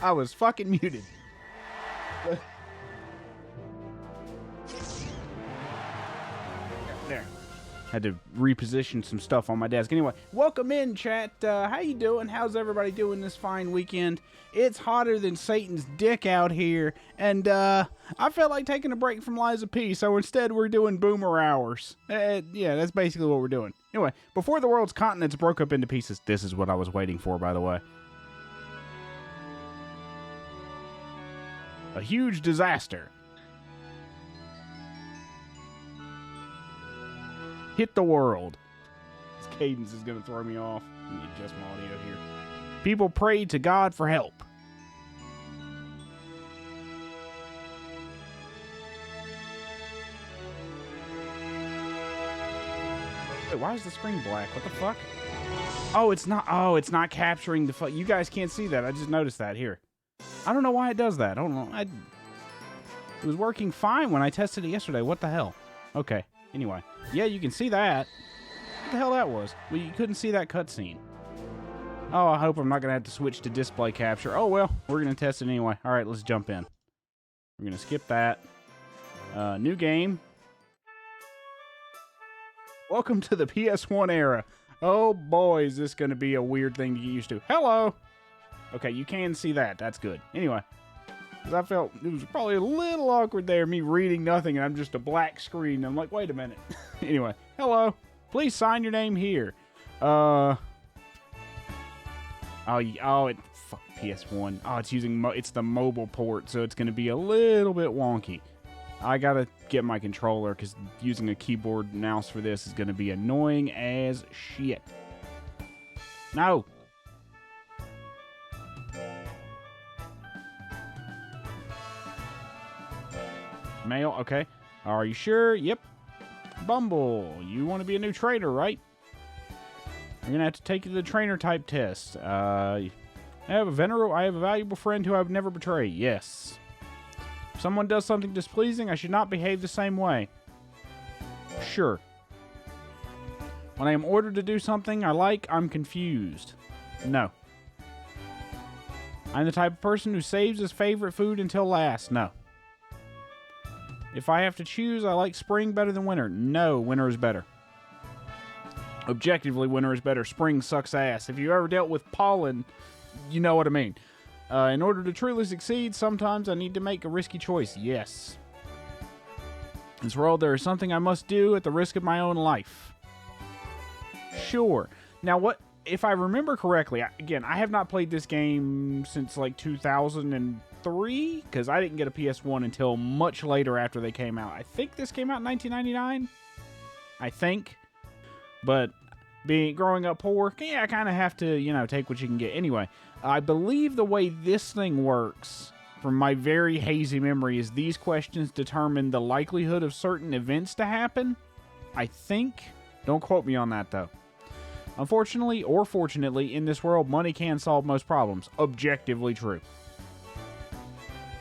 I was fucking muted. There. Had to reposition some stuff on my desk. Anyway, welcome in, chat. How you doing? How's everybody doing this fine weekend? It's hotter than Satan's dick out here, and I felt like taking a break from Lies of P, so instead we're doing Boomer Hours. Yeah, that's basically what we're doing. Anyway, before the world's continents broke up into pieces, this is what I was waiting for, by the way. A huge disaster hit the world. This cadence is going to throw me off. Let me adjust my audio here. People prayed to God for help. Wait, why is the screen black? What the fuck? Oh, it's not capturing the fuck. You guys can't see that. I just noticed that here. I don't know why it does that. I don't know. It was working fine when I tested it yesterday. What the hell? Okay. Anyway. Yeah, you can see that. What the hell that was? Well, you couldn't see that cutscene. Oh, I hope I'm not going to have to switch to display capture. Oh, well. We're going to test it anyway. All right, let's jump in. We're going to skip that. New game. Welcome to the PS1 era. Oh, boy, is this going to be a weird thing to get used to. Hello. Okay, you can see that. That's good. Anyway. Because I felt it was probably a little awkward there, me reading nothing, and I'm just a black screen. I'm like, wait a minute. Anyway, hello. Please sign your name here. Fuck, PS1. Oh, it's using, it's the mobile port, so it's going to be a little bit wonky. I got to get my controller, because using a keyboard and mouse for this is going to be annoying as shit. No. Mail, okay. Are you sure? Yep. Bumble, you want to be a new trader, right? You're going to have to take the trainer type test. I have a valuable friend who I would never betray. Yes. If someone does something displeasing, I should not behave the same way. Sure. When I am ordered to do something I like, I'm confused. No. I'm the type of person who saves his favorite food until last. No. If I have to choose, I like spring better than winter. No, winter is better. Objectively, winter is better. Spring sucks ass. If you ever dealt with pollen, you know what I mean. In order to truly succeed, sometimes I need to make a risky choice. Yes. In this world, there is something I must do at the risk of my own life. Sure. Now, what if I remember correctly, again, I have not played this game since like 2003, because I didn't get a PS1 until much later after they came out. I think this came out in 1999. I think. But growing up poor, yeah, I kind of have to, take what you can get. Anyway, I believe the way this thing works, from my very hazy memory, is these questions determine the likelihood of certain events to happen. I think. Don't quote me on that, though. Unfortunately, or fortunately, in this world, money can solve most problems. Objectively true.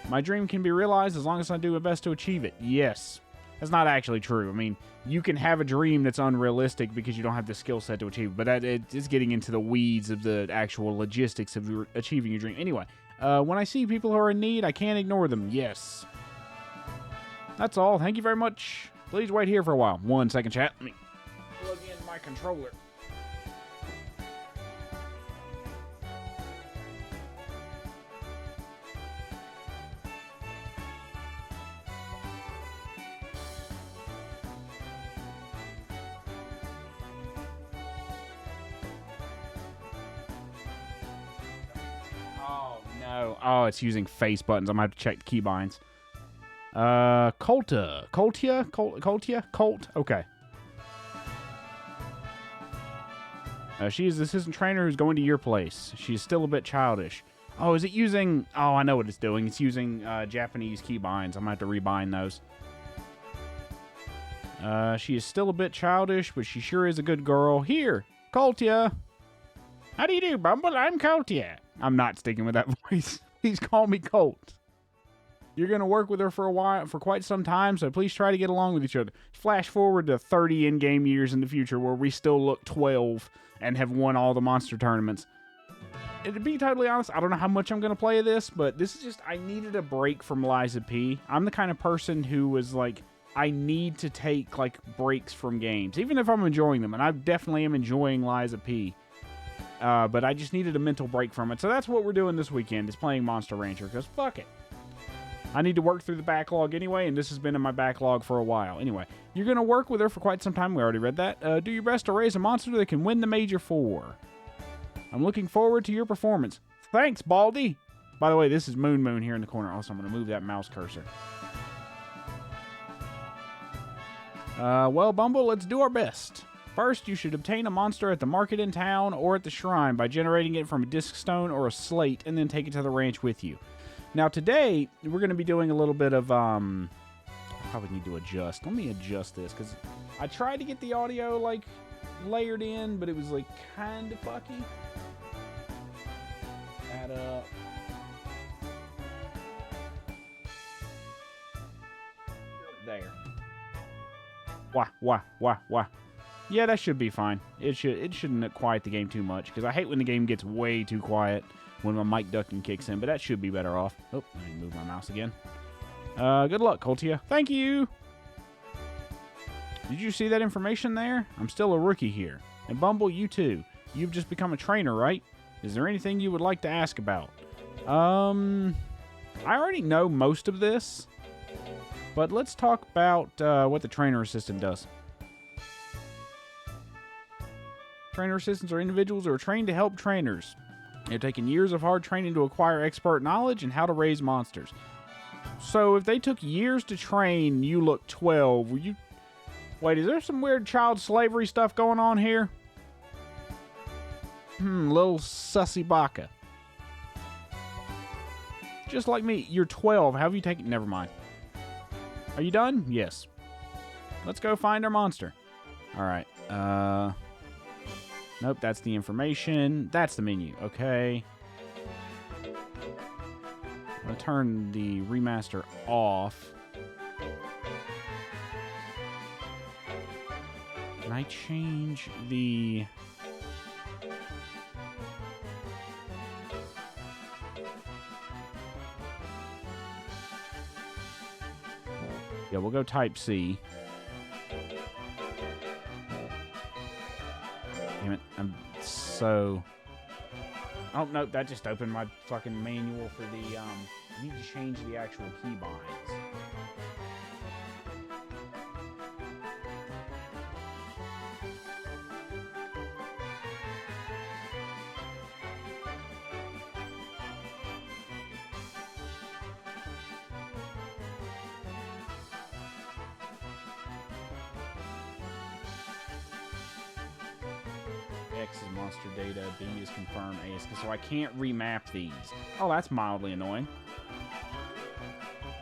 My dream can be realized as long as I do my best to achieve it. Yes. That's not actually true. I mean, you can have a dream that's unrealistic because you don't have the skill set to achieve it, but it is getting into the weeds of the actual logistics of achieving your dream. Anyway, when I see people who are in need, I can't ignore them. Yes. That's all. Thank you very much. Please wait here for a while. 1 second, chat. Let me plug in my controller. Oh, it's using face buttons. I'm going to have to check the keybinds. Colt? Okay. She is the assistant trainer who's going to your place. She's still a bit childish. Oh, is it using... Oh, I know what it's doing. It's using Japanese keybinds. I'm going to have to rebind those. She is still a bit childish, but she sure is a good girl. Here, Coltia. How do you do, Bumble? I'm Coltia. I'm not sticking with that voice. Please call me Colt. You're going to work with her for a while, for quite some time, so please try to get along with each other. Flash forward to 30 in-game years in the future where we still look 12 and have won all the monster tournaments. to be totally honest, I don't know how much I'm going to play of this, but this is just, I needed a break from Lies of P. I'm the kind of person who was like, I need to take, like, breaks from games, even if I'm enjoying them, and I definitely am enjoying Lies of P. But I just needed a mental break from it, so that's what we're doing this weekend, is playing Monster Rancher, because fuck it. I need to work through the backlog anyway, and this has been in my backlog for a while. Anyway, you're going to work with her for quite some time. We already read that. Do your best to raise a monster that can win the Major 4. I'm looking forward to your performance. Thanks, Baldy. By the way, this is Moon here in the corner. Also, I'm going to move that mouse cursor. Well, Bumble, let's do our best. First, you should obtain a monster at the market in town or at the shrine by generating it from a disc stone or a slate, and then take it to the ranch with you. Now, today, we're going to be doing a little bit of, I probably need to adjust. Let me adjust this, because I tried to get the audio, like, layered in, but it was, like, kind of fucky. Add up. There. Wah. Yeah, that should be fine. It shouldn't quiet the game too much, because I hate when the game gets way too quiet when my mic ducking kicks in, but that should be better off. Oh, let me move my mouse again. Good luck, Coltia. Thank you! Did you see that information there? I'm still a rookie here. And Bumble, you too. You've just become a trainer, right? Is there anything you would like to ask about? I already know most of this, but let's talk about what the trainer assistant does. Trainer assistants are individuals who are trained to help trainers. They've taken years of hard training to acquire expert knowledge and how to raise monsters. So if they took years to train, you look 12. Wait, is there some weird child slavery stuff going on here? Little sussy baka. Just like me, you're 12. How have you taken... Never mind. Are you done? Yes. Let's go find our monster. Alright, nope, that's the information. That's the menu. Okay. I'm going to turn the remaster off. Can I change the... Yeah, we'll go Type C. Damn it, I'm so... Oh, no, that just opened my fucking manual for the, I need to change the actual keybinds. X is monster data, B is confirm, A is... So I can't remap these. Oh, that's mildly annoying.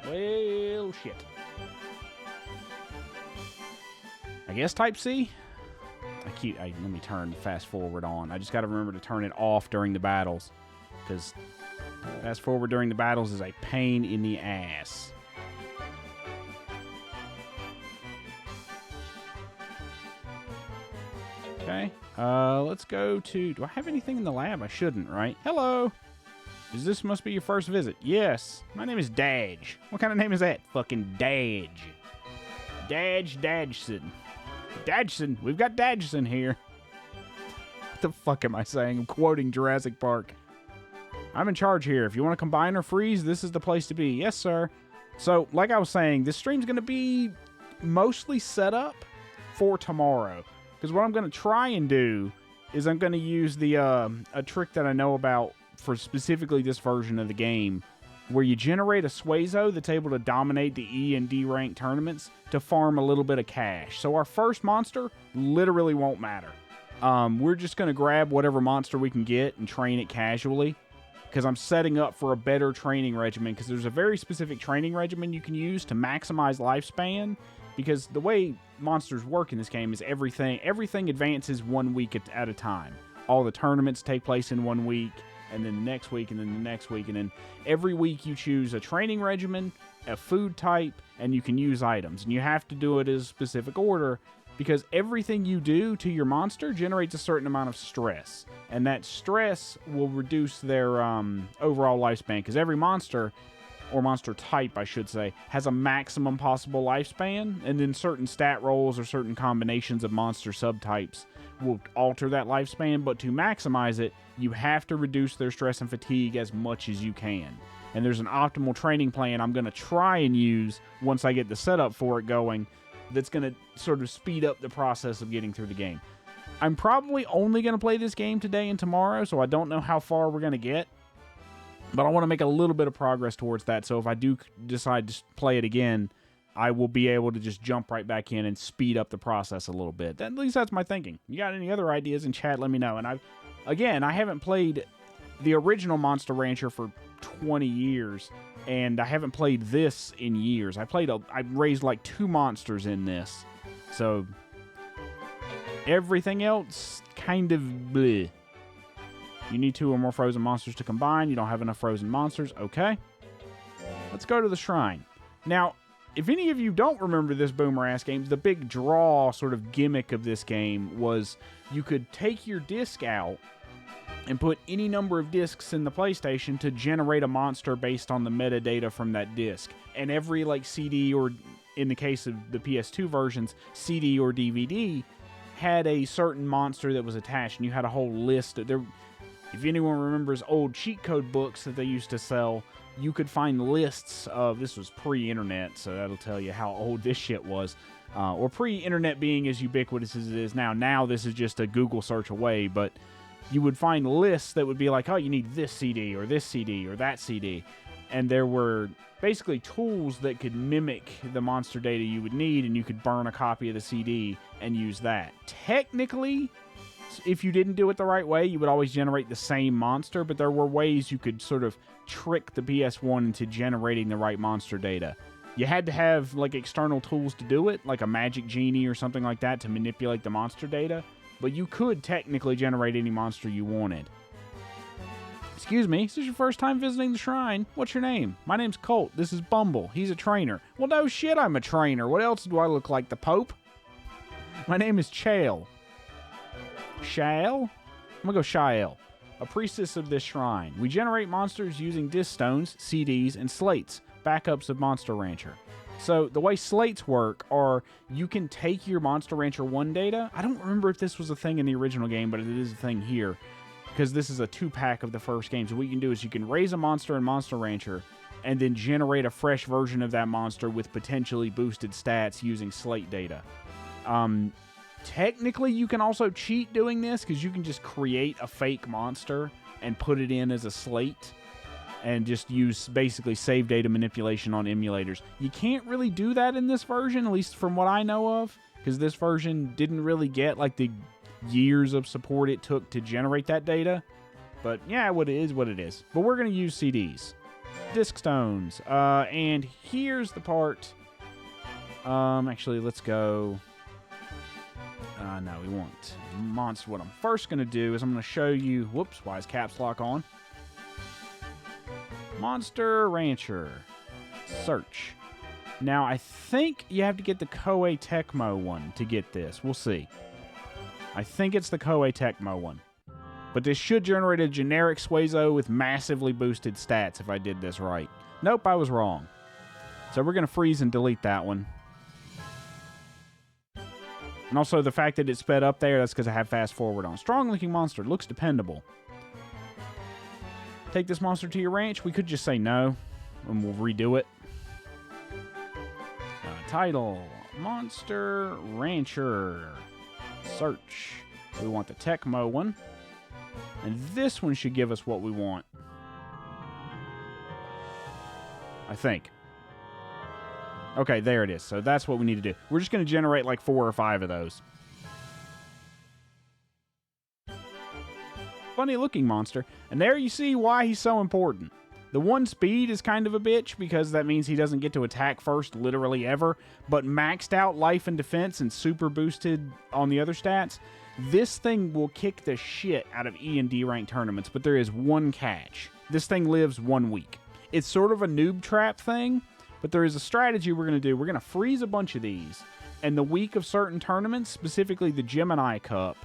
Well, shit. I guess Type C? Let me turn fast forward on. I just gotta remember to turn it off during the battles, because fast forward during the battles is a pain in the ass. Okay. Let's go to... Do I have anything in the lab? I shouldn't, right? Hello! This must be your first visit. Yes. My name is Daj. What kind of name is that? Fucking Daj. Dajson. Dajson. We've got Dajson here. What the fuck am I saying? I'm quoting Jurassic Park. I'm in charge here. If you want to combine or freeze, this is the place to be. Yes, sir. So, like I was saying, this stream's going to be mostly set up for tomorrow. Because what I'm going to try and do is I'm going to use the a trick that I know about for specifically this version of the game, where you generate a Suezo that's able to dominate the E and D rank tournaments to farm a little bit of cash. So our first monster literally won't matter. We're just going to grab whatever monster we can get and train it casually, because I'm setting up for a better training regimen, because there's a very specific training regimen you can use to maximize lifespan. Because the way monsters work in this game is everything advances 1 week at a time. All the tournaments take place in 1 week, and then the next week, and then the next week, and then every week you choose a training regimen, a food type, and you can use items. And you have to do it in a specific order, because everything you do to your monster generates a certain amount of stress, and that stress will reduce their overall lifespan, because every monster, or monster type, I should say, has a maximum possible lifespan, and then certain stat rolls or certain combinations of monster subtypes will alter that lifespan, but to maximize it, you have to reduce their stress and fatigue as much as you can. And there's an optimal training plan I'm going to try and use once I get the setup for it going, that's going to sort of speed up the process of getting through the game. I'm probably only going to play this game today and tomorrow, so I don't know how far we're going to get. But I want to make a little bit of progress towards that, so if I do decide to play it again, I will be able to just jump right back in and speed up the process a little bit. At least that's my thinking. You got any other ideas in chat, let me know. And I haven't played the original Monster Rancher for 20 years, and I haven't played this in years. I raised like 2 monsters in this, so everything else kind of bleh. You need 2 or more frozen monsters to combine. You don't have enough frozen monsters. Okay. Let's go to the shrine. Now, if any of you don't remember this Boomer-ass game, the big draw sort of gimmick of this game was you could take your disc out and put any number of discs in the PlayStation to generate a monster based on the metadata from that disc. And every like CD, or in the case of the PS2 versions, CD or DVD, had a certain monster that was attached, and you had a whole list. If anyone remembers old cheat code books that they used to sell, you could find lists of, this was pre-internet, so that'll tell you how old this shit was, or pre-internet being as ubiquitous as it is now. Now this is just a Google search away, but you would find lists that would be like, oh, you need this CD or that CD, and there were basically tools that could mimic the monster data you would need, and you could burn a copy of the CD and use that. Technically, if you didn't do it the right way, you would always generate the same monster, but there were ways you could sort of trick the PS1 into generating the right monster data. You had to have like external tools to do it, like a magic genie or something like that to manipulate the monster data, but you could technically generate any monster you wanted. Excuse me, is this your first time visiting the shrine? What's your name? My name's Colt. This is Bumble. He's a trainer. Well, no shit, I'm a trainer. What else do I look like, the Pope? My name is Chael. Shael? I'm gonna go Shael, a priestess of this shrine. We generate monsters using disc stones, CDs, and slates, backups of Monster Rancher. So the way slates work are you can take your Monster Rancher 1 data. I don't remember if this was a thing in the original game, but it is a thing here, because this is a 2-pack of the first game. So what you can do is you can raise a monster in Monster Rancher and then generate a fresh version of that monster with potentially boosted stats using slate data. Technically, you can also cheat doing this, because you can just create a fake monster and put it in as a slate and just use basically save data manipulation on emulators. You can't really do that in this version, at least from what I know of, because this version didn't really get like the years of support it took to generate that data. But yeah, what it is, what it is. But we're going to use CDs. Disc stones. And here's the part. Actually, let's go... no, we want monster. What I'm first going to do is I'm going to show you... Whoops, why is caps lock on? Monster Rancher. Search. Now, I think you have to get the Koei Tecmo one to get this. We'll see. I think it's the Koei Tecmo one. But this should generate a generic Suezo with massively boosted stats if I did this right. Nope, I was wrong. So we're going to freeze and delete that one. And also the fact that it's sped up there, that's because I have fast forward on. Strong-looking monster. Looks dependable. Take this monster to your ranch. We could just say no, and we'll redo it. Title. Monster Rancher. Search. We want the Tecmo one. And this one should give us what we want. I think. Okay, there it is. So that's what we need to do. We're just going to generate like 4 or 5 of those. Funny looking monster. And there you see why he's so important. The 1 speed is kind of a bitch, because that means he doesn't get to attack first literally ever. But maxed out life and defense and super boosted on the other stats, this thing will kick the shit out of E and D rank tournaments. But there is one catch. This thing lives 1 week. It's sort of a noob trap thing. But there is a strategy we're going to do. We're going to freeze a bunch of these. And the week of certain tournaments, specifically the Gemini Cup,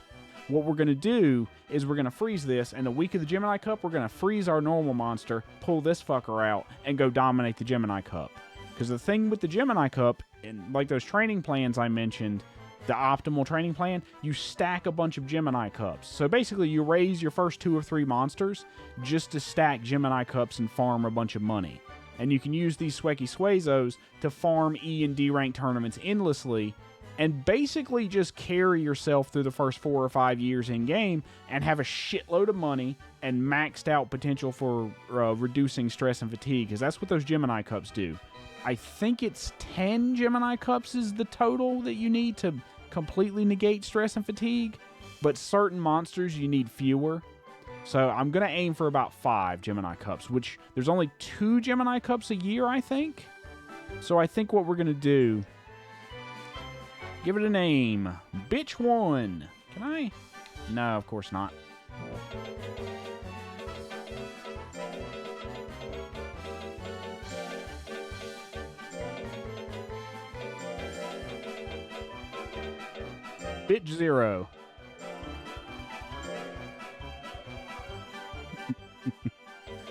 what we're going to do is we're going to freeze this, and the week of the Gemini Cup, we're going to freeze our normal monster, pull this fucker out, and go dominate the Gemini Cup. Because the thing with the Gemini Cup, and like those training plans I mentioned, the optimal training plan, you stack a bunch of Gemini Cups. So basically, you raise your first 2 or 3 monsters just to stack Gemini Cups and farm a bunch of money. And you can use these Sweki Swazos to farm E and D rank tournaments endlessly, and basically just carry yourself through the first 4 or 5 years in-game and have a shitload of money and maxed out potential for reducing stress and fatigue, because that's what those Gemini Cups do. I think it's 10 Gemini Cups is the total that you need to completely negate stress and fatigue, but certain monsters you need fewer. So I'm going to aim for about 5 Gemini Cups, which there's only 2 Gemini Cups a year, I think. So I think what we're going to do, give it a name. Bitch 1. Can I? No, of course not. Bitch 0.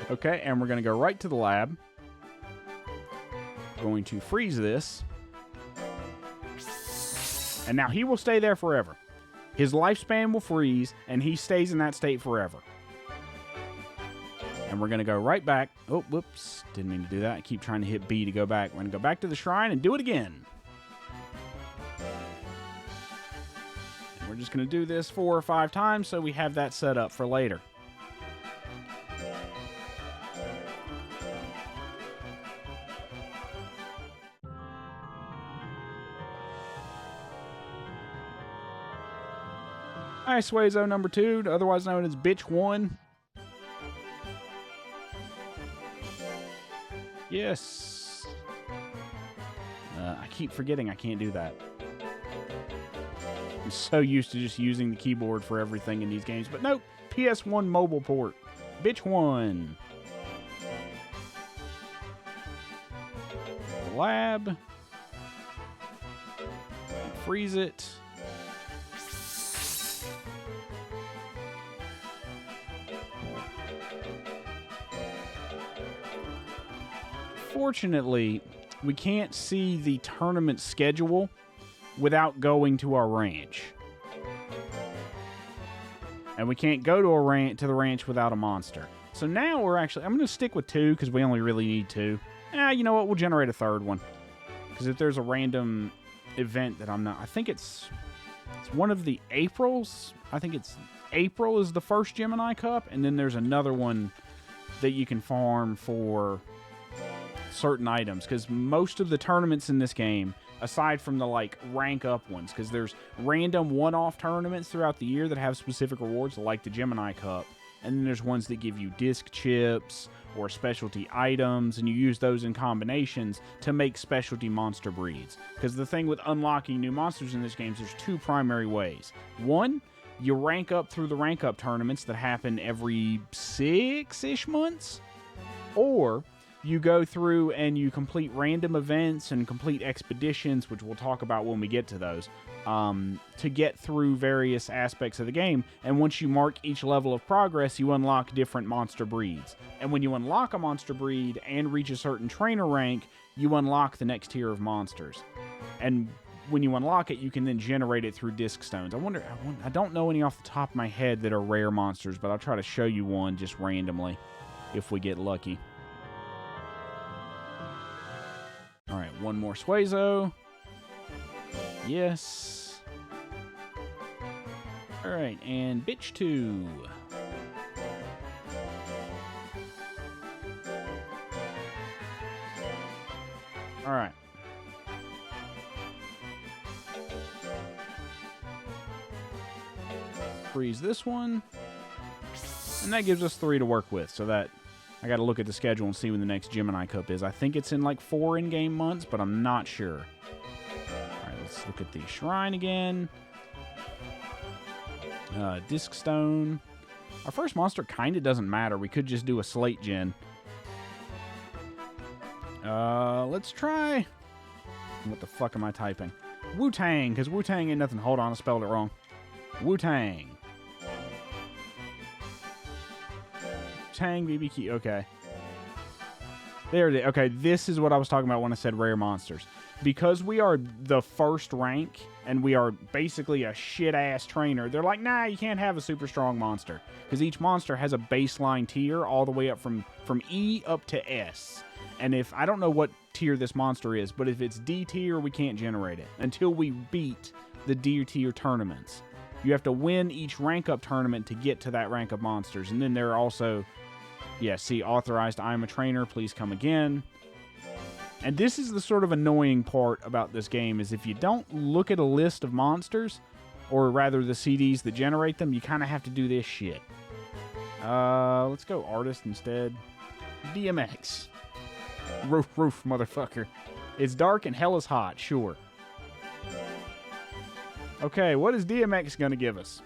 Okay, and we're going to go right to the lab. Going to freeze this. And now he will stay there forever. His lifespan will freeze, and he stays in that state forever. And we're going to go right back. Oh, whoops. Didn't mean to do that. I keep trying to hit B to go back. We're going to go back to the shrine and do it again. And we're just going to do this 4 or 5 times so we have that set up for later. Alright, Swazo number 2, otherwise known as Bitch 1. Yes. I keep forgetting I can't do that. I'm so used to just using the keyboard for everything in these games, but nope. PS1 mobile port. Bitch 1. Lab. Freeze it. Fortunately, we can't see the tournament schedule without going to our ranch. And we can't go to the ranch without a monster. So now we're actually... I'm going to stick with 2 because we only really need 2. You know what? We'll generate a 3rd one. Because if there's a random event that I'm not... I think it's one of the Aprils. I think it's... April is the first Gemini Cup. And then there's another one that you can farm for certain items, because most of the tournaments in this game, aside from the like rank up ones, because there's random one-off tournaments throughout the year that have specific rewards, like the Gemini Cup, and then there's ones that give you disc chips or specialty items, and you use those in combinations to make specialty monster breeds. Because the thing with unlocking new monsters in this game is there's 2 primary ways. One, you rank up through the rank up tournaments that happen every 6-ish months, or you go through and you complete random events and complete expeditions, which we'll talk about when we get to those, to get through various aspects of the game. And once you mark each level of progress, you unlock different monster breeds. And when you unlock a monster breed and reach a certain trainer rank, you unlock the next tier of monsters. And when you unlock it, you can then generate it through disc stones. I don't know any off the top of my head that are rare monsters, but I'll try to show you one just randomly if we get lucky. Alright, one more Swazo. Yes. Alright, and Bitch 2. Alright. Freeze this one. And that gives us 3 to work with, so that... I gotta look at the schedule and see when the next Gemini Cup is. I think it's in like 4 in-game months, but I'm not sure. Alright, let's look at the shrine again. Disc Stone. Our first monster kinda doesn't matter. We could just do a slate gen. Let's try... What the fuck am I typing? Wu-Tang, because Wu-Tang ain't nothing. Hold on, I spelled it wrong. Wu-Tang. Tang BBQ. Okay. There it is. Okay, this is what I was talking about when I said rare monsters. Because we are the first rank, and we are basically a shit-ass trainer, they're like, nah, you can't have a super strong monster. Because each monster has a baseline tier all the way up from E up to S. And if, I don't know what tier this monster is, but if it's D tier, we can't generate it until we beat the D tier tournaments. You have to win each rank up tournament to get to that rank of monsters. And then there are also, yeah, see, authorized, I am a trainer, please come again. And this is the sort of annoying part about this game, is if you don't look at a list of monsters, or rather the CDs that generate them, you kind of have to do this shit. Let's go artist instead. DMX. Roof, motherfucker. It's dark and hell is hot, sure. Okay, what is DMX going to give us?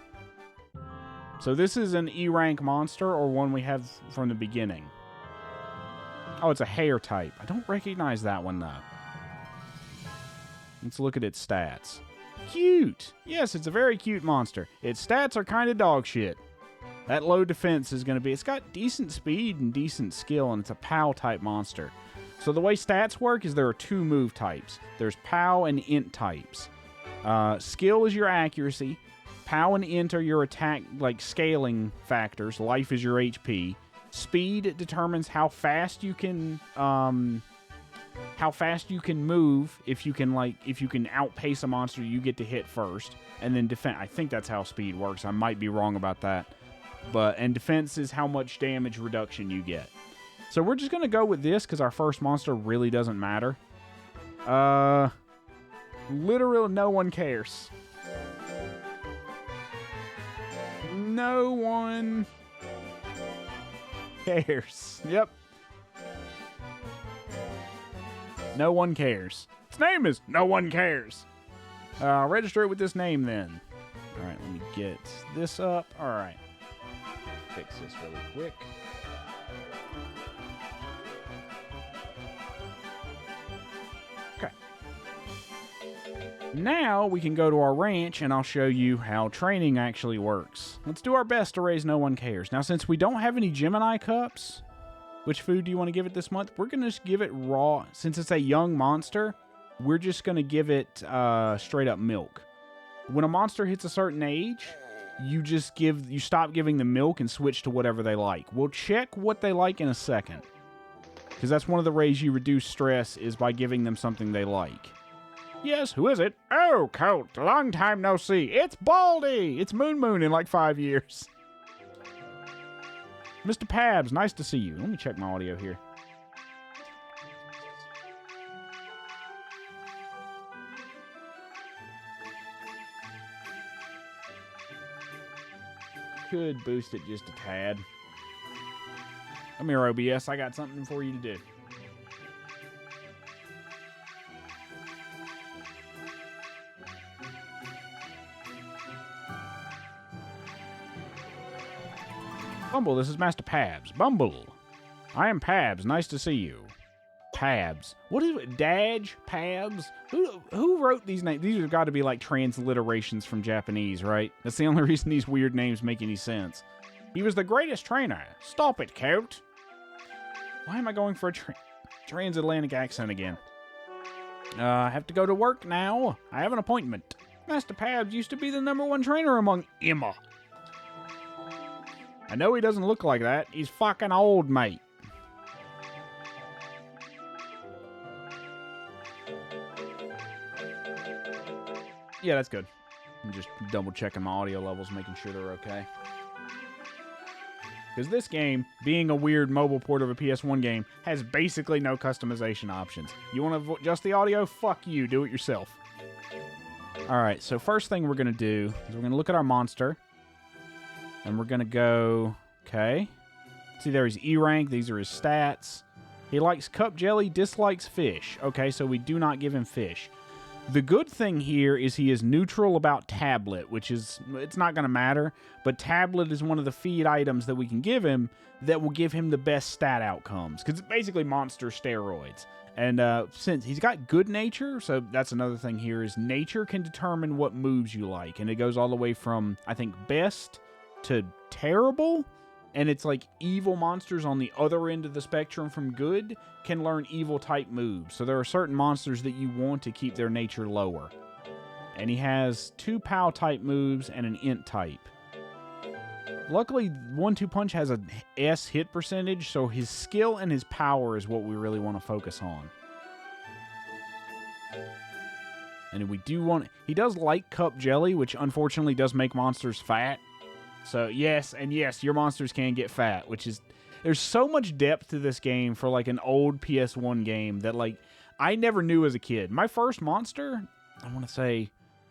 So this is an E-rank monster, or one we have from the beginning. Oh, it's a hair type. I don't recognize that one, though. Let's look at its stats. Cute! Yes, it's a very cute monster. Its stats are kind of dog shit. That low defense is going to be... It's got decent speed and decent skill, and it's a POW type monster. So the way stats work is there are two move types. There's POW and int types. Skill is your accuracy. POW and int are your attack, like, scaling factors. Life is your HP. Speed determines how fast you can move. If you can outpace a monster, you get to hit first, and then defense. I think that's how speed works. I might be wrong about that, and defense is how much damage reduction you get. So we're just gonna go with this because our first monster really doesn't matter. Literally, no one cares. No one cares. Yep. No one cares. Its name is No One Cares. Register it with this name then. Alright, let me get this up. Alright. Fix this really quick. Okay. Now we can go to our ranch and I'll show you how training actually works. Let's do our best to raise No One Cares. Now, since we don't have any Gemini cups, which food do you want to give it this month? We're going to just give it raw. Since it's a young monster, we're just going to give it straight up milk. When a monster hits a certain age, you stop giving them milk and switch to whatever they like. We'll check what they like in a second, because that's one of the ways you reduce stress is by giving them something they like. Yes, who is it? Oh, Colt, long time no see. It's Baldy! It's Moon in like 5 years. Mr. Pabs, nice to see you. Let me check my audio here. Could boost it just a tad. Come here, OBS. I got something for you to do. Bumble, this is Master Pabs. Bumble. I am Pabs. Nice to see you. Pabs. What is it? Daj? Pabs? Who wrote these names? These have got to be like transliterations from Japanese, right? That's the only reason these weird names make any sense. He was the greatest trainer. Stop it, Colt. Why am I going for a transatlantic accent again? I have to go to work now. I have an appointment. Master Pabs used to be the #1 trainer among Emma. I know he doesn't look like that. He's fucking old, mate. Yeah, that's good. I'm just double checking my audio levels, making sure they're okay. Because this game, being a weird mobile port of a PS1 game, has basically no customization options. You want to adjust the audio? Fuck you. Do it yourself. Alright, so first thing we're going to do is we're going to look at our monster. And we're going to go, okay. See, there he's E-rank. These are his stats. He likes cup jelly, dislikes fish. Okay, so we do not give him fish. The good thing here is he is neutral about tablet, which is, it's not going to matter. But tablet is one of the feed items that we can give him that will give him the best stat outcomes. Because it's basically monster steroids. And since he's got good nature, so that's another thing here, is nature can determine what moves you like. And it goes all the way from, I think, best to terrible. And it's like evil monsters on the other end of the spectrum from good can learn evil type moves. So there are certain monsters that you want to keep their nature lower. And he has 2 POW type moves and an int type. Luckily, 1-2 Punch has a S hit percentage, so his skill and his power is what we really want to focus on. And we do want... He does like cup jelly, which unfortunately does make monsters fat. So, yes, and yes, your monsters can get fat, which is... There's so much depth to this game for, like, an old PS1 game that, like, I never knew as a kid. My first monster, I want to say...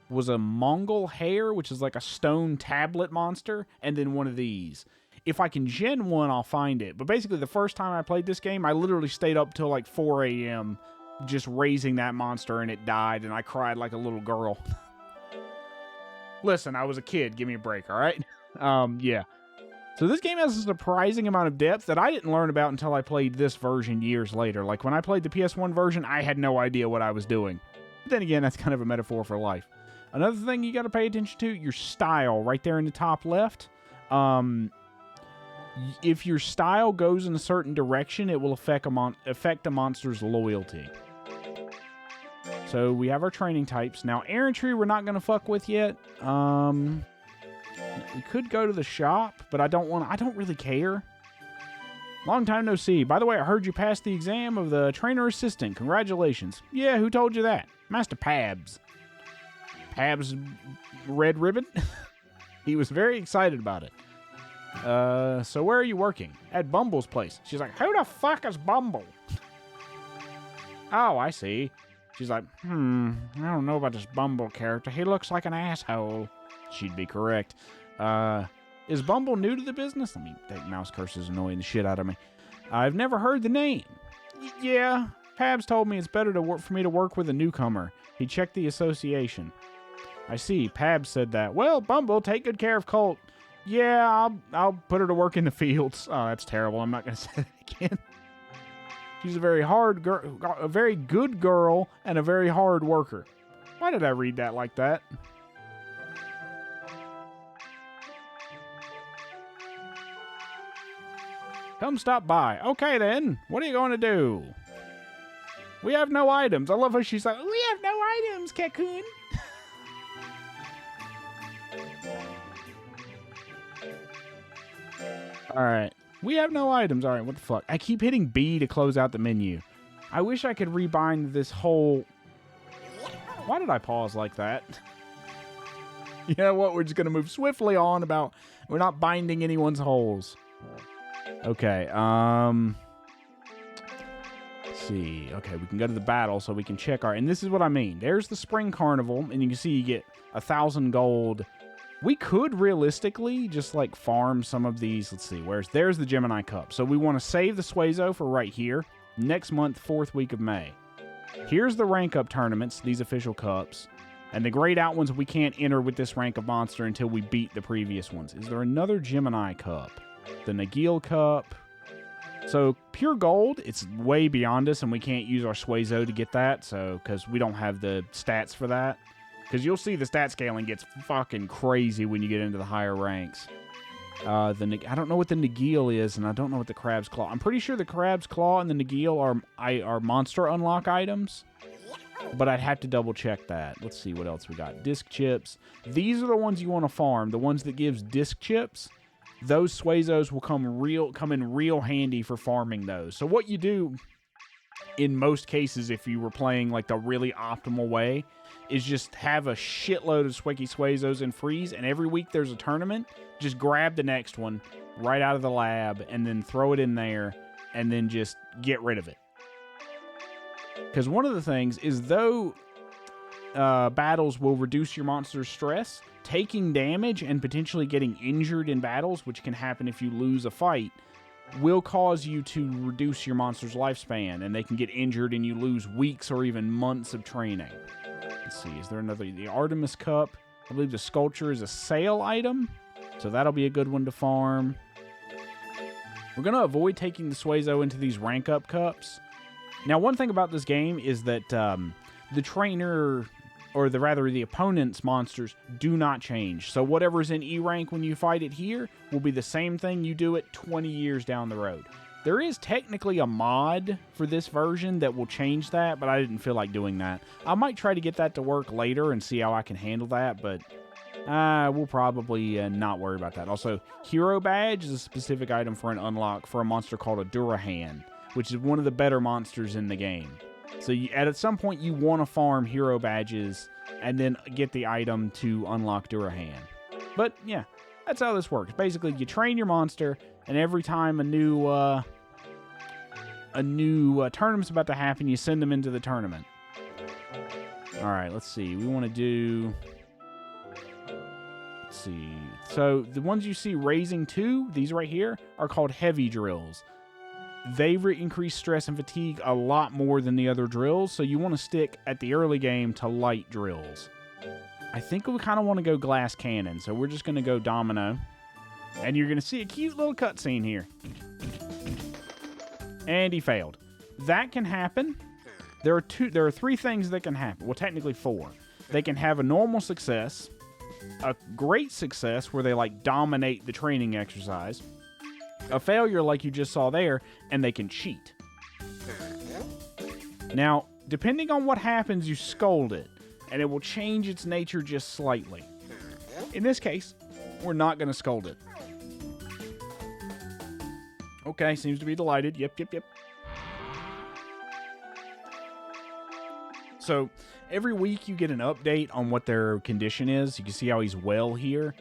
was a Mongol hare, which is like a stone tablet monster, and then one of these. If I can gen one, I'll find it. But basically, the first time I played this game, I literally stayed up till like 4 a.m. just raising that monster, and it died, and I cried like a little girl. Listen, I was a kid. Give me a break, all right? Yeah. So this game has a surprising amount of depth that I didn't learn about until I played this version years later. Like, when I played the PS1 version, I had no idea what I was doing. But then again, that's kind of a metaphor for life. Another thing you got to pay attention to, your style, right there in the top left. If your style goes in a certain direction, it will affect a monster's loyalty. So we have our training types. Now, errantry we're not going to fuck with yet. We could go to the shop, but I don't really care. Long time no see. By the way, I heard you passed the exam of the trainer assistant. Congratulations. Yeah, who told you that? Master Pabs. Pabs red ribbon? He was very excited about it. So where are you working? At Bumble's place. She's like, who the fuck is Bumble? Oh, I see. She's like, I don't know about this Bumble character. He looks like an asshole. She'd be correct. Is Bumble new to the business? I mean, that mouse curse is annoying the shit out of me. I've never heard the name. Yeah, Pabs told me it's better for me to work with a newcomer. He checked the association. I see. Pabs said that. Well, Bumble, take good care of Colt. Yeah, I'll put her to work in the fields. Oh, that's terrible. I'm not going to say that again. She's a very a very good girl and a very hard worker. Why did I read that like that? Come stop by. Okay, then. What are you going to do? We have no items. I love how she's like, we have no items, Cocoon. Alright. We have no items. Alright, what the fuck? I keep hitting B to close out the menu. I wish I could rebind this whole... Why did I pause like that? You know what? We're just going to move swiftly on about... We're not binding anyone's holes. Okay, let's see. Okay, we can go to the battle so we can check our... And this is what I mean. There's the Spring Carnival, and you can see you get 1,000 gold. We could realistically just, like, farm some of these. Let's see. There's the Gemini Cup. So we want to save the Suezo for right here. Next month, 4th week of May. Here's the rank up tournaments, these official cups. And the grayed out ones we can't enter with this rank of monster until we beat the previous ones. Is there another Gemini Cup? The Nagil Cup. So, pure gold, it's way beyond us, and we can't use our Suezo to get that, so, because we don't have the stats for that. Because you'll see the stat scaling gets fucking crazy when you get into the higher ranks. I don't know what the Nagil is, and I don't know what the Crab's Claw. I'm pretty sure the Crab's Claw and the Nagil are monster unlock items, but I'd have to double check that. Let's see what else we got. Disc chips. These are the ones you want to farm. The ones that gives disc chips. Those Suezos will come in real handy for farming those. So what you do, in most cases, if you were playing like the really optimal way, is just have a shitload of Swicky Suezos in freeze, and every week there's a tournament, just grab the next one right out of the lab, and then throw it in there, and then just get rid of it. Because one of the things is, though battles will reduce your monster's stress, taking damage and potentially getting injured in battles, which can happen if you lose a fight, will cause you to reduce your monster's lifespan, and they can get injured and you lose weeks or even months of training. Let's see, is there another? The Artemis Cup. I believe the sculpture is a sale item, so that'll be a good one to farm. We're going to avoid taking the Suezo into these rank up cups, Now, one thing about this game is that the trainer, or the opponent's monsters do not change. So whatever's in E rank when you fight it here will be the same thing you do it 20 years down the road. There is technically a mod for this version that will change that, but I didn't feel like doing that. I might try to get that to work later and see how I can handle that, but we'll probably not worry about that. Also, Hero Badge is a specific item for an unlock for a monster called a Durahan, which is one of the better monsters in the game. So at some point you want to farm Hero Badges and then get the item to unlock Durahan. But yeah, that's how this works. Basically, you train your monster, and every time a new tournament's about to happen, you send them into the tournament. All right, let's see. We want to do... Let's see. So the ones you see raising 2, these right here, are called heavy drills. They increase stress and fatigue a lot more than the other drills, so you want to stick at the early game to light drills. I think we kind of want to go glass cannon, so we're just going to go domino. And you're going to see a cute little cutscene here. And he failed. That can happen. There are 3 things that can happen. Well, technically 4. They can have a normal success, a great success where they like dominate the training exercise, a failure like you just saw there, and they can cheat. Now, depending on what happens, you scold it, and it will change its nature just slightly. In this case, we're not going to scold it. Okay, seems to be delighted. Yep. So, every week you get an update on what their condition is. You can see how he's well here.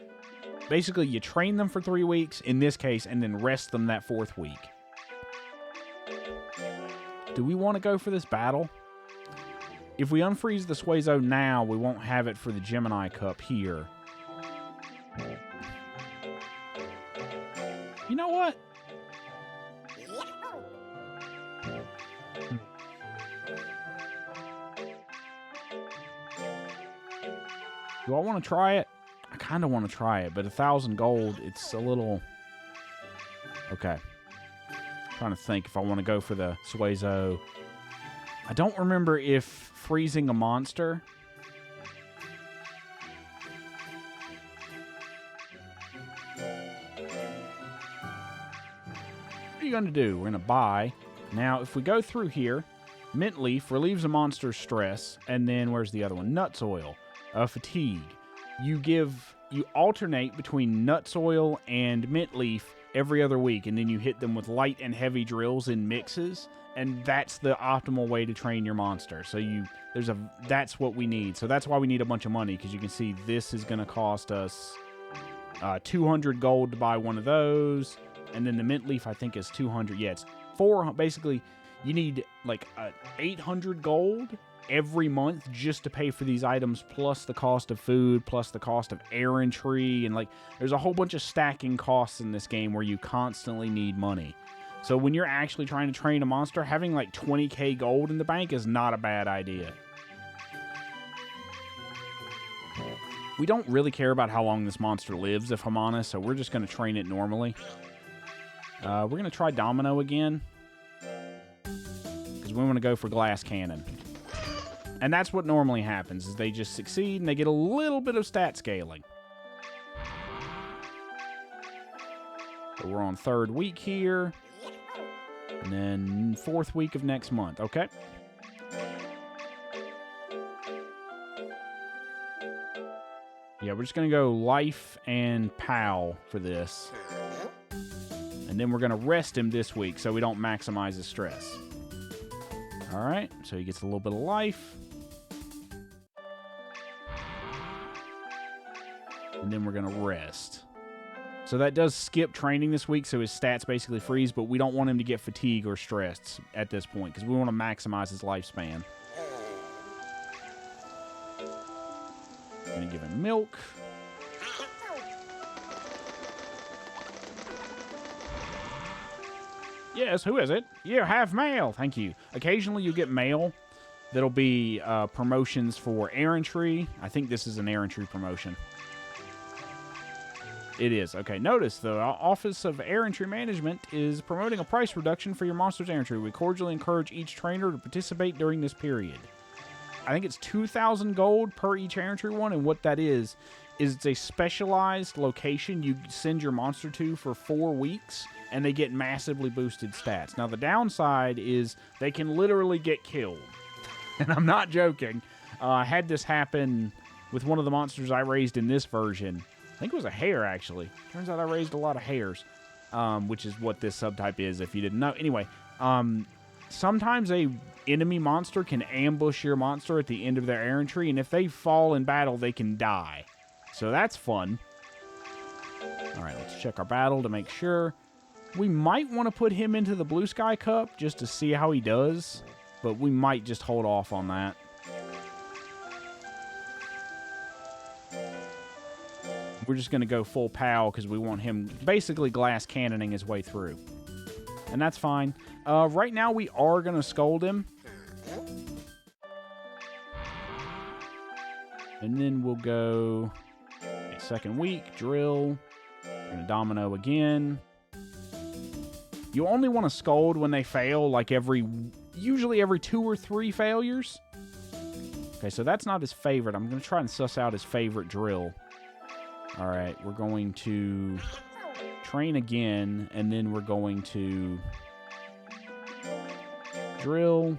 Basically, you train them for 3 weeks, in this case, and then rest them that 4th week. Do we want to go for this battle? If we unfreeze the Suezo now, we won't have it for the Gemini Cup here. You know what? Do I want to try it? I kind of want to try it, but 1,000 gold, it's a little... Okay. Trying to think if I want to go for the Suezo. I don't remember if freezing a monster... What are you going to do? We're going to buy. Now, if we go through here, Mint Leaf relieves a monster's stress, and then where's the other one? Nuts Oil. Fatigue. You alternate between Nuts Oil and Mint Leaf every other week, and then you hit them with light and heavy drills in mixes, and that's the optimal way to train your monster. So that's what we need. So that's why we need a bunch of money, because you can see this is going to cost us 200 gold to buy one of those, and then the Mint Leaf I think is 200. Yeah, it's 400. Basically, you need like 800 gold every month just to pay for these items, plus the cost of food, plus the cost of errantry, and like there's a whole bunch of stacking costs in this game where you constantly need money. So when you're actually trying to train a monster, having like 20k gold in the bank is not a bad idea. We don't really care about how long this monster lives, if I'm honest, so we're just going to train it normally. We're going to try Domino again, because we want to go for Glass Cannon. And that's what normally happens, is they just succeed and they get a little bit of stat scaling. So we're on 3rd week here. And then 4th week of next month, okay? Yeah, we're just going to go Life and POW for this. And then we're going to rest him this week so we don't maximize his stress. Alright, so he gets a little bit of life. And then we're going to rest. So that does skip training this week, so his stats basically freeze, but we don't want him to get fatigue or stressed at this point, because we want to maximize his lifespan. Going to give him milk. Yes, who is it? You have mail. Thank you. Occasionally you get mail that'll be promotions for errantry. I think this is an errantry promotion. It is. Okay, notice the Office of Air Entry Management is promoting a price reduction for your monster's air entry. We cordially encourage each trainer to participate during this period. I think it's 2,000 gold per each air entry one, and what that is it's a specialized location you send your monster to for 4 weeks, and they get massively boosted stats. Now, the downside is they can literally get killed. And I'm not joking. I had this happen with one of the monsters I raised in this version. I think it was a hare, actually. Turns out I raised a lot of hares, which is what this subtype is, if you didn't know. Anyway, sometimes a enemy monster can ambush your monster at the end of their air entry, and if they fall in battle, they can die. So that's fun. All right, let's check our battle to make sure. We might want to put him into the Blue Sky Cup just to see how he does, but we might just hold off on that. We're just going to go full POW because we want him basically glass cannoning his way through. And that's fine. Right now, we are going to scold him. And then we'll go second week, drill. We're going to domino again. You only want to scold when they fail, like usually every 2 or 3 failures. Okay, so that's not his favorite. I'm going to try and suss out his favorite drill. All right, we're going to train again, and then we're going to drill.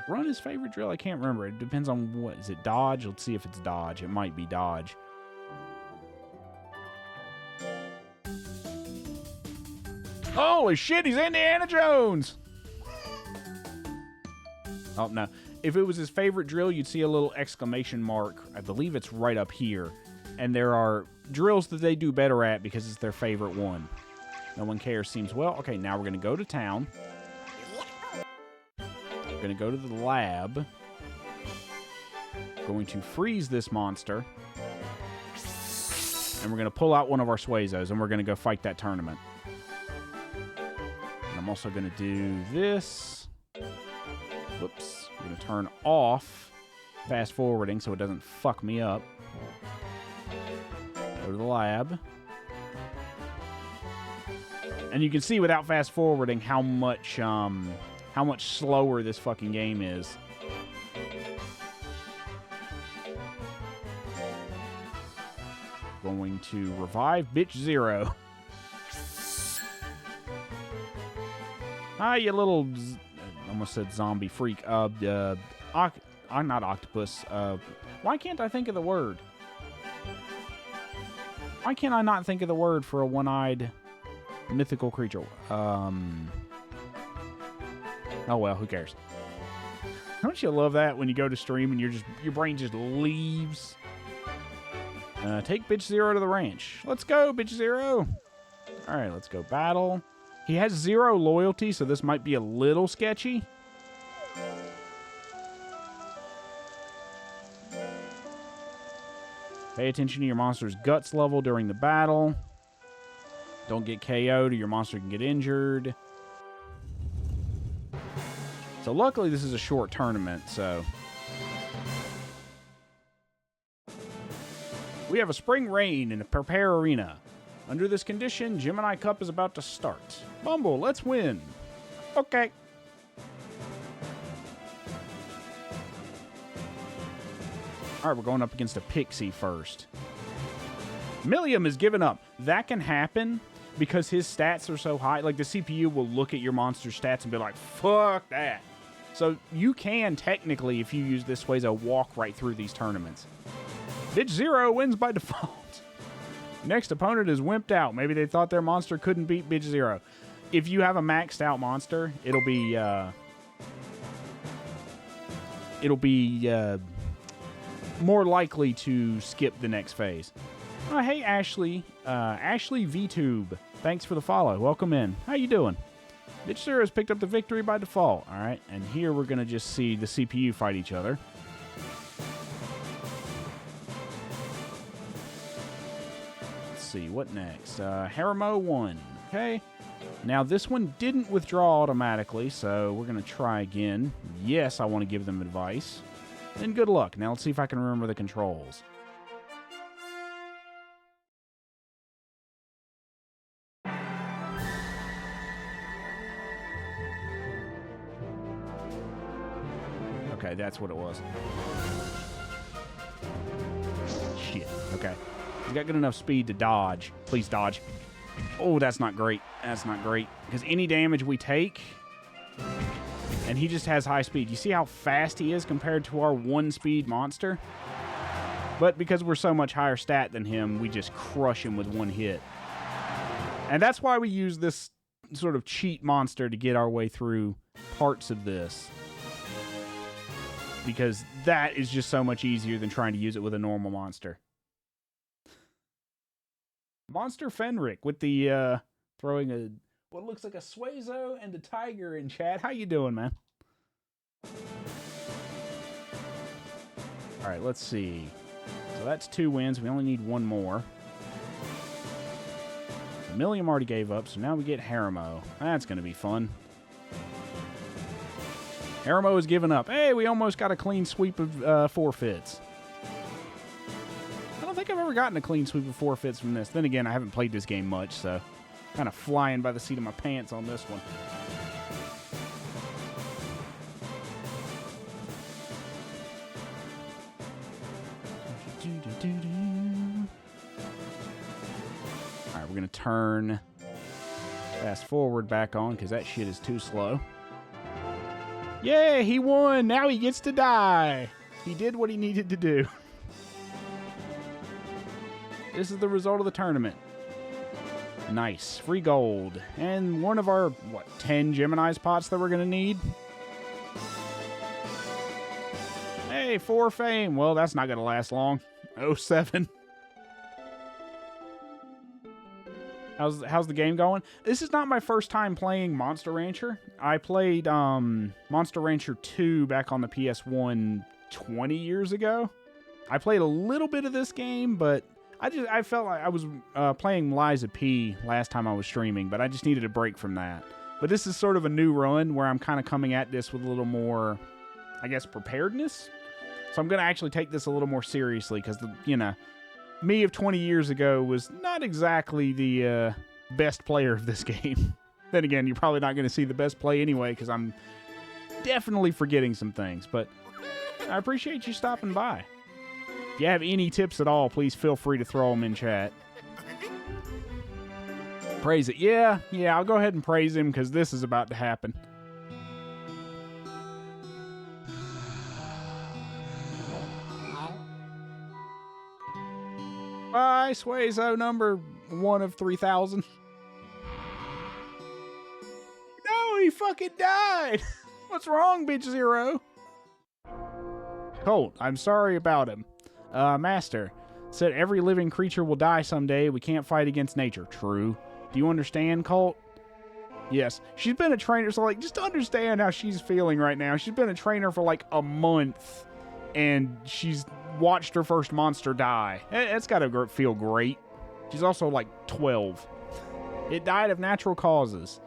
Run his favorite drill? I can't remember. It depends on what. Is it dodge? Let's see if it's dodge. It might be dodge. Holy shit, he's Indiana Jones! Oh, no. If it was his favorite drill, you'd see a little exclamation mark. I believe it's right up here. And there are drills that they do better at because it's their favorite one. No one cares, seems well. Okay, now we're going to go to town. We're going to go to the lab. Going to freeze this monster. And we're going to pull out one of our Suezos, and we're going to go fight that tournament. And I'm also going to do this. Whoops. I'm going to turn off fast forwarding so it doesn't fuck me up. Go to the lab. And you can see without fast forwarding how much slower this fucking game is. Going to revive Bitch Zero. Ah, you little... almost said zombie freak. I'm not octopus. Why can't I think of the word? Why can't I not think of the word for a one-eyed mythical creature? Oh well, who cares? Don't you love that when you go to stream and your brain just leaves? Take Bitch Zero to the ranch. Let's go, Bitch Zero. All right, let's go battle. He has 0 loyalty, so this might be a little sketchy. Pay attention to your monster's guts level during the battle. Don't get KO'd or your monster can get injured. So luckily this is a short tournament, so... We have a spring rain in a prepare arena. Under this condition, Gemini Cup is about to start. Bumble, let's win. Okay. All right, we're going up against a Pixie first. Milliam has given up. That can happen because his stats are so high. Like, the CPU will look at your monster's stats and be like, fuck that. So you can technically, if you use this way, walk right through these tournaments. Bitch Zero wins by default. Next opponent is wimped out. Maybe they thought their monster couldn't beat Bitch Zero. If you have a maxed out monster, it'll be more likely to skip the next phase. Oh, hey, Ashley. Ashley VTube. Thanks for the follow. Welcome in. How you doing? Bitch Zero has picked up the victory by default. All right, and here we're going to just see the CPU fight each other. Let's see, what next? Haramo won. Okay. Now, this one didn't withdraw automatically, so we're going to try again. Yes, I want to give them advice. And good luck. Now, let's see if I can remember the controls. Okay, that's what it was. Shit. Okay. He's got good enough speed to dodge. Please dodge. Oh, that's not great. That's not great. Because any damage we take... And he just has high speed. You see how fast he is compared to our 1-speed monster? But because we're so much higher stat than him, we just crush him with one hit. And that's why we use this sort of cheat monster to get our way through parts of this. Because that is just so much easier than trying to use it with a normal monster. Monster Fenric with the throwing a what looks like a Suezo and a tiger in chat. How you doing, man? All right, let's see. So that's 2 wins. We only need 1 more. Millium already gave up, so now we get Harimo. That's going to be fun. Harimo has given up. Hey, we almost got a clean sweep of forfeits. I don't think I've ever gotten a clean sweep of forfeits from this. Then again, I haven't played this game much, so kind of flying by the seat of my pants on this one. All right, we're going to turn fast forward back on because that shit is too slow. Yay, he won. Now he gets to die. He did what he needed to do. This is the result of the tournament. Nice. Free gold. And one of our, 10 Gemini's pots that we're going to need? Hey, 4 fame. Well, that's not going to last long. 07. How's the game going? This is not my first time playing Monster Rancher. I played Monster Rancher 2 back on the PS1 20 years ago. I played a little bit of this game, but I felt like I was playing Liza P last time I was streaming, but I just needed a break from that. But this is sort of a new run where I'm kind of coming at this with a little more, I guess, preparedness. So I'm going to actually take this a little more seriously because, me of 20 years ago was not exactly the best player of this game. Then again, you're probably not going to see the best play anyway because I'm definitely forgetting some things. But I appreciate you stopping by. If you have any tips at all, please feel free to throw them in chat. Praise it. Yeah, I'll go ahead and praise him because this is about to happen. Bye, Suezo number 1 of 3,000. No, he fucking died. What's wrong, bitch zero? Colt, I'm sorry about him. Master said every living creature will die someday. We can't fight against nature. True. Do you understand, Colt? Yes. She's been a trainer, so just understand how she's feeling right now. She's been a trainer for a month, and she's watched her first monster die. It's got to feel great. She's also 12. It died of natural causes.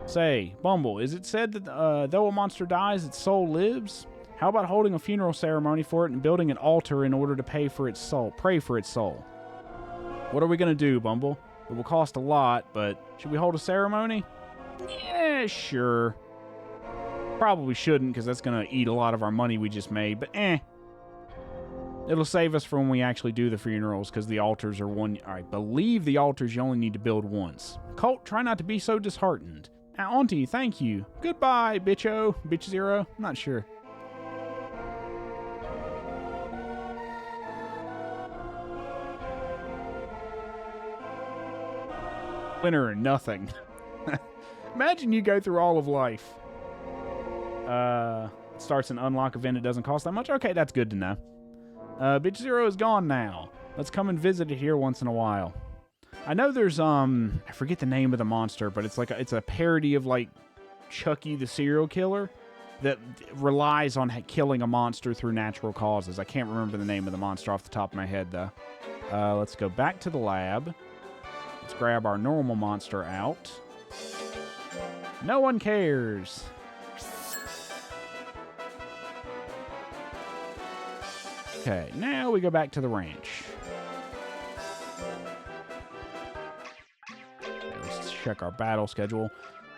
Say, Bumble, is it said that though a monster dies, its soul lives? How about holding a funeral ceremony for it and building an altar in order to pray for its soul? What are we going to do, Bumble? It will cost a lot, but should we hold a ceremony? Yeah, sure. Probably shouldn't because that's going to eat a lot of our money we just made, but It'll save us for when we actually do the funerals because the altars are one. I believe the altars you only need to build once. Colt, try not to be so disheartened. Auntie, thank you. Goodbye, bitcho. Bitch zero? I'm not sure. Winner or nothing. Imagine you go through all of life. Starts an unlock event. It doesn't cost that much. Okay, that's good to know. Bitch Zero is gone now. Let's come and visit it here once in a while. I know there's I forget the name of the monster, but it's a parody of Chucky the serial killer that relies on killing a monster through natural causes. I can't remember the name of the monster off the top of my head though. Let's go back to the lab. Let's grab our normal monster out. No one cares. Okay, now we go back to the ranch. Let's check our battle schedule.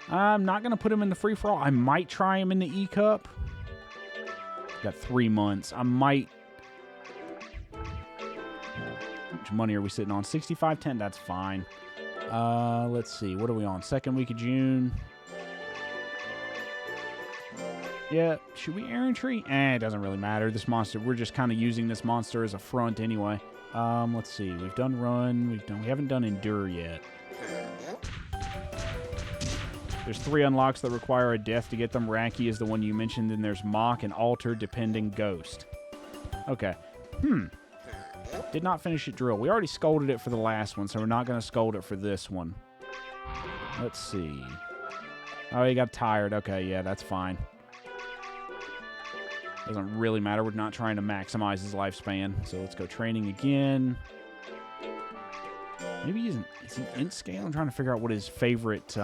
I'm not going to put him in the free-for-all. I might try him in the E-Cup. Got 3 months. I might... How much money are we sitting on? 65.10. That's fine. Let's see. What are we on? Second week of June. Yeah. Should we errand tree? It doesn't really matter. This monster, we're just kind of using this monster as a front anyway. Let's see. We've done run. We haven't done endure yet. There's 3 unlocks that require a death to get them. Raki is the one you mentioned. Then there's mock and alter depending ghost. Okay. Did not finish it drill. We already scolded it for the last one, so we're not going to scold it for this one. Let's see. Oh, he got tired. Okay, yeah, that's fine. Doesn't really matter. We're not trying to maximize his lifespan. So let's go training again. Maybe is he int scale? I'm trying to figure out what his favorite...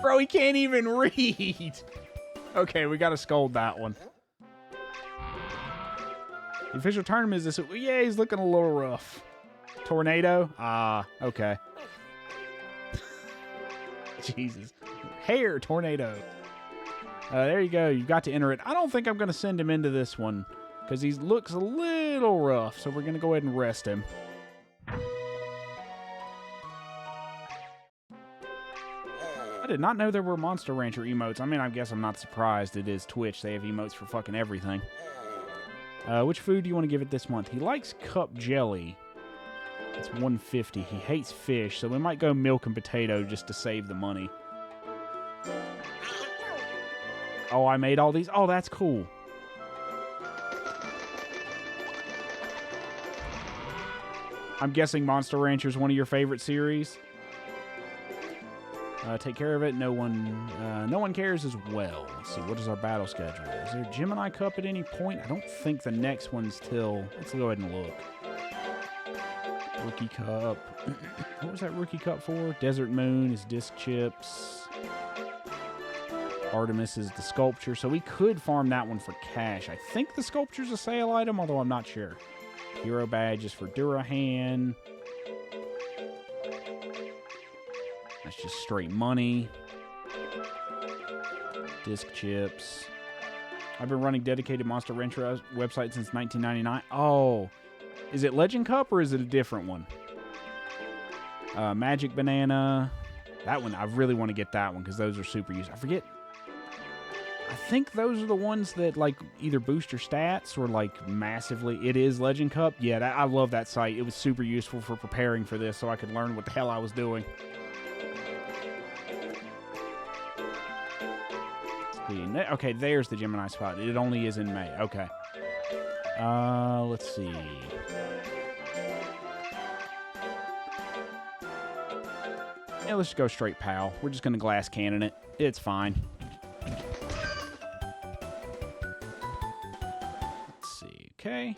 Bro, he can't even read! Okay, we gotta scold that one. The official tournament is this... Yeah, he's looking a little rough. Tornado? Ah, okay. Jesus. Hair tornado. There you go. You've got to enter it. I don't think I'm going to send him into this one because he looks a little rough, so we're going to go ahead and rest him. I did not know there were Monster Rancher emotes. I mean, I guess I'm not surprised. It is Twitch. They have emotes for fucking everything. Which food do you want to give it this month? He likes cup jelly. It's $150. He hates fish, so we might go milk and potato just to save the money. Oh, I made all these? Oh, that's cool. I'm guessing Monster Rancher is one of your favorite series. Take care of it. No one cares as well. Let's see, what is our battle schedule? Is there a Gemini Cup at any point? I don't think the next one's till... Let's go ahead and look. Rookie Cup. What was that Rookie Cup for? Desert Moon is Disc Chips. Artemis is the Sculpture. So we could farm that one for cash. I think the Sculpture's a sale item, although I'm not sure. Hero Badge is for Durahan. That's just straight money. Disc Chips. I've been running dedicated Monster Rancher website since 1999. Oh, is it Legend Cup or is it a different one? Magic Banana. That one, I really want to get that one because those are super useful. I forget. I think those are the ones that like either boost your stats or like massively. It is Legend Cup. Yeah, I love that site. It was super useful for preparing for this so I could learn what the hell I was doing. Okay, there's the Gemini spot. It only is in May. Okay. Let's see. Yeah, let's just go straight POW. We're just going to glass cannon it. It's fine. Let's see. Okay.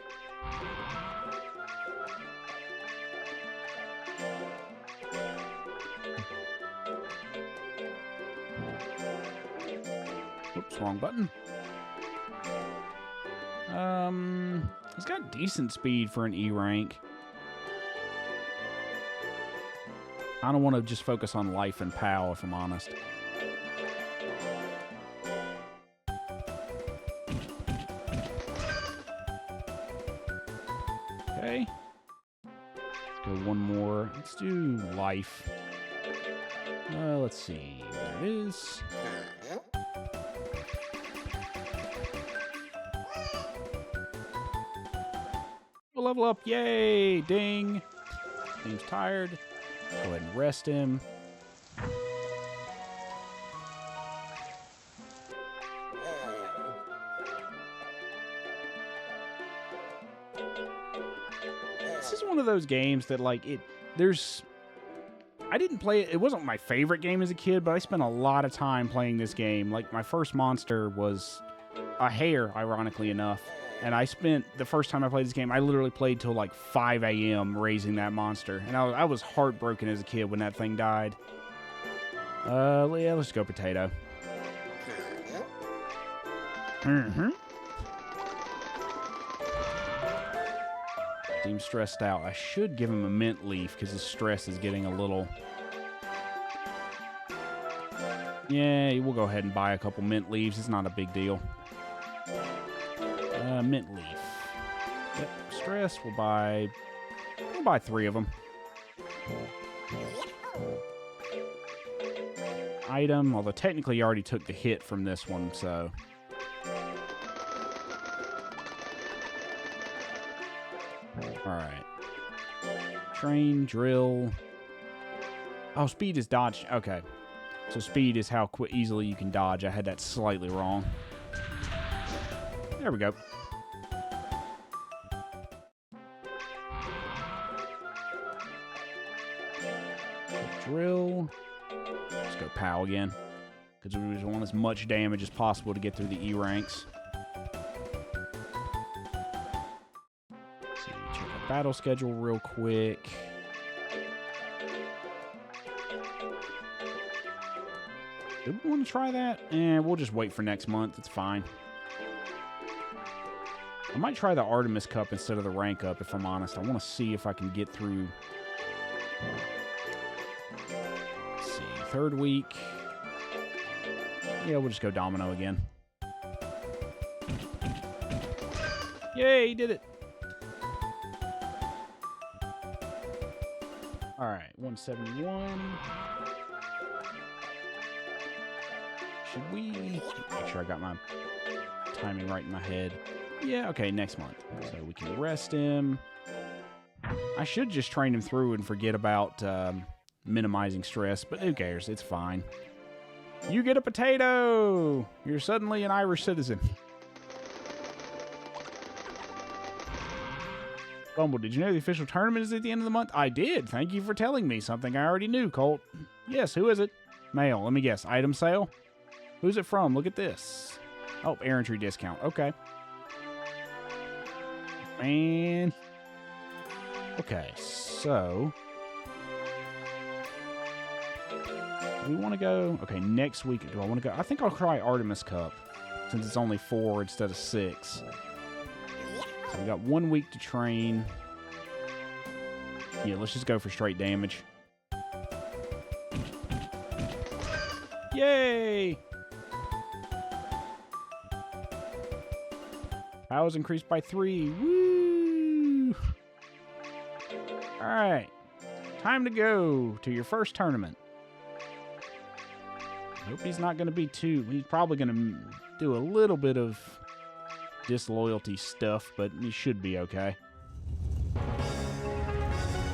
Oops, wrong button. He's got decent speed for an E rank. I don't want to just focus on life and POW, if I'm honest. Okay. Let's go one more. Let's do life. Let's see. There it is. We'll level up. Yay! Ding. Seems tired. Go ahead and rest him. This is one of those games that, like, I didn't play it. It wasn't my favorite game as a kid, but I spent a lot of time playing this game. Like, my first monster was a hare, ironically enough. And I spent, the first time I played this game, I literally played till like 5 a.m. raising that monster. And I was heartbroken as a kid when that thing died. Yeah, let's go potato. Seems stressed out. I should give him a mint leaf because his stress is getting a little... Yeah, we'll go ahead and buy a couple mint leaves. It's not a big deal. Mint leaf. Yep, stress. We'll buy 3 of them. Item, although technically you already took the hit from this one, so... Alright. Train, drill... Oh, speed is dodge. Okay. So speed is how easily you can dodge. I had that slightly wrong. There we go. Drill. Let's go POW again. Because we just want as much damage as possible to get through the E ranks. Let's see, check our battle schedule real quick. Do we want to try that? We'll just wait for next month. It's fine. I might try the Artemis Cup instead of the rank up, if I'm honest. I want to see if I can get through... Let's see, 3rd week. Yeah, we'll just go Domino again. Yay, he did it! Alright, 171. Should we... Make sure I got my timing right in my head. Yeah, okay, next month. So we can rest him. I should just train him through and forget about minimizing stress, but who cares? It's fine. You get a potato! You're suddenly an Irish citizen. Bumble, did you know the official tournament is at the end of the month? I did. Thank you for telling me something I already knew, Colt. Yes, who is it? Male. Let me guess. Item sale? Who's it from? Look at this. Oh, errantry discount. Okay. Man. Okay, so... we want to go... Okay, next week, do I want to go... I think I'll try Artemis Cup, since it's only 4 instead of 6. So we got 1 week to train. Yeah, let's just go for straight damage. Yay! Powers increased by 3. Woo! Alright. Time to go to your first tournament. Hope he's not going to be too... He's probably going to do a little bit of disloyalty stuff, but he should be okay.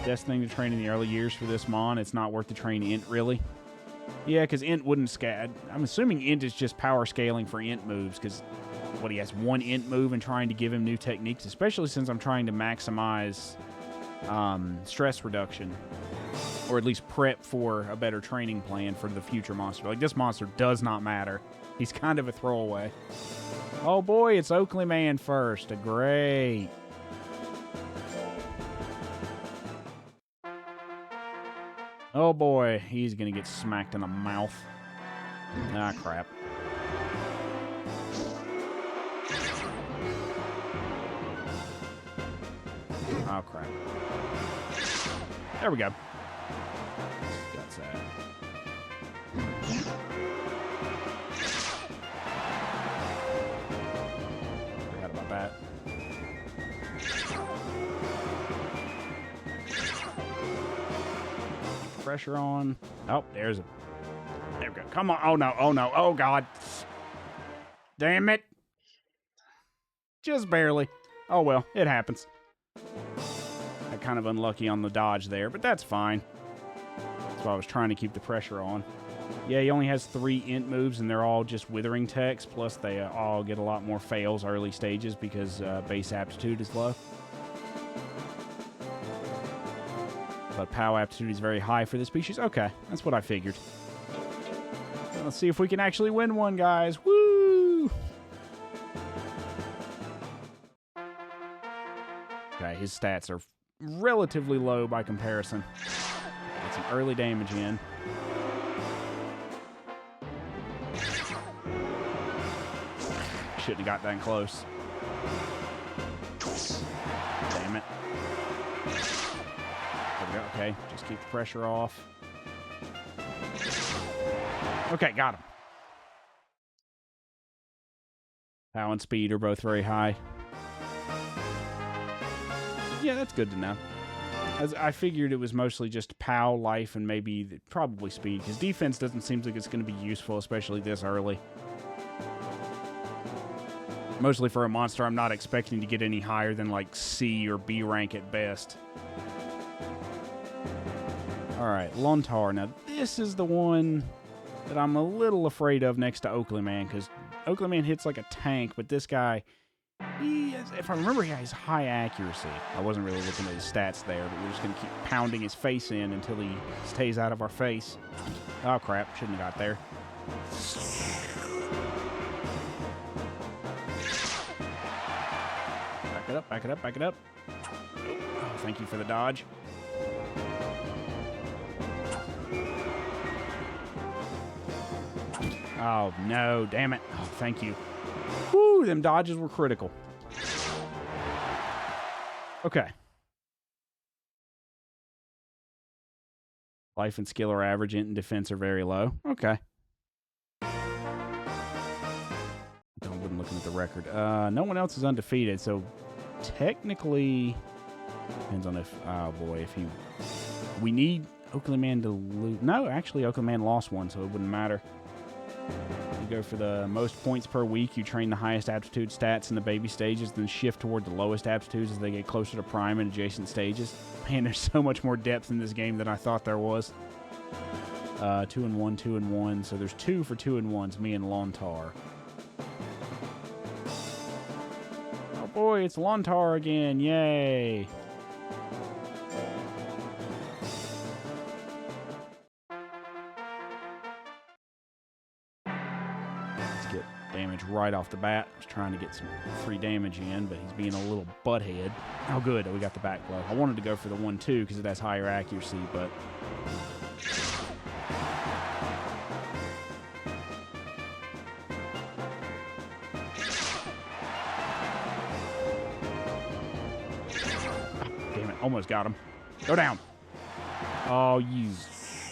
Best thing to train in the early years for this Mon. It's not worth the train Int, really. Yeah, because Int wouldn't scale. I'm assuming Int is just power scaling for Int moves, because... What, he has 1 Int move and trying to give him new techniques, especially since I'm trying to maximize stress reduction, or at least prep for a better training plan for the future monster. Like, this monster does not matter. He's kind of a throwaway. Oh boy, it's Oakley Man first. Great. Oh boy, he's gonna get smacked in the mouth. Ah, crap. Oh, crap. There we go. Got that. Forgot about that. Pressure on. Oh, there's a... There we go. Come on. Oh, no. Oh, no. Oh, God. Damn it. Just barely. Oh, well. It happens. Got kind of unlucky on the dodge there, but that's fine. That's why I was trying to keep the pressure on. Yeah, he only has 3 Int moves, and they're all just Withering techs, plus they all get a lot more fails early stages because base aptitude is low. But POW aptitude is very high for this species. Okay, that's what I figured. Let's see if we can actually win one, guys. Woo! Okay, his stats are relatively low by comparison. Get some early damage in. Shouldn't have got that close. Damn it. There we go. Okay, just keep the pressure off. Okay, got him. Power and speed are both very high. Yeah, that's good to know. As I figured it was mostly just POW, life, and probably speed, because defense doesn't seem like it's going to be useful, especially this early. Mostly for a monster I'm not expecting to get any higher than like C or B rank at best. Alright, Lontar. Now, this is the one that I'm a little afraid of next to Oakley Man, because Oakley Man hits like a tank, but this guy, if I remember, he has high accuracy. I wasn't really looking at his stats there, but we're just going to keep pounding his face in until he stays out of our face. Oh, crap. Shouldn't have got there. Back it up, back it up, back it up. Oh, thank you for the dodge. Oh, no, damn it. Oh, thank you. Whew, them dodges were critical. Okay. Life and skill are average, int and defense are very low. Okay. I wasn't looking at the record. No one else is undefeated, so technically... Depends on if... Oh, boy, if he... We need Oakley Man to lose... No, actually, Oakley Man lost one, so it wouldn't matter. You go for the most points per week. You train the highest aptitude stats in the baby stages, then shift toward the lowest aptitudes as they get closer to prime and adjacent stages. Man, there's so much more depth in this game than I thought there was. 2 and 1, 2 and 1. So there's 2 for 2 and 1s, me and Lontar. Oh boy, it's Lontar again. Yay. Right off the bat. I was trying to get some free damage in, but he's being a little butthead. Oh, good. We got the back blow. I wanted to go for the 1-2 because it has higher accuracy, but... Damn it. Almost got him. Go down. Oh, you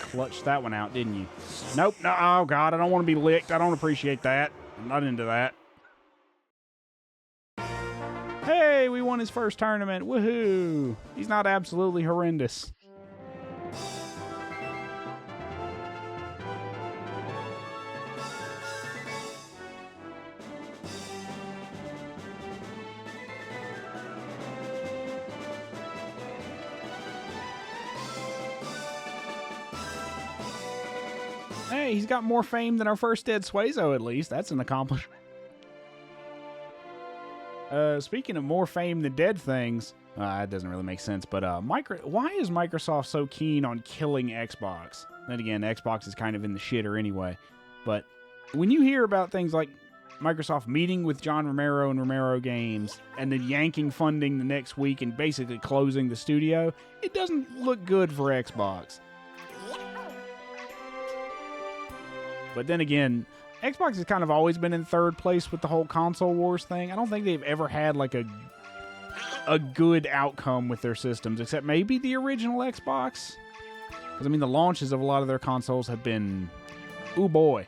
clutched that one out, didn't you? Nope. No. Oh, God. I don't want to be licked. I don't appreciate that. I'm not into that. Hey, we won his first tournament. Woohoo! He's not absolutely horrendous. Hey, he's got more fame than our first dead Suezo, at least. That's an accomplishment. Speaking of more fame than dead things, that doesn't really make sense, but why is Microsoft so keen on killing Xbox? Then again, Xbox is kind of in the shitter anyway. But when you hear about things like Microsoft meeting with John Romero and Romero Games, and then yanking funding the next week and basically closing the studio, it doesn't look good for Xbox. But then again, Xbox has kind of always been in third place with the whole console wars thing. I don't think they've ever had like a good outcome with their systems, except maybe the original Xbox. Because, I mean, the launches of a lot of their consoles have been... Ooh, boy.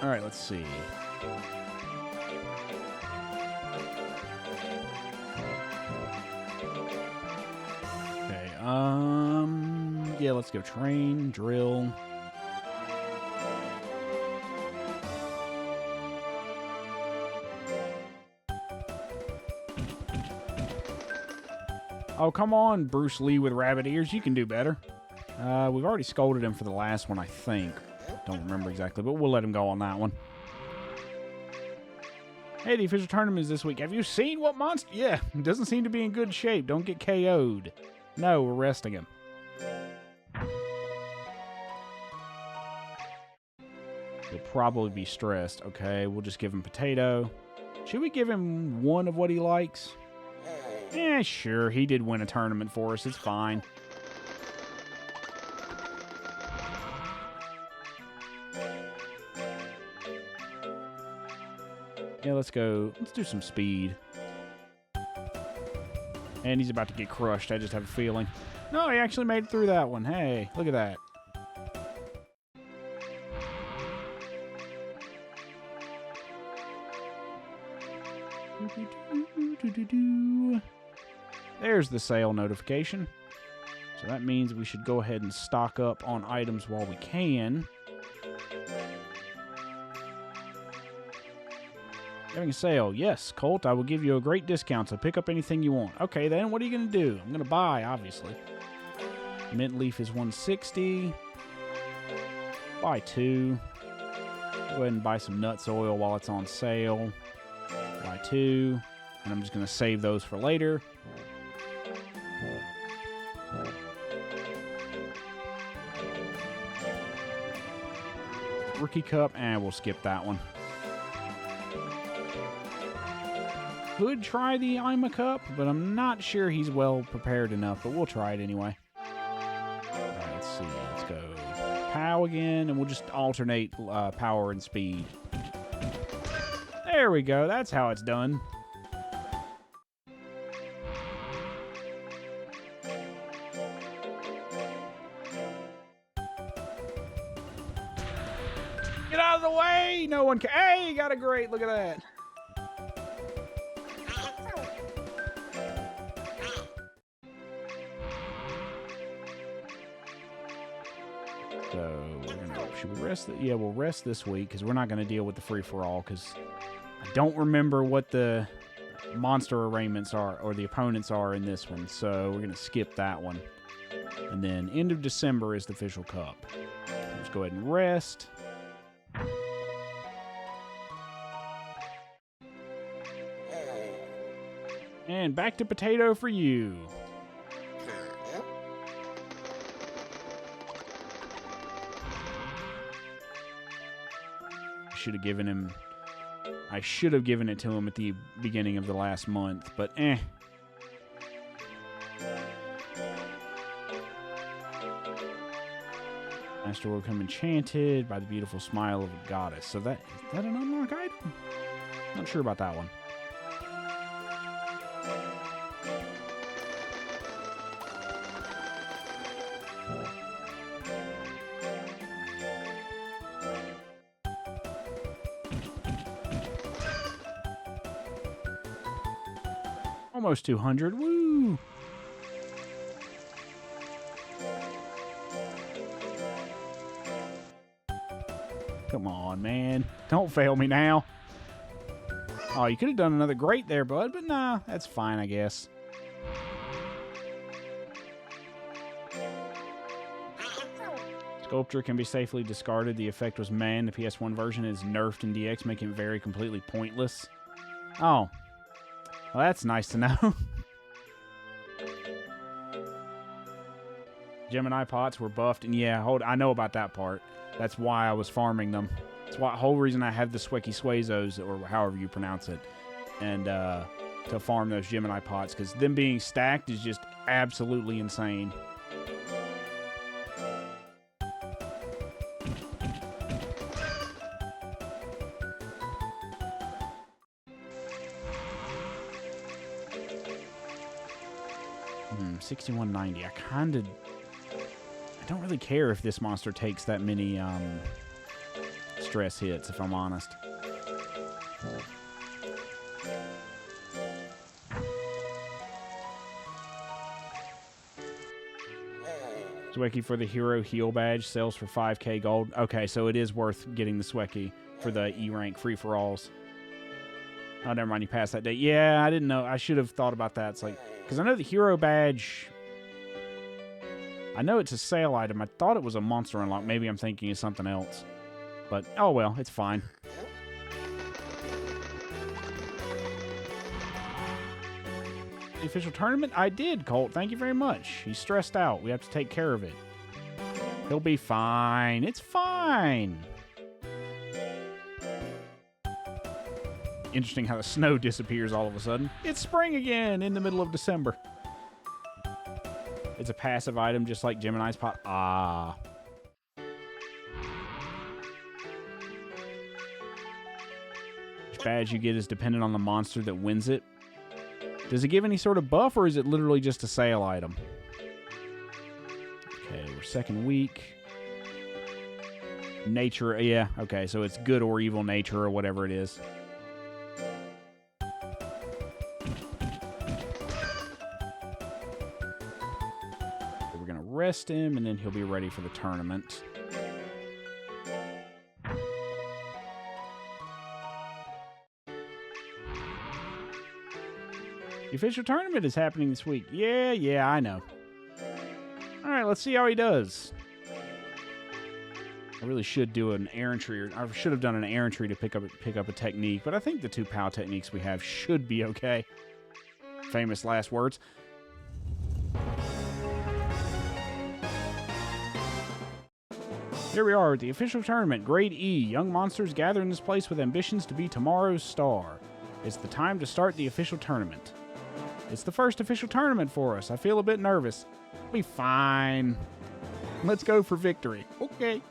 All right, let's see. Okay, yeah, let's go train, drill. Oh, come on, Bruce Lee with rabbit ears. You can do better. We've already scolded him for the last one, I think. Don't remember exactly, but we'll let him go on that one. Hey, the official tournament is this week. Have you seen what monster? Yeah, he doesn't seem to be in good shape. Don't get KO'd. No, we're resting him. He'll probably be stressed. Okay, we'll just give him potato. Should we give him one of what he likes? Yeah, sure. He did win a tournament for us. It's fine. Yeah, let's go. Let's do some speed. And he's about to get crushed. I just have a feeling. No, he actually made it through that one. Hey, look at that. There's the sale notification. So that means we should go ahead and stock up on items while we can. Having a sale. Yes, Colt, I will give you a great discount, so pick up anything you want. Okay, then, what are you going to do? I'm going to buy, obviously. Mint leaf is $160. Buy 2. Go ahead and buy some nuts oil while it's on sale. Buy 2. And I'm just going to save those for later. Rookie cup, and we'll skip that one. Could try the Ima cup, but I'm not sure he's well prepared enough, but we'll try it anyway. Alright, let's see. Let's go POW again, and we'll just alternate power and speed. There we go. That's how it's done. Get out of the way! No one can. Hey, got a great. Look at that. So, should we rest? Yeah, we'll rest this week because we're not going to deal with the free-for-all because I don't remember what the monster arraignments are or the opponents are in this one. So, we're going to skip that one. And then, end of December is the official cup. Let's go ahead and rest. And back to potato for you. I should have given it to him at the beginning of the last month, but eh. Master will come enchanted by the beautiful smile of a goddess. So is that an unlock item? Not sure about that one. Almost 200. Woo! Come on, man. Don't fail me now. Oh, you could have done another great there, bud, but nah, that's fine, I guess. Sculpture can be safely discarded. The effect was man. The PS1 version is nerfed in DX, making it very completely pointless. Oh. Well, that's nice to know. Gemini pots were buffed, and yeah, I know about that part. That's why I was farming them. That's why the whole reason I have the Swecky Swazos, or however you pronounce it, and to farm those Gemini pots, because them being stacked is just absolutely insane. $61.90. I don't really care if this monster takes that many stress hits, if I'm honest. Swecky for the hero heal badge sells for 5k gold. Okay, so it is worth getting the Swecky for the E rank free-for-alls. Oh, never mind, you passed that date. Yeah, I didn't know. I should have thought about that. It's like, because I know the hero badge, I know it's a sale item. I thought it was a monster unlock. Maybe I'm thinking of something else. But, oh well, it's fine. The official tournament? I did, Colt. Thank you very much. He's stressed out. We have to take care of it. He'll be fine. It's fine. Interesting how the snow disappears all of a sudden. It's spring again in the middle of December. It's a passive item just like Gemini's pot. Ah. Which badge you get is dependent on the monster that wins it. Does it give any sort of buff, or is it literally just a sale item? Okay, we're second week. Nature, yeah, okay, so it's good or evil nature or whatever it is. rest him, and then he'll be ready for the tournament. The official tournament is happening this week. Yeah, I know. Alright, let's see how he does. I really should do an errantry, or I should have done an errantry to pick up a technique, but I think the 2 POW techniques we have should be okay. Famous last words. Here we are at the official tournament, Grade E. Young monsters gather in this place with ambitions to be tomorrow's star. It's the time to start the official tournament. It's the first official tournament for us. I feel a bit nervous. We'll be fine. Let's go for victory. Okay.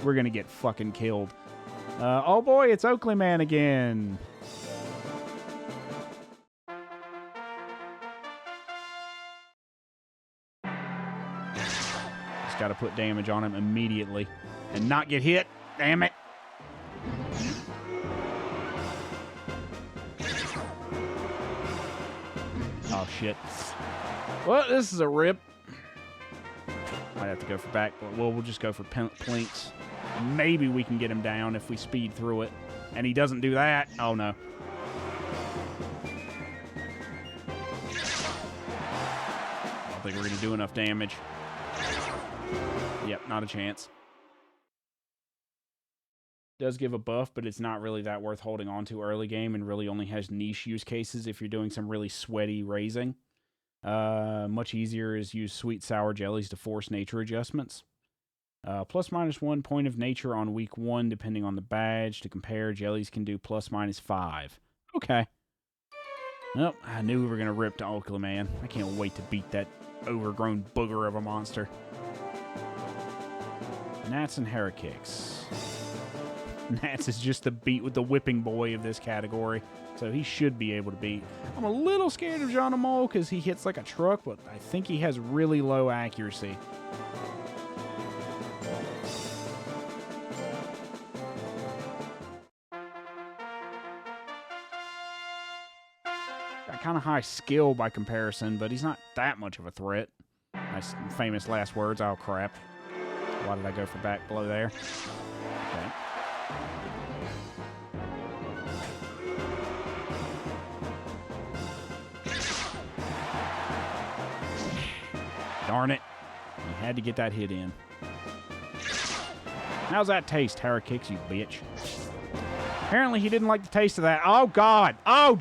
We're gonna get fucking killed. Oh boy, it's Oakley Man again. Just gotta put damage on him immediately and not get hit. Damn it. Oh shit. Well, this is a rip. Might have to go for back. Well, we'll just go for plinks. Maybe we can get him down if we speed through it. And he doesn't do that. Oh, no. I don't think we're going to do enough damage. Yep, not a chance. Does give a buff, but it's not really that worth holding on to early game, and really only has niche use cases if you're doing some really sweaty raising. Much easier is use sweet sour jellies to force nature adjustments. ±1 point of nature on week 1, depending on the badge. To compare, jellies can do ±5. Okay. Well, I knew we were going to rip to Oakley Man. I can't wait to beat that overgrown booger of a monster. Nats and Heracix. Nats is just the beat with the whipping boy of this category, so he should be able to beat. I'm a little scared of John Amol because he hits like a truck, but I think he has really low accuracy. Got kind of high skill by comparison, but he's not that much of a threat. Nice famous last words. Oh, crap. Why did I go for back blow there? Okay. Darn it. You had to get that hit in. How's that taste, Heracix, you bitch? Apparently he didn't like the taste of that. Oh, God. Oh,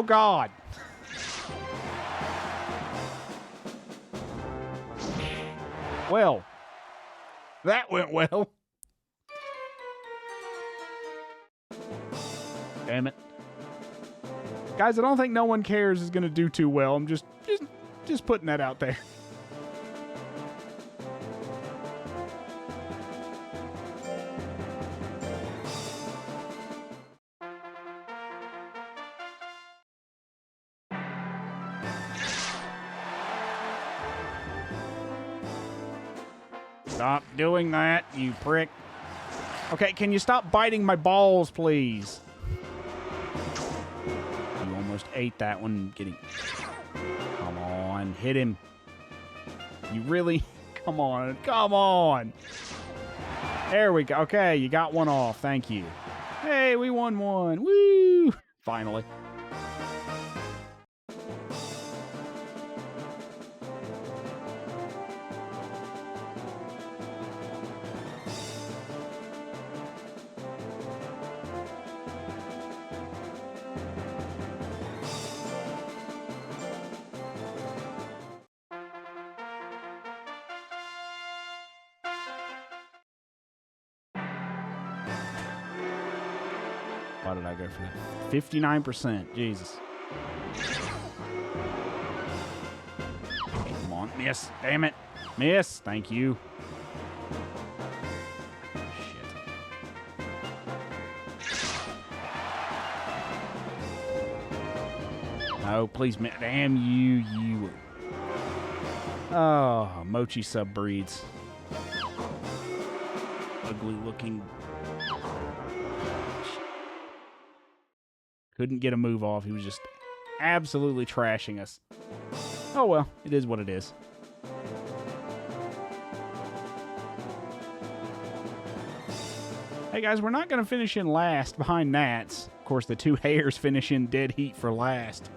God. Well, that went well. Damn it. Guys, I don't think No One Cares is going to do too well. I'm just putting that out there. Stop doing that, you prick. Okay, can you stop biting my balls, please? You almost ate that one. Getting... Come on, hit him. You really... Come on, come on. There we go. Okay, you got one off. Thank you. Hey, we won one. Woo! Finally. Why did I go for that? 59%. Jesus. Come on. Miss. Damn it. Miss. Thank you. Shit. Oh, please. Damn you. You. Oh, Mochi subbreeds. Ugly looking. Couldn't get a move off. He was just absolutely trashing us. Oh well, it is what it is. Hey guys, we're not going to finish in last behind Nats. Of course, the two hares finish in dead heat for last.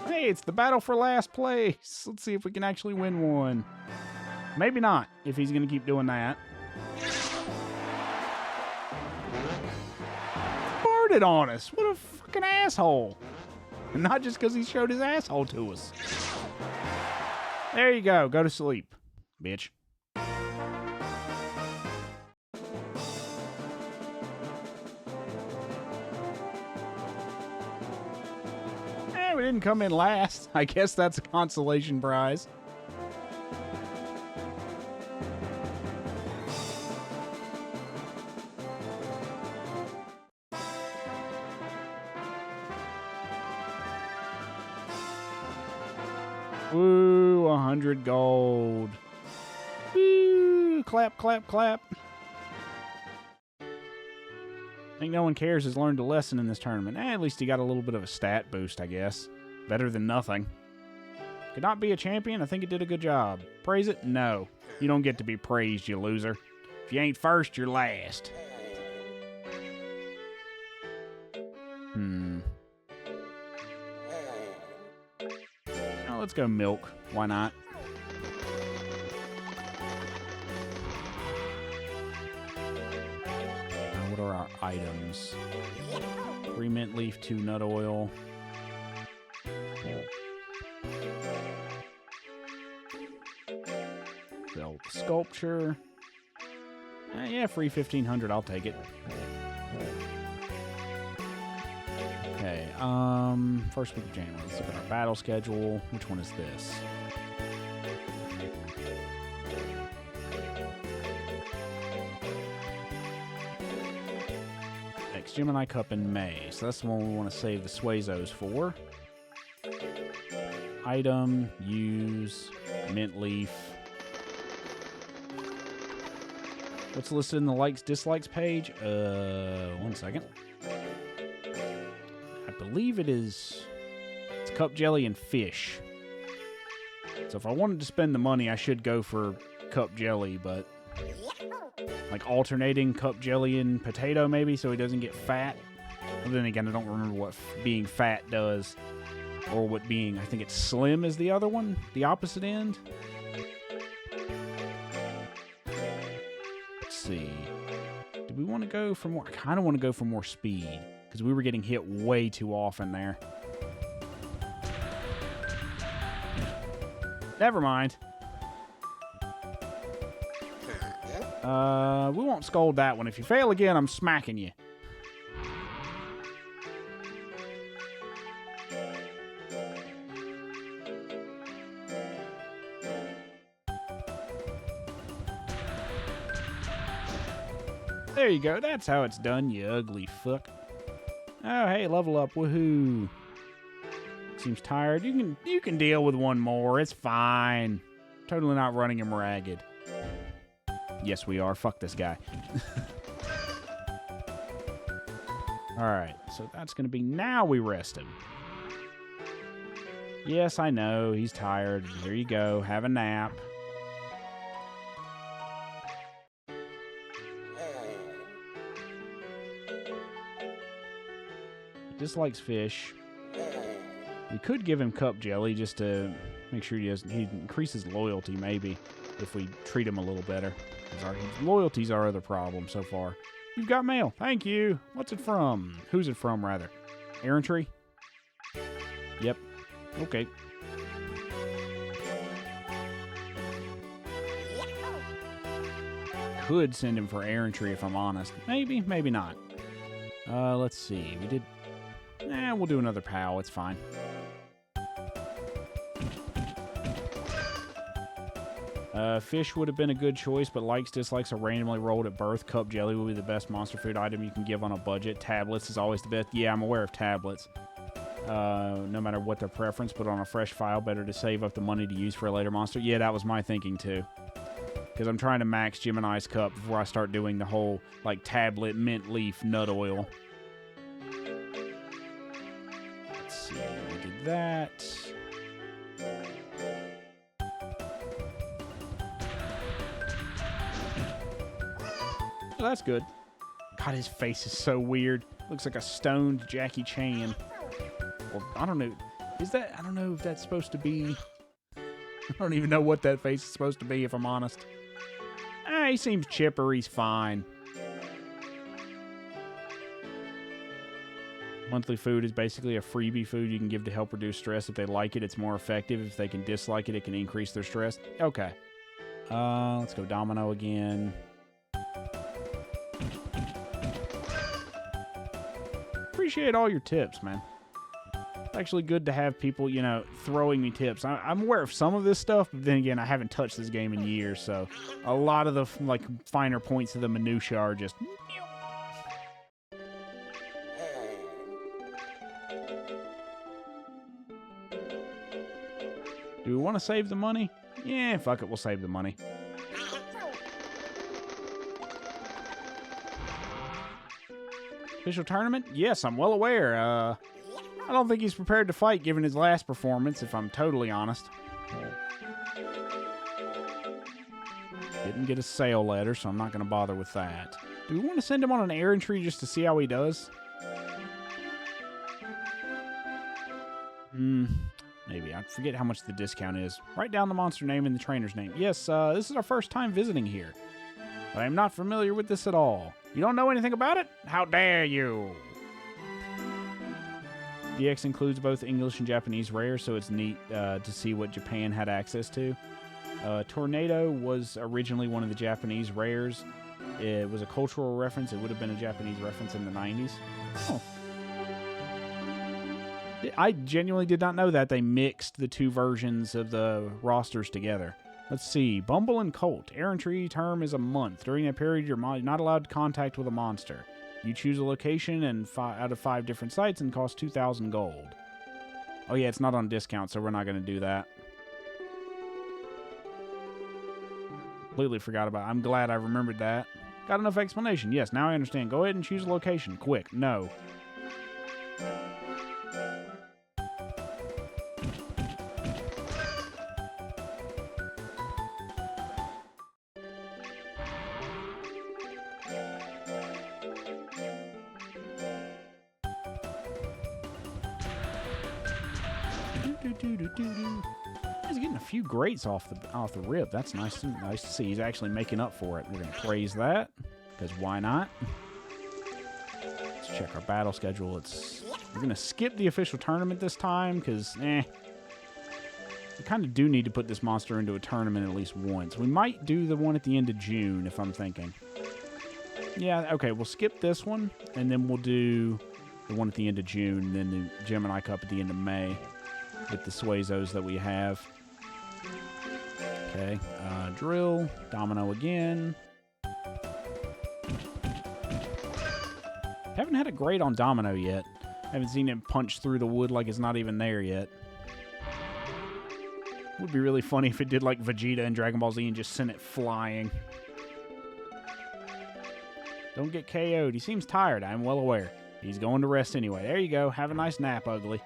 Hey, it's the battle for last place. Let's see if we can actually win one. Maybe not, if he's going to keep doing that. Farted on us. What a fucking asshole. And not just because he showed his asshole to us. There you go. Go to sleep, bitch. We didn't come in last. I guess that's a consolation prize. Woo, 100 gold. Woo, clap, clap, clap. I think no one cares has learned a lesson in this tournament. At least he got a little bit of a stat boost, I guess. Better than nothing. Could not be a champion? I think it did a good job. Praise it? No. You don't get to be praised, you loser. If you ain't first, you're last. Oh, let's go milk. Why not? What are our items? 3 mint leaf, 2 nut oil. Sculpture. Yeah, free 1,500. I'll take it. Okay. First week of January. Let's look at our battle schedule. Which one is this? Next Gemini Cup in May. So that's the one we want to save the Suezos for. Item, use, mint leaf. What's listed in the likes, dislikes page? 1 second. I believe it's cup jelly and fish. So if I wanted to spend the money, I should go for cup jelly, but like alternating cup jelly and potato maybe so he doesn't get fat. But then again, I don't remember what being fat does or what being, I think it's slim is the other one, the opposite end. See. Do we want to go for more? I kind of want to go for more speed because we were getting hit way too often there. Never mind. We won't scold that one. If you fail again, I'm smacking you. There you go. That's how it's done, you ugly fuck. Oh, hey, level up. Woohoo. Seems tired. You can deal with one more. It's fine. Totally not running him ragged. Yes, we are. Fuck this guy. Alright, so that's going to be now we rest him. Yes, I know. He's tired. Here you go. Have a nap. Dislikes fish. We could give him cup jelly just to make sure he increases loyalty maybe if we treat him a little better. Because loyalty's our other problem so far. You've got mail. Thank you. What's it from? Who's it from, rather? Errantry? Yep. Okay. Could send him for errantry if I'm honest. Maybe, maybe not. Let's see. We did... we'll do another POW. It's fine. Fish would have been a good choice, but likes, dislikes are randomly rolled at birth. Cup jelly will be the best monster food item you can give on a budget. Tablets is always the best. Yeah, I'm aware of tablets. No matter what their preference, but on a fresh file, better to save up the money to use for a later monster. Yeah, that was my thinking too. Because I'm trying to max Gemini's cup before I start doing the whole, like, tablet, mint leaf, nut oil. Let's see, we did that. Oh, that's good. God, his face is so weird. Looks like a stoned Jackie Chan. Or, I don't know. Is that... I don't know if that's supposed to be... I don't even know what that face is supposed to be, if I'm honest. He seems chipper. He's fine. Monthly food is basically a freebie food you can give to help reduce stress. If they like it, it's more effective. If they can dislike it, it can increase their stress. Okay. Let's go domino again. Appreciate all your tips, man. It's actually good to have people, you know, throwing me tips. I'm aware of some of this stuff, but then again, I haven't touched this game in years, so a lot of the, like, finer points of the minutia are just... Do we want to save the money? Yeah, fuck it, we'll save the money. Official tournament? Yes, I'm well aware. I don't think he's prepared to fight given his last performance, if I'm totally honest. Didn't get a sale letter, so I'm not going to bother with that. Do we want to send him on an errantry just to see how he does? Maybe. I forget how much the discount is. Write down the monster name and the trainer's name. Yes, this is our first time visiting here. But I am not familiar with this at all. You don't know anything about it? How dare you! DX includes both English and Japanese rares, so it's neat to see what Japan had access to. Tornado was originally one of the Japanese rares. It was a cultural reference. It would have been a Japanese reference in the 90s. Oh. I genuinely did not know that. They mixed the two versions of the rosters together. Let's see. Bumble and Colt. Errantry term is a month. During that period, you're not allowed contact with a monster. You choose a location and out of 5 different sites and cost 2,000 gold. Oh yeah, it's not on discount, so we're not going to do that. Completely forgot about it. I'm glad I remembered that. Got enough explanation. Yes, now I understand. Go ahead and choose a location. Quick. No. He's getting a few greats off the rip. That's nice to see. He's actually making up for it. We're going to praise that, because why not? Let's check our battle schedule. We're going to skip the official tournament this time, because, we kind of do need to put this monster into a tournament at least once. We might do the one at the end of June, if I'm thinking. Yeah, okay, we'll skip this one, and then we'll do the one at the end of June, and then the Gemini Cup at the end of May with the Suezos that we have. Okay, drill, domino again. Haven't had a great on domino yet. Haven't seen him punch through the wood like it's not even there yet. Would be really funny if it did like Vegeta in Dragon Ball Z and just sent it flying. Don't get KO'd. He seems tired, I'm well aware. He's going to rest anyway. There you go. Have a nice nap, ugly.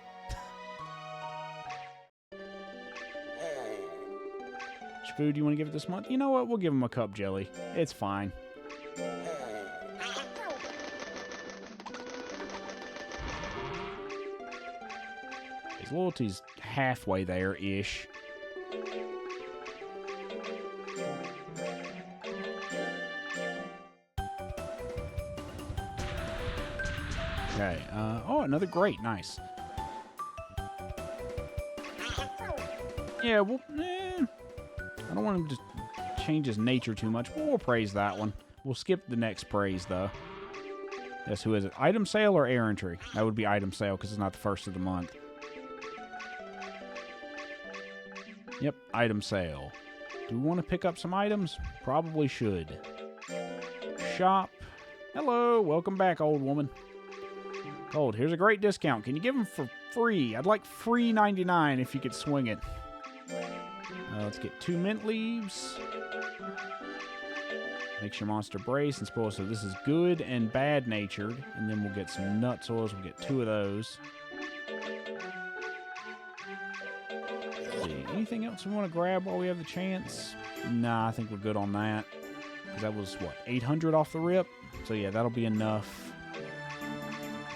Which food do you want to give it this month? You know what? We'll give him a cup jelly. It's fine. His loyalty's halfway there-ish. Okay, oh, another great. Nice. Yeah, well, I don't want him to change his nature too much, but we'll praise that one. We'll skip the next praise, though. Yes, who is it? Item sale or errantry? That would be item sale, because it's not the first of the month. Yep, item sale. Do we want to pick up some items? Probably should. Shop. Hello, welcome back, old woman. Gold, here's a great discount. Can you give them for free? I'd like free 99 if you could swing it. Let's get 2 mint leaves. Makes your monster brace and spoil. So this is good and bad natured. And then we'll get some nut soils. We'll get 2 of those. Let's see. Anything else we want to grab while we have the chance? Nah, I think we're good on that. Because that was, what, 800 off the rip? So yeah, that'll be enough.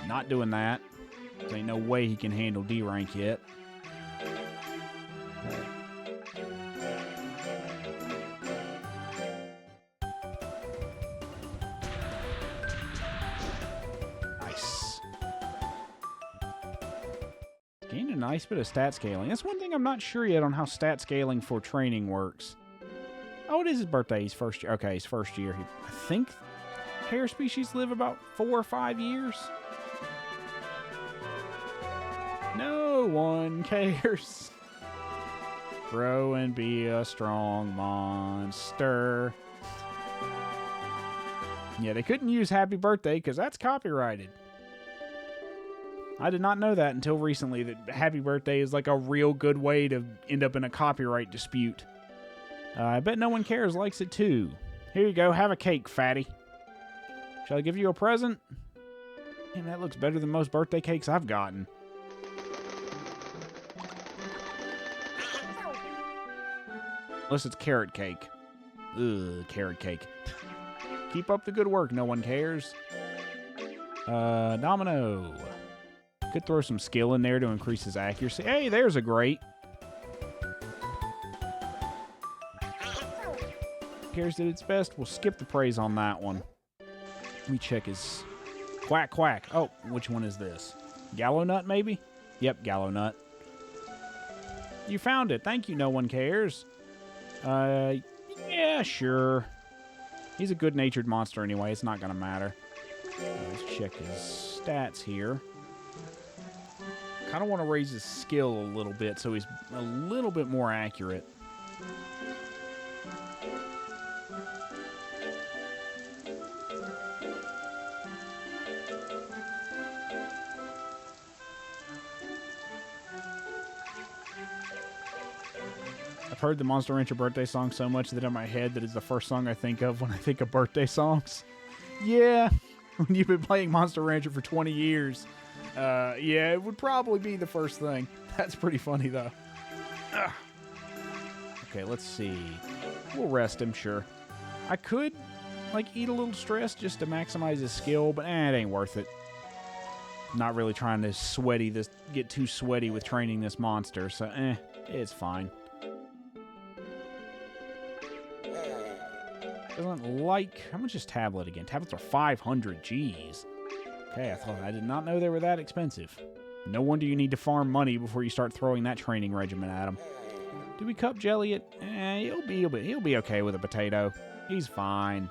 Not doing that. There ain't no way he can handle D rank yet. Nice. Gained a nice bit of stat scaling. That's one thing I'm not sure yet on how stat scaling for training works. Oh, it is his birthday. He's first year. Okay, his first year. I think hare species live about 4 or 5 years. No one cares. Grow and be a strong monster. Yeah, they couldn't use happy birthday because that's copyrighted. I did not know that until recently, that happy birthday is like a real good way to end up in a copyright dispute. I bet no one cares likes it too. Here you go, have a cake, fatty. Shall I give you a present? Man, that looks better than most birthday cakes I've gotten. Unless it's carrot cake. Ugh, carrot cake. Keep up the good work, no one cares. Domino. Could throw some skill in there to increase his accuracy. Hey, there's a great. Cares did its best. We'll skip the praise on that one. Let me check his... Quack, quack. Oh, which one is this? Gallow nut, maybe? Yep, gallow nut. You found it. Thank you, no one cares. Yeah, sure. He's a good-natured monster anyway. It's not going to matter. Let's check his stats here. Kind of want to raise his skill a little bit so he's a little bit more accurate. I've heard the Monster Rancher birthday song so much that in my head that is the first song I think of when I think of birthday songs. Yeah, when you've been playing Monster Rancher for 20 years, yeah, it would probably be the first thing. That's pretty funny, though. Ugh. Okay, let's see. We'll rest him, sure. I could, like, eat a little stress just to maximize his skill, but it ain't worth it. I'm not really trying to get too sweaty with training this monster, so it's fine. Doesn't like... How much is tablet again? Tablets are 500. Jeez. Okay, I did not know they were that expensive. No wonder you need to farm money before you start throwing that training regimen at him. Do we cup jelly it? He'll be okay with a potato. He's fine.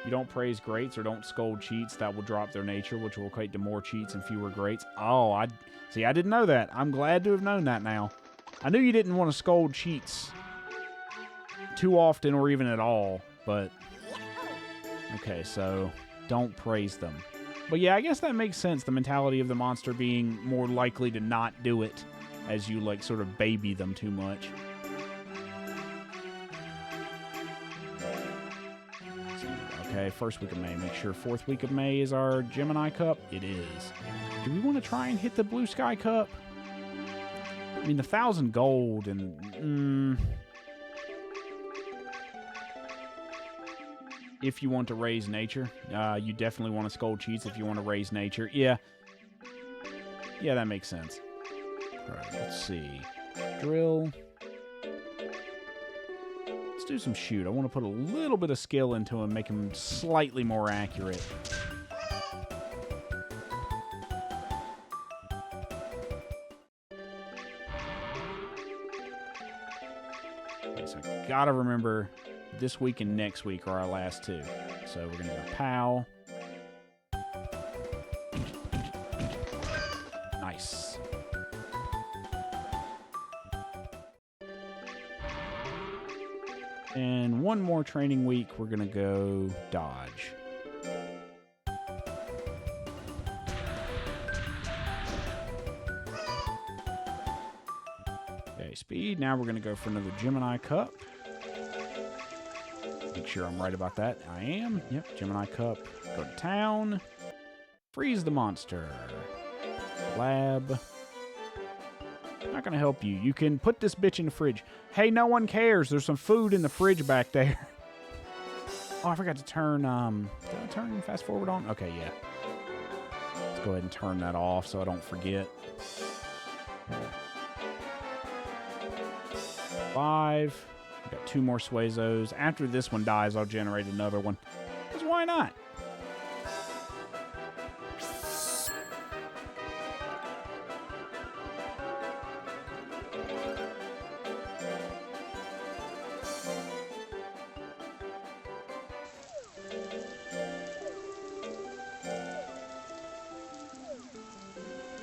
You don't praise greats or don't scold cheats. That will drop their nature, which will equate to more cheats and fewer greats. Oh, I didn't know that. I'm glad to have known that now. I knew you didn't want to scold cheats too often or even at all, but okay, so don't praise them. But yeah, I guess that makes sense, the mentality of the monster being more likely to not do it as you, like, sort of baby them too much. Okay, first week of May. Make sure 4th week of May is our Gemini Cup. It is. Do we want to try and hit the Blue Sky Cup? I mean, the 1,000 gold and... If you want to raise nature. You definitely want to scold cheats if you want to raise nature. Yeah. Yeah, that makes sense. Alright, let's see. Drill. Let's do some shoot. I want to put a little bit of skill into him, make him slightly more accurate. Okay, so I gotta remember... This week and next week are our last two. So we're going to go POW. Nice. And one more training week, we're going to go Dodge. Okay, speed. Now we're going to go for another Gemini Cup. Make sure I'm right about that. I am. Yep, Gemini Cup. Go to town. Freeze the monster. Lab. Not gonna help you. You can put this bitch in the fridge. Hey, no one cares. There's some food in the fridge back there. Oh, I forgot to turn, did I turn fast forward on? Okay, yeah. Let's go ahead and turn that off so I don't forget. 5. I've got 2 more Suezos. After this one dies, I'll generate another one. Because why not?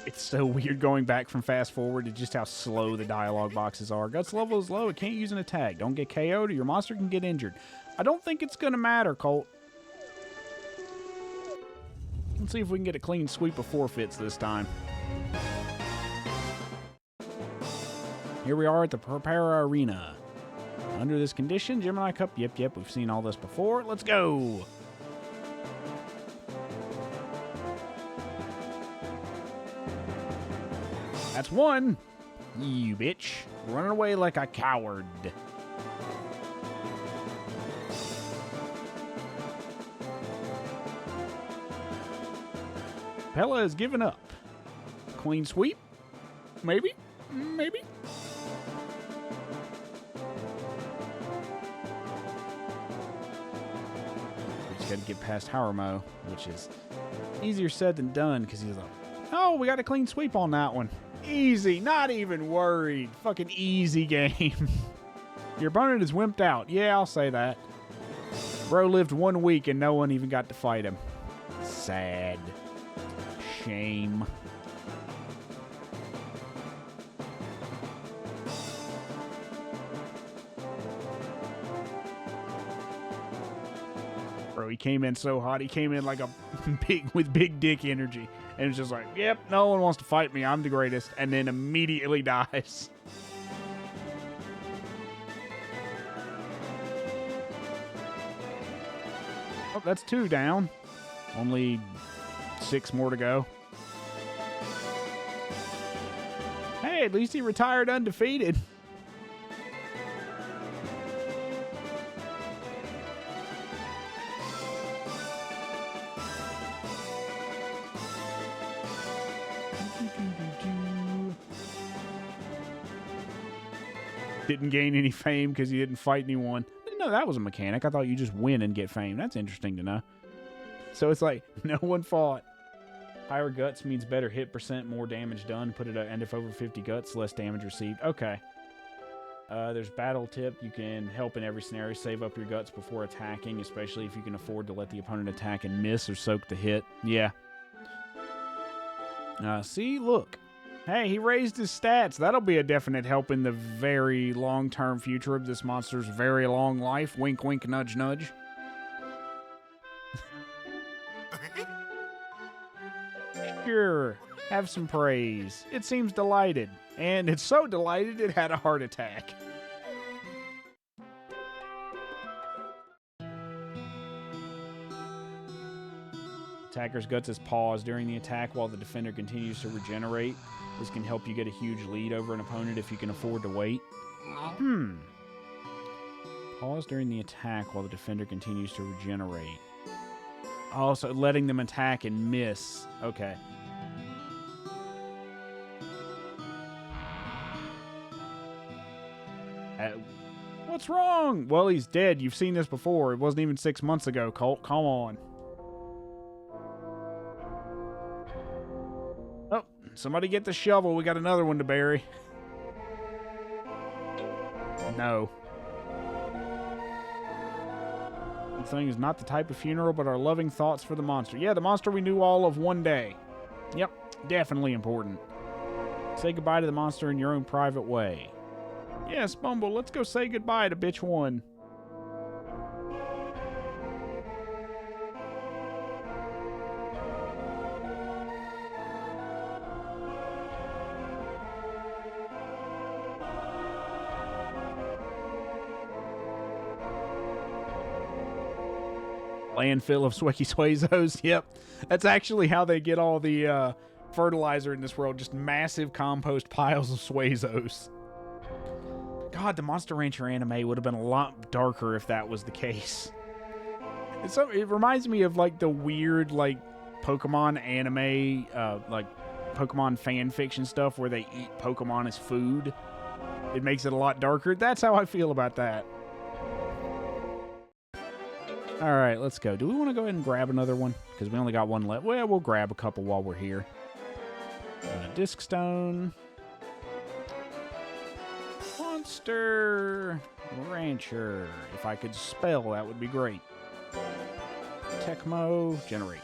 It's so weird going back from fast forward to just how slow the dialogue boxes are. Guts level is low. It can't use an attack. Don't get KO'd or your monster can get injured. I don't think it's going to matter, Colt. Let's see if we can get a clean sweep of forfeits this time. Here we are at the Prepara Arena. Under this condition, Gemini Cup. Yep, we've seen all this before. Let's go. That's 1. You bitch. Running away like a coward. Pella has given up. Clean sweep? Maybe? Maybe? We just gotta get past Haramo, which is easier said than done, because he's like, oh, we got a clean sweep on that one. Easy, not even worried. Fucking easy game. Your opponent is wimped out. Yeah, I'll say that. Bro lived 1 week and no one even got to fight him. Sad. Shame. Bro, he came in so hot. He came in like a with big dick energy. And it's just like, yep, no one wants to fight me. I'm the greatest. And then immediately dies. Oh, that's 2 down. Only 6 more to go. Hey, at least he retired undefeated. Didn't gain any fame because he didn't fight anyone. I didn't know that was a mechanic. I thought you just win and get fame. That's interesting to know. So it's like, no one fought. Higher guts means better hit percent, more damage done. Put it at, and if over 50 guts, less damage received. Okay. There's battle tip. You can help in every scenario. Save up your guts before attacking, especially if you can afford to let the opponent attack and miss or soak the hit. Yeah. See, look. Hey, he raised his stats. That'll be a definite help in the very long-term future of this monster's very long life. Wink, wink, nudge, nudge. Sure, have some praise. It seems delighted. And it's so delighted it had a heart attack. Attacker's guts is paused during the attack while the defender continues to regenerate. This can help you get a huge lead over an opponent if you can afford to wait. Pause during the attack while the defender continues to regenerate. Also, letting them attack and miss. Okay. What's wrong? Well, he's dead. You've seen this before. It wasn't even 6 months ago, Colt. Come on. Oh, somebody get the shovel. We got another one to bury. No. The thing is not the type of funeral, but our loving thoughts for the monster. Yeah, the monster we knew all of one day. Yep, definitely important. Say goodbye to the monster in your own private way. Yes, Bumble, let's go say goodbye to bitch 1. Landfill of Swecky Suezos. Yep. That's actually how they get all the fertilizer in this world. Just massive compost piles of Suezos. God, the Monster Rancher anime would have been a lot darker if that was the case. It reminds me of, like, the weird, like, Pokemon anime, like, Pokemon fan fiction stuff where they eat Pokemon as food. It makes it a lot darker. That's how I feel about that. All right, let's go. Do we want to go ahead and grab another one? Because we only got one left. Well, we'll grab a couple while we're here. Disc Stone. Monster Rancher. If I could spell, that would be great. Tecmo. Generate.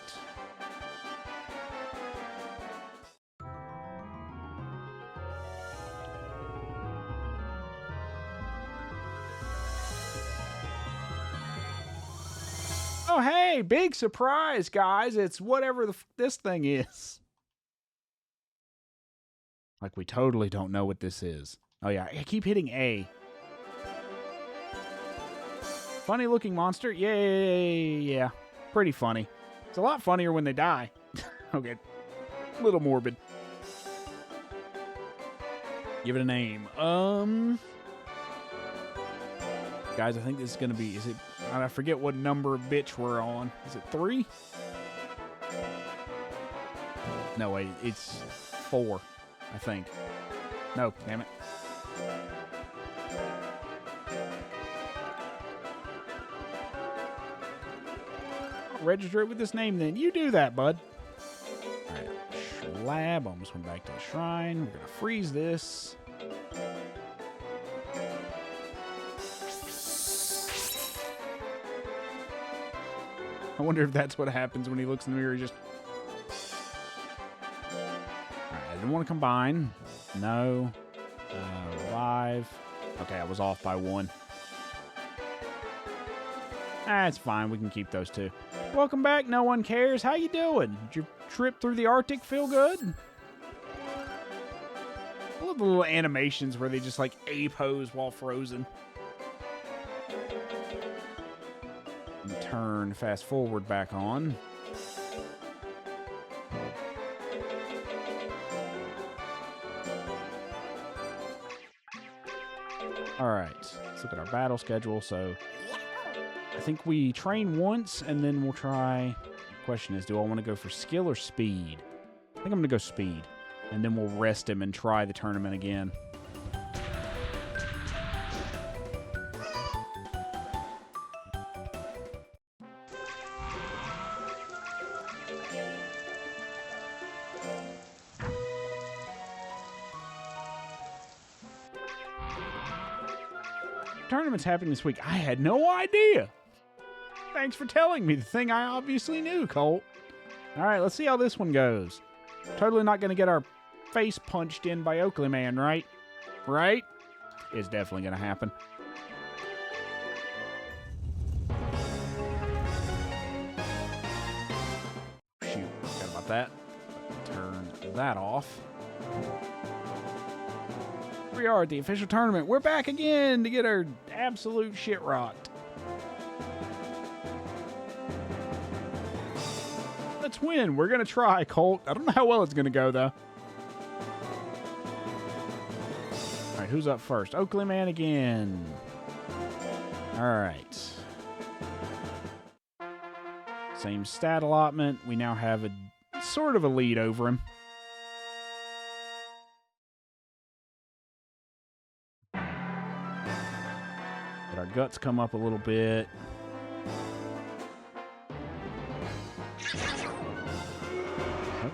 Oh, hey, big surprise, guys. It's whatever this thing is. Like, we totally don't know what this is. Oh, yeah, I keep hitting A. Funny looking monster? Yay, yeah. Pretty funny. It's a lot funnier when they die. Okay, a little morbid. Give it a name. Guys, I think this is going to be, is it, I forget what number of bitch we're on. Is it 3? No, wait, it's 4, I think. No, damn it. I'll register it with this name then. You do that, bud. Alright, Schlab. Almost went back to the shrine. We're going to freeze this. I wonder if that's what happens when he looks in the mirror. Just. Alright, I didn't want to combine. No. Revive. Okay, I was off by 1. It's fine. We can keep those 2. Welcome back. No one cares. How you doing? Did your trip through the Arctic feel good? I love the little animations where they just like A-pose while frozen. And turn fast forward back on. Alright, let's look at our battle schedule. So, I think we train once, and then we'll try... The question is, do I want to go for skill or speed? I think I'm going to go speed. And then we'll rest him and try the tournament again. Tournament's happening this week. I had no idea. Thanks for telling me the thing I obviously knew, Colt. All right, let's see how this one goes. Totally not going to get our face punched in by Oakley Man, right? Right? It's definitely going to happen. Shoot, forgot about that. Turn that off. We are at the official tournament. We're back again to get our absolute shit rocked. Let's win. We're going to try, Colt. I don't know how well it's going to go, though. All right, who's up first? Oakley Man again. All right. Same stat allotment. We now have a sort of a lead over him. Let our guts come up a little bit.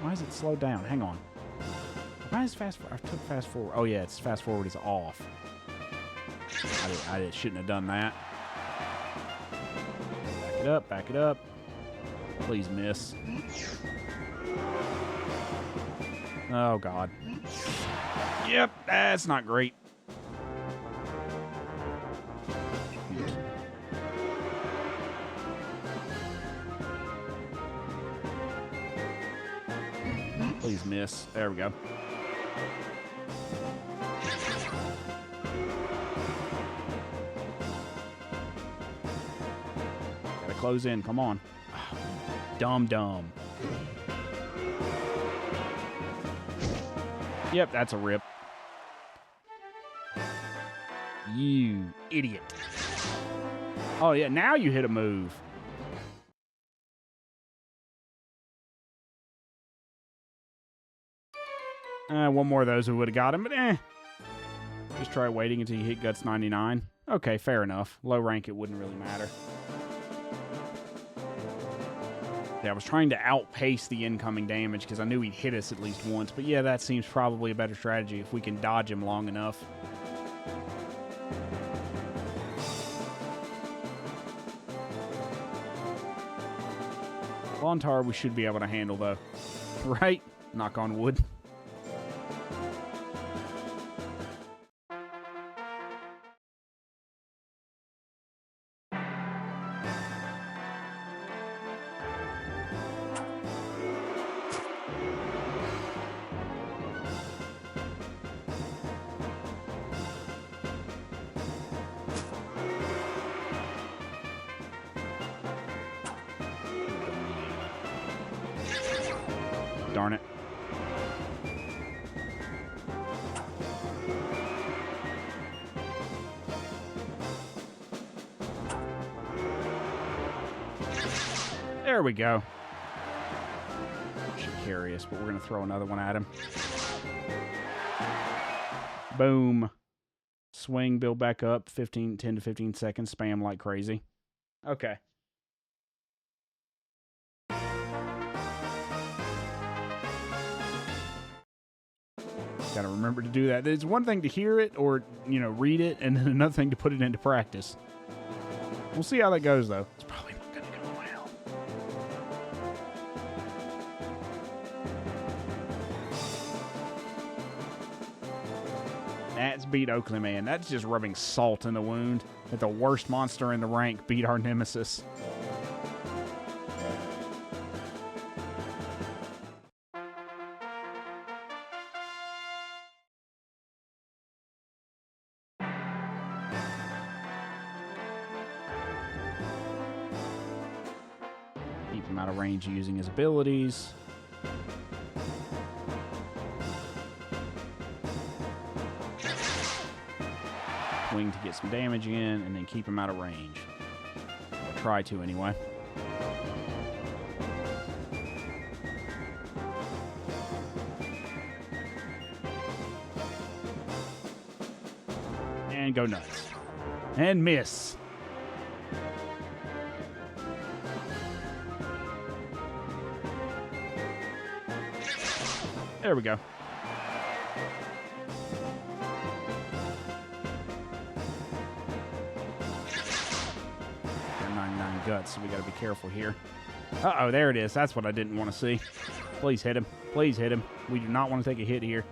Why is it slowed down? Hang on. Why is fast forward? I took fast forward. Oh, yeah, it's fast forward is off. I shouldn't have done that. Back it up, back it up. Please miss. Oh, God. Yep, that's not great. Please miss. There we go. Gotta close in. Come on. Dumb. Yep, that's a rip. You idiot. Oh, yeah, now you hit a move. One more of those we would have got him, but Just try waiting until you hit Guts 99. Okay, fair enough. Low rank, it wouldn't really matter. Yeah, I was trying to outpace the incoming damage because I knew he'd hit us at least once. But yeah, that seems probably a better strategy if we can dodge him long enough. Lontar we should be able to handle, though. Right? Knock on wood. Darn it. There we go. Should carry us, but we're going to throw another one at him. Boom. Swing, build back up, 10 to 15 seconds, spam like crazy. Okay. Got to remember to do that. It's one thing to hear it or, read it, and then another thing to put it into practice. We'll see how that goes, though. It's probably not going to go well. That's beat Oakley Man. That's just rubbing salt in the wound that the worst monster in the rank beat our nemesis. Keep him out of range using his abilities. Swing to get some damage in, and then keep him out of range. I'll try to, anyway. And go nuts. And miss. There we go. 99 guts, so we got to be careful here. Uh-oh, there it is. That's what I didn't want to see. Please hit him. Please hit him. We do not want to take a hit here.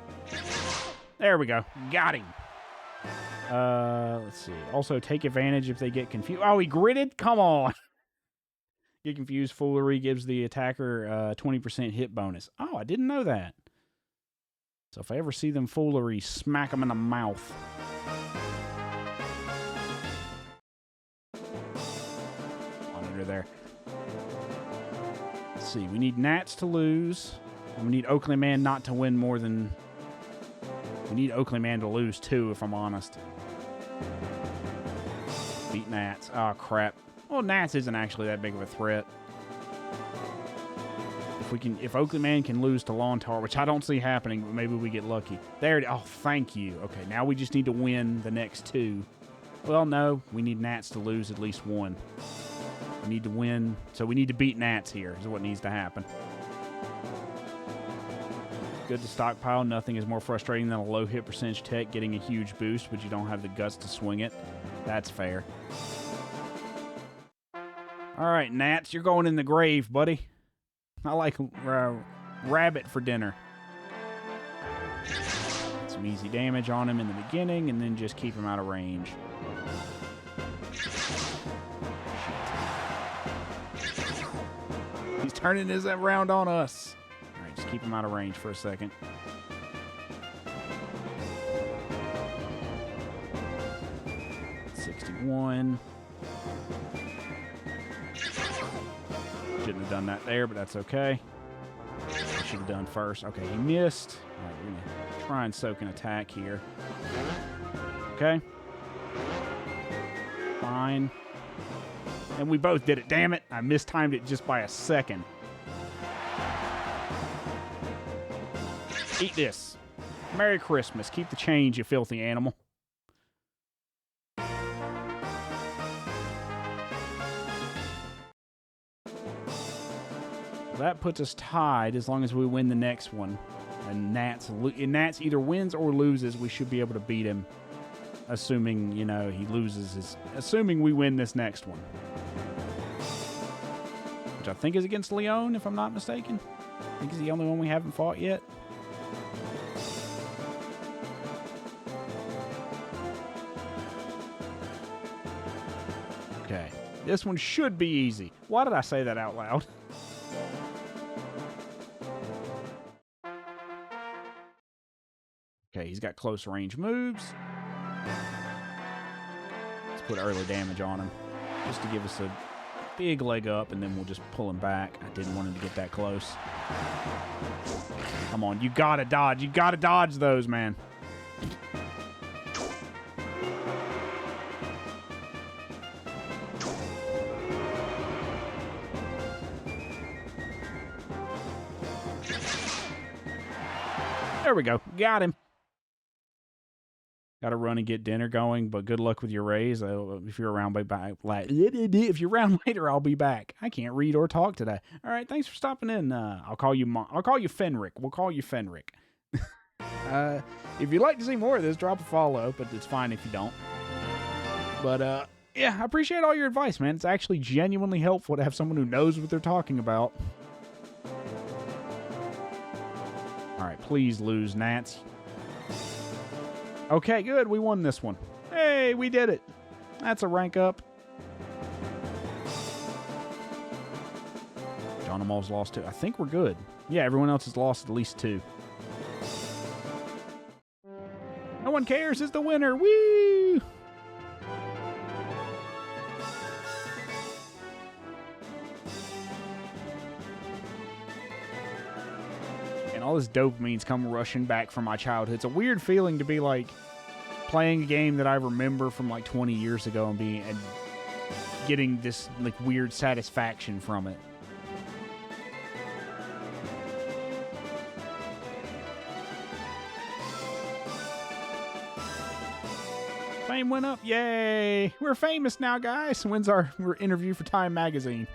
There we go. Got him. Let's see. Also, take advantage if they get confused. Oh, he gritted? Come on. Get confused. Foolery gives the attacker 20% hit bonus. Oh, I didn't know that. So if I ever see them foolery, smack them in the mouth. On under there. Let's see. We need Nats to lose. And we need Oakley Man not to win more than... We need Oakley Man to lose, too, if I'm honest. Beat Nats. Oh, crap. Well, Nats isn't actually that big of a threat. If Oakley Man can lose to Lontar, which I don't see happening, but maybe we get lucky. There it is. Oh, thank you. Okay, now we just need to win the next two. Well, no, we need Nats to lose at least one. We need to win, so we need to beat Nats here is what needs to happen. Good to stockpile. Nothing is more frustrating than a low hit percentage tech getting a huge boost, but you don't have the guts to swing it. That's fair. All right, Nats, you're going in the grave, buddy. I like rabbit for dinner. Get some easy damage on him in the beginning, and then just keep him out of range. He's turning his round on us. All right, just keep him out of range for a second. $61. Shouldn't have done that there, but that's okay. should have done first. Okay, he missed. All right, we're going to try and soak an attack here. Okay. Fine. And we both did it. Damn it. I mistimed it just by a second. Eat this. Merry Christmas. Keep the change, you filthy animal. That puts us tied as long as we win the next one. And Nats either wins or loses. We should be able to beat him. Assuming, you know, he loses. Assuming we win this next one. Which I think is against Leon, if I'm not mistaken. I think he's the only one we haven't fought yet. Okay. This one should be easy. Why did I say that out loud? Okay, he's got close range moves. Let's put early damage on him. Just to give us a big leg up, and then we'll just pull him back. I didn't want him to get that close. Come on, you gotta dodge. You gotta dodge those, man. There we go. Got him. Got to run and get dinner going, but good luck with your raise. If you're around if you're around later, I'll be back. I can't read or talk today. All right, thanks for stopping in. I'll call you Fenric. We'll call you Fenric. If you'd like to see more of this, drop a follow, but it's fine if you don't. But yeah, I appreciate all your advice, man. It's actually genuinely helpful to have someone who knows what they're talking about. All right, please lose, Nats. Okay, good. We won this one. Hey, we did it. That's a rank up. John Amal's lost 2. I think we're good. Yeah, everyone else has lost at least 2. No one cares is the winner. Woo! And all this dopamine's come rushing back from my childhood. It's a weird feeling to be like playing a game that I remember from like 20 years ago and getting this like weird satisfaction from it. Fame went up. Yay! We're famous now, guys. When's our interview for Time Magazine?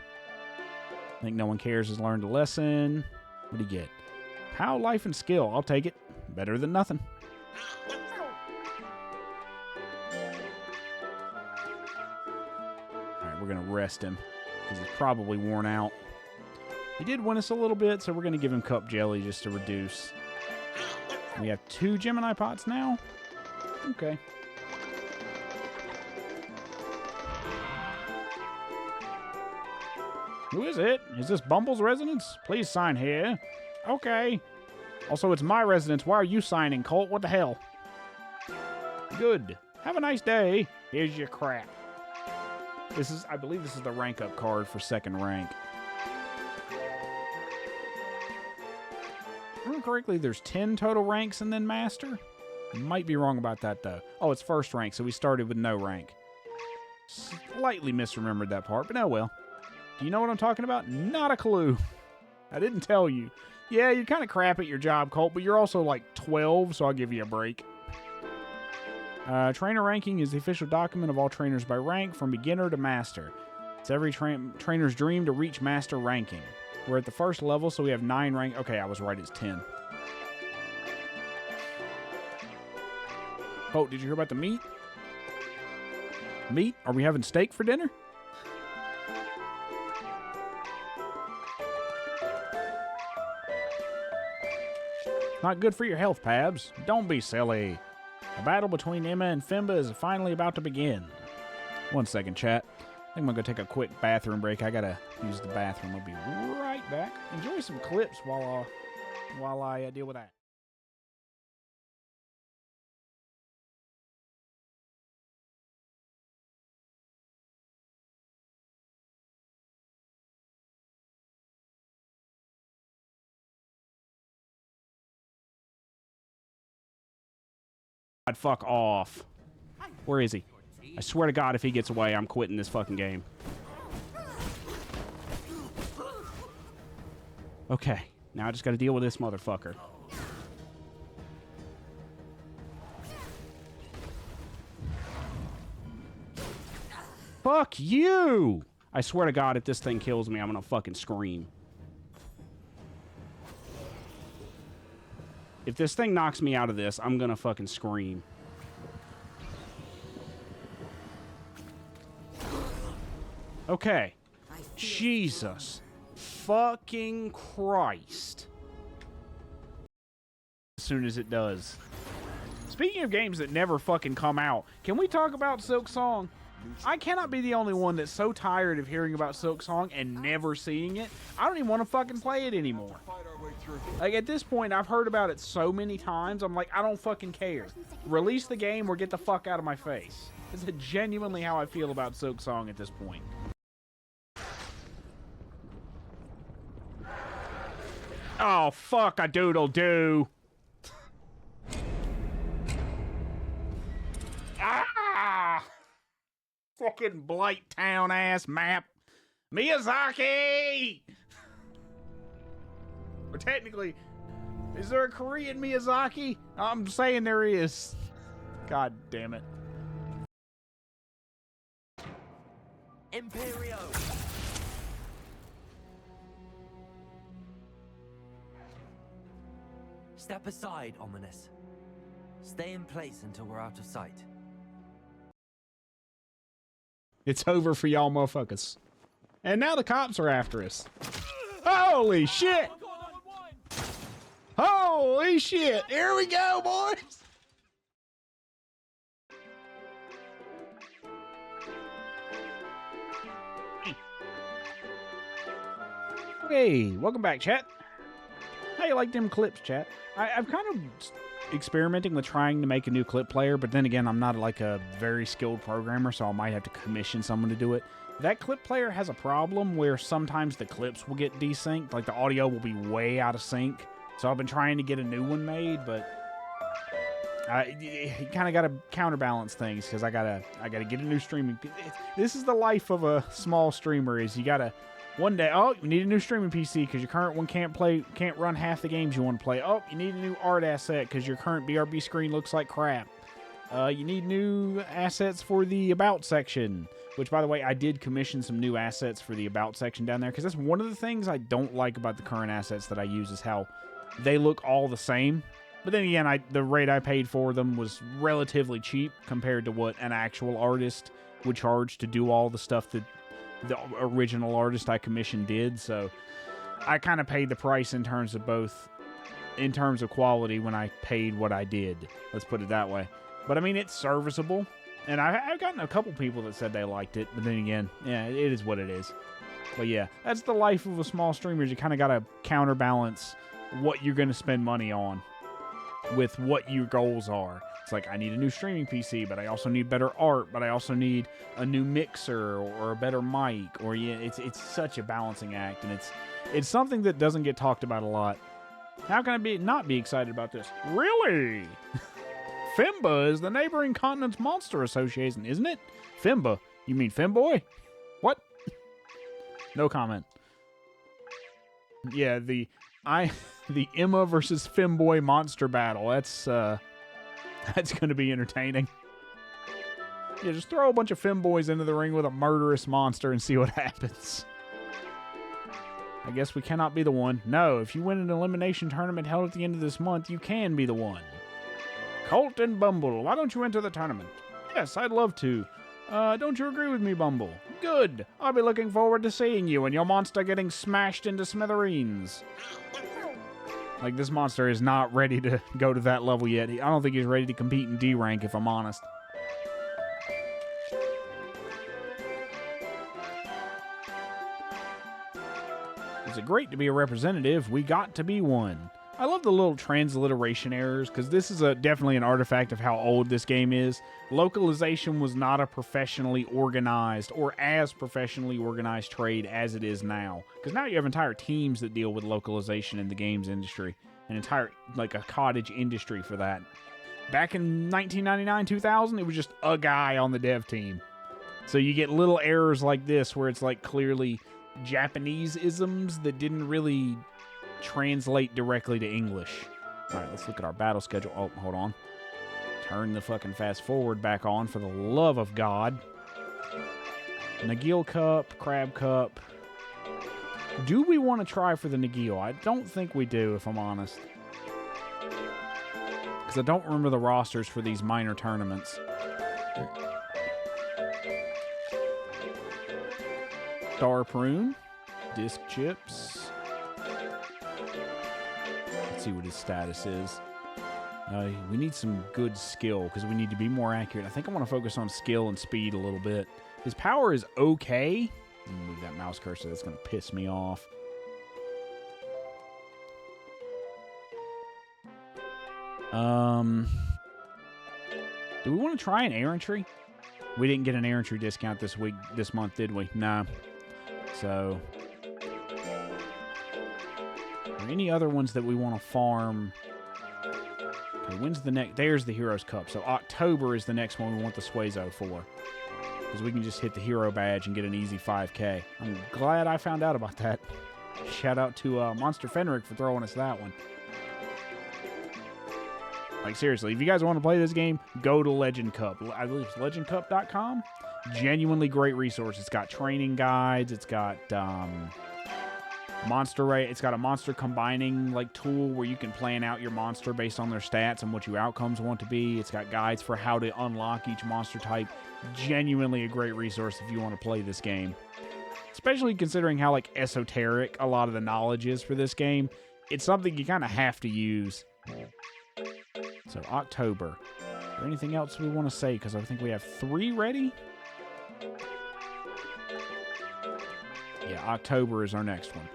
I think no one cares has learned a lesson. What do you get? Pow, life, and skill. I'll take it. Better than nothing. Alright, we're going to rest him because he's probably worn out. He did win us a little bit, so we're going to give him cup jelly just to reduce. We have 2 Gemini pots now. Okay. Who is it? Is this Bumble's residence? Please sign here. Okay. Also, it's my residence. Why are you signing, Colt? What the hell? Good. Have a nice day. Here's your crap. I believe this is the rank up card for 2nd rank. If I remember correctly, there's 10 total ranks and then master. Might be wrong about that, though. Oh, it's 1st rank, so we started with no rank. Slightly misremembered that part, but oh well. Do you know what I'm talking about? Not a clue. I didn't tell you. Yeah, you're kind of crap at your job, Colt, but you're also like 12, so I'll give you a break. Trainer ranking is the official document of all trainers by rank, from beginner to master. It's every trainer's dream to reach master ranking. We're at the 1st level, so we have 9 rank. Okay, I was right, it's 10. Colt, did you hear about the meat? Meat? Are we having steak for dinner? Not good for your health, Pabs. Don't be silly. The battle between Emma and Fimba is finally about to begin. 1 second, chat. I think I'm going to go take a quick bathroom break. I got to use the bathroom. I'll be right back. Enjoy some clips while I deal with that. God, fuck off. Where is he? I swear to God, if he gets away, I'm quitting this fucking game. Okay, now I just gotta deal with this motherfucker. Fuck you! I swear to God, if this thing kills me, I'm gonna fucking scream. If this thing knocks me out of this, I'm gonna fucking scream. Okay. Jesus. Fucking Christ. As soon as it does. Speaking of games that never fucking come out, can we talk about Silk Song? I cannot be the only one that's so tired of hearing about Silk Song and never seeing it. I don't even want to fucking play it anymore. Like, at this point, I've heard about it so many times, I'm like, I don't fucking care. Release the game or get the fuck out of my face. This is genuinely how I feel about Silk Song at this point. Oh, fuck a doodle do. Ah! Fucking Blight Town ass map. Miyazaki! Or technically, is there a Korean Miyazaki? I'm saying there is. God damn it. Imperio! Step aside, Ominous. Stay in place until we're out of sight. It's over for y'all motherfuckers. And now the cops are after us. Holy shit! Holy shit! Here we go, boys! Hey, welcome back, chat. How you like them clips, chat? I'm kind of experimenting with trying to make a new clip player, but then again, I'm not like a very skilled programmer, so I might have to commission someone to do it. That clip player has a problem where sometimes the clips will get desynced, like the audio will be way out of sync. So I've been trying to get a new one made, but you kind of got to counterbalance things because I gotta get a new streaming. This is the life of a small streamer: is you gotta one day, oh, you need a new streaming PC because your current one can't run half the games you want to play. Oh, you need a new art asset because your current BRB screen looks like crap. You need new assets for the About section, which, by the way, I did commission some new assets for the About section down there because that's one of the things I don't like about the current assets that I use is how they look all the same. But then again, the rate I paid for them was relatively cheap compared to what an actual artist would charge to do all the stuff that the original artist I commissioned did. So I kind of paid the price in terms of both, in terms of quality when I paid what I did. Let's put it that way. But I mean, it's serviceable. And I've gotten a couple people that said they liked it. But then again, yeah, it is what it is. But yeah, that's the life of a small streamer. You kind of got to counterbalance what you're going to spend money on with what your goals are. It's like, I need a new streaming PC, but I also need better art, but I also need a new mixer or a better mic. Or yeah, it's such a balancing act, and it's something that doesn't get talked about a lot. How can I not be excited about this? Really? Fimba is the neighboring continent's monster association, isn't it? Fimba? You mean Femboy? What? No comment. Yeah, the Emma versus Femboy monster battle. That's going to be entertaining. Yeah, just throw a bunch of femboys into the ring with a murderous monster and see what happens. I guess we cannot be the one. No, if you win an elimination tournament held at the end of this month, you can be the one. Colt and Bumble, why don't you enter the tournament? Yes, I'd love to. Don't you agree with me, Bumble? Good. I'll be looking forward to seeing you and your monster getting smashed into smithereens. Like, this monster is not ready to go to that level yet. I don't think he's ready to compete in D rank, if I'm honest. Is it great to be a representative? We got to be one. I love the little transliteration errors, because this is definitely an artifact of how old this game is. Localization was not a professionally organized, or as professionally organized trade as it is now. Because now you have entire teams that deal with localization in the games industry. An entire, like a cottage industry for that. Back in 1999, 2000, it was just a guy on the dev team. So you get little errors like this where it's like clearly Japanese-isms that didn't really translate directly to English. All right, let's look at our battle schedule. Oh, hold on. Turn the fucking fast forward back on for the love of God. Nagil Cup, Crab Cup. Do we want to try for the Nagil? I don't think we do, if I'm honest. Because I don't remember the rosters for these minor tournaments. Star Prune. Disc Chips. Let's see what his status is. We need some good skill because we need to be more accurate. I think I want to focus on skill and speed a little bit. His power is okay. Move that mouse cursor. That's going to piss me off. Do we want to try an errantry? We didn't get an errantry discount this month, did we? Nah. So, are there any other ones that we want to farm? Okay, when's the next? There's the Heroes Cup. So October is the next one we want the Suezo for. Because we can just hit the hero badge and get an easy 5K. I'm glad I found out about that. Shout out to Monster Fenric for throwing us that one. Like, seriously, if you guys want to play this game, go to Legend Cup. I believe it's legendcup.com. Genuinely great resource. It's got training guides. It's got monster rate. It's got a monster combining like tool where you can plan out your monster based on their stats and what your outcomes want to be. It's got guides for how to unlock each monster type. Genuinely a great resource if you want to play this game. Especially considering how like esoteric a lot of the knowledge is for this game. It's something you kind of have to use. So October. Is there anything else we want to say? Because I think we have 3 ready. Yeah, October is our next one.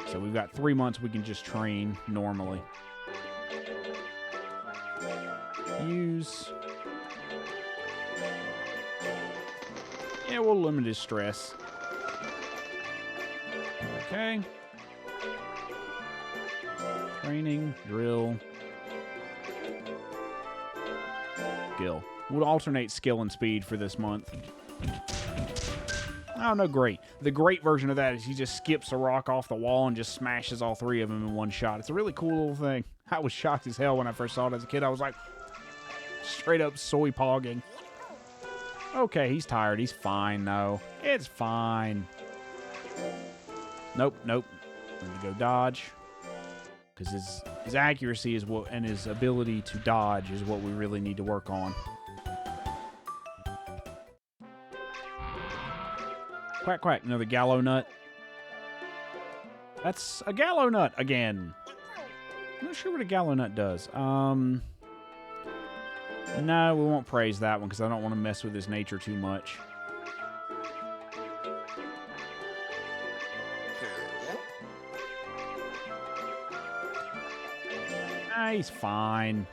So we've got 3 months we can just train normally. Use. Yeah, we'll limit his stress. Okay. Training, drill. Skill. We'll alternate skill and speed for this month. Oh, no, great. The great version of that is he just skips a rock off the wall and just smashes all 3 of them in one shot. It's a really cool little thing. I was shocked as hell when I first saw it as a kid. I was like, straight up soy pogging. Okay, he's tired. He's fine, though. It's fine. Nope. Let me go dodge. Because his accuracy is what, and his ability to dodge is what we really need to work on. Quack, quack. Another gallow nut. That's a gallow nut again. I'm not sure what a gallow nut does. No, we won't praise that one because I don't want to mess with his nature too much. He's fine.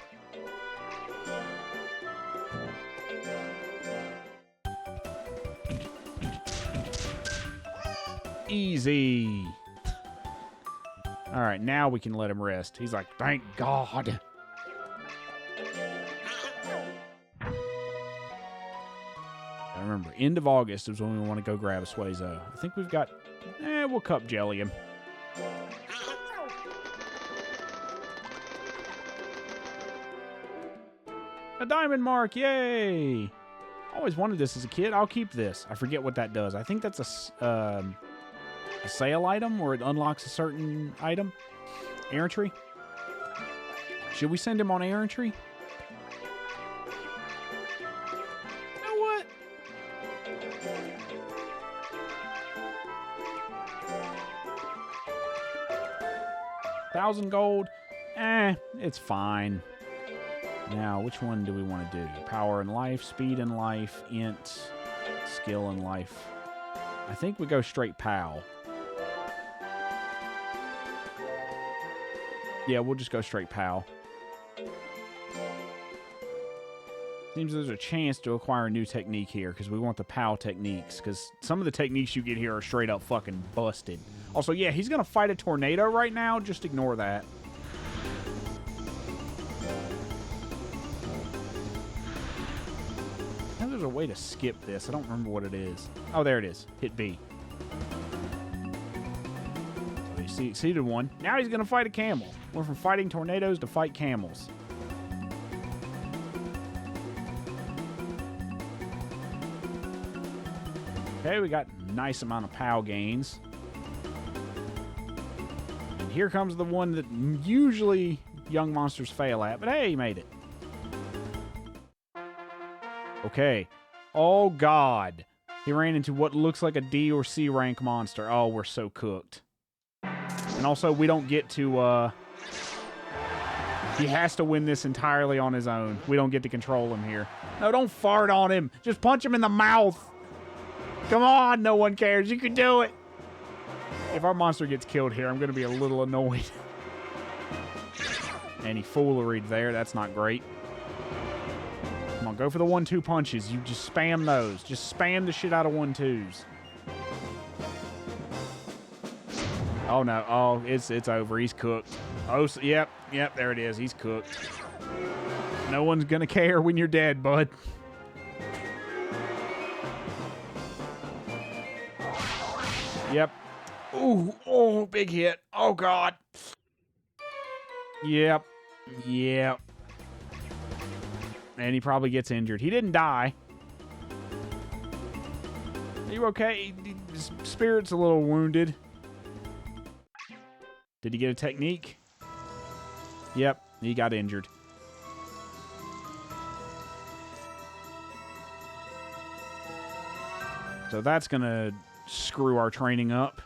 Easy. All right, now we can let him rest. He's like, thank God. I remember, end of August is when we want to go grab a Suezo. I think we've got... we'll cup jelly him. A diamond mark, yay! Always wanted this as a kid. I'll keep this. I forget what that does. I think that's a sale item, or it unlocks a certain item. Errantry. Should we send him on errantry? You know what? $1,000 gold. It's fine. Now, which one do we want to do? Power and life, speed and life, int, skill and life. I think we go straight POW. Yeah, we'll just go straight POW. Seems there's a chance to acquire a new technique here because we want the POW techniques because some of the techniques you get here are straight up fucking busted. Also, yeah, he's going to fight a tornado right now. Just ignore that. there's a way to skip this. I don't remember what it is. Oh, there it is. Hit B. So he succeeded one. Now he's going to fight a camel. Went from fighting tornadoes to fight camels. Okay, we got a nice amount of POW gains. And here comes the one that usually young monsters fail at, but hey, he made it. Okay. Oh, God. He ran into what looks like a D or C rank monster. Oh, we're so cooked. And also, we don't get to, he has to win this entirely on his own. We don't get to control him here. No, don't fart on him. Just punch him in the mouth. Come on, no one cares. You can do it. If our monster gets killed here, I'm going to be a little annoyed. Any foolery there. That's not great. Come on, go for the 1-2 punches. You just spam those. Just spam the shit out of 1-2s. Oh, no. Oh, it's over. He's cooked. Oh, so, yep, there it is. He's cooked. No one's going to care when you're dead, bud. Yep. Ooh, oh, big hit. Oh, God. Yep. And he probably gets injured. He didn't die. Are you okay? His spirit's a little wounded. Did he get a technique? Yep, he got injured. So that's going to screw our training up.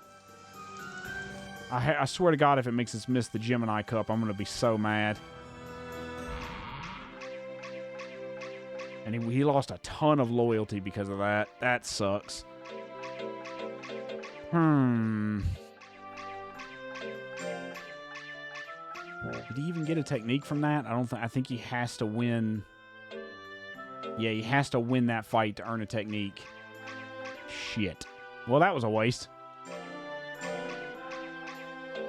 I swear to God, if it makes us miss the Gemini Cup, I'm going to be so mad. And he lost a ton of loyalty because of that. That sucks. Did he even get a technique from that? I think he has to win. Yeah, he has to win that fight to earn a technique. Shit. Well, that was a waste.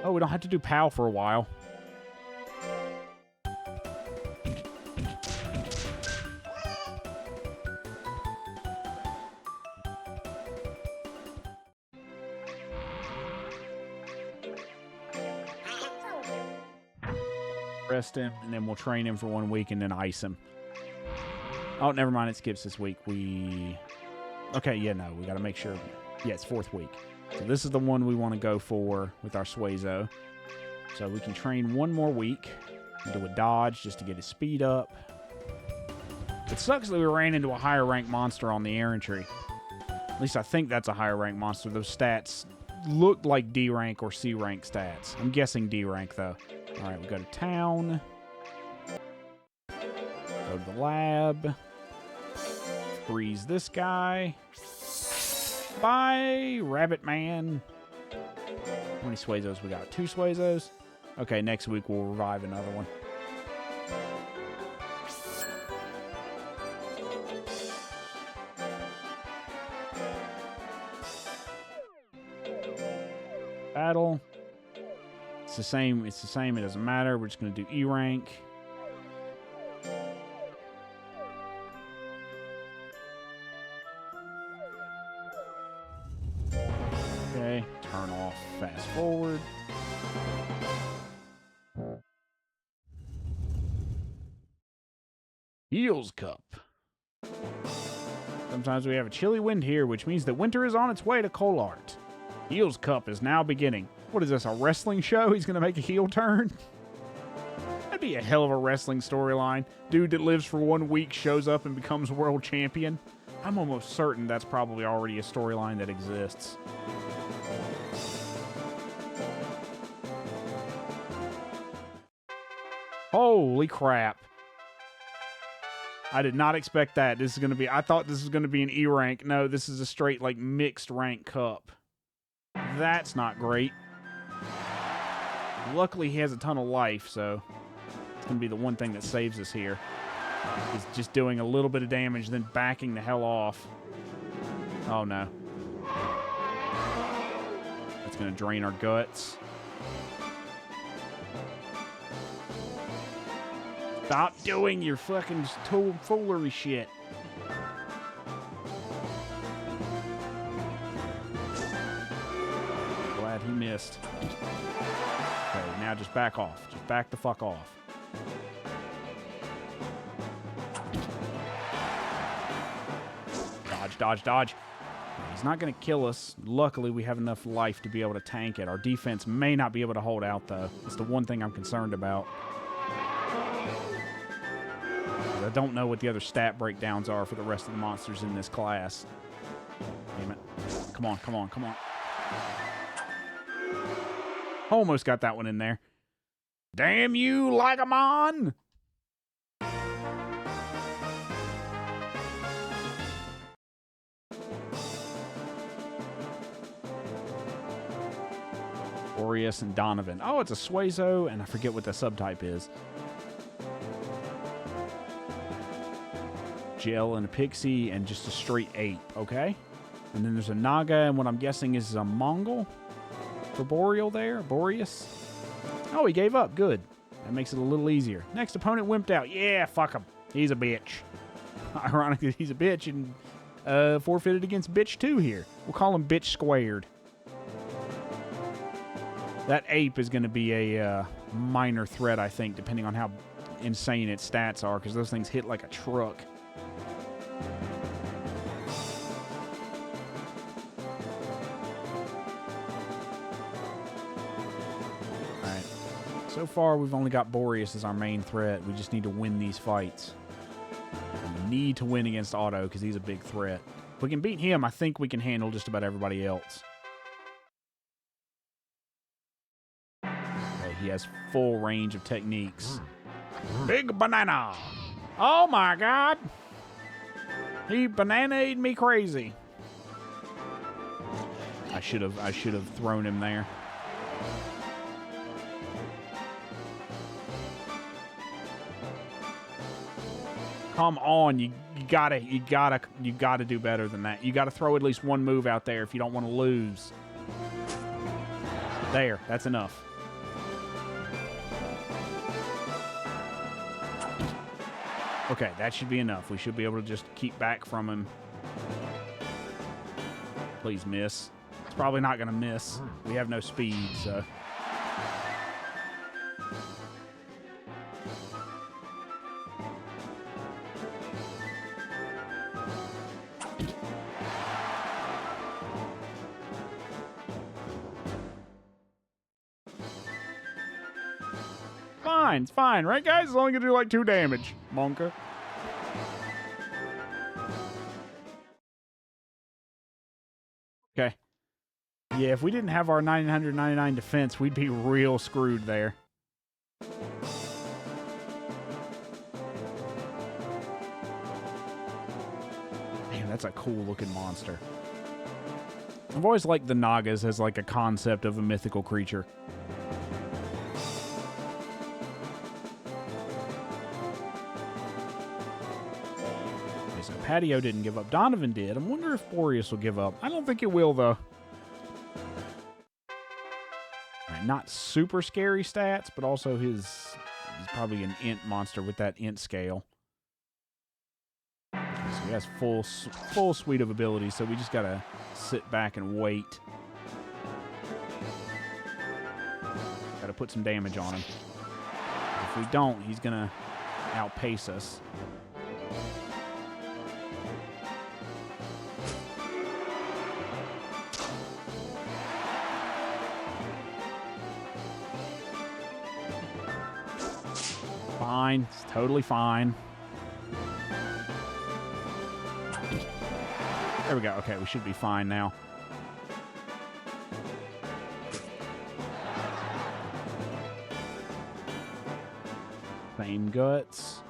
Oh, we don't have to do POW for a while. Rest him, and then we'll train him for 1 week and then ice him. Oh, never mind. It skips this week. Okay, yeah, no. We got to make sure. Yeah, it's 4th week. So this is the one we want to go for with our Suezo. So we can train 1 more week. Do a dodge just to get his speed up. It sucks that we ran into a higher rank monster on the errantry. At least I think that's a higher rank monster. Those stats look like D rank or C rank stats. I'm guessing D rank though. All right, we go to town. Go to the lab. Freeze this guy. Bye, Rabbit Man. How many Suezos we got? 2 Suezos? Okay, next week we'll revive another one. Battle. It's the same. It doesn't matter. We're just going to do E rank. Okay, turn off fast forward. Heels Cup. Sometimes we have a chilly wind here, which means that winter is on its way to Colart. Heels Cup is now beginning. What is this, a wrestling show? He's going to make a heel turn? That'd be a hell of a wrestling storyline. Dude that lives for 1 week shows up and becomes world champion. I'm almost certain that's probably already a storyline that exists. Holy crap. I did not expect that. This is going to be... I thought this was going to be an E rank. No, this is a straight, like, mixed rank cup. That's not great. Luckily, he has a ton of life, so it's going to be the one thing that saves us here. Is just doing a little bit of damage, then backing the hell off. Oh, no. That's going to drain our guts. Stop doing your fucking foolery shit. missed. Okay, now just back off. Just back the fuck off. Dodge, dodge, dodge. He's not going to kill us. Luckily, we have enough life to be able to tank it. Our defense may not be able to hold out, though. It's the one thing I'm concerned about. I don't know what the other stat breakdowns are for the rest of the monsters in this class. Damn it. Come on, come on, come on. Almost got that one in there. Damn you, Lagamon! Boreas and Donovan. Oh, it's a Suezo, and I forget what the subtype is. Gel and a Pixie, and just a straight ape, okay? And then there's a Naga, and what I'm guessing is a Mongol for Boreal there, Boreas. Oh, he gave up, good. That makes it a little easier. Next opponent wimped out. Yeah, fuck him. He's a bitch. Ironically, he's a bitch, and forfeited against bitch 2 here. We'll call him bitch squared. That ape is going to be a minor threat, I think, depending on how insane its stats are, because those things hit like a truck. Alright. So far, we've only got Boreas as our main threat. We just need to win these fights. And we need to win against Otto, because he's a big threat. If we can beat him, I think we can handle just about everybody else. He has full range of techniques. Big banana. Oh my god. He bananaed me crazy. I should have thrown him there. Come on, you gotta do better than that. You gotta throw at least one move out there if you don't want to lose. There, that's enough. Okay, that should be enough. We should be able to just keep back from him. Please miss. It's probably not going to miss. We have no speed, so... Fine, it's fine, right guys? It's only gonna do like 2 damage, Monka. Okay. Yeah, if we didn't have our 999 defense, we'd be real screwed there. Man, that's a cool looking monster. I've always liked the Nagas as like a concept of a mythical creature. Patio didn't give up. Donovan did. I wonder if Boreas will give up. I don't think it will, though. Right, not super scary stats, but also he's probably an int monster with that int scale. So he has full suite of abilities, so we just gotta sit back and wait. Gotta put some damage on him. If we don't, he's gonna outpace us. Fine. It's totally fine. There we go. Okay, we should be fine now. Same guts.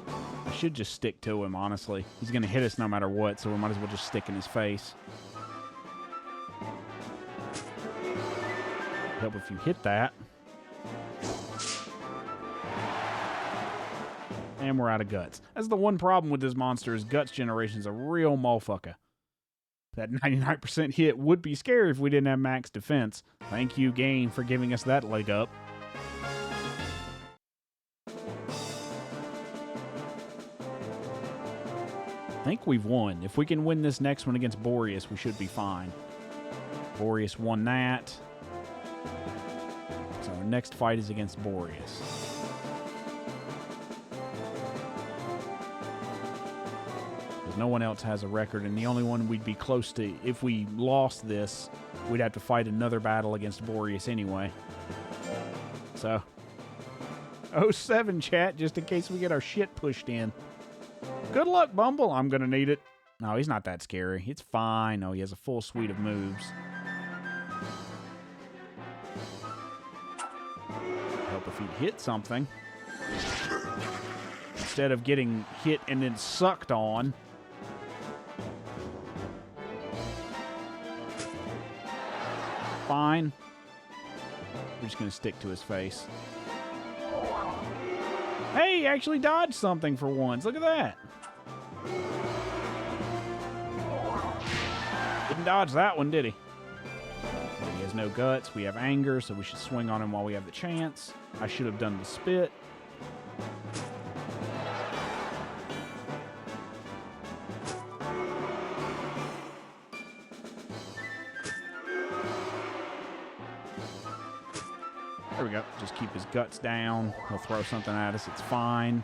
I should just stick to him, honestly. He's going to hit us no matter what, so we might as well just stick in his face. Help if you hit that. And we're out of guts. That's the one problem with this monster is guts generation is a real motherfucker. That 99% hit would be scary if we didn't have max defense. Thank you, game, for giving us that leg up. I think we've won. If we can win this next one against Boreas, we should be fine. Boreas won that. Our next fight is against Boreas. Because no one else has a record, and the only one we'd be close to, if we lost this, we'd have to fight another battle against Boreas anyway. So, 07 chat, just in case we get our shit pushed in. Good luck, Bumble. I'm going to need it. No, he's not that scary. It's fine. No, he has a full suite of moves. Help if he'd hit something. Instead of getting hit and then sucked on. Fine. We're just going to stick to his face. Hey, he actually dodged something for once. Look at that. Didn't dodge that one, did he? He has no guts. We have anger, so we should swing on him while we have the chance. I should have done the spit. There we go. Just keep his guts down. He'll throw something at us. It's fine.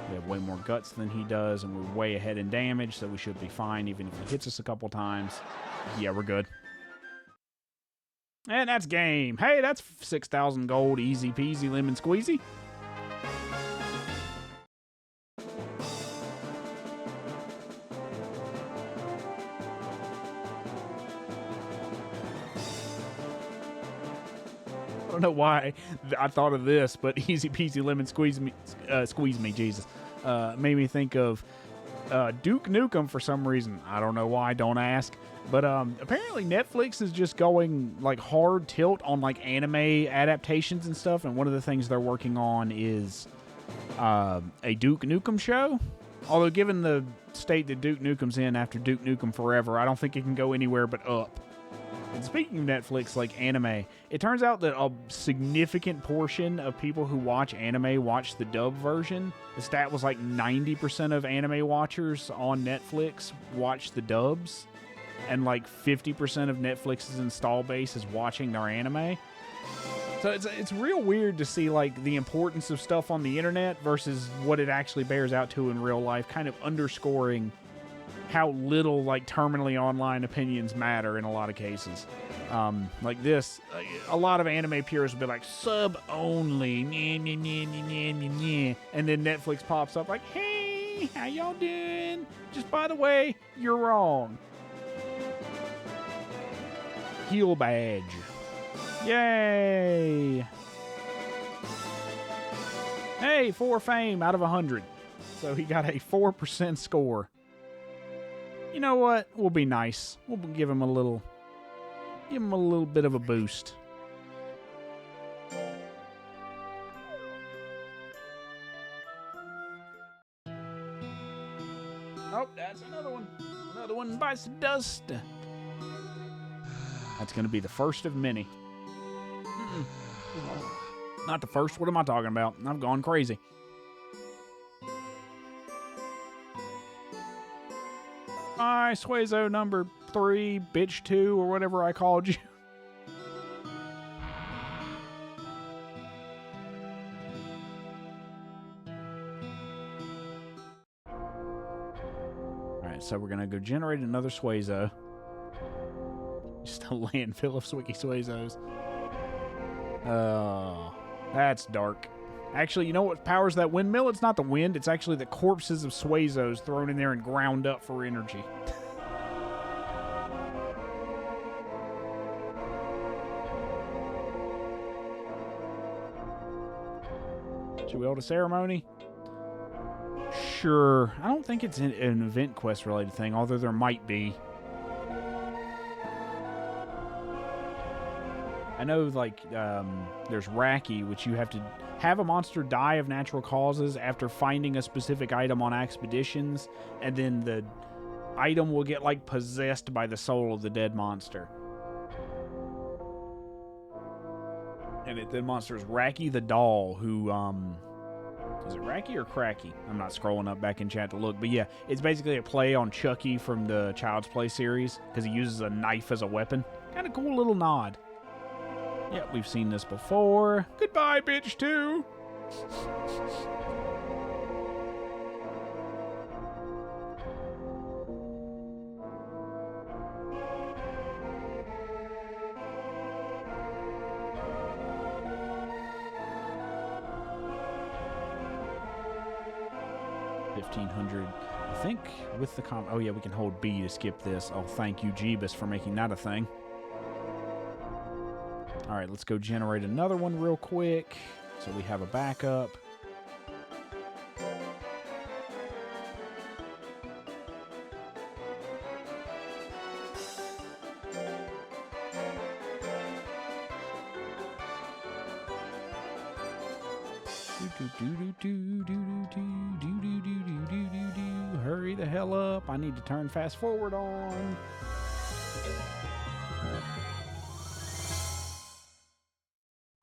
We have way more guts than he does, and we're way ahead in damage, so we should be fine even if he hits us a couple times. Yeah, we're good. And that's game. Hey, that's 6,000 gold. Easy peasy lemon squeezy. I don't know why I thought of this, but easy peasy lemon squeeze me, Jesus. Made me think of Duke Nukem for some reason. I don't know why, don't ask. But apparently Netflix is just going like hard tilt on like anime adaptations and stuff. And one of the things they're working on is a Duke Nukem show. Although given the state that Duke Nukem's in after Duke Nukem Forever, I don't think it can go anywhere but up. And speaking of Netflix, like anime, it turns out that a significant portion of people who watch anime watch the dub version. The stat was like 90% of anime watchers on Netflix watch the dubs, and like 50% of Netflix's install base is watching their anime. So it's real weird to see like the importance of stuff on the internet versus what it actually bears out to in real life, kind of underscoring how little like terminally online opinions matter in a lot of cases. Like this, a lot of anime purists will be like, sub only, nye, nye, nye, nye, nye, nye. And then Netflix pops up like, hey, how y'all doing? Just by the way, you're wrong. Heal badge. Yay! Hey, 4 fame out of 100. So he got a 4% score. You know what? We'll be nice. We'll give him a little bit of a boost. Oh, that's another one. Another one bites the dust. That's going to be the first of many. Not the first. What am I talking about? I've gone crazy. Hi, Suezo number 3, bitch 2, or whatever I called you. Alright, so we're going to go generate another Suezo. Just a landfill of Swicky Suezos. Oh, that's dark. Actually, you know what powers that windmill? It's not the wind. It's actually the corpses of Suezos thrown in there and ground up for energy. Should we hold a ceremony? Sure. I don't think it's an event quest related thing, although there might be. I know, like, there's Raki, which you have to have a monster die of natural causes after finding a specific item on expeditions, and then the item will get, like, possessed by the soul of the dead monster. And the monster is Raki the doll, who, is it Raki or Cracky? I'm not scrolling up back in chat to look, but yeah, it's basically a play on Chucky from the Child's Play series, because he uses a knife as a weapon. Kind of cool little nod. Yeah, we've seen this before. Goodbye, bitch, too. $1,500. I think with the oh yeah, we can hold B to skip this. Oh, thank you, Jeebus, for making that a thing. All right, let's go generate another one real quick so we have a backup. Hurry the hell up. I need to turn fast forward on.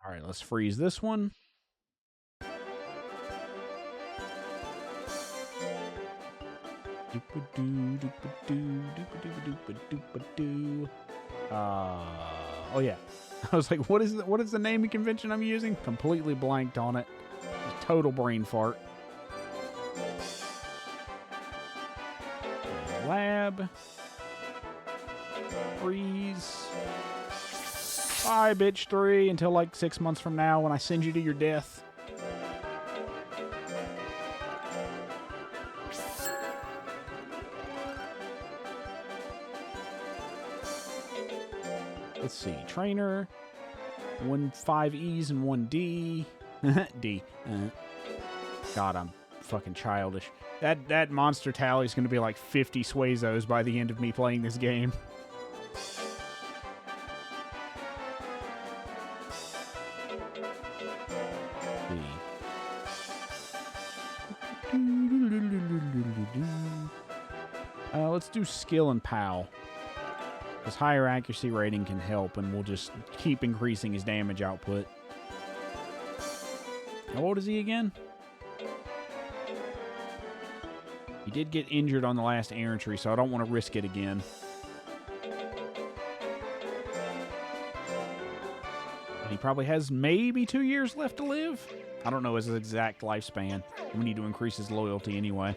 All right, let's freeze this one. Oh yeah. I was like, what is the naming convention I'm using? Completely blanked on it. Total brain fart. Lab. Freeze. Bye, bitch 3, until like 6 months from now when I send you to your death. Let's see. Trainer. 5 E's and 1 D. D. God, I'm fucking childish. That monster tally is going to be like 50 Suezos by the end of me playing this game. Let's do skill and POW. Because higher accuracy rating can help, and we'll just keep increasing his damage output. How old is he again? He did get injured on the last errantry, so I don't want to risk it again. And he probably has maybe 2 years left to live. I don't know his exact lifespan. We need to increase his loyalty anyway.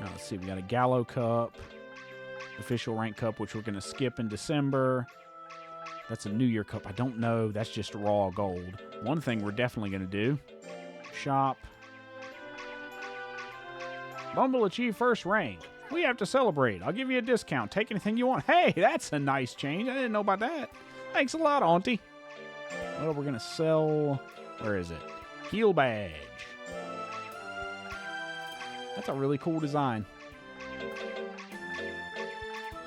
Now, let's see, we got a Gallo Cup. Official rank cup, which we're going to skip in December. That's a New Year cup. I don't know. That's just raw gold. One thing we're definitely going to do. Shop. Bumble achieved first rank. We have to celebrate. I'll give you a discount. Take anything you want. Hey, that's a nice change. I didn't know about that. Thanks a lot, Auntie. Well, we're going to sell... Where is it? Heal badge. That's a really cool design.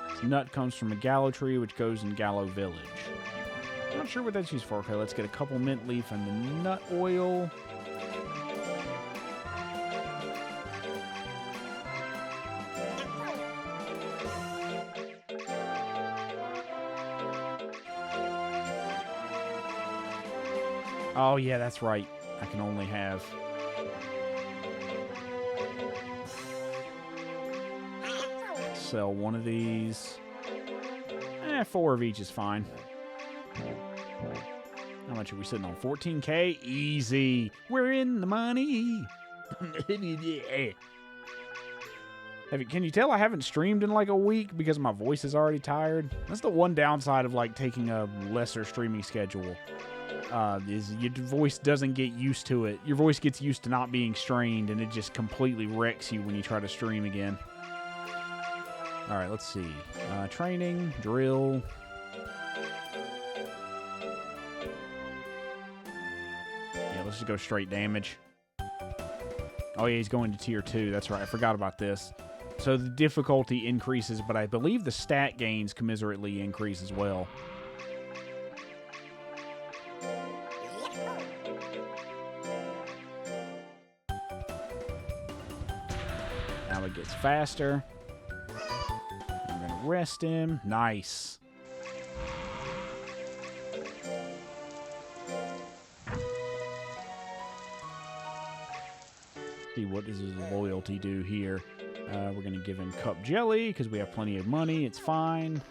This nut comes from a Gallo tree, which goes in Gallo Village. I'm not sure what that's used for. Okay, let's get a couple mint leaf and the nut oil. Oh, yeah, that's right. I can only have... Sell one of these. 4 of each is fine. How much are we sitting on? 14K? Easy. We're in the money. Can you tell I haven't streamed in like a week because my voice is already tired? That's the one downside of like taking a lesser streaming schedule. Is your voice doesn't get used to it. Your voice gets used to not being strained, and it just completely wrecks you when you try to stream again. All right, let's see. Training, drill. Yeah, let's just go straight damage. Oh, yeah, he's going to tier 2. That's right. I forgot about this. So the difficulty increases, but I believe the stat gains commiserately increase as well. Now it gets faster. I'm going to rest him. Nice. See, what does his loyalty do here? We're going to give him cup jelly because we have plenty of money. It's fine.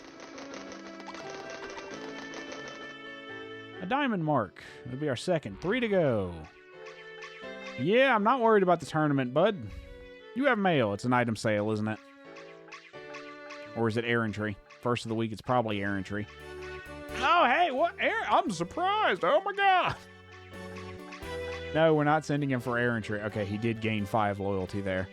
A diamond mark. It'll be our second. 3 to go. Yeah, I'm not worried about the tournament, bud. You have mail. It's an item sale, isn't it? Or is it errantry? First of the week, it's probably errantry. Oh, hey, what? I'm surprised. Oh, my God. No, we're not sending him for errantry. Okay, he did gain 5 loyalty there.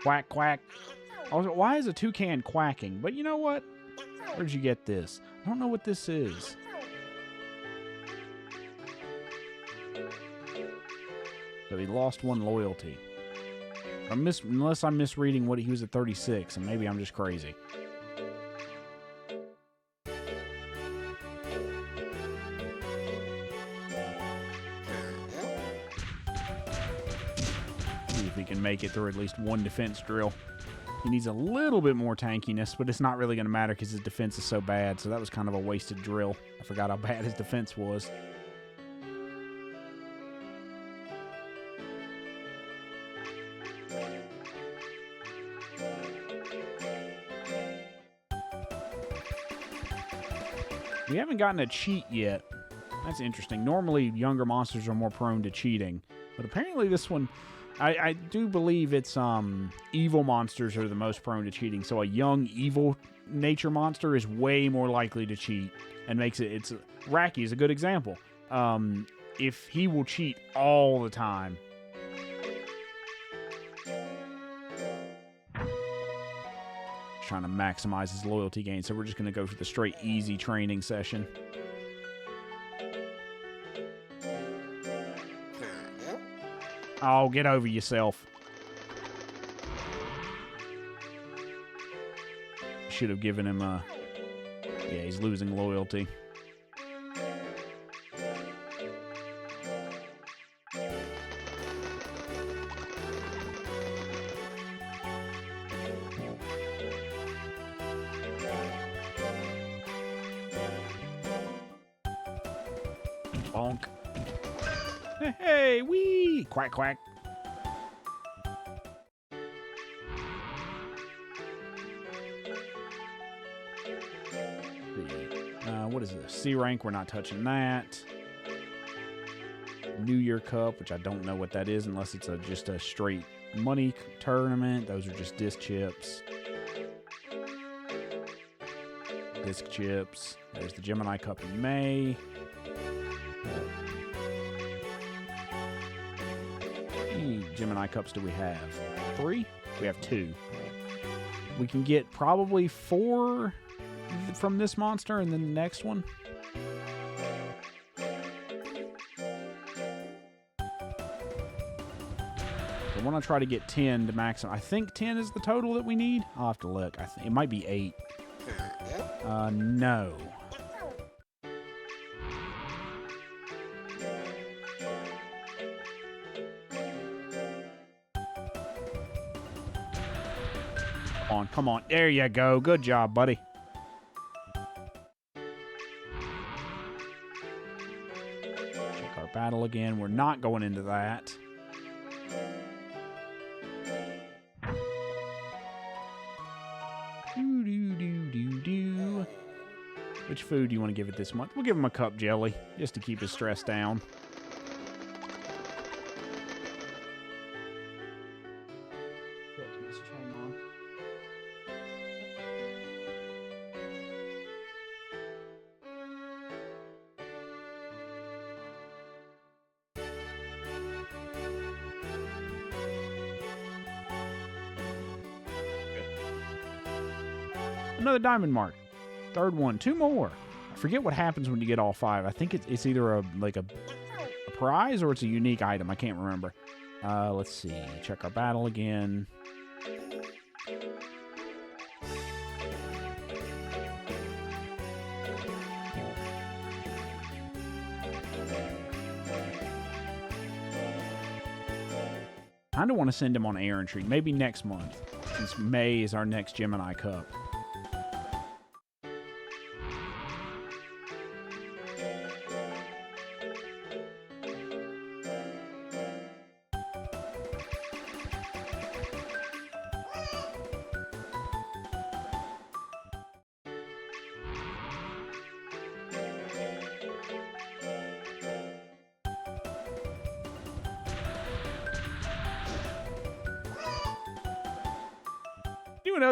Quack, quack. Also, why is a toucan quacking? But you know what? Where did you get this? I don't know what this is. So he lost 1 loyalty. Unless I'm misreading what he was at 36, and maybe I'm just crazy. See if he can make it through at least 1 defense drill. He needs a little bit more tankiness, but it's not really going to matter because his defense is so bad, so that was kind of a wasted drill. I forgot how bad his defense was. We haven't gotten a cheat yet. That's interesting. Normally, younger monsters are more prone to cheating, but apparently this one... I do believe it's evil monsters are the most prone to cheating. So a young evil nature monster is way more likely to cheat and makes it. It's Racky is a good example. If he will cheat all the time. Trying to maximize his loyalty gain, so we're just going to go for the straight easy training session. Oh, get over yourself. Should have given him a... Yeah, he's losing loyalty. Bonk. Hey, wee! Quack, quack. What is this? C rank, we're not touching that. New Year Cup, which I don't know what that is unless it's just a straight money tournament. Those are just disc chips. Disc chips. There's the Gemini Cup in May. How many Gemini Cups do we have? 3? We have 2. We can get probably 4 from this monster and then the next one. I want to try to get 10 to maximum. I think 10 is the total that we need. I'll have to look. I think it might be 8. No. Come on. There you go. Good job, buddy. Check our battle again. We're not going into that. Which food do you want to give it this month? We'll give him a cup jelly, just to keep his stress down. Another diamond mark. Third one. 2 more. I forget what happens when you get all 5. I think it's either a prize or it's a unique item. I can't remember. Let's see. Check our battle again. Kind of want to send him on errantry. Maybe next month. since May is our next Gemini Cup.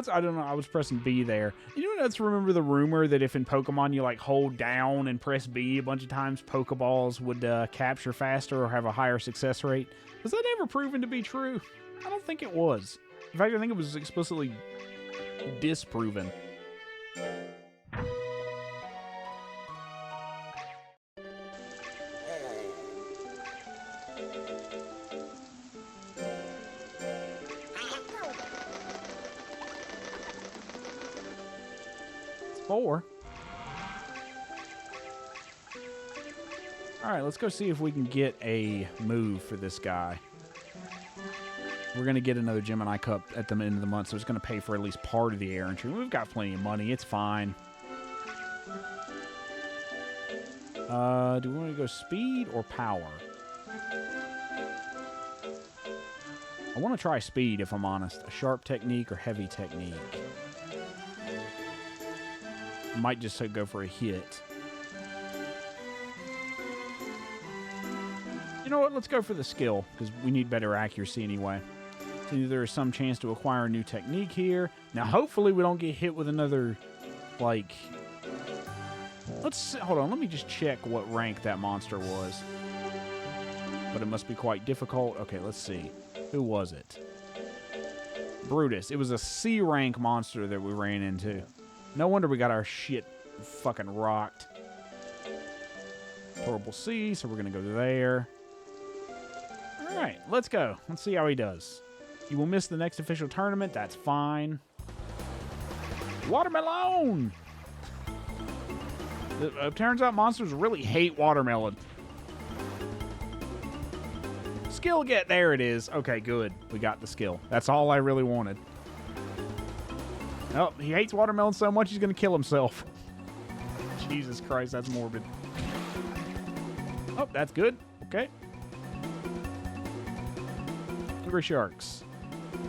I don't know. I was pressing B there. You know what's remember the rumor that if in Pokemon you like hold down and press B a bunch of times, Pokeballs would capture faster or have a higher success rate? Was that ever proven to be true? I don't think it was. In fact, I think it was explicitly disproven. Four. Alright, let's go see if we can get a move for this guy. We're going to get another Gemini Cup at the end of the month, so it's going to pay for at least part of the air entry. We've got plenty of money. It's fine. Do we want to go speed or power? I want to try speed, if I'm honest. A sharp technique or heavy technique. Might just go for a hit. You know what? Let's go for the skill, because we need better accuracy anyway. So there is some chance to acquire a new technique here. Now, hopefully we don't get hit with another, like... Hold on, let me just check what rank that monster was. But it must be quite difficult. Okay, let's see. Who was it? Brutus. It was a C rank monster that we ran into. No wonder we got our shit fucking rocked. Horrible C, so we're going to go there. Alright, let's go. Let's see how he does. You will miss the next official tournament. That's fine. Watermelon! It turns out monsters really hate watermelon. Skill get. There it is. Okay, good. We got the skill. That's all I really wanted. Oh, he hates watermelon so much he's going to kill himself. Jesus Christ, that's morbid. Oh, that's good. Okay. Hungry sharks.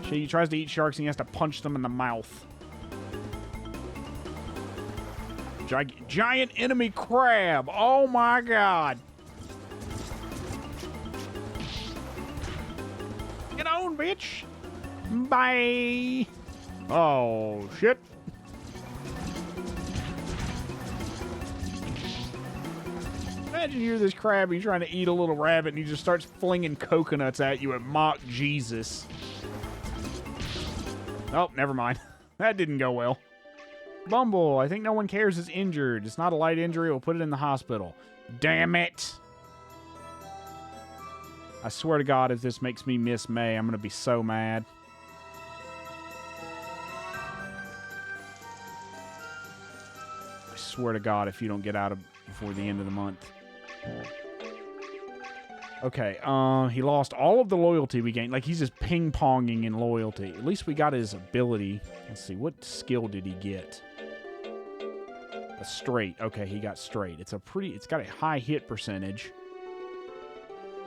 He tries to eat sharks and he has to punch them in the mouth. Giant enemy crab. Oh my god. Get on, bitch. Bye. Oh, shit. Imagine you're this crab and you're trying to eat a little rabbit and he just starts flinging coconuts at you and mock Jesus. Oh, never mind. That didn't go well. Bumble, I think no one cares is injured. It's not a light injury. We'll put it in the hospital. Damn it. I swear to God, if this makes me miss May, I'm going to be so mad. I swear to God, if you don't get out of before the end of the month. Okay, he lost all of the loyalty we gained. Like, he's just ping-ponging in loyalty. At least we got his ability. Let's see, what skill did he get? A straight. Okay, he got straight. It's got a high hit percentage,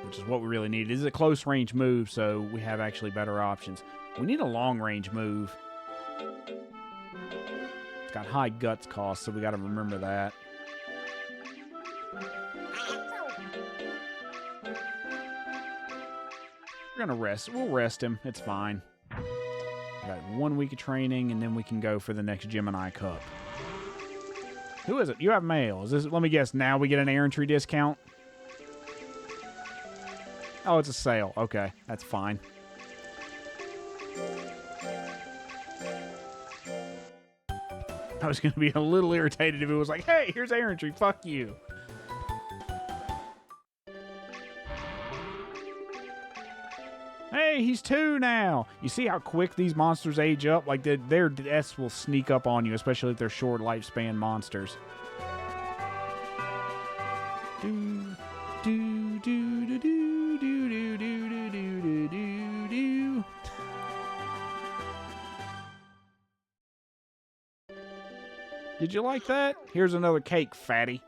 which is what we really need. It is a close-range move, so we have actually better options. We need a long-range move. It's got high guts cost, so we got to remember that. We're going to rest. We'll rest him. It's fine. We got 1 week of training, and then we can go for the next Gemini Cup. Who is it? You have mail. Is this? Let me guess. Now we get an air entry discount? Oh, it's a sale. Okay, that's fine. I was going to be a little irritated if it was like, hey, here's air entry. Fuck you. Hey, he's 2 now. You see how quick these monsters age up? Like, their deaths will sneak up on you, especially if they're short lifespan monsters. Do, do, do, do, do, do, do, do, do, do, do, do. Did you like that? Here's another cake, fatty.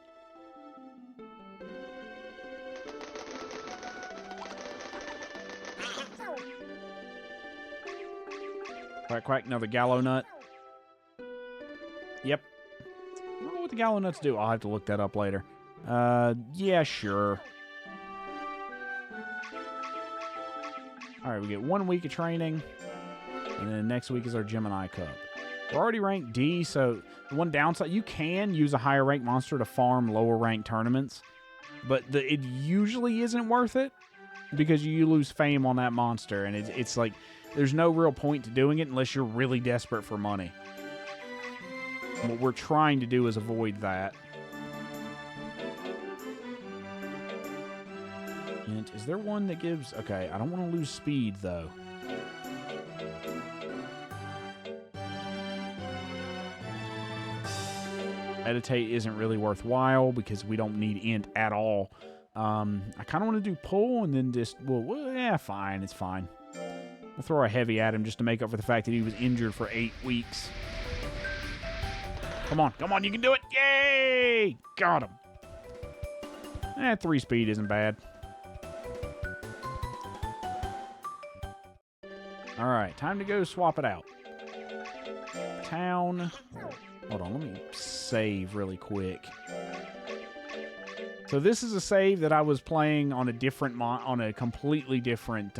Quack, quack, another gallow nut. Yep. I don't know what the gallow nuts do. I'll have to look that up later. Yeah, sure. Alright, we get 1 week of training. And then next week is our Gemini Cup. We're already ranked D, so the one downside, you can use a higher ranked monster to farm lower ranked tournaments. But it usually isn't worth it because you lose fame on that monster. And it's like, there's no real point to doing it unless you're really desperate for money. What we're trying to do is avoid that. And is there one that gives... Okay, I don't want to lose speed, though. Meditate isn't really worthwhile because we don't need int at all. I kind of want to do pull and then just... Well, yeah, fine. It's fine. We'll throw a heavy at him just to make up for the fact that he was injured for 8 weeks. Come on, you can do it! Yay! Got him. 3 speed isn't bad. Alright, time to go swap it out. Town. Hold on, let me save really quick. So this is a save that I was playing on a completely different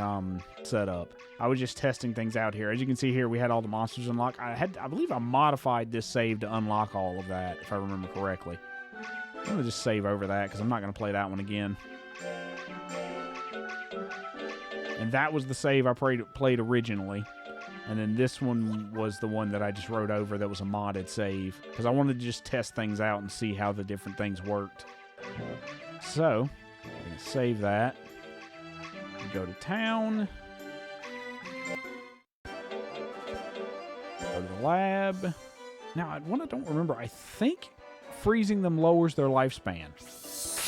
setup. I was just testing things out here. As you can see here, we had all the monsters unlocked. I believe I modified this save to unlock all of that, if I remember correctly. I'm going to just save over that, because I'm not going to play that one again. And that was the save I played originally. And then this one was the one that I just wrote over that was a modded save. Because I wanted to just test things out and see how the different things worked. So, I'm going to save that. Go to town. Go to the lab. Now, one I don't remember. I think freezing them lowers their lifespan.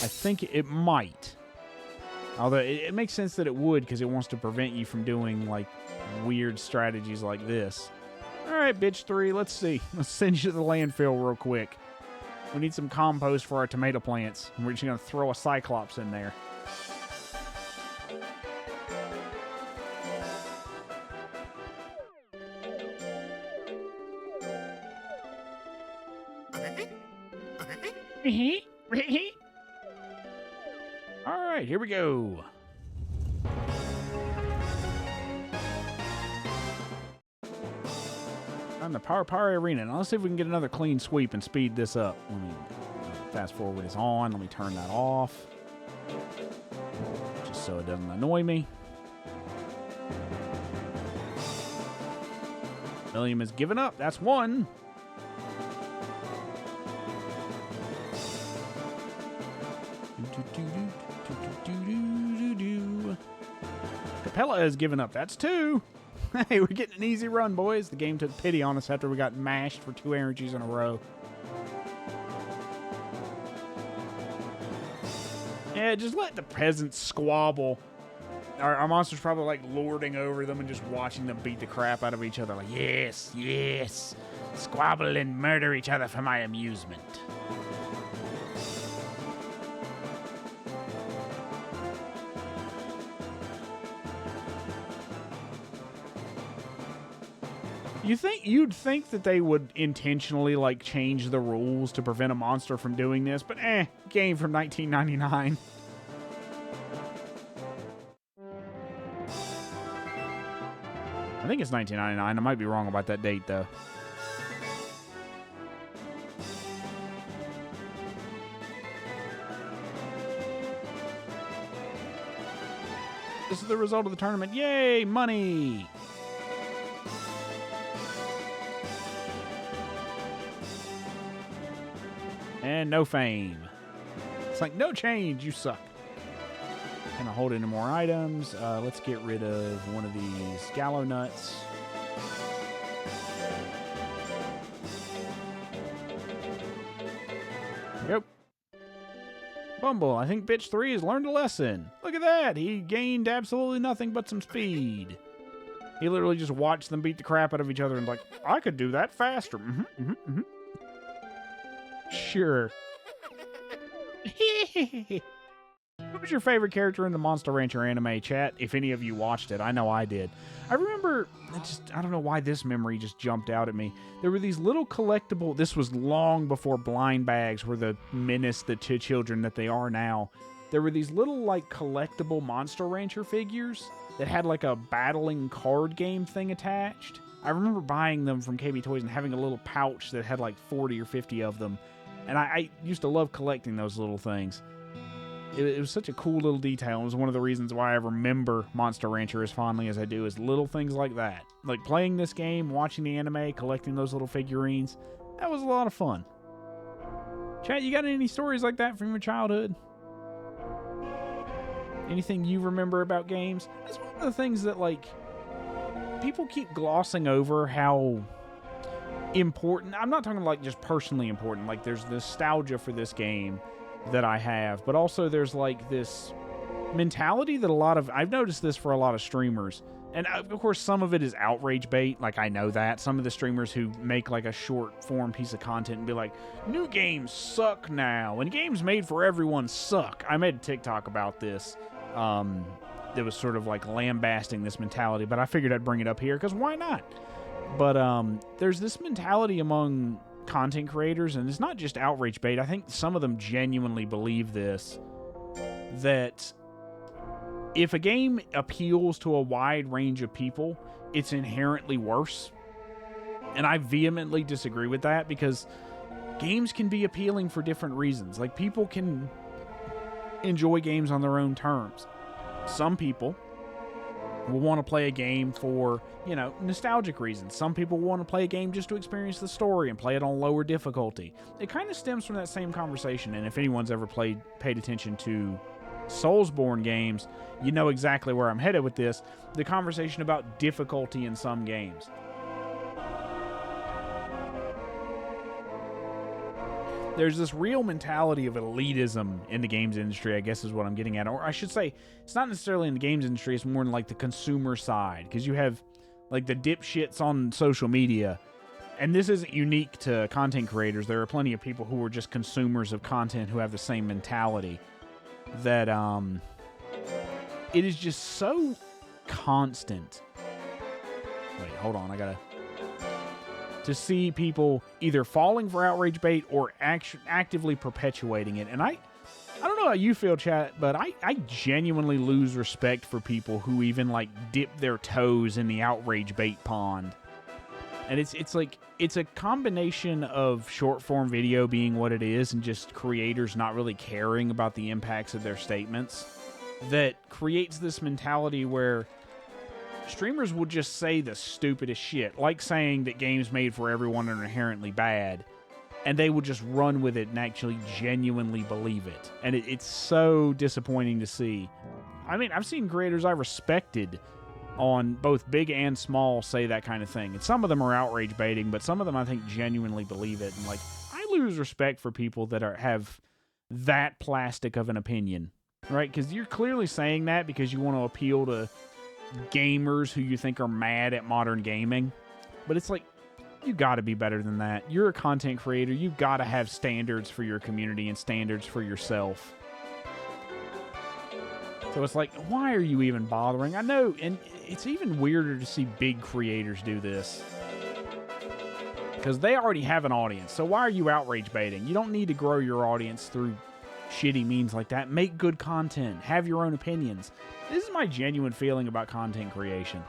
I think it might. Although, it makes sense that it would because it wants to prevent you from doing, like, weird strategies like this. Alright, bitch 3, let's see. Let's send you to the landfill real quick. We need some compost for our tomato plants. And we're just going to throw a Cyclops in there. Alright, here we go. On the Power Arena. Now let's see if we can get another clean sweep and speed this up. Let me fast forward is on. Let me turn that off. Just so it doesn't annoy me. William has given up. That's one. Capella has given up. That's two. Hey, we're getting an easy run, boys. The game took pity on us after we got mashed for 2 energies in a row. Yeah, just let the peasants squabble. Our monster's probably like lording over them and just watching them beat the crap out of each other. Like, yes, yes. Squabble and murder each other for my amusement. You'd think that they would intentionally like change the rules to prevent a monster from doing this, but game from 1999. I think it's 1999. I might be wrong about that date though. This is the result of the tournament. Yay, money! And no fame. It's like, no change, you suck. Can I hold any more items? Let's get rid of one of these gallow nuts. Yep. Bumble, I think bitch 3 has learned a lesson. Look at that. He gained absolutely nothing but some speed. He literally just watched them beat the crap out of each other and like, I could do that faster. Sure. Who was your favorite character in the Monster Rancher anime, chat? If any of you watched it, I know I did. I remember, I don't know why this memory just jumped out at me. There were these little collectible, this was long before blind bags were the menace to children that they are now. There were these little, like, collectible Monster Rancher figures that had, like, a battling card game thing attached. I remember buying them from KB Toys and having a little pouch that had, like, 40 or 50 of them. And I used to love collecting those little things. It was such a cool little detail. It was one of the reasons why I remember Monster Rancher as fondly as I do, is little things like that. Like playing this game, watching the anime, collecting those little figurines. That was a lot of fun. Chat, you got any stories like that from your childhood? Anything you remember about games? That's one of the things that, like, people keep glossing over how important. I'm not talking like just personally important. Like, there's nostalgia for this game that I have, but also there's like this mentality that I've noticed this for a lot of streamers, and of course some of it is outrage bait. Like, I know that some of the streamers who make like a short form piece of content and be like, new games suck now and games made for everyone suck. I made a TikTok about this that was sort of like lambasting this mentality, but I figured I'd bring it up here because why not? But there's this mentality among content creators, and it's not just outrage bait. I think some of them genuinely believe this, that if a game appeals to a wide range of people, it's inherently worse. And I vehemently disagree with that, because games can be appealing for different reasons. Like, people can enjoy games on their own terms. Some people will want to play a game for, you know, nostalgic reasons. Some people want to play a game just to experience the story and play it on lower difficulty. It kind of stems from that same conversation, and if anyone's ever paid attention to Soulsborne games, you know exactly where I'm headed with this. The conversation about difficulty in some games. There's this real mentality of elitism in the games industry, I guess is what I'm getting at. Or I should say, it's not necessarily in the games industry, it's more in like the consumer side. Because you have like the dipshits on social media. And this isn't unique to content creators. There are plenty of people who are just consumers of content who have the same mentality. That it is just so constant. Wait, hold on, I gotta... to see people either falling for outrage bait or actively perpetuating it. And I don't know how you feel, chat, but I genuinely lose respect for people who even, like, dip their toes in the outrage bait pond. And it's like, it's a combination of short-form video being what it is and just creators not really caring about the impacts of their statements that creates this mentality where streamers will just say the stupidest shit, like saying that games made for everyone are inherently bad, and they will just run with it and actually genuinely believe it. And it's so disappointing to see. I mean, I've seen creators I respected on both big and small say that kind of thing. And some of them are outrage baiting, but some of them I think genuinely believe it. And, like, I lose respect for people that have that plastic of an opinion, right? Because you're clearly saying that because you want to appeal to gamers who you think are mad at modern gaming. But it's like, you got to be better than that. You're a content creator. You've got to have standards for your community and standards for yourself. So it's like, why are you even bothering? I know, and it's even weirder to see big creators do this, because they already have an audience. So why are you outrage baiting? You don't need to grow your audience through shitty means like that. Make good content. Have your own opinions. This is my genuine feeling about content creation.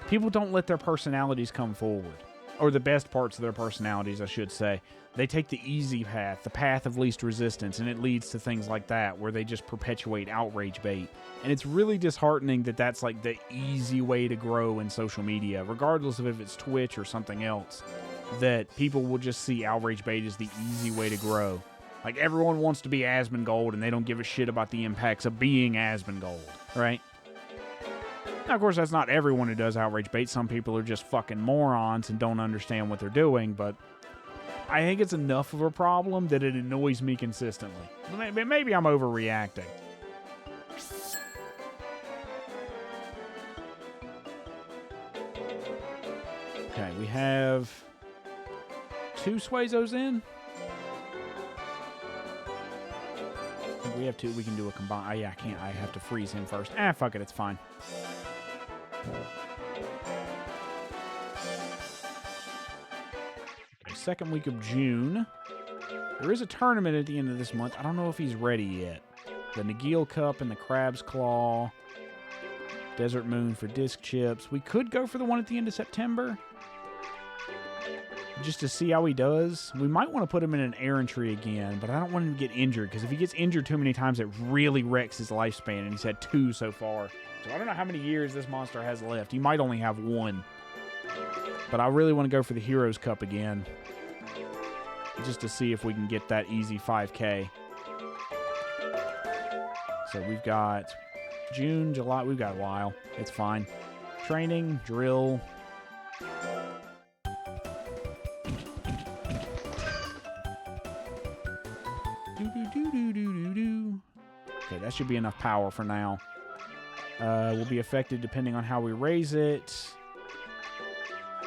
People don't let their personalities come forward. Or the best parts of their personalities, I should say. They take the easy path, the path of least resistance, and it leads to things like that, where they just perpetuate outrage bait. And it's really disheartening that that's like the easy way to grow in social media, regardless of if it's Twitch or something else, that people will just see outrage bait as the easy way to grow. Like, everyone wants to be Asmongold, and they don't give a shit about the impacts of being Asmongold, right? Now, of course, that's not everyone who does outrage bait. Some people are just fucking morons and don't understand what they're doing, but I think it's enough of a problem that it annoys me consistently. Maybe I'm overreacting. Okay, we have 2 Suezos in. We have two. We can do a combine. Yeah, I can't. I have to freeze him first. Ah, fuck it. It's fine. Okay, second week of June. There is a tournament at the end of this month. I don't know if he's ready yet. The Nagil Cup and the Crab's Claw. Desert Moon for disc chips. We could go for the one at the end of September. Just to see how he does. We might want to put him in an errantry again, but I don't want him to get injured, because if he gets injured too many times, it really wrecks his lifespan, and he's had 2 so far. So I don't know how many years this monster has left. He might only have 1. But I really want to go for the Heroes Cup again, just to see if we can get that easy 5K. So we've got June, July. We've got a while. It's fine. Training, drill. Okay, that should be enough power for now. Will be affected depending on how we raise it.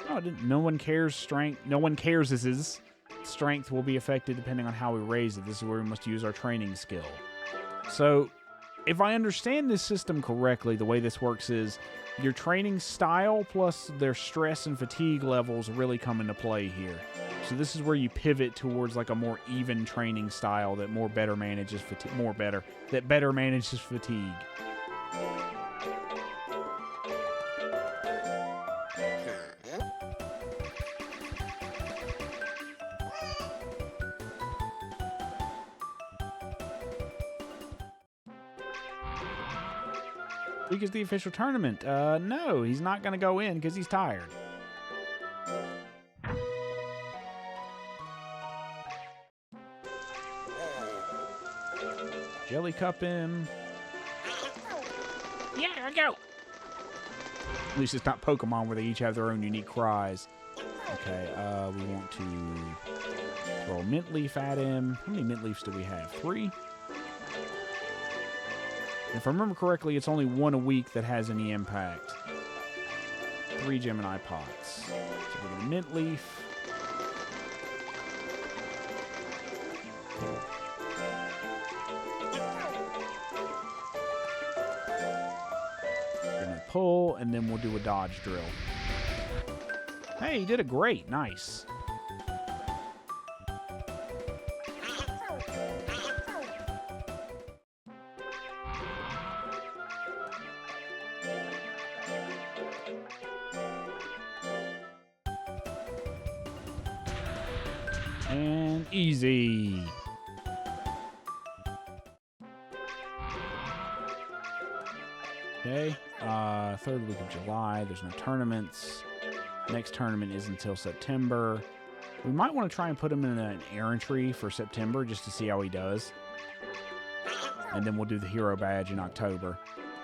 Oh, no one cares. Strength. No one cares. His strength will be affected depending on how we raise it. This is where we must use our training skill. So, if I understand this system correctly, the way this works is your training style plus their stress and fatigue levels really come into play here. So this is where you pivot towards like a more even training style that better manages fatigue. Week is the official tournament. No, he's not going to go in because he's tired. Jelly cup him. Yeah, I go. At least it's not Pokemon where they each have their own unique cries. Okay, we want to throw a mint leaf at him. How many mint leaves do we have? 3? If I remember correctly, it's only 1 a week that has any impact. 3 Gemini pots. So we're going to mint leaf. We're going to pull, and then we'll do a dodge drill. Hey, you did it great. Nice. And easy. Okay, 3rd week of July. There's no tournaments. Next tournament is until September. We might want to try and put him in an errantry for September just to see how he does. And then we'll do the hero badge in October.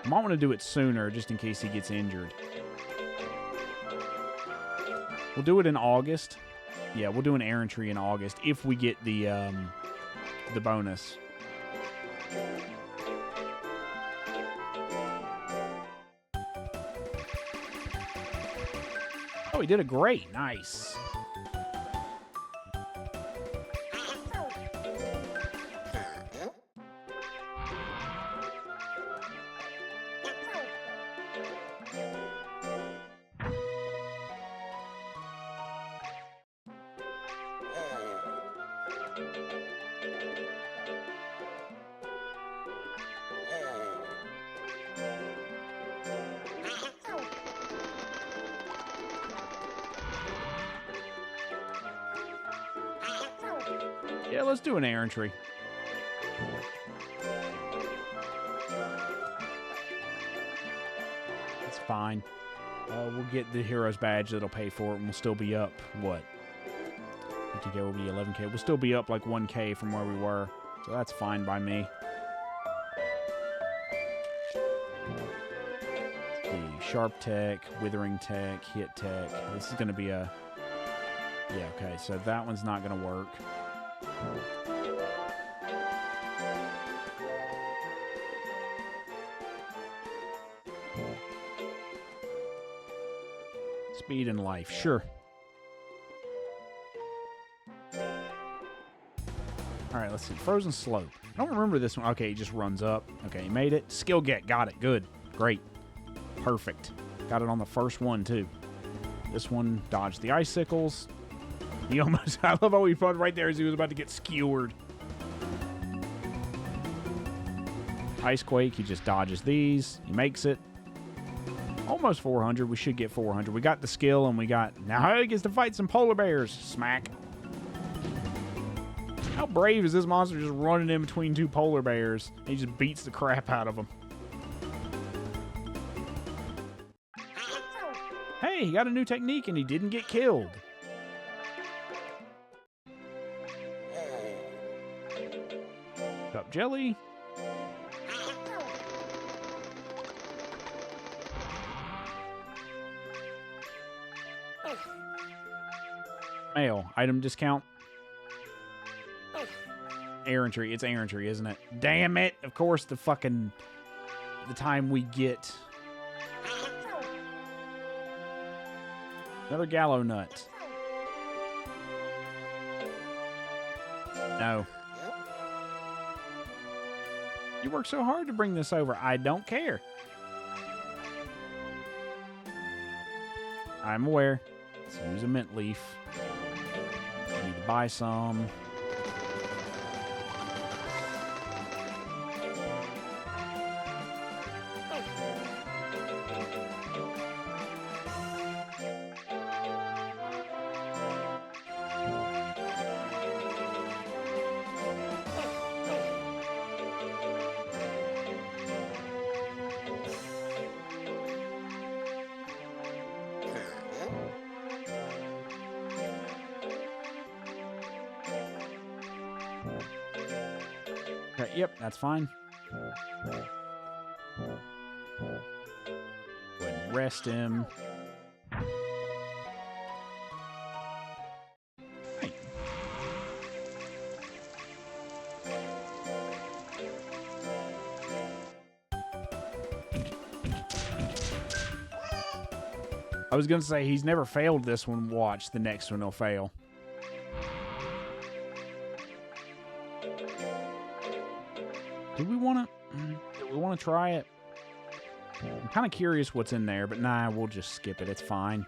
I might want to do it sooner just in case he gets injured. We'll do it in August. Yeah, we'll do an errantry in August if we get the bonus. Oh, he did it great. Nice. Yeah, let's do an errantry. That's fine. We'll get the hero's badge that'll pay for it, and we'll still be up, what? 50K will be 11K. We'll still be up like 1K from where we were, so that's fine by me. Sharp Tech, Withering Tech, Hit Tech. This is going to be a... Yeah, okay, so that one's not going to work. Speed and life, sure. All right, let's see. Frozen slope. I don't remember this one. Okay, he just runs up. Okay, he made it. Skill get. Got it. Good. Great. Perfect. Got it on the first one, too. This one dodged the icicles. He almost... I love how he fought right there as he was about to get skewered. Icequake. He just dodges these. He makes it. Almost 400. We should get 400. We got the skill, and we got... Now he gets to fight some polar bears. Smack. How brave is this monster just running in between two polar bears? He just beats the crap out of them. Hey, he got a new technique, and he didn't get killed. Cup jelly. Mail. Item discount. Errantry. It's errantry, isn't it? Damn it. Of course, the time we get... Another gallow nut. No. You worked so hard to bring this over. I don't care. I'm aware. Let's use a mint leaf. I need to buy some. Okay, yep, that's fine. Go ahead and rest him. Hey. I was going to say, he's never failed this one. Watch, the next one he'll fail. Do we want to try it? I'm kind of curious what's in there, but nah, we'll just skip it. It's fine.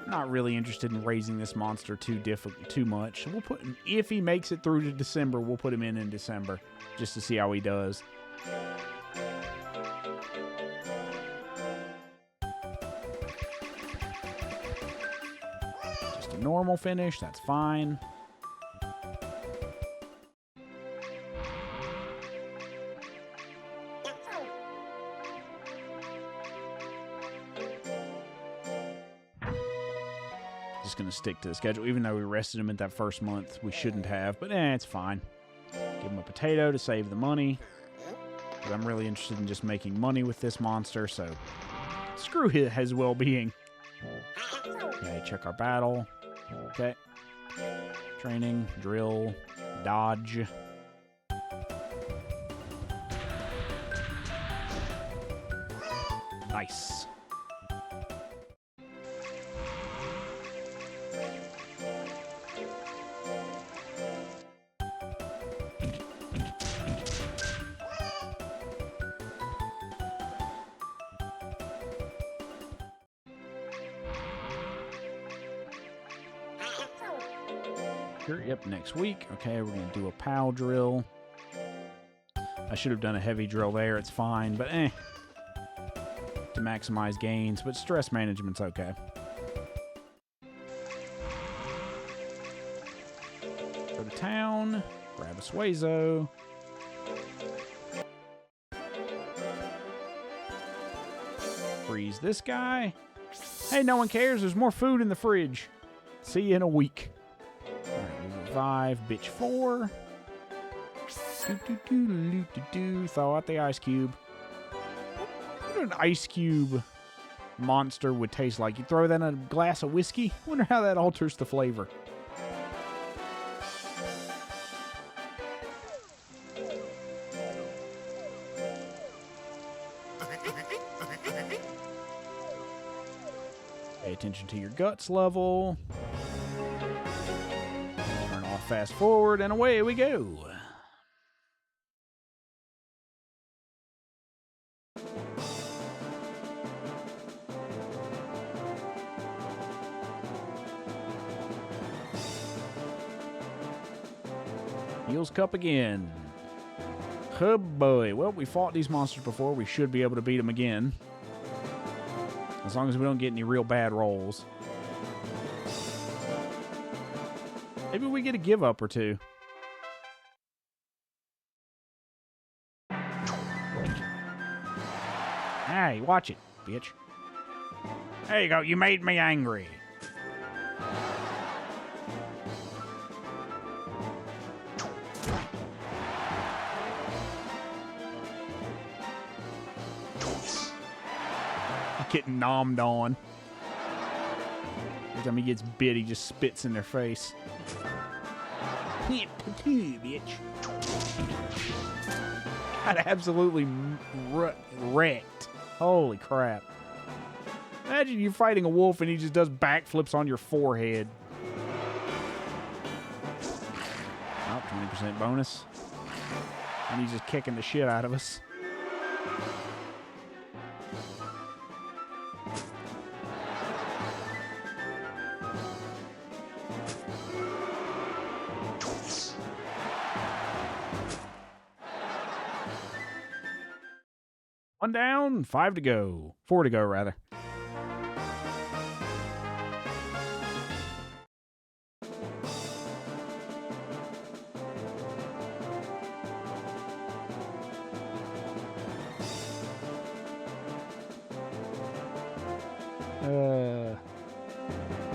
I'm not really interested in raising this monster too much. We'll put him, if he makes it through to December, we'll put him in December just to see how he does. Just a normal finish, that's fine. Just going to stick to the schedule. Even though we rested him at that first month, we shouldn't have, but it's fine. Give him a potato to save the money. But I'm really interested in just making money with this monster, so screw his well-being. Okay, check our battle. Okay. Training, drill, dodge. Nice. Yep, next week. Okay, we're going to do a POW drill. I should have done a heavy drill there. It's fine, but to maximize gains, but stress management's okay. Go to town, grab a Suezo. Freeze this guy. Hey, no one cares. There's more food in the fridge. See you in a week. Revive bitch 4. Thaw out the ice cube. What an ice cube monster would taste like. You throw that in a glass of whiskey? Wonder how that alters the flavor. Pay attention to your guts level. Fast forward, and away we go. Heals Cup again. Oh boy. Well, we fought these monsters before. We should be able to beat them again. As long as we don't get any real bad rolls. Maybe we get a give up or two. Hey, watch it, bitch. There you go. You made me angry. Getting nommed on. Every time he gets bit, he just spits in their face. Bitch. Got absolutely wrecked. Holy crap. Imagine you fighting a wolf and he just does backflips on your forehead. Oh, 20% bonus. And he's just kicking the shit out of us. One down, 5 to go. 4 to go, rather.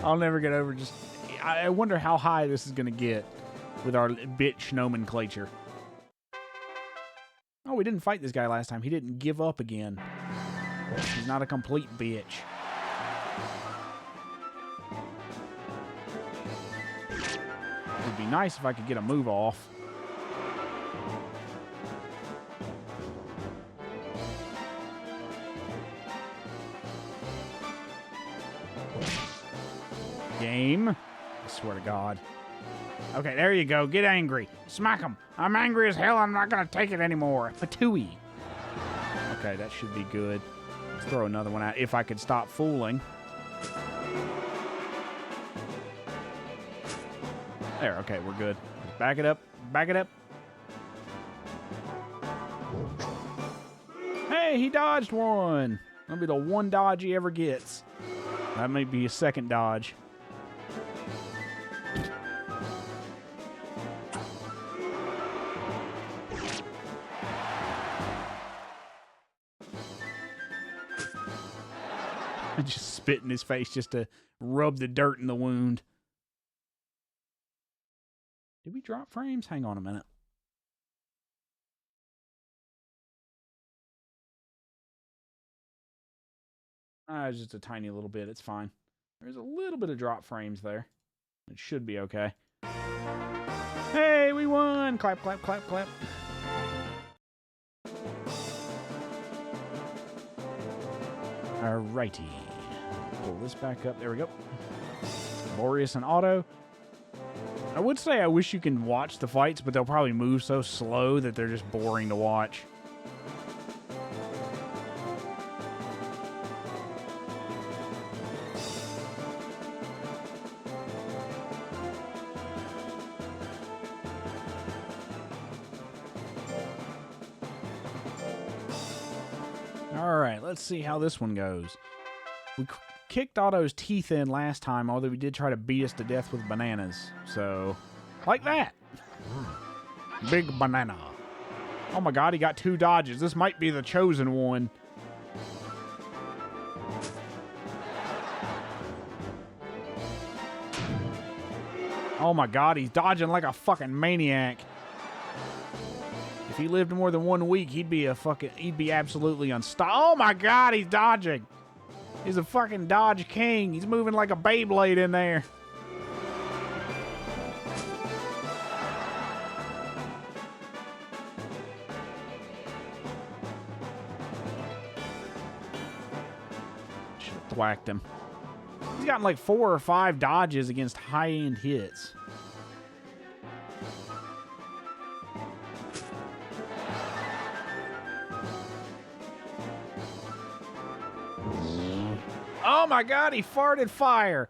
I'll never get over just... I wonder how high this is going to get with our bitch nomenclature. Oh, we didn't fight this guy last time. He didn't give up again. He's not a complete bitch. It would be nice if I could get a move off. Game. I swear to God. Okay, there you go. Get angry. Smack him. I'm angry as hell. I'm not going to take it anymore. Fatui. Okay, that should be good. Let's throw another one out if I could stop fooling. There, okay, we're good. Back it up. Back it up. Hey, he dodged one. That'll be the one dodge he ever gets. That may be his second dodge. Just spit in his face just to rub the dirt in the wound. Did we drop frames? Hang on a minute. Just a tiny little bit. It's fine. There's a little bit of drop frames there. It should be okay. Hey, we won! Clap, clap, clap, clap. Alrighty. Pull this back up. There we go. Boreas and Auto. I would say I wish you can watch the fights, but they'll probably move so slow that they're just boring to watch. Alright, let's see how this one goes. We kicked Otto's teeth in last time, although he did try to beat us to death with bananas. So, like that. Big banana. Oh my god, he got 2 dodges. This might be the chosen one. Oh my god, he's dodging like a fucking maniac. If he lived more than 1 week, he'd be absolutely unstoppable. Oh my god, he's dodging. He's a fucking dodge king. He's moving like a Beyblade in there. Should have thwacked him. He's gotten like 4 or 5 dodges against high-end hits. Oh my god, he farted fire.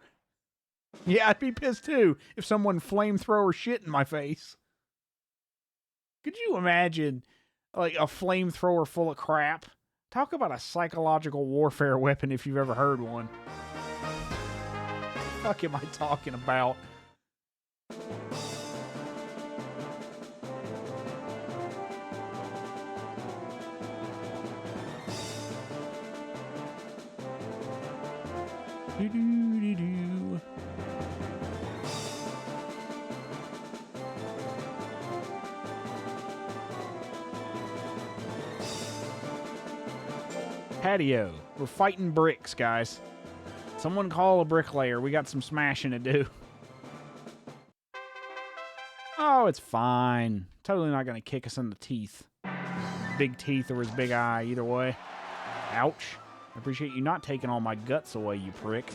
Yeah, I'd be pissed too if someone flamethrower shit in my face. Could you imagine, like, a flamethrower full of crap? Talk about a psychological warfare weapon if you've ever heard one. What the fuck am I talking about? Do-do-do-do. Patio. We're fighting bricks, guys. Someone call a bricklayer. We got some smashing to do. Oh, it's fine. Totally not going to kick us in the teeth. Big teeth or his big eye, either way. Ouch. I appreciate you not taking all my guts away, you prick.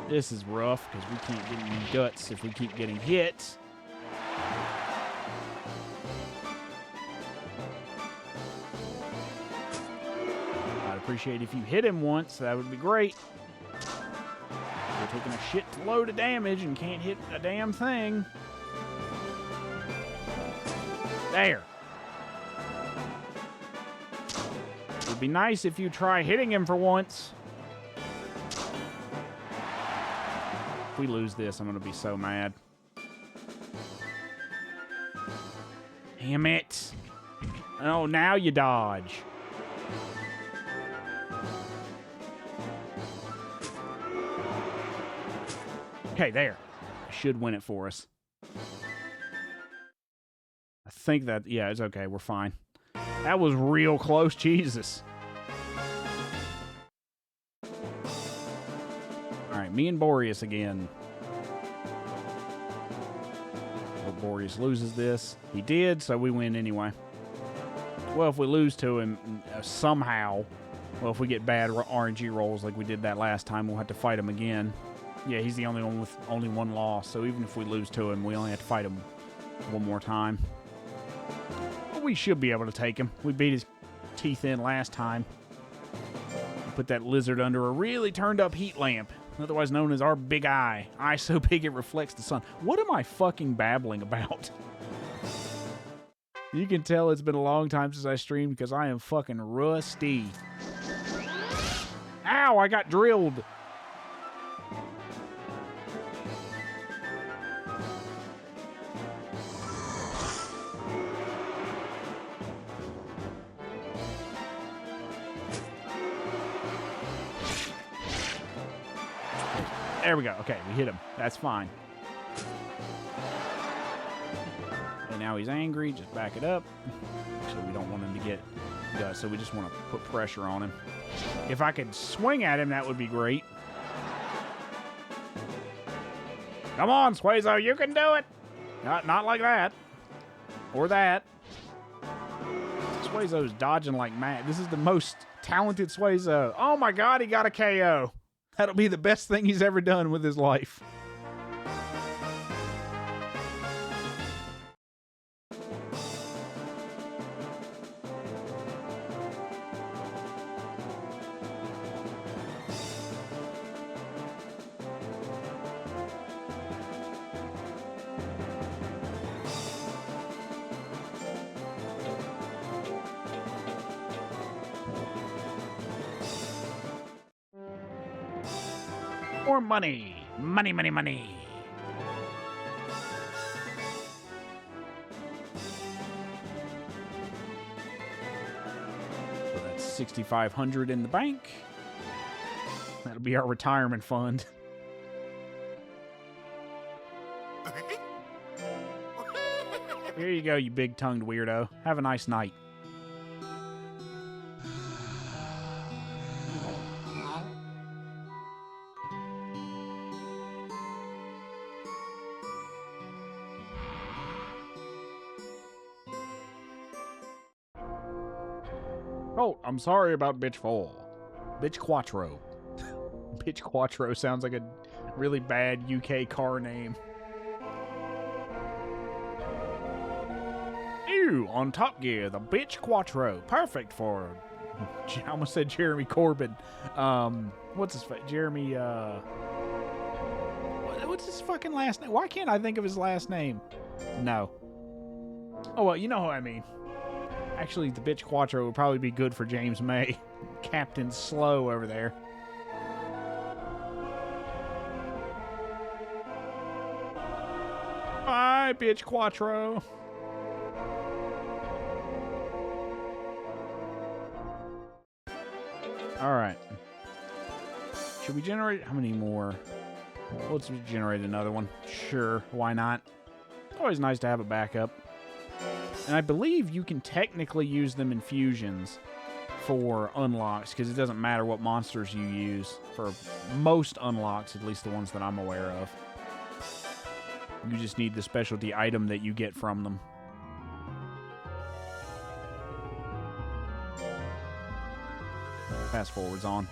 This is rough, because we can't get any guts if we keep getting hit. I'd appreciate if you hit him once. That would be great. We're taking a shit load of damage and can't hit a damn thing. There. It'd be nice if you try hitting him for once. If we lose this, I'm going to be so mad. Damn it. Oh, now you dodge. Okay, there. I should win it for us. I think that, yeah, it's okay. We're fine. That was real close. Jesus. Alright, me and Boreas again. Well, Boreas loses this. He did, so we win anyway. Well, if we lose to him somehow, well, if we get bad RNG rolls like we did that last time, we'll have to fight him again. Yeah, he's the only one with only one loss, so even if we lose to him, we only have to fight him one more time. But we should be able to take him. We beat his teeth in last time. Put that lizard under a really turned up heat lamp, otherwise known as our big eye. Eye so big it reflects the sun. What am I fucking babbling about? You can tell it's been a long time since I streamed because I am fucking rusty. Ow, I got drilled. There we go. Okay, we hit him. That's fine. And now he's angry. Just back it up. So we don't want him to get dust. So we just want to put pressure on him. If I could swing at him, that would be great. Come on, Suezo. You can do it. Not like that. Or that. Suezo's dodging like mad. This is the most talented Suezo. Oh my god, he got a KO. That'll be the best thing he's ever done with his life. More money. Money, money, money. So that's $6,500 in the bank. That'll be our retirement fund. Here you go, you big-tongued weirdo. Have a nice night. Oh, I'm sorry about bitch 4. Bitch Quattro. Bitch Quattro sounds like a really bad UK car name. Ew, on Top Gear, the Bitch Quattro. Perfect for... I almost said Jeremy Corbyn. What's his face? Jeremy, What's his fucking last name? Why can't I think of his last name? No. Oh, well, you know what I mean. Actually, the bitch Quattro would probably be good for James May. Captain Slow over there. Bye, bitch Quattro. Alright. Should we generate... How many more? Let's generate another one. Sure, why not? It's always nice to have a backup. And I believe you can technically use them in fusions for unlocks, because it doesn't matter what monsters you use for most unlocks, at least the ones that I'm aware of. You just need the specialty item that you get from them. Fast forward's on.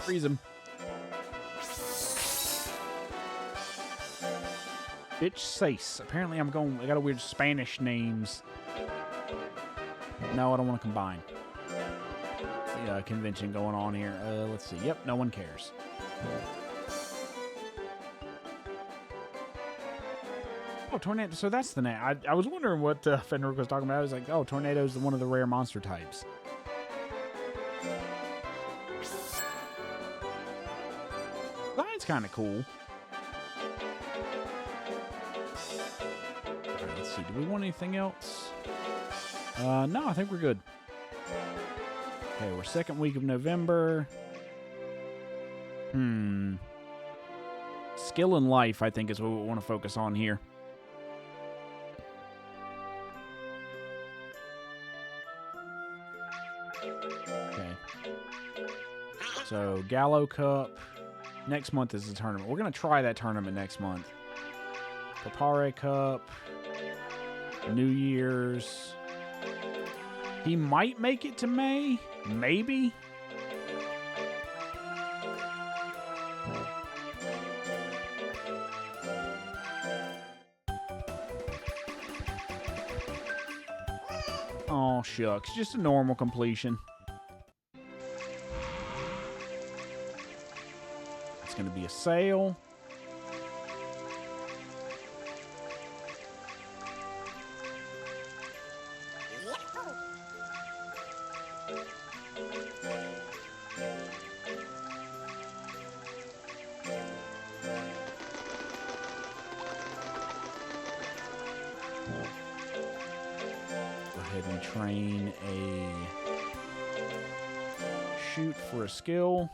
Freeze him. Bitch Sace. Apparently I got a weird Spanish names. No, I don't want to combine. The convention going on here. Let's see. Yep, no one cares. Oh, Tornado. So that's the name. I was wondering what Fenric was talking about. I was like, oh, Tornado's one of the rare monster types. That's kind of cool. Alright, let's see. Do we want anything else? No, I think we're good. Okay, we're second week of November. Skill and life, I think, is what we want to focus on here. Okay. So, Gallo Cup. Next month is the tournament. We're going to try that tournament next month. Papare Cup. New Year's. He might make it to May. Maybe. Oh, shucks. Just a normal completion. It's going to be a sale. Train a shoot for a skill.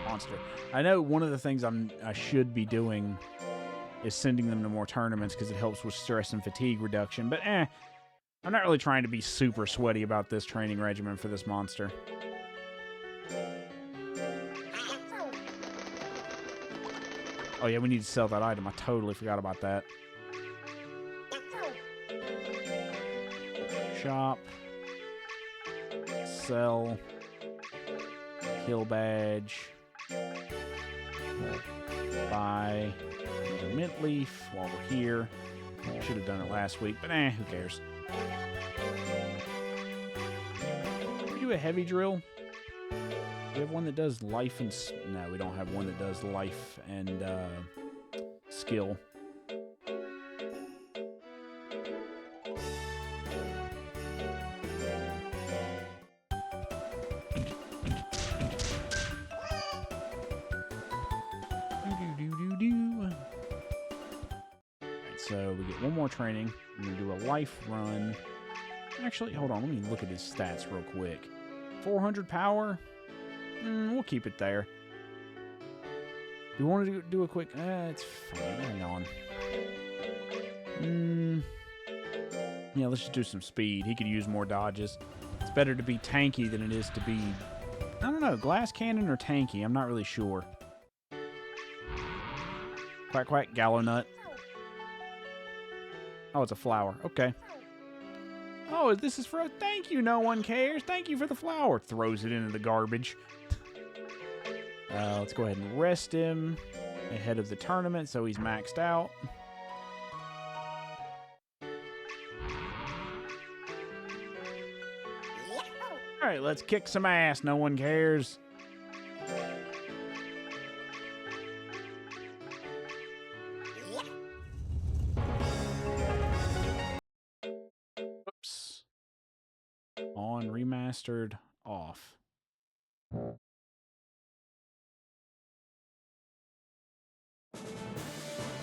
Monster. I know one of the things I should be doing is sending them to more tournaments because it helps with stress and fatigue reduction, but I'm not really trying to be super sweaty about this training regimen for this monster. Oh yeah, we need to sell that item. I totally forgot about that. Shop. Sell. Kill badge. Buy. Another mint leaf while we're here. Should have done it last week, but who cares? Can we do a heavy drill? We have one that does life and... No, we don't have one that does life and skill. Alright, so we get one more training. We're going to do a life run. Actually, hold on. Let me look at his stats real quick. 400 power. We'll keep it there. Do you want to do a quick... it's fine. Hang on. Yeah, let's just do some speed. He could use more dodges. It's better to be tanky than it is to be I don't know, glass cannon or tanky. I'm not really sure. Quack, quack, gallow nut. Oh, it's a flower. Okay. Oh, this is for a thank you. No one cares. Thank you for the flower. Throws it into the garbage. Let's go ahead and rest him ahead of the tournament so he's maxed out. All right, let's kick some ass. No one cares. Oops. On, remastered, off.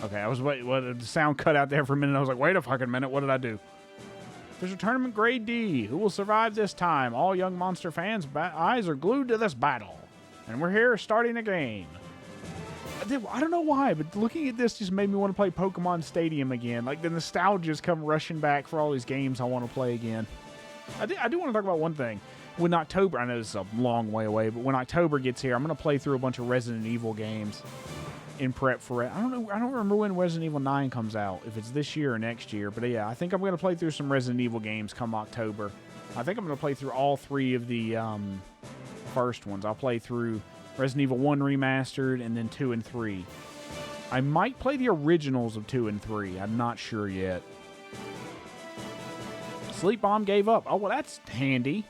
Okay, I was waiting. The sound cut out there for a minute. I was like, wait a fucking minute. What did I do? There's a tournament grade D. Who will survive this time? All young monster fans' eyes are glued to this battle. And we're here starting a game. I don't know why, but looking at this just made me want to play Pokemon Stadium again. Like, the nostalgia's come rushing back for all these games I want to play again. I do want to talk about one thing. When October, I know this is a long way away, but when October gets here, I'm going to play through a bunch of Resident Evil games in prep for it. I don't know. I don't remember when Resident Evil 9 comes out, if it's this year or next year. But yeah, I think I'm going to play through some Resident Evil games come October. I think I'm going to play through all three of the first ones. I'll play through Resident Evil 1 Remastered and then 2 and 3. I might play the originals of 2 and 3. I'm not sure yet. Sleep Bomb gave up. Oh, well, that's handy.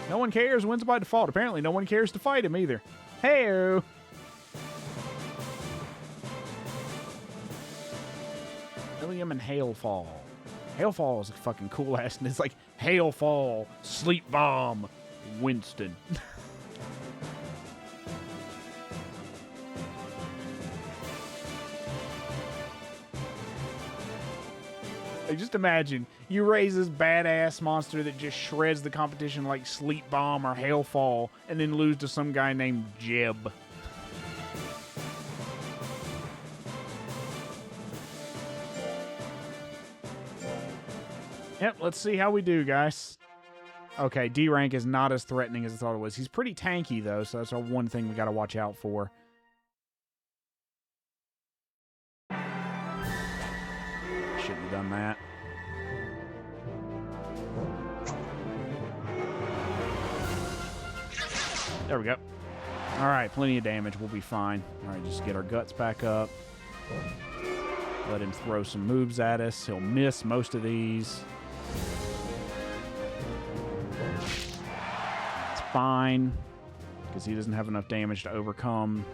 No one cares, wins by default. Apparently, no one cares to fight him either. Hey-o. William and Hailfall. Hailfall is a fucking cool ass, and it's like Hailfall, Sleep Bomb, Winston. Like, just imagine you raise this badass monster that just shreds the competition like Sleep Bomb or Hailfall, and then lose to some guy named Jeb. Yep, let's see how we do, guys. Okay, D rank is not as threatening as I thought it was. He's pretty tanky, though, so that's our one thing we got to watch out for. Shouldn't have done that. There we go. All right, plenty of damage. We'll be fine. All right, just get our guts back up. Let him throw some moves at us. He'll miss most of these. It's fine, because he doesn't have enough damage to overcome.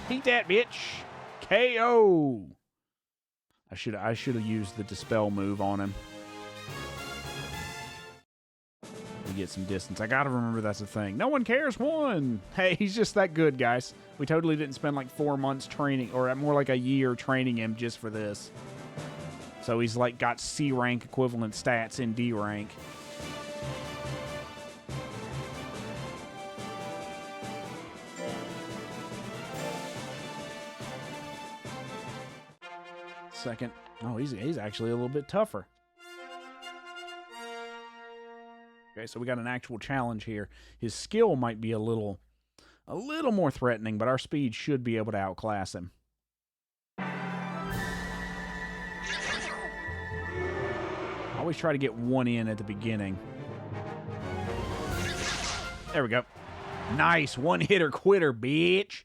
Eat that, bitch! KO! I should have used the Dispel move on him. To get some distance. I gotta remember that's a thing. No one cares, one! Hey, he's just that good, guys. We totally didn't spend like 4 months training, or more like a year training him just for this. So he's like got C rank equivalent stats in D rank. Second. Oh, he's actually a little bit tougher. Okay, so we got an actual challenge here. His skill might be a little more threatening, but our speed should be able to outclass him. I always try to get one in at the beginning. There we go. Nice. One hitter quitter, bitch.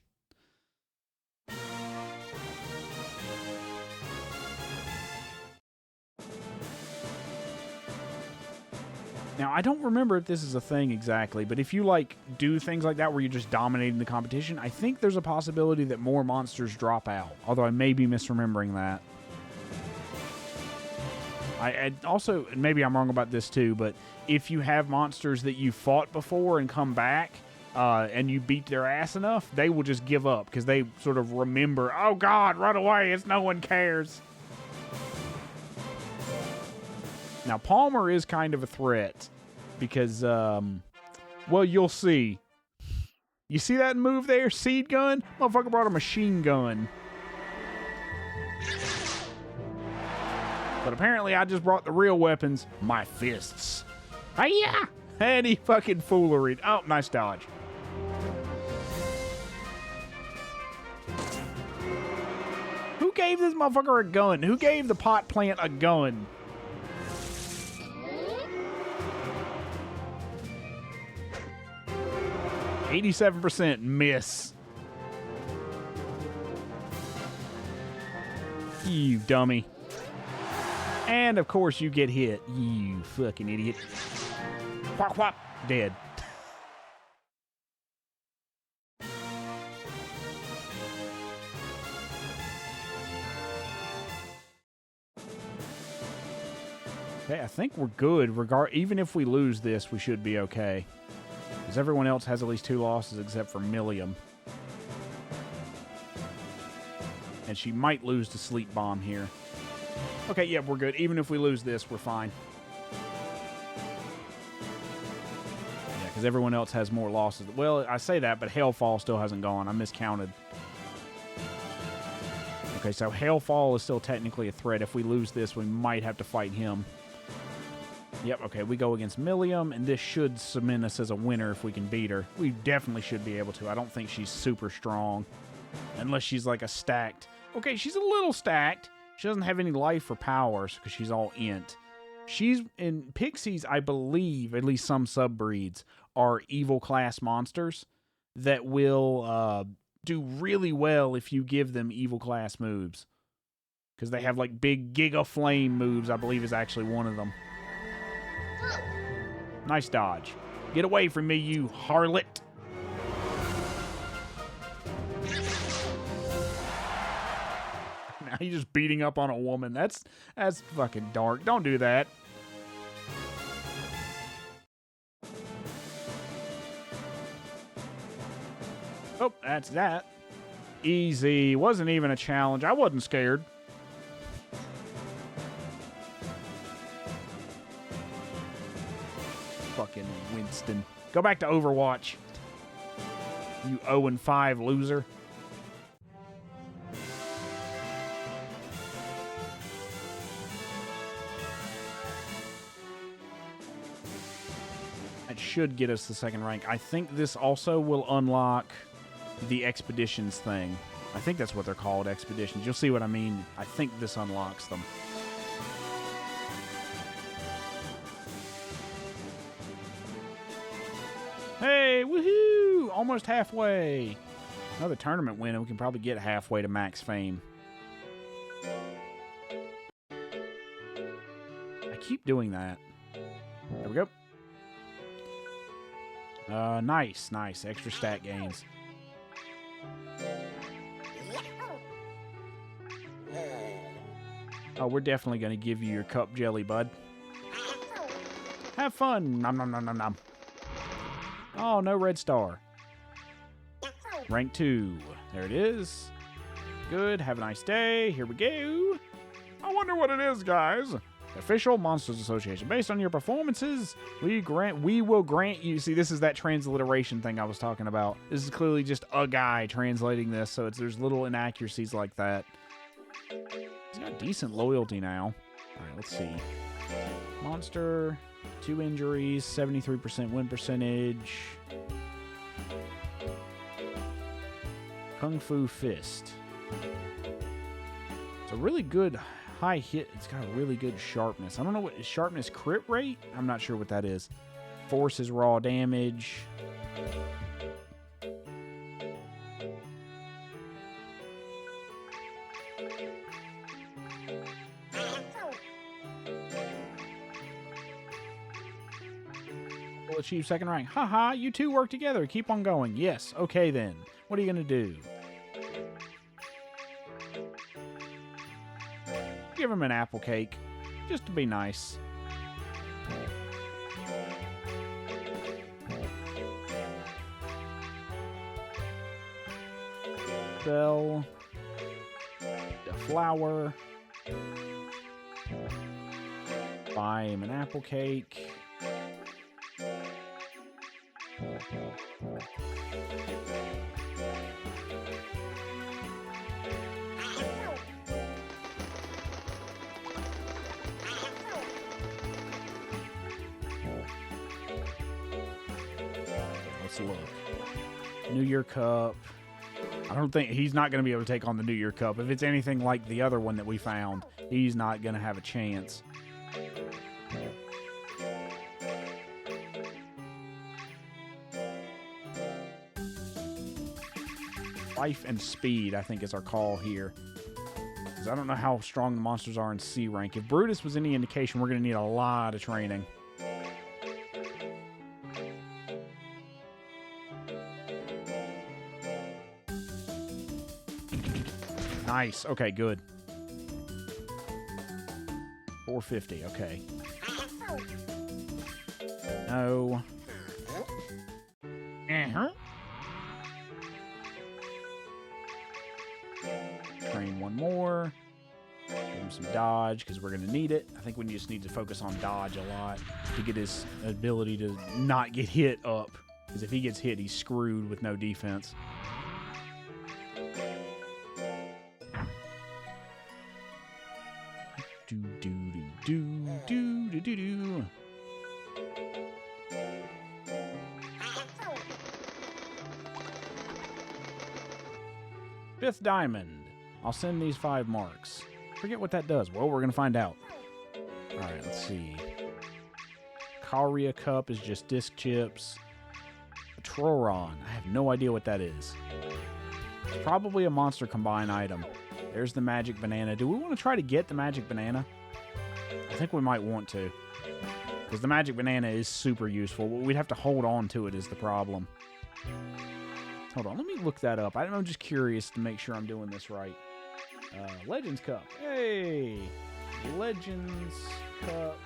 Now, I don't remember if this is a thing exactly, but if you, like, do things like that where you're just dominating the competition, I think there's a possibility that more monsters drop out, although I may be misremembering that. I also, maybe I'm wrong about this too, but if you have monsters that you fought before and come back, and you beat their ass enough, they will just give up, because they sort of remember, oh god, run away, it's no one cares. Now, Palmer is kind of a threat because, well, you'll see. You see that move there? Seed gun? Motherfucker brought a machine gun. But apparently I just brought the real weapons, my fists. Hiya! Any fucking foolery. Oh, nice dodge. Who gave this motherfucker a gun? Who gave the pot plant a gun? %87 miss. You dummy. And of course you get hit. You fucking idiot. Whop whop. Dead. Okay, I think we're good. Even if we lose this, we should be okay. Because everyone else has at least 2 losses except for Milliam. And she might lose to Sleep Bomb here. Okay, yeah, we're good. Even if we lose this, we're fine. Yeah, because everyone else has more losses. Well, I say that, but Hellfall still hasn't gone. I miscounted. Okay, so Hellfall is still technically a threat. If we lose this, we might have to fight him. Yep, okay, we go against Milliam, and this should cement us as a winner if we can beat her. We definitely should be able to. I don't think she's super strong. Unless she's like a stacked... Okay, she's a little stacked. She doesn't have any life or powers because she's all int. She's... In Pixies, I believe, at least some subbreeds, are evil class monsters that will do really well if you give them evil class moves. Because they have like big Giga Flame moves, I believe is actually one of them. Nice dodge. Get away from me, you harlot. Now you're just beating up on a woman. That's fucking dark. Don't do that. Oh, that's that. Easy. Wasn't even a challenge. I wasn't scared. Fucking Winston. Go back to Overwatch. You 0-5 loser. That should get us the 2nd rank. I think this also will unlock the expeditions thing. I think that's what they're called, expeditions. You'll see what I mean. I think this unlocks them. Hey, woohoo! Almost halfway. Another tournament win, and we can probably get halfway to max fame. I keep doing that. There we go. Nice, nice. Extra stat gains. Oh, we're definitely going to give you your cup jelly, bud. Have fun. Nom nom nom nom nom. Oh, no red star. Rank 2. There it is. Good. Have a nice day. Here we go. I wonder what it is, guys. Official Monsters Association. Based on your performances, we will grant you... See, this is that transliteration thing I was talking about. This is clearly just a guy translating this, so there's little inaccuracies like that. He's got decent loyalty now. All right, let's see. Monster, 2 injuries, 73% win percentage. Kung Fu Fist. It's a really good high hit. It's got a really good sharpness. I don't know what is sharpness crit rate? I'm not sure what that is. Force is raw damage. Will achieve 2nd rank. Haha, you two work together. Keep on going. Yes, okay then. What are you going to do? Give him an apple cake, just to be nice. Bell. The flower. Buy him an apple cake. Let's look. New Year Cup. I don't think he's not going to be able to take on the New Year Cup. If it's anything like the other one that we found, he's not going to have a chance. Life and speed, I think, is our call here. Because I don't know how strong the monsters are in C rank. If Brutus was any indication, we're going to need a lot of training. Nice. Okay, good. 450. Okay. No. Train one more. Give him some dodge because we're going to need it. I think we just need to focus on dodge a lot to get his ability to not get hit up. Because if he gets hit, he's screwed with no defense. Do. Fifth diamond. I'll send these 5 marks. Forget what that does. Well, we're going to find out. Alright, let's see. Karia Cup is just disc chips. Troron. I have no idea what that is. It's probably a monster combine item. There's the magic banana. Do we want to try to get the magic banana? I think we might want to. Because the magic banana is super useful. We'd have to hold on to it is the problem. Hold on, let me look that up. I'm just curious to make sure I'm doing this right. Legends Cup. Hey! Legends Cup.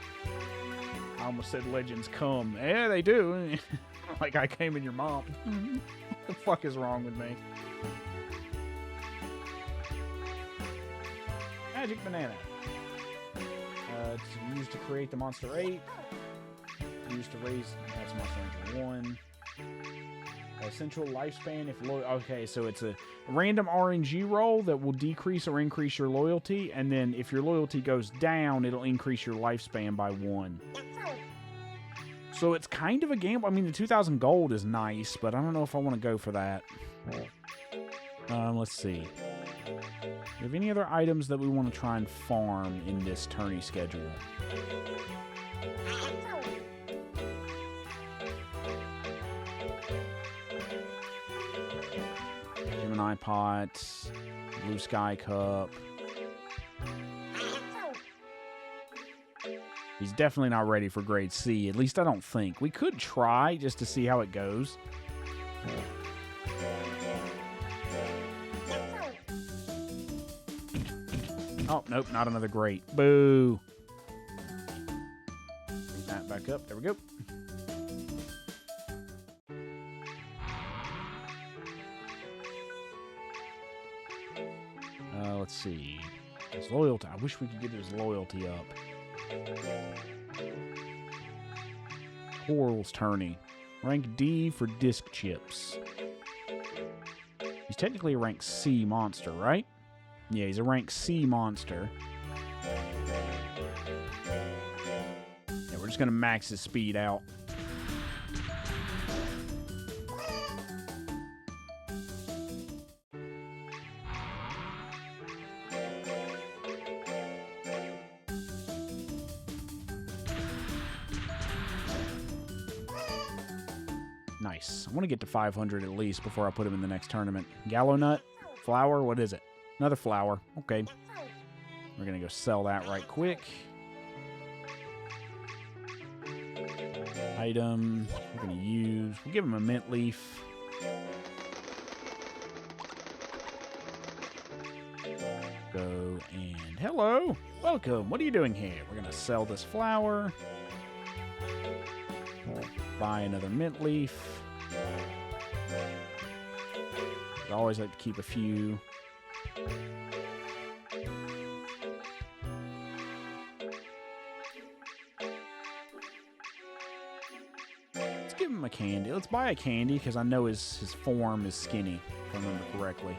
I almost said Legends Come. Yeah, they do. Like I came in your mom. What the fuck is wrong with me? Magic banana. It's used to create the Monster 8. Used to raise... That's Monster Ranger 1. Essential lifespan if... Okay, so it's a random RNG roll that will decrease or increase your loyalty. And then if your loyalty goes down, it'll increase your lifespan by 1. So it's kind of a gamble. I mean, the 2,000 gold is nice, but I don't know if I want to go for that. Let's see. Do you have any other items that we want to try and farm in this tourney schedule? Gemini Pot, Blue Sky Cup. He's definitely not ready for grade C. At least I don't think. We could try just to see how it goes. Oh, nope, not another great. Boo. Bring that back up. There we go. Let's see. His loyalty. I wish we could get his loyalty up. Coral's tourney. Rank D for disc chips. He's technically a rank C monster, right? Yeah, he's a rank C monster. Yeah, we're just going to max his speed out. Nice. I want to get to 500 at least before I put him in the next tournament. Gallow nut? Flower? What is it? Another flower. Okay. We're going to go sell that right quick. Item. We're going to use... We'll give him a mint leaf. Go and... Hello! Welcome! What are you doing here? We're going to sell this flower. Buy another mint leaf. I always like to keep a few. Let's give him a candy. Let's buy a candy because I know his form is skinny, if I remember correctly.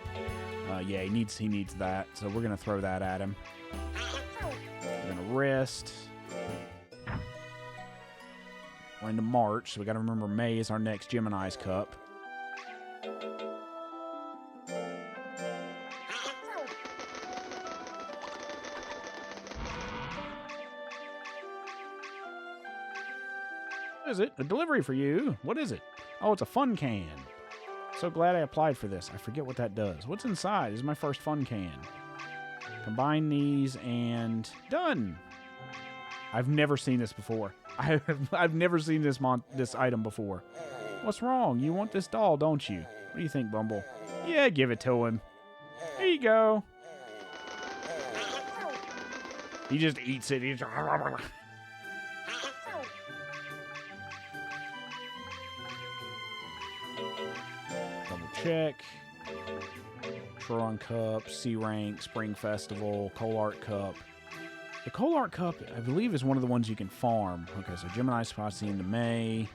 Yeah, he needs that, so we're gonna throw that at him. We're gonna rest. We're into March, so we got to remember May is our next Gemini's Cup. What is it? A delivery for you. What is it? Oh, it's a fun can. So glad I applied for this. I forget what that does. What's inside? This is my first fun can. Combine these and done. I've never seen this before. I've never seen this item before. What's wrong? You want this doll, don't you? What do you think, Bumble? Yeah, give it to him. Here you go. He just eats it. He's... Double check. Tron Cup, C Rank, Spring Festival, Coal Art Cup. The Coal Art Cup, I believe, is one of the ones you can farm. Okay, so Gemini Spots the end of May.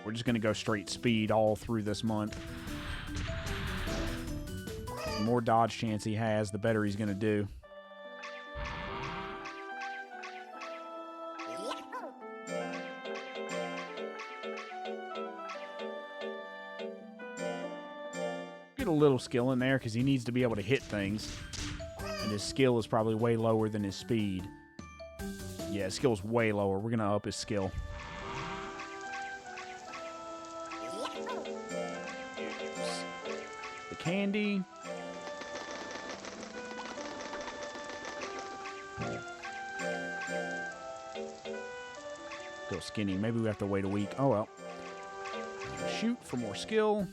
We're just going to go straight speed all through this month. The more dodge chance he has, the better he's going to do. Get a little skill in there because he needs to be able to hit things. And his skill is probably way lower than his speed. Yeah, his skill's way lower. We're going to up his skill. The candy. Still skinny. Maybe we have to wait a week. Oh well. Shoot for more skill.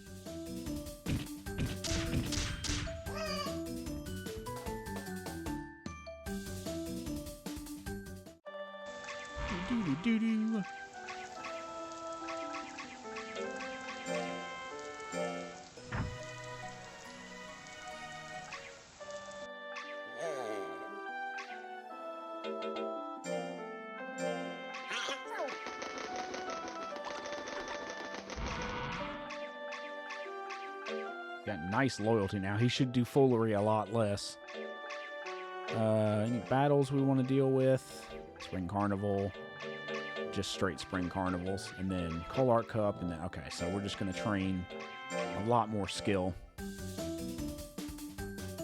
Doo-doo-doo-doo. Got nice loyalty now. He should do foolery a lot less. Any battles we want to deal with? Spring Carnival. Just straight Spring Carnivals. And then Coal Art Cup. And then, okay, so we're just going to train a lot more skill.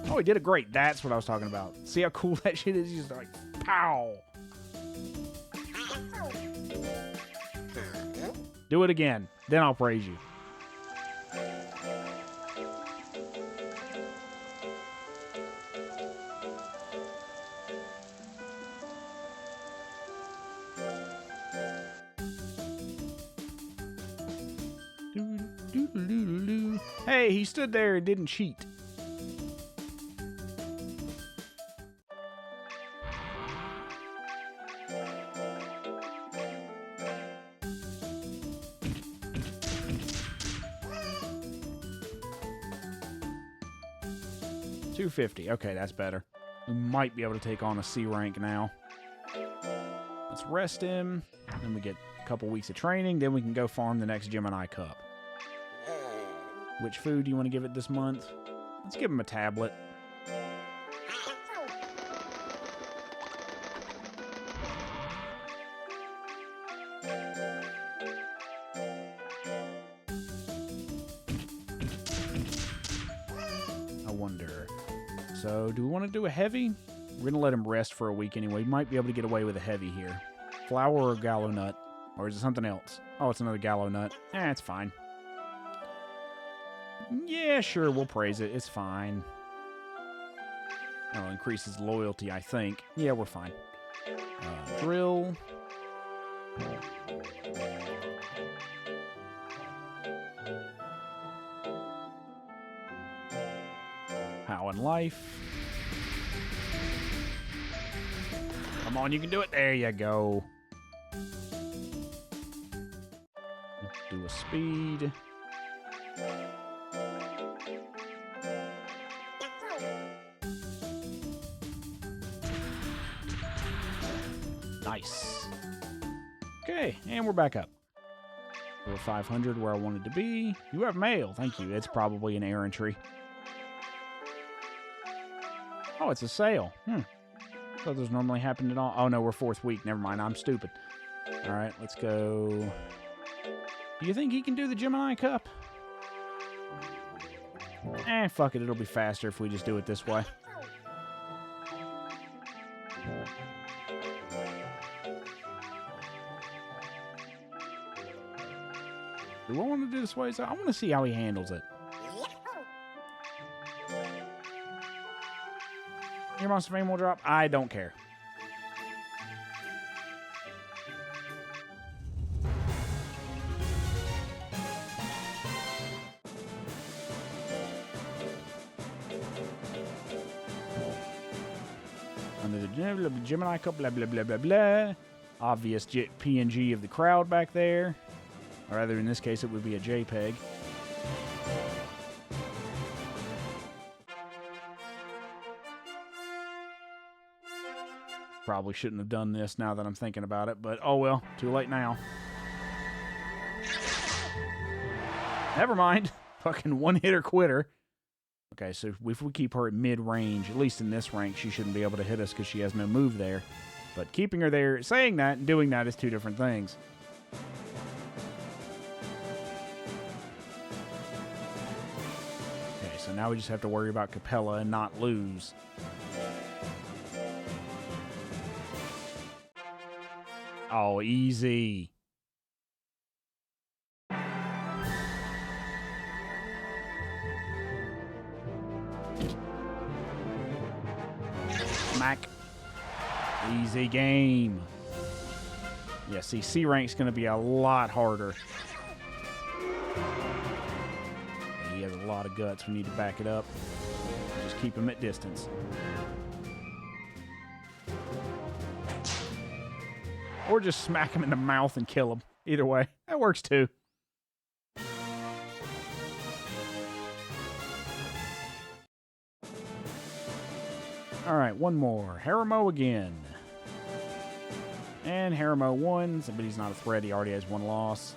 Oh, he did it great. That's what I was talking about. See how cool that shit is? He's just like, pow! Do it again. Then I'll praise you. Hey, he stood there and didn't cheat. $250. Okay, that's better. We might be able to take on a C rank now. Let's rest him. Then we get a couple weeks of training. Then we can go farm the next Gemini Cup. Which food do you want to give it this month? Let's give him a tablet. I wonder. So, do we want to do a heavy? We're going to let him rest for a week anyway. We might be able to get away with a heavy here. Flour or gallow nut? Or is it something else? Oh, it's another gallow nut. It's fine. Yeah, sure, we'll praise it. It's fine. That'll increase his loyalty, I think. Yeah, we're fine. Drill. How in life. Come on, you can do it. There you go. Let's do a speed. Nice. Okay, and we're back up. We're 500 where I wanted to be. You have mail. Thank you. It's probably an errantry. Oh, it's a sale. So those normally happen at all. Oh, no, we're 4th week. Never mind. I'm stupid. All right, let's go. Do you think he can do the Gemini Cup? Fuck it. It'll be faster if we just do it this way. Do I want to do this way? I want to see how he handles it. Your Monster Fame will drop? I don't care. Under the Gemini Cup, blah, blah, blah, blah, blah. Obvious PNG of the crowd back there. Or rather, in this case, it would be a JPEG. Probably shouldn't have done this now that I'm thinking about it, but oh well, too late now. Never mind. Fucking one-hitter quitter. Okay, so if we keep her at mid-range, at least in this rank, she shouldn't be able to hit us because she has no move there. But keeping her there, saying that and doing that is two different things. Okay, so now we just have to worry about Capella and not lose. Oh, easy. Smack. Easy game. Yeah, see, C rank's going to be a lot harder. He has a lot of guts. We need to back it up. Just keep him at distance. Or just smack him in the mouth and kill him. Either way. That works too. Alright, one more. Haramo again. And Haramo won, but he's not a threat. He already has one loss.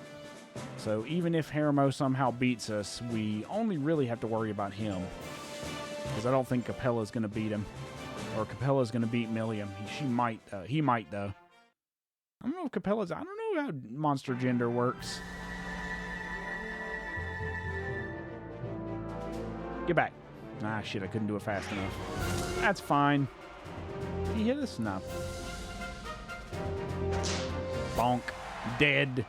So even if Haramo somehow beats us, we only really have to worry about him. Because I don't think Capella's going to beat him. Or Capella's going to beat Milliam. He might, though. I don't know if Capella's... I don't know how monster gender works. Get back. Ah, shit, I couldn't do it fast enough. That's fine. Did he hit us? No. Bonk. Dead.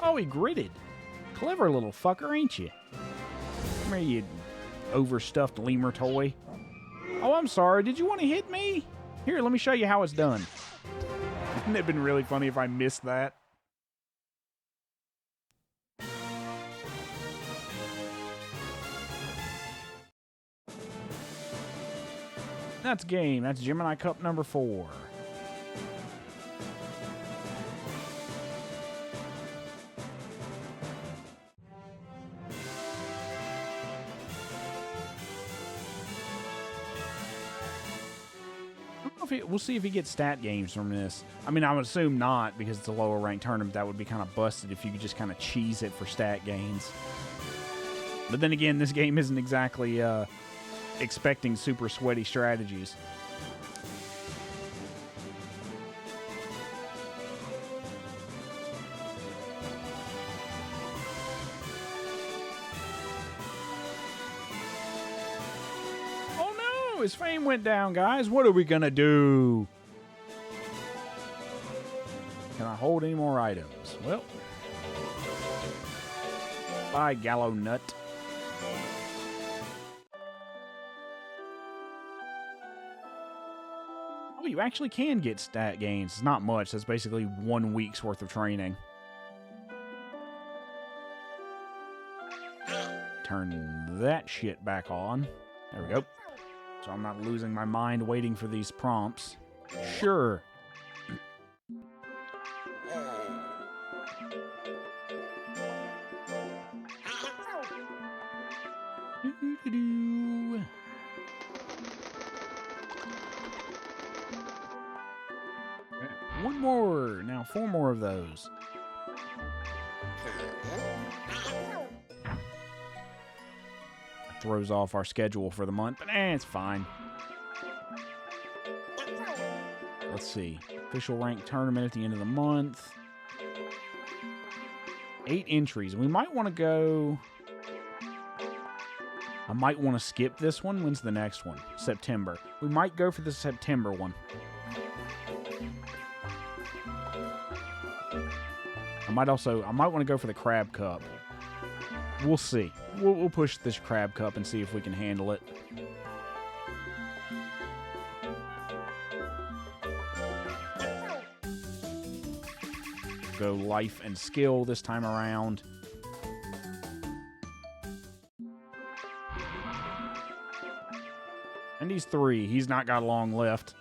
Oh, he gritted. Clever little fucker, ain't you? Come here, you overstuffed lemur toy. Oh, I'm sorry. Did you want to hit me? Here, let me show you how it's done. Wouldn't it have been really funny if I missed that? That's game. That's Gemini Cup number 4. We'll see if he gets stat games from this. I mean, I would assume not, because it's a lower ranked tournament. That would be kind of busted if you could just kind of cheese it for stat gains. But then again, this game isn't exactly expecting super sweaty strategies. His fame went down, guys. What are we gonna do? Can I hold any more items? Well, bye, Gallow Nut. Oh, you actually can get stat gains. It's not much. That's basically 1 week's worth of training. Turn that shit back on. There we go. So I'm not losing my mind waiting for these prompts. Sure. One more. Now 4 more of those. Throws off our schedule for the month, but it's fine. let's see. Official rank tournament at the end of the month. 8 entries. We might want to go... I might want to skip this one. When's the next one? September. We might go for the September one. I might want to go for the Crab Cup. We'll see. We'll push this Crab Cup and see if we can handle it. Go life and skill this time around. And he's 3. He's not got long left.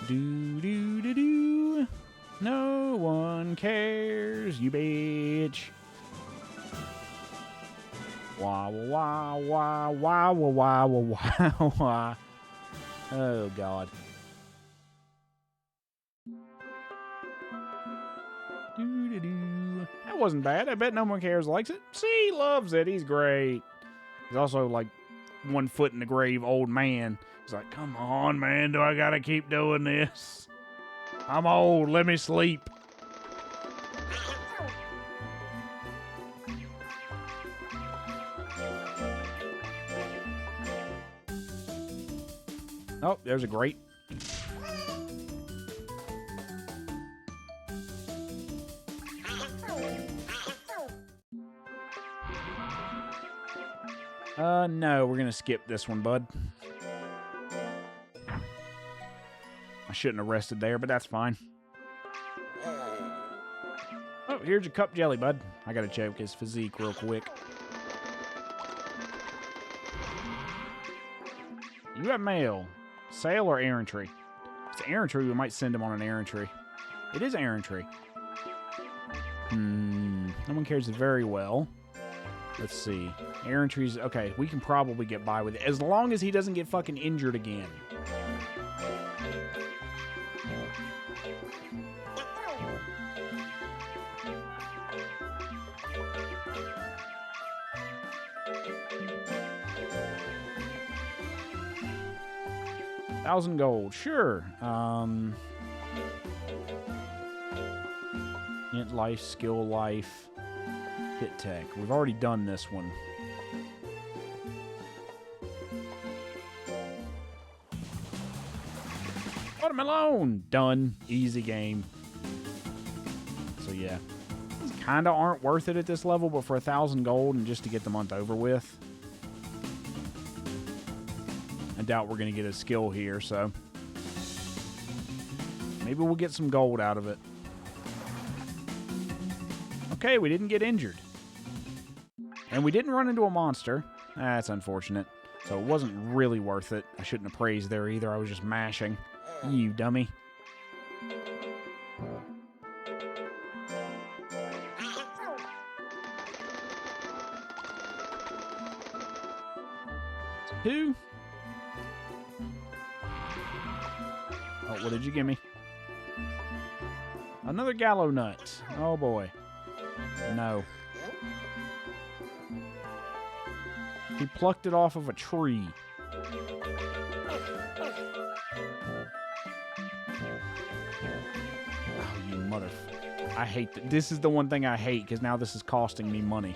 Do. No one cares, you bitch. Wah, wah, wah, wah, wah, wah, wah, wah. Oh, God. That wasn't bad. I bet No One Cares likes it. See, he loves it. He's great. He's also like 1 foot in the grave old man. He's like, come on, man. Do I gotta keep doing this? I'm old. Let me sleep. Oh, there's a grate. No, we're gonna skip this one, bud. I shouldn't have rested there, but that's fine. Oh, here's your cup jelly, bud. I gotta check his physique real quick. You have mail. Sale or errantry? If it's errantry, we might send him on an errantry. It is errantry. No One Cares very well. Let's see. Errantry's... Okay, we can probably get by with it. As long as he doesn't get fucking injured again. $1,000 gold. Sure. Int life, skill life. Hit tech. We've already done this one. Watermelon! Done. Easy game. So yeah. These kind of aren't worth it at this level, but for 1,000 gold and just to get the month over with. I doubt we're going to get a skill here, so. Maybe we'll get some gold out of it. Okay, we didn't get injured. And we didn't run into a monster. That's unfortunate. So it wasn't really worth it. I shouldn't have praised there either. I was just mashing. You dummy. Who? Oh, what did you give me? Another gallow nut. Oh, boy. No. He plucked it off of a tree. Oh, you mother... I hate that. This is the one thing I hate, because now this is costing me money.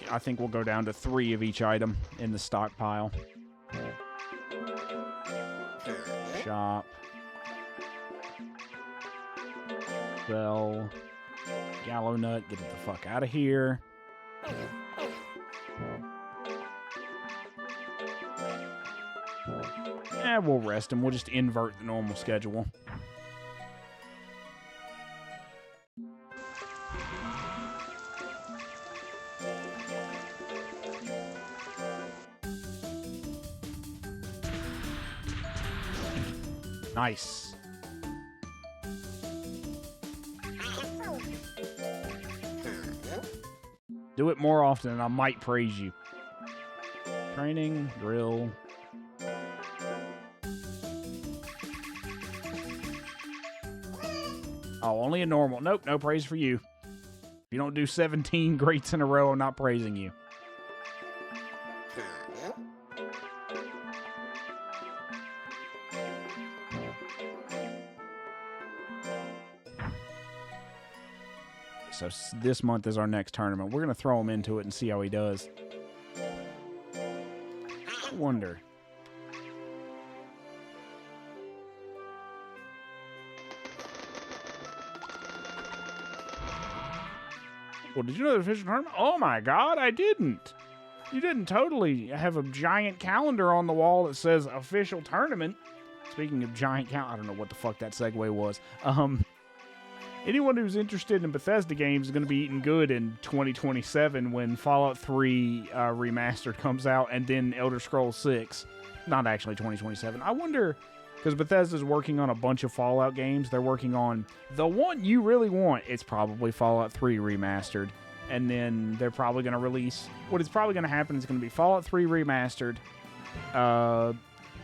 I think we'll go down to 3 of each item in the stockpile. Shop. Sell. Gallow nut. Get it the fuck out of here. We'll rest him. We'll just invert the normal schedule. Nice. Do it more often and I might praise you. Training, drill. Oh, only a normal. Nope, no praise for you. If you don't do 17 greats in a row, I'm not praising you. So this month is our next tournament. We're going to throw him into it and see how he does. I wonder. Well, did you know the official tournament? Oh my god, I didn't. You didn't totally have a giant calendar on the wall that says official tournament. Speaking of giant I don't know what the fuck that segue was. Anyone who's interested in Bethesda games is going to be eating good in 2027 when Fallout 3 Remastered comes out, and then Elder Scrolls 6. Not actually 2027. I wonder, because Bethesda's working on a bunch of Fallout games. They're working on the one you really want. It's probably Fallout 3 Remastered. And then they're probably going to release... What is probably going to happen is going to be Fallout 3 Remastered,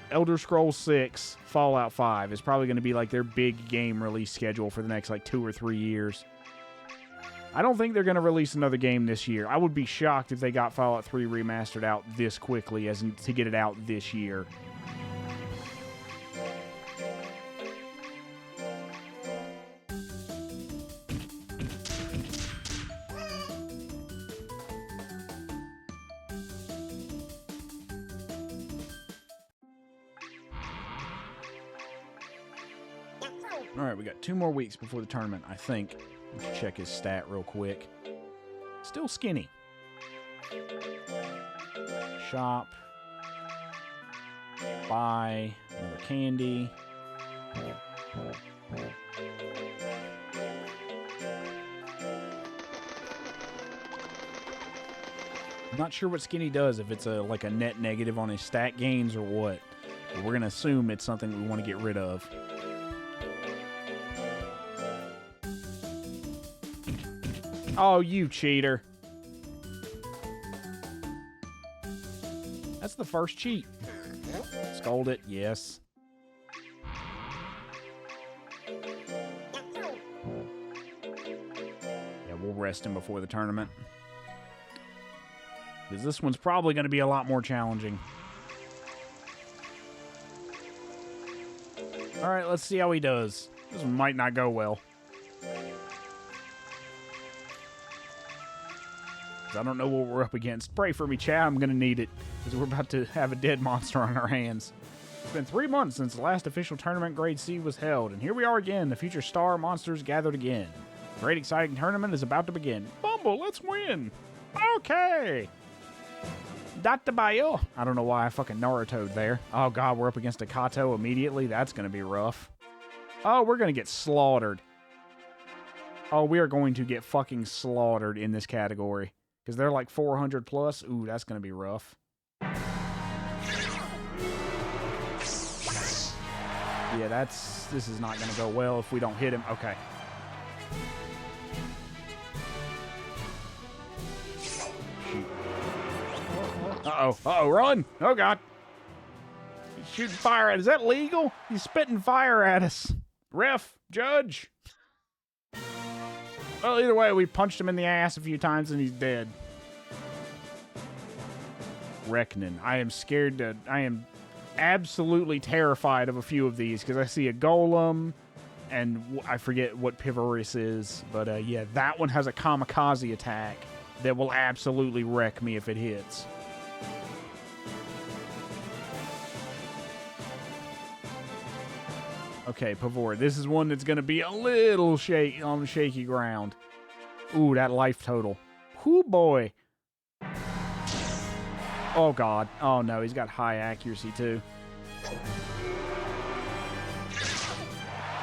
Elder Scrolls 6, Fallout 5 is probably going to be like their big game release schedule for the next like 2 or 3 years. I don't think they're going to release another game this year. I would be shocked if they got Fallout 3 Remastered out this quickly as in to get it out this year. Alright, we got 2 more weeks before the tournament, I think. Let's check his stat real quick. Still skinny. Shop. Buy. Another candy. I'm not sure what skinny does, if it's like a net negative on his stat gains or what. But we're going to assume it's something we want to get rid of. Oh, you cheater. That's the first cheat. Scold it, yes. Yeah, we'll rest him before the tournament. Because this one's probably going to be a lot more challenging. Alright, let's see how he does. This one might not go well. I don't know what we're up against. Pray for me, chat. I'm going to need it, because we're about to have a dead monster on our hands. It's been 3 months since the last official tournament Grade C was held, and here we are again. The future star monsters gathered again. The great exciting tournament is about to begin. Bumble, let's win! Okay! Data Bayo. I don't know why I fucking Naruto'd there. Oh god, we're up against a Kato immediately. That's going to be rough. Oh, we're going to get slaughtered. Oh, we are going to get fucking slaughtered in this category. Because they're like 400 plus. Ooh, that's going to be rough. Yeah, this is not going to go well if we don't hit him. Okay. Shoot. Uh-oh. Uh-oh, run! Oh, God. He's shooting fire at us. Is that legal? He's spitting fire at us. Ref, judge. Well, either way, we punched him in the ass a few times and he's dead. Reckoning. I am scared to... I am absolutely terrified of a few of these because I see a golem and I forget what Pivorous is. But yeah, that one has a kamikaze attack that will absolutely wreck me if it hits. Okay, Pavor. This is one that's going to be a little on shaky ground. Ooh, that life total. Whoo, boy. Oh, God. Oh, no. He's got high accuracy, too.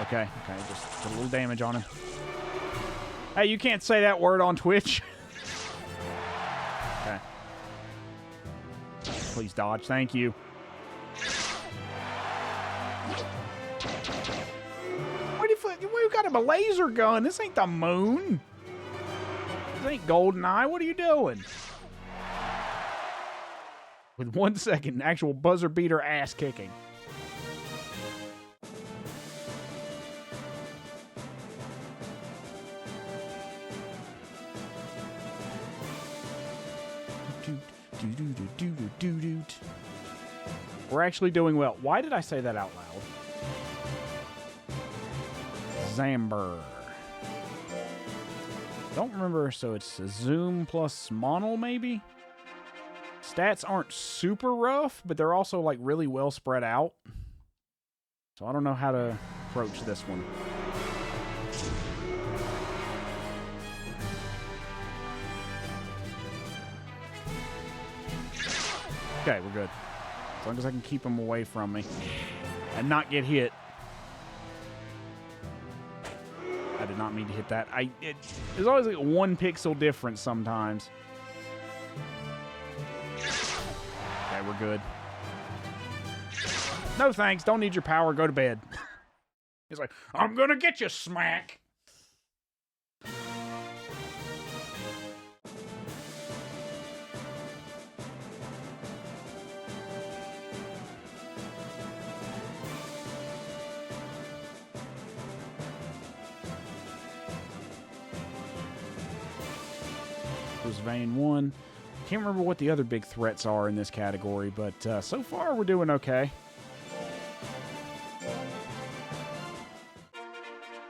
Okay. Just put a little damage on him. Hey, you can't say that word on Twitch. Okay. Please dodge. Thank you. We've got him a laser gun. This ain't the moon. This ain't GoldenEye. What are you doing? With 1 second, actual buzzer beater ass kicking. We're actually doing well. Why did I say that out loud? Zamber. Don't remember, so it's a Zoom plus Monel, maybe? Stats aren't super rough, but they're also, like, really well spread out. So I don't know how to approach this one. Okay, we're good. As long as I can keep him away from me and not get hit. I did not mean to hit that. There's always like a 1 pixel difference sometimes. Okay, we're good. No thanks. Don't need your power. Go to bed. He's like, I'm gonna get you, smack. Vein 1. Can't remember what the other big threats are in this category, but so far we're doing okay.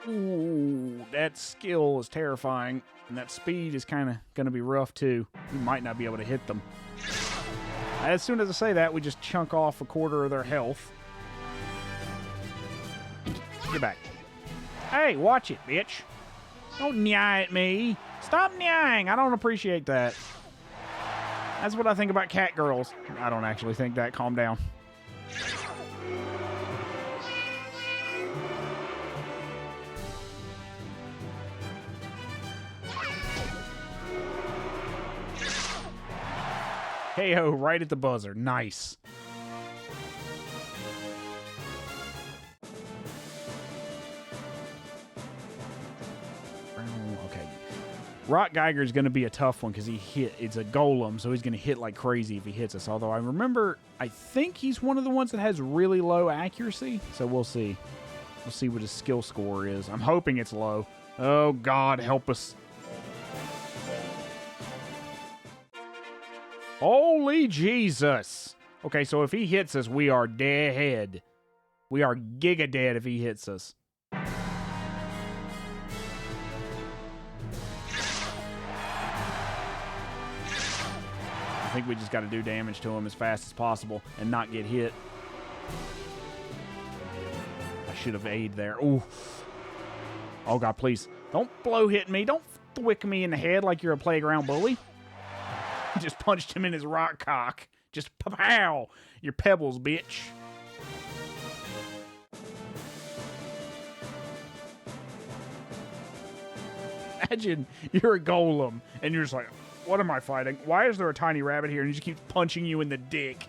Ooh, that skill is terrifying, and that speed is kind of going to be rough too. We might not be able to hit them. As soon as I say that, we just chunk off 1/4 of their health. Get back. Hey, watch it, bitch. Don't nyah at me. Stop nyahing. I don't appreciate that. That's what I think about cat girls. I don't actually think that. Calm down. Hey-ho, right at the buzzer. Nice. Rock Geiger is going to be a tough one because it's a golem, so he's going to hit like crazy if he hits us. Although I think he's one of the ones that has really low accuracy, so we'll see. We'll see what his skill score is. I'm hoping it's low. Oh, God, help us. Holy Jesus. Okay, so if he hits us, we are dead. We are giga dead if he hits us. I think we just got to do damage to him as fast as possible and not get hit. I should have aimed there. Ooh. Oh, God, please. Don't blow hit me. Don't thwick me in the head like you're a playground bully. Just punched him in his rock cock. Just pow! Your pebbles, bitch. Imagine you're a golem and you're just like, what am I fighting? Why is there a tiny rabbit here and he just keeps punching you in the dick?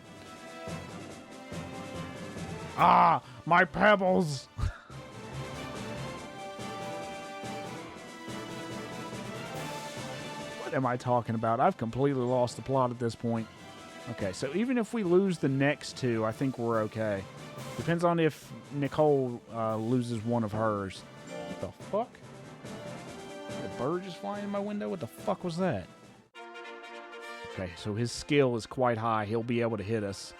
Ah, my pebbles. What am I talking about? I've completely lost the plot at this point. Okay, so even if we lose the next 2, I think we're okay. Depends on if Nicole loses one of hers. What the fuck? The bird just flying in my window? What the fuck was that? Okay, so his skill is quite high. He'll be able to hit us.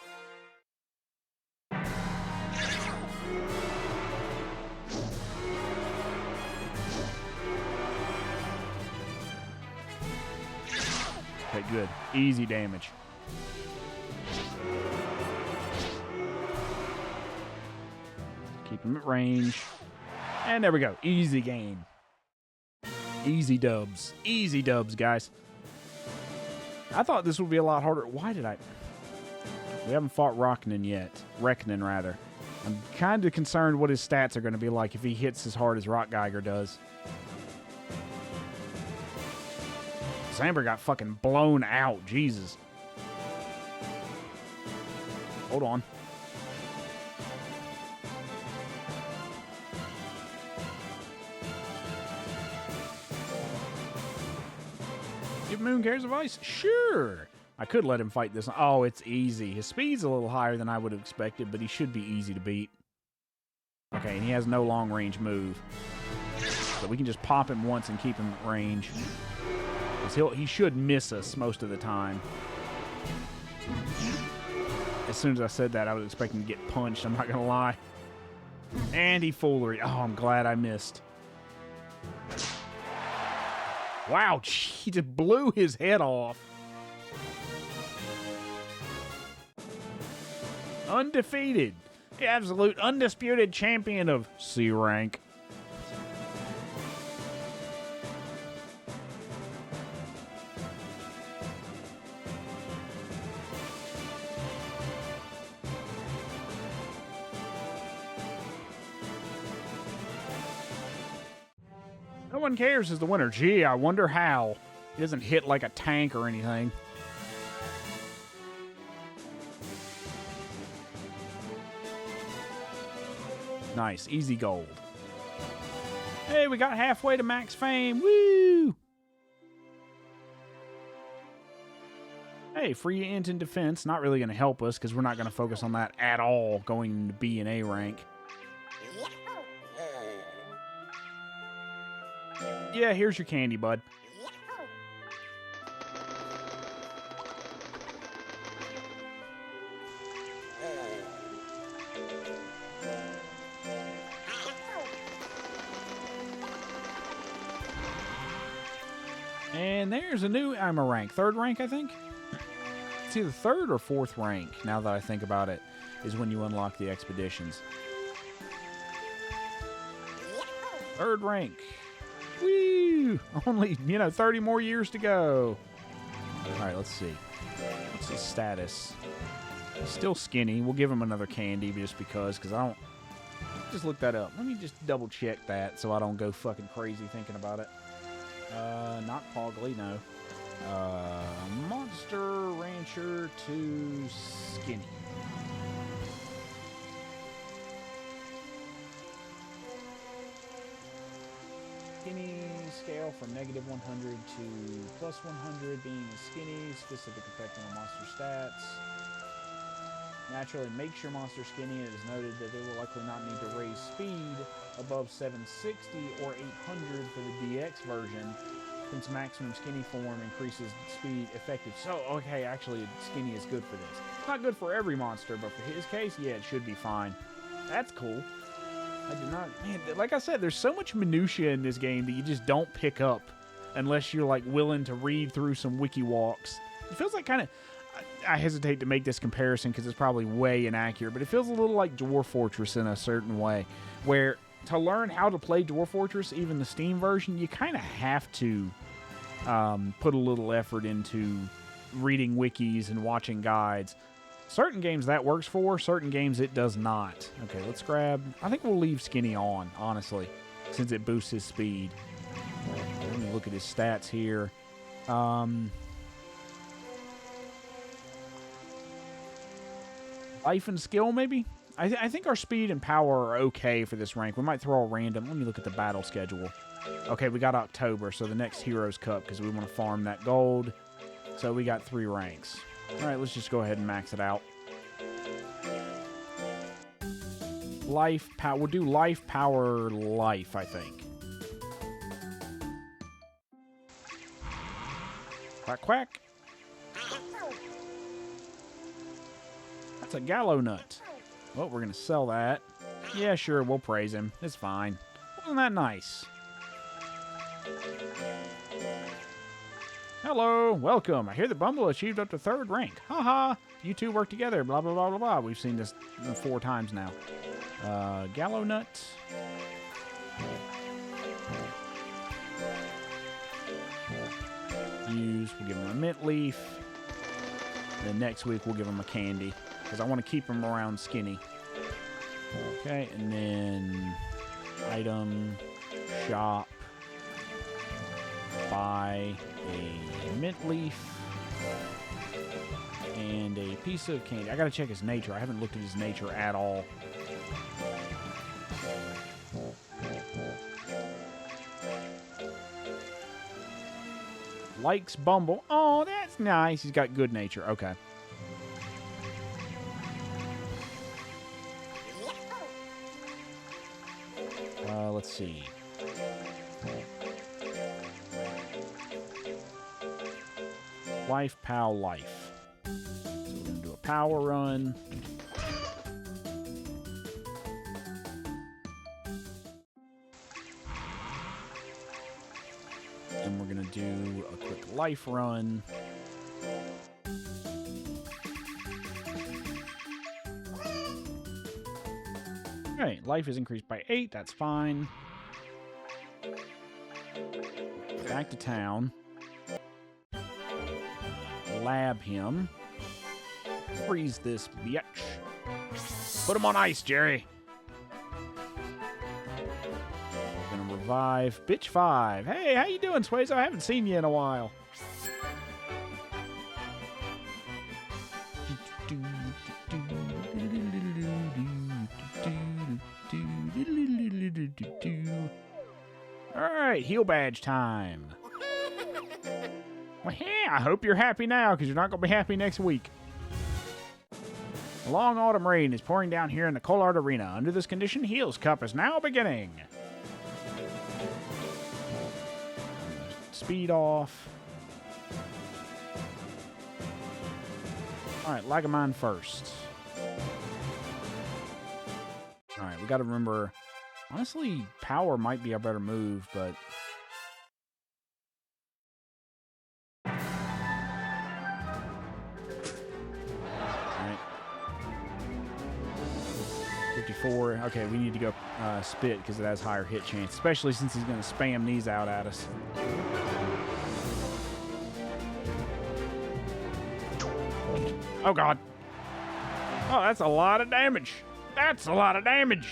Okay, good. Easy damage. Keep him at range. And there we go. Easy game. Easy dubs. Easy dubs, guys. I thought this would be a lot harder. Why did I... We haven't fought Reckoning yet. Reckoning, rather. I'm kind of concerned what his stats are going to be like if he hits as hard as Rock Geiger does. Samber got fucking blown out. Jesus. Hold on. Give Moon Cares of Ice? Sure. I could let him fight this. Oh, it's easy. His speed's a little higher than I would have expected, but he should be easy to beat. Okay, and he has no long-range move. So we can just pop him once and keep him at range. He should miss us most of the time. As soon as I said that, I was expecting to get punched. I'm not going to lie. Anti-foolery. Oh, I'm glad I missed. Wow, he just blew his head off. Undefeated. The absolute undisputed champion of C rank. No one cares is the winner. Gee, I wonder how. He doesn't hit like a tank or anything. Nice, easy gold. Hey, we got halfway to max fame. Woo! Hey, free int and defense. Not really going to help us because we're not going to focus on that at all going into B and A rank. Yeah, here's your candy, bud. And there's a new ammo rank. 3rd rank, I think? It's either 3rd or 4th rank, now that I think about it, is when you unlock the expeditions. 3rd rank. Woo! Only, 30 more years to go. Alright, let's see. What's his status? He's still skinny. We'll give him another candy just because I don't... Just look that up. Let me just double check that so I don't go fucking crazy thinking about it. Not Poggly, no. Monster Rancher to Skinny. Skinny scale from -100 to +100, being skinny, specific effect on monster stats. Naturally makes your monster skinny. It is noted that they will likely not need to raise speed above 760 or 800 for the DX version, since maximum skinny form increases speed effective. So, okay, actually, skinny is good for this. It's not good for every monster, but for his case, yeah, it should be fine. That's cool. I did not... Man, like I said, there's so much minutia in this game that you just don't pick up unless you're, like, willing to read through some wiki walks. It feels like kind of... I hesitate to make this comparison because it's probably way inaccurate, but it feels a little like Dwarf Fortress in a certain way, where to learn how to play Dwarf Fortress, even the Steam version, you kind of have to put a little effort into reading wikis and watching guides. Certain games that works for, certain games it does not. Okay, let's grab... I think we'll leave Skinny on, honestly, since it boosts his speed. Let me look at his stats here. Life and skill, maybe? I think our speed and power are okay for this rank. We might throw a random... Let me look at the battle schedule. Okay, we got October, so the next Heroes Cup, because we want to farm that gold. So we got 3 ranks. All right, let's just go ahead and max it out. Life, power... We'll do life, power, life, I think. Quack, quack. That's a gallow nut. Well, we're going to sell that. Yeah, sure, we'll praise him. It's fine. Wasn't that nice? Hello, welcome. I hear that Bumble achieved up to 3rd rank. Haha, you two work together, blah, blah, blah, blah, blah. We've seen this 4 times now. Gallow nut. Use, we'll give him a mint leaf. Then next week we'll give him a candy, because I want to keep him around skinny. Okay, and then item, shop, buy a mint leaf, and a piece of candy. I gotta check his nature. I haven't looked at his nature at all. Likes Bumble. Oh, that's nice. He's got good nature. Okay. Let's see. Life, pal, life. So power run. And we're going to do a quick life run. Alright, life is increased by 8. That's fine. Back to town. Lab him. Freeze this bitch. Put him on ice, Jerry. Gonna revive Bitch 5. Hey, how you doing, Swayze? I haven't seen you in a while. Alright, heal badge time. Well, yeah, I hope you're happy now, because you're not going to be happy next week. A long autumn rain is pouring down here in the Collard Arena. Under this condition, Heal's Cup is now beginning. Speed off. Alright, Lagamine first. Alright, we got to remember... Honestly, power might be a better move, but... Alright. 54. Okay, we need to go spit because it has higher hit chance, especially since he's going to spam these out at us. Oh, God. Oh, that's a lot of damage. That's a lot of damage.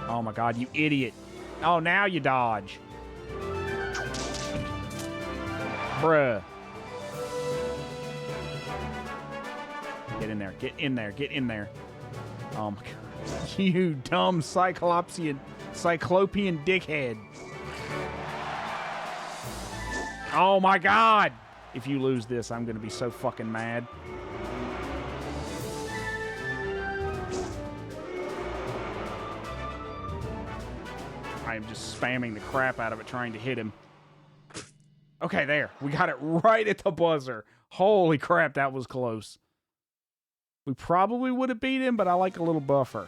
Oh my God, you idiot. Oh, now you dodge. Bruh. Get in there, get in there, get in there. Oh my God. You dumb cyclopean dickhead. Oh my God. If you lose this, I'm gonna be so fucking mad. I am just spamming the crap out of it trying to hit him. Okay, there. We got it right at the buzzer. Holy crap, that was close. We probably would have beat him, but I like a little buffer.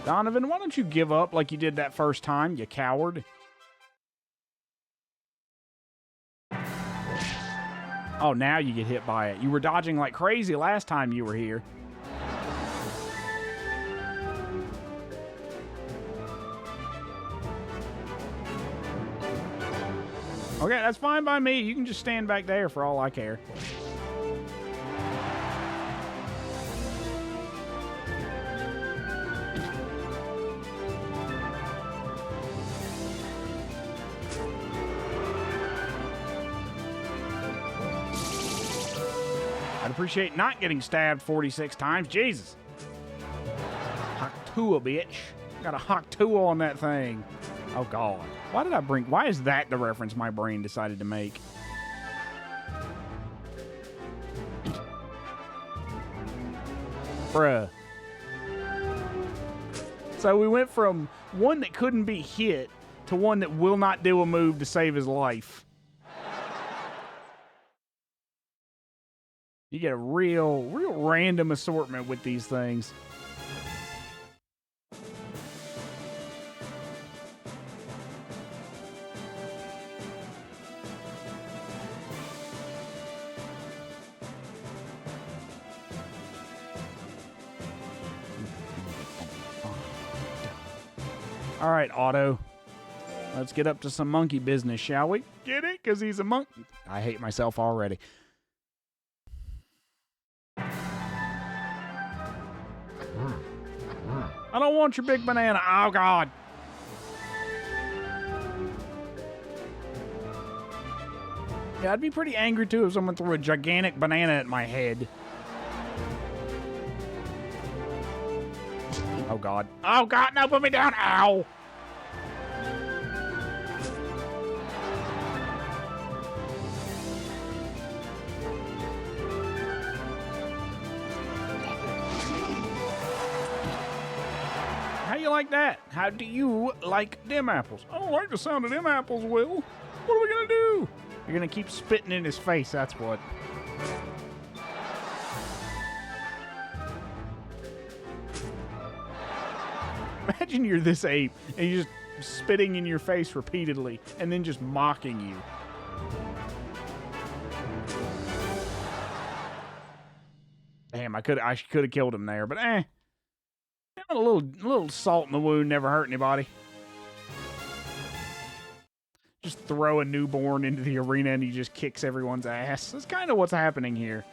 Donovan, why don't you give up like you did that first time, you coward? Oh, now you get hit by it. You were dodging like crazy last time you were here. Okay, that's fine by me. You can just stand back there for all I care. I'd appreciate not getting stabbed 46 times. Jesus. Hawk-Tua, bitch. Got a Hawk-Tua on that thing. Oh, God. Why is that the reference my brain decided to make? Bruh. So we went from one that couldn't be hit to one that will not do a move to save his life. You get a real random assortment with these things. All right, Otto. Let's get up to some monkey business, shall we? Get it? Because he's a monkey. I hate myself already. I don't want your big banana. Oh, God. Yeah, I'd be pretty angry, too, if someone threw a gigantic banana at my head. Oh, God. Oh, God, no, put me down. Ow. you like that? How do you like them apples? I don't like the sound of them apples, Will. What are we gonna do? You're gonna keep spitting in his face, that's what. Imagine you're this ape and you're just spitting in your face repeatedly and then just mocking you. Damn, I could have killed him there, but a little salt in the wound never hurt anybody. Just throw a newborn into the arena and he just kicks everyone's ass. That's kind of what's happening here.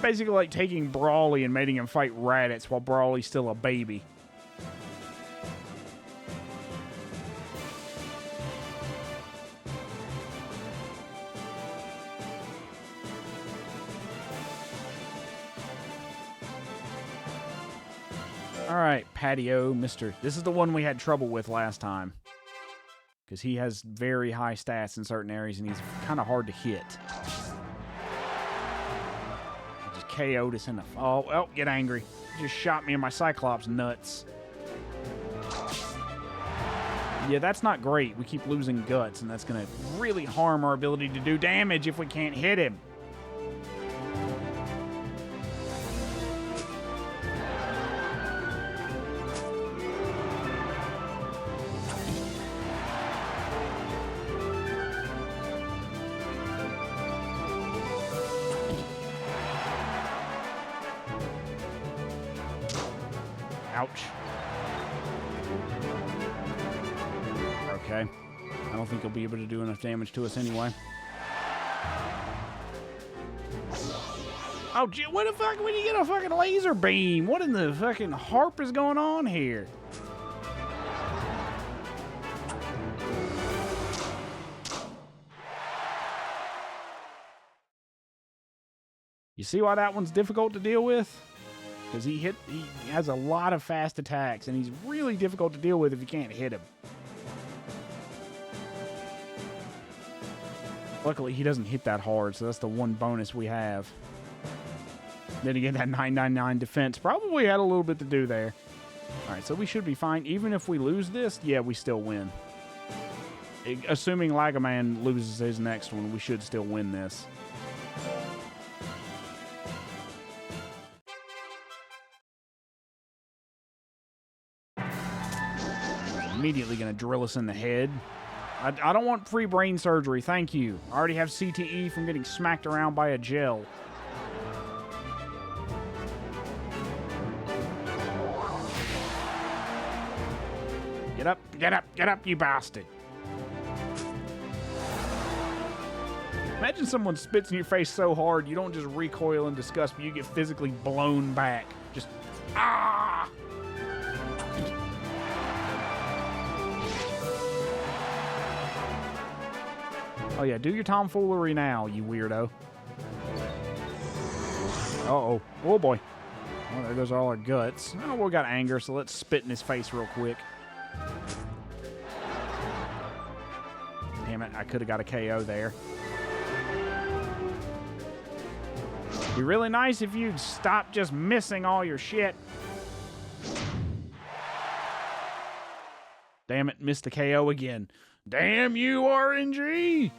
Basically like taking Brawly and making him fight Raditz while Brawly's still a baby. Alright, Patio, Mr. This is the one we had trouble with last time. Because he has very high stats in certain areas and he's kind of hard to hit. I just KO'd us in the... Oh, get angry. He just shot me in my Cyclops nuts. Yeah, that's not great. We keep losing guts and that's going to really harm our ability to do damage if we can't hit him. Ouch. Okay. I don't think he'll be able to do enough damage to us anyway. Oh, gee, what the fuck? When you get a fucking laser beam? What in the fucking harp is going on here? You see why that one's difficult to deal with? Because he has a lot of fast attacks, and he's really difficult to deal with if you can't hit him. Luckily, he doesn't hit that hard, so that's the one bonus we have. Then again, that 999 defense probably had a little bit to do there. Alright, so we should be fine. Even if we lose this, yeah, we still win. Assuming Lagaman loses his next one, we should still win this. Immediately going to drill us in the head. I don't want free brain surgery, thank you. I already have CTE from getting smacked around by a gel. Get up, get up, get up, you bastard. Imagine someone spits in your face so hard you don't just recoil in disgust, but you get physically blown back. Just, ah! Oh yeah, do your tomfoolery now, you weirdo. Uh-oh. Oh boy. Well, there goes all our guts. Oh, we got anger, so let's spit in his face real quick. Damn it, I could have got a KO there. Be really nice if you'd stop just missing all your shit. Damn it, missed the KO again. Damn you, RNG!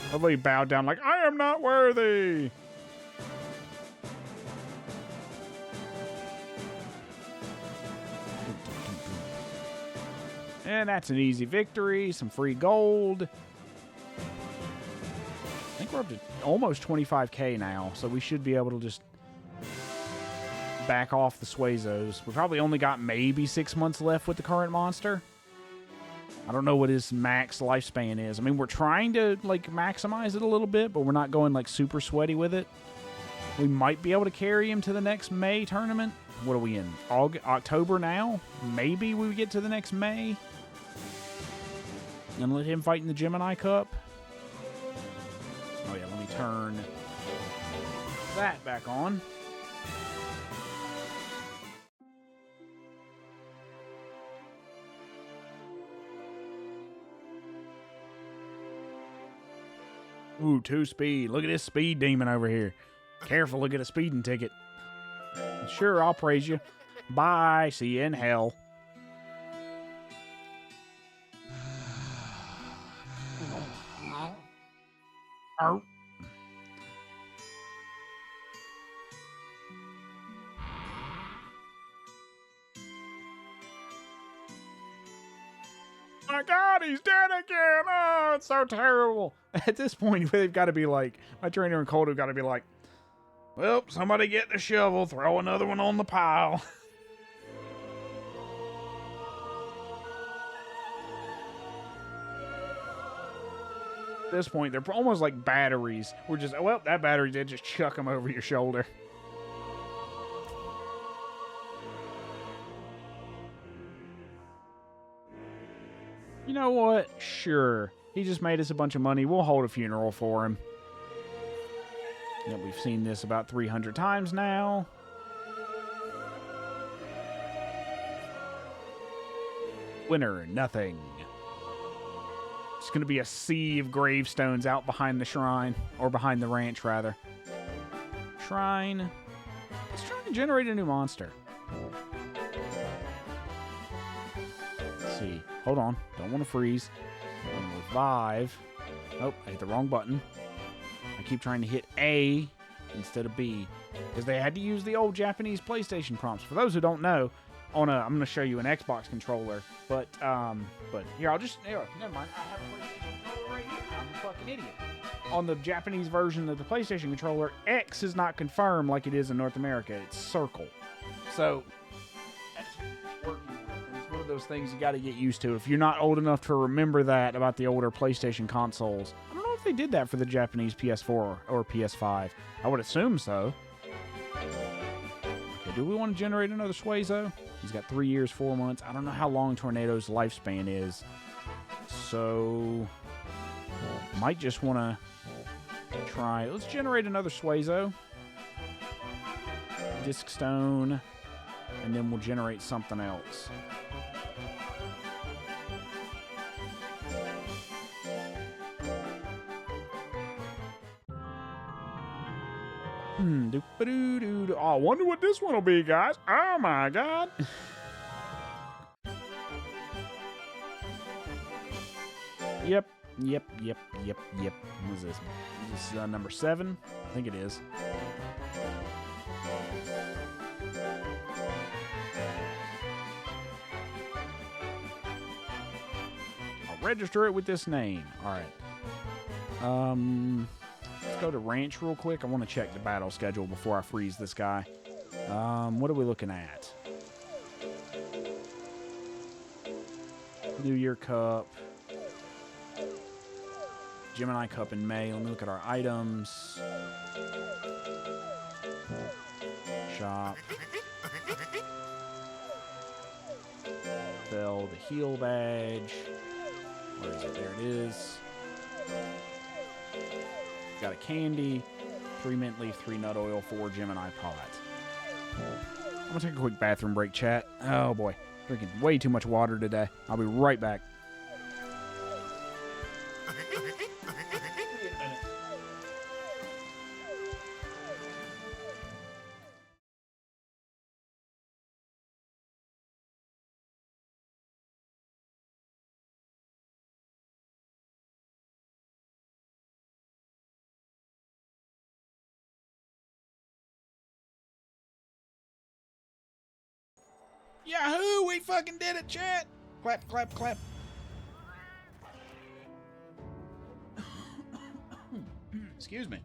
Everybody bowed down like, I am not worthy! And that's an easy victory. Some free gold. I think we're up to almost 25k now, so we should be able to just back off the Suezos. We probably only got maybe 6 months left with the current monster. I don't know what his max lifespan is. I mean, we're trying to, like, maximize it a little bit, but we're not going, like, super sweaty with it. We might be able to carry him to the next May tournament. What are we in? October now? Maybe we get to the next May. And let him fight in the Gemini Cup. Oh, yeah, let me turn that back on. Ooh, 2 speed. Look at this speed demon over here. Careful, look at a speeding ticket. Sure, I'll praise you. Bye. See you in hell. Arr. My God, he's dead again. Oh, it's so terrible. At this point, they've got to be like, my trainer and Colt have got to be like, well, somebody get the shovel, throw another one on the pile. At this point, they're almost like batteries. We're just, well, that battery did just chuck them over your shoulder. You know what? Sure. He just made us a bunch of money. We'll hold a funeral for him. Yeah, we've seen this about 300 times now. Winner, nothing. It's going to be a sea of gravestones out behind the shrine. Or behind the ranch, rather. Shrine. Let's try to generate a new monster. Let's see. Hold on. Don't want to freeze. And revive. Oh, I hit the wrong button. I keep trying to hit A instead of B. Because they had to use the old Japanese PlayStation prompts. For those who don't know, I'm going to show you an Xbox controller. But here, never mind. I have a PlayStation controller right here. I'm a fucking idiot. On the Japanese version of the PlayStation controller, X is not confirmed like it is in North America. It's circle. So, that's working. It's one of those things you got to get used to. If you're not old enough to remember that about the older PlayStation consoles, I don't know if they did that for the Japanese PS4 or PS5. I would assume so. Okay, do we want to generate another Suezo? He's got 3 years, 4 months. I don't know how long Tornado's lifespan is. So, might just want to try. Let's generate another Suezo. Disc stone. And then we'll generate something else. Oh, I wonder what this one will be, guys. Oh my God. Yep. What is this? Is this number 7? I think it is. I'll register it with this name. All right. Let's go to ranch real quick. I want to check the battle schedule before I freeze this guy. What are we looking at? New Year Cup. Gemini Cup in May. Let me look at our items. Shop. Fill the heal badge. Where is it? There it is. Got a candy, 3 mint leaf, 3 nut oil, 4 Gemini pot. I'm gonna take a quick bathroom break, chat. Oh boy, drinking way too much water today. I'll be right back. Yahoo! We fucking did it, chat! Clap, clap, clap. Excuse me.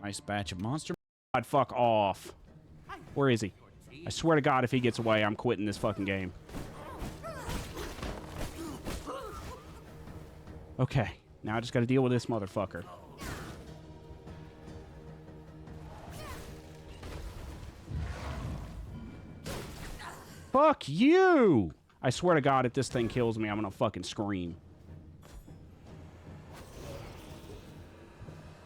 Nice batch of monster. God, fuck off. Where is he? I swear to God, if he gets away, I'm quitting this fucking game. Okay, now I just gotta deal with this motherfucker. Fuck you! I swear to God, if this thing kills me, I'm gonna fucking scream.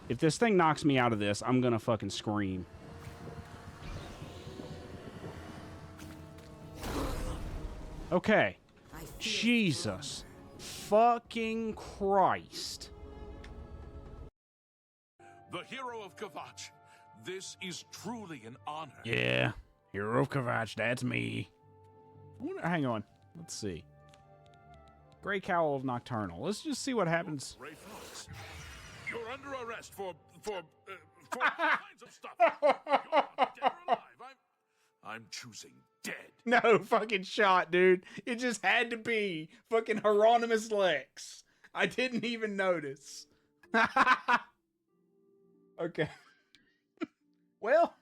If this thing knocks me out of this, I'm gonna fucking scream. Okay. Jesus. Fucking Christ. The hero of Kavach, This is truly an honor. Yeah, Hero of Kavach, that's me. Hang on, let's see. Grey Cowl of Nocturnal. Let's just see what happens. Ray Fox, you're under arrest for all kinds of stuff. You're not dead or alive. I'm choosing dead. No fucking shot, dude. It just had to be fucking Hieronymus Lex. I didn't even notice. Okay. Well,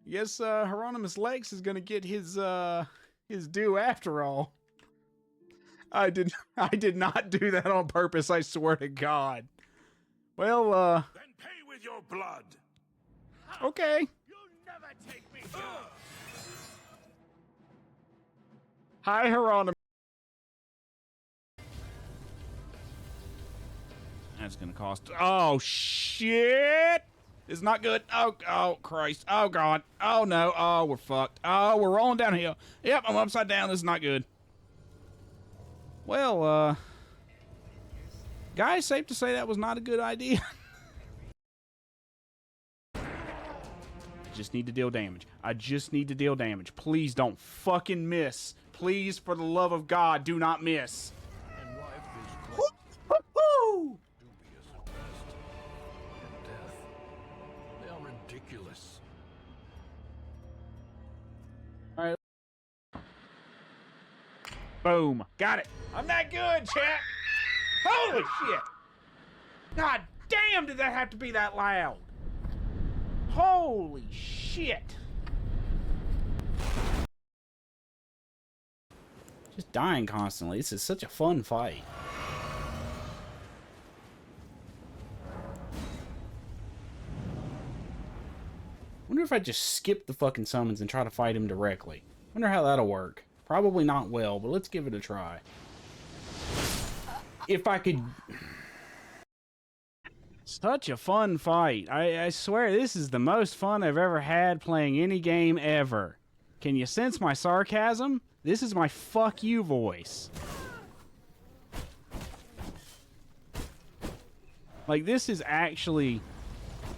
I guess Hieronymus Lex is gonna get his due after all. I did not do that on purpose, I swear to God. Well, Then pay with your blood. okay. You'll never take me down. Hi, Hieronymus. That's gonna cost. Oh shit! It's not good. Oh Christ. Oh God. Oh no. Oh, we're fucked. Oh, we're rolling downhill. Yep, I'm upside down. This is not good. Well, guys, safe to say that was not a good idea. Just need to deal damage. I just need to deal damage. Please don't fucking miss. Please, for the love of God, do not miss. And life is great. Woo! Dubious at best. And death. They are ridiculous. All right. Boom. Got it. I'm not good, chat. Holy shit. God damn, did that have to be that loud? Holy shit. Just dying constantly. This is such a fun fight. Wonder if I just skip the fucking summons and try to fight him directly. Wonder how that'll work. Probably not well, but let's give it a try. If I could... Such a fun fight. I swear this is the most fun I've ever had playing any game ever. Can you sense my sarcasm? This is my fuck you voice. Like, this is actually...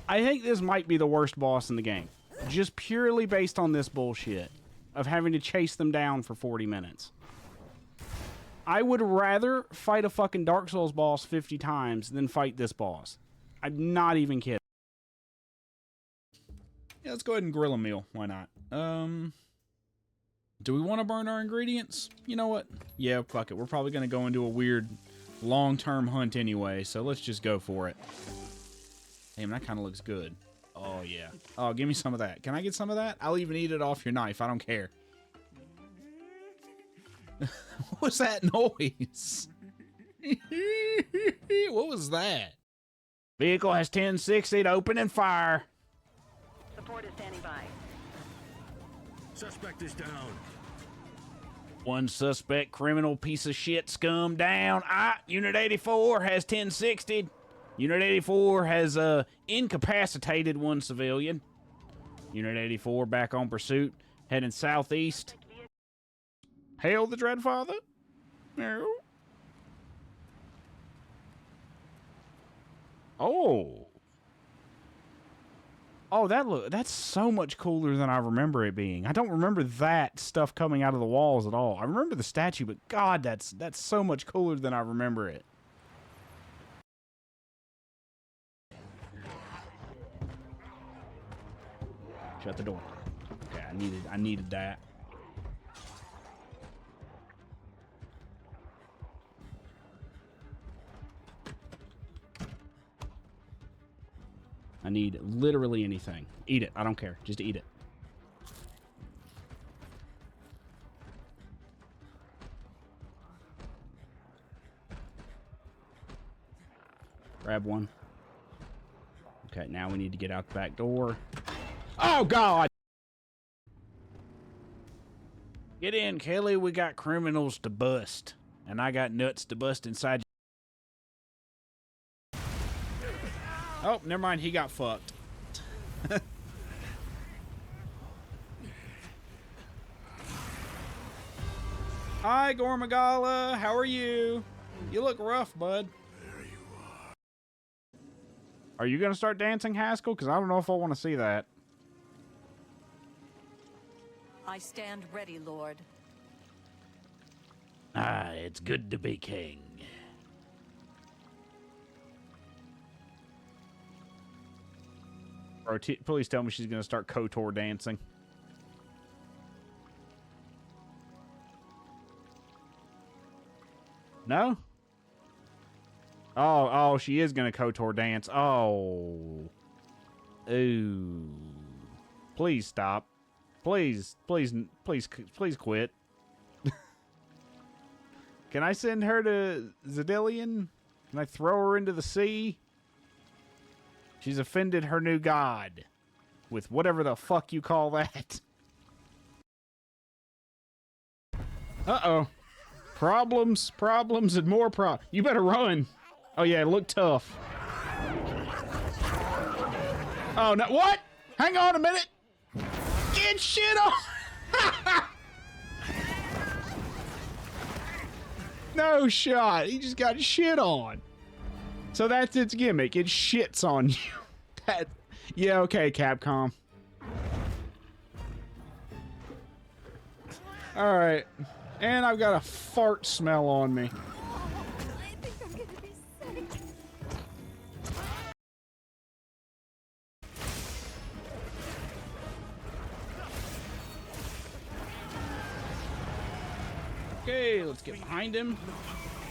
I think this might be the worst boss in the game. Just purely based on this bullshit of having to chase them down for 40 minutes. I would rather fight a fucking Dark Souls boss 50 times than fight this boss. I'm not even kidding. Yeah, let's go ahead and grill a meal. Why not? Do we want to burn our ingredients? You know what? Yeah, fuck it. We're probably going to go into a weird long-term hunt anyway, so let's just go for it. Damn, that kind of looks good. Oh, yeah. Oh, give me some of that. Can I get some of that? I'll even eat it off your knife. I don't care. What was that noise? What was that? Vehicle has 1060'd, open and fire. Support is standing by. Suspect is down. One suspect, criminal piece of shit, scum down. Unit 84 has 1060'd. Unit 84 has incapacitated one civilian. Unit 84 back on pursuit, heading southeast. Hail the Dreadfather. No. Oh. Oh, that's so much cooler than I remember it being. I don't remember that stuff coming out of the walls at all. I remember the statue, but God, that's so much cooler than I remember it. Shut the door. Okay, I needed that. I need literally anything. Eat it. I don't care. Just eat it. Grab one. Okay, now we need to get out the back door. Oh, God! Get in, Kelly. We got criminals to bust. And I got nuts to bust inside. Oh, never mind. He got fucked. Hi, Gormagala. How are you? You look rough, bud. There you are. Are you going to start dancing, Haskell? Because I don't know if I want to see that. I stand ready, Lord. Ah, it's good to be king. Bro, please tell me she's going to start KOTOR dancing. No? Oh, she is going to KOTOR dance. Oh. Ooh. Please stop. Please quit. Can I send her to Zedillion? Can I throw her into the sea? She's offended her new god. With whatever the fuck you call that. Uh-oh. Problems, and more problems. You better run. Oh, yeah, look tough. Oh, no. What? Hang on a minute. Get shit on. No shot. He just got shit on. So that's its gimmick. It shits on you. Yeah, okay, Capcom. All right. And I've got a fart smell on me. I think I'm gonna be sick. Okay, let's get behind him.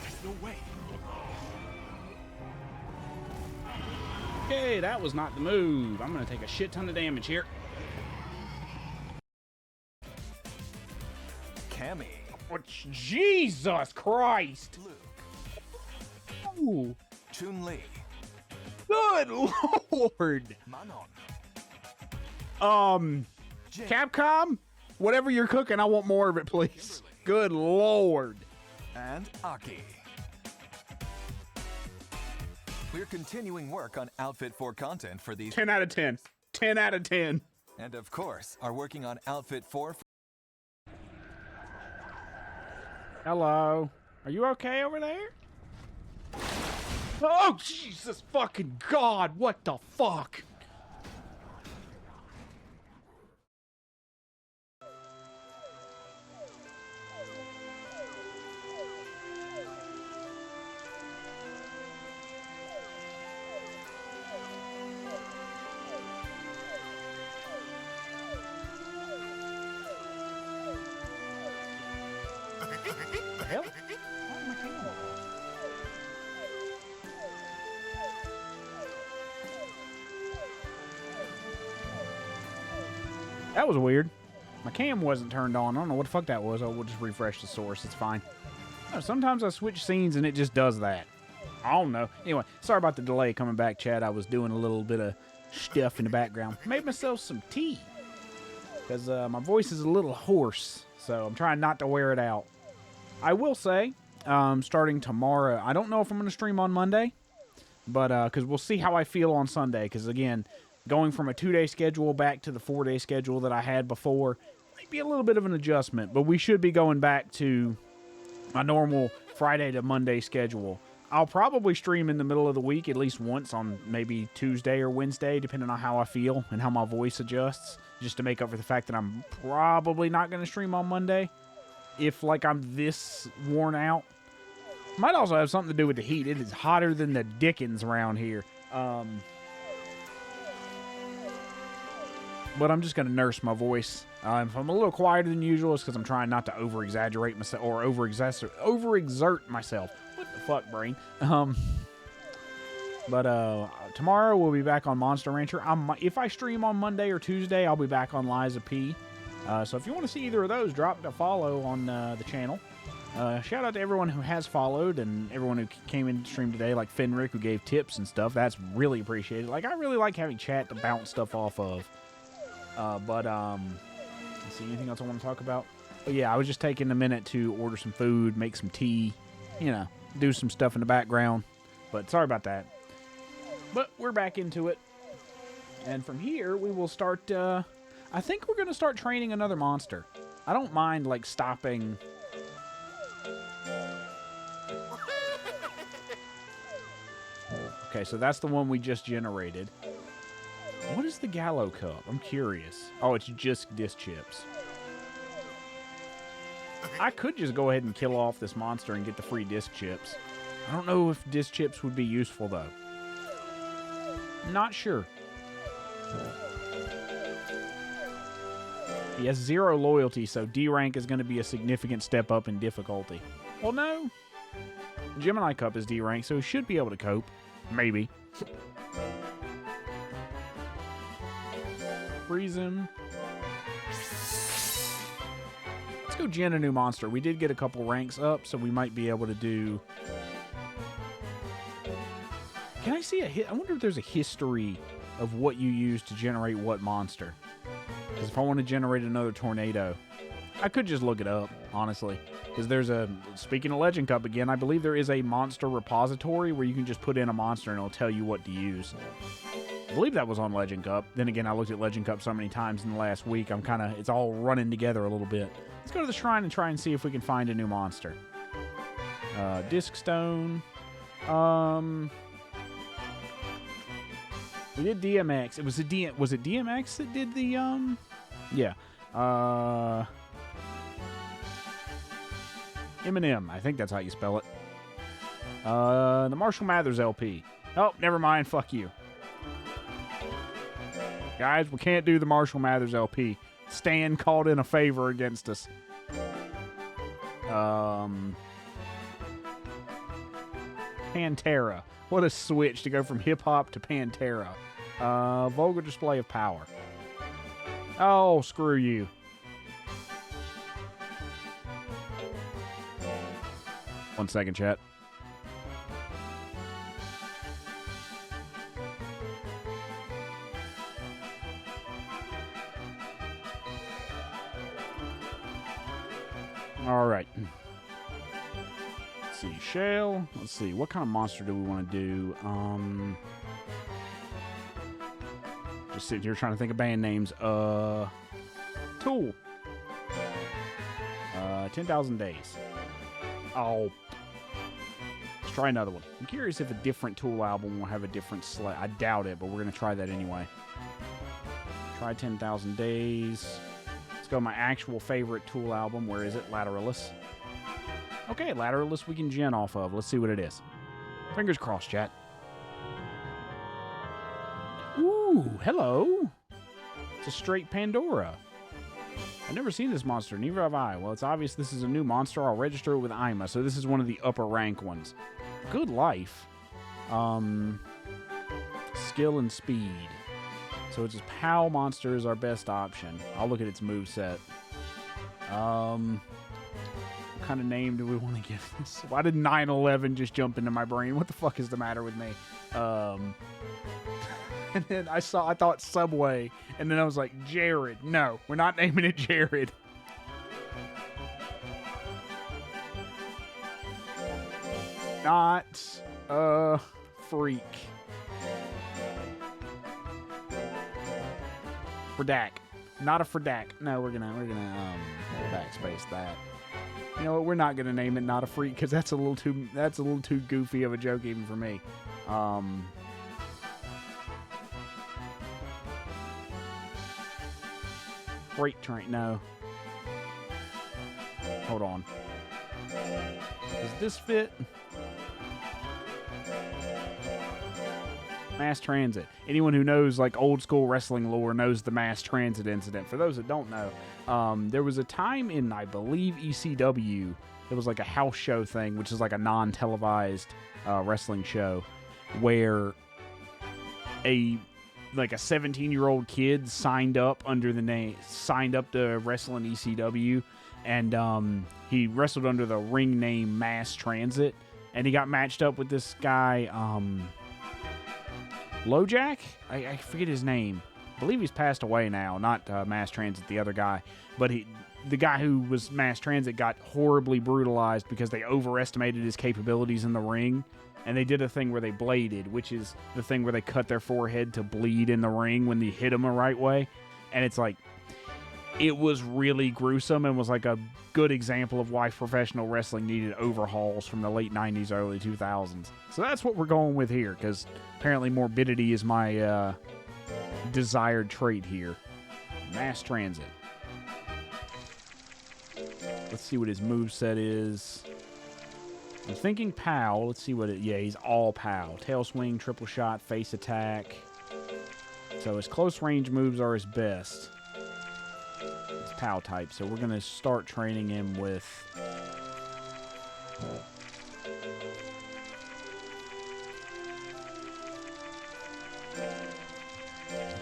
There's no way. Okay, that was not the move. I'm going to take a shit ton of damage here. Cammy. Oh, Jesus Christ. Luke. Ooh. Chun-Li. Good Lord. Manon. Capcom, whatever you're cooking, I want more of it, please. Good Lord. And Aki. We're continuing work on Outfit 4 content for these. 10 out of 10. 10 out of 10. And of course, are working on Outfit 4 Hello. Are you okay over there? Oh, Jesus fucking God. What the fuck? Hell? That was weird. My cam wasn't turned on. I don't know what the fuck that was. We'll just refresh the source. It's fine. No, sometimes I switch scenes and it just does that. I don't know. Anyway, sorry about the delay coming back, Chad. I was doing a little bit of stuff in the background. Made myself some tea. Because my voice is a little hoarse. So I'm trying not to wear it out. I will say, starting tomorrow, I don't know if I'm going to stream on Monday. But, because we'll see how I feel on Sunday. Because, again, going from a 2-day schedule back to the 4-day schedule that I had before might be a little bit of an adjustment. But we should be going back to my normal Friday to Monday schedule. I'll probably stream in the middle of the week at least once on maybe Tuesday or Wednesday, depending on how I feel and how my voice adjusts, just to make up for the fact that I'm probably not going to stream on Monday if, like, I'm this worn out. Might also have something to do with the heat. It is hotter than the dickens around here. But I'm just going to nurse my voice. If I'm a little quieter than usual, it's because I'm trying not to over-exaggerate myself or over-exert myself. What the fuck, brain? But tomorrow we'll be back on Monster Rancher. If I stream on Monday or Tuesday, I'll be back on Liza P. So if you want to see either of those, drop a follow on the channel. Shout out to everyone who has followed and everyone who came in to stream today, like Fenric, who gave tips and stuff. That's really appreciated. Like, I really like having chat to bounce stuff off of. Let's see, anything else I want to talk about? Oh, yeah, I was just taking a minute to order some food, make some tea, you know, do some stuff in the background. But sorry about that. But we're back into it. And from here, we will start, I think we're going to start training another monster. I don't mind, like, stopping. Okay, so that's the one we just generated. What is the Gallo Cup? I'm curious. Oh, it's just disc chips. I could just go ahead and kill off this monster and get the free disc chips. I don't know if disc chips would be useful, though. Not sure. He has 0 loyalty, so D rank is going to be a significant step up in difficulty. Well, no. Gemini Cup is D rank, so he should be able to cope. Maybe. Freeze him. Let's go gen a new monster. We did get a couple ranks up, so we might be able to do... Can I see a hit? I wonder if there's a history of what you use to generate what monster. Because if I want to generate another tornado, I could just look it up, honestly. Because there's a... Speaking of Legend Cup again, I believe there is a monster repository where you can just put in a monster and it'll tell you what to use. I believe that was on Legend Cup. Then again, I looked at Legend Cup so many times in the last week, I'm kind of... It's all running together a little bit. Let's go to the shrine and try and see if we can find a new monster. Disc Stone. We did DMX. It was was it DMX that did the yeah. Eminem. I think that's how you spell it. The Marshall Mathers LP. Oh, never mind. Fuck you. Guys, we can't do the Marshall Mathers LP. Stan called in a favor against us. Pantera. What a switch to go from hip-hop to Pantera. Vulgar display of power. Oh, screw you. One second, chat. All right. Let's see, Shale. Let's see, what kind of monster do we want to do? Just sitting here trying to think of band names. Tool. 10,000 Days. Oh. Let's try another one. I'm curious if a different Tool album will have a different select. I doubt it, but we're going to try that anyway. Try 10,000 Days. Let's go my actual favorite Tool album. Where is it? Lateralis. Okay, Lateralis we can gen off of. Let's see what it is. Fingers crossed, chat. Ooh, hello. It's a straight Pandora. I've never seen this monster, neither have I. Well, it's obvious this is a new monster. I'll register it with Ima, so this is one of the upper rank ones. Good life. Skill and speed. So it's just POW monster is our best option. I'll look at its moveset. What kind of name do we want to give this? Why did 9/11 just jump into my brain? What the fuck is the matter with me? And then I thought Subway, and then I was like, Jared. No, we're not naming it Jared. Not a freak. Fredak. Not a Fredak. No, we're gonna backspace that. You know what? We're not gonna name it Not a Freak because that's a little too goofy of a joke even for me. Freight train. No. Hold on. Does this fit? Mass transit. Anyone who knows like old school wrestling lore knows the mass transit incident. For those that don't know, there was a time in, I believe, ECW, it was like a house show thing, which is like a non-televised wrestling show, where a 17-year-old kid signed up to wrestle in ECW, and he wrestled under the ring name Mass Transit, and he got matched up with this guy, LoJack? I forget his name. I believe he's passed away now, not Mass Transit, the other guy. But the guy who was Mass Transit got horribly brutalized because they overestimated his capabilities in the ring. And they did a thing where they bladed, which is the thing where they cut their forehead to bleed in the ring when they hit them the right way. And it's like, it was really gruesome and was like a good example of why professional wrestling needed overhauls from the late 90s, early 2000s. So that's what we're going with here, because apparently morbidity is my desired trait here. Mass transit. Let's see what his moveset is. I'm thinking POW. Let's see what it... Yeah, he's all POW. Tail swing, triple shot, face attack. So his close range moves are his best. It's POW type. So we're going to start training him with...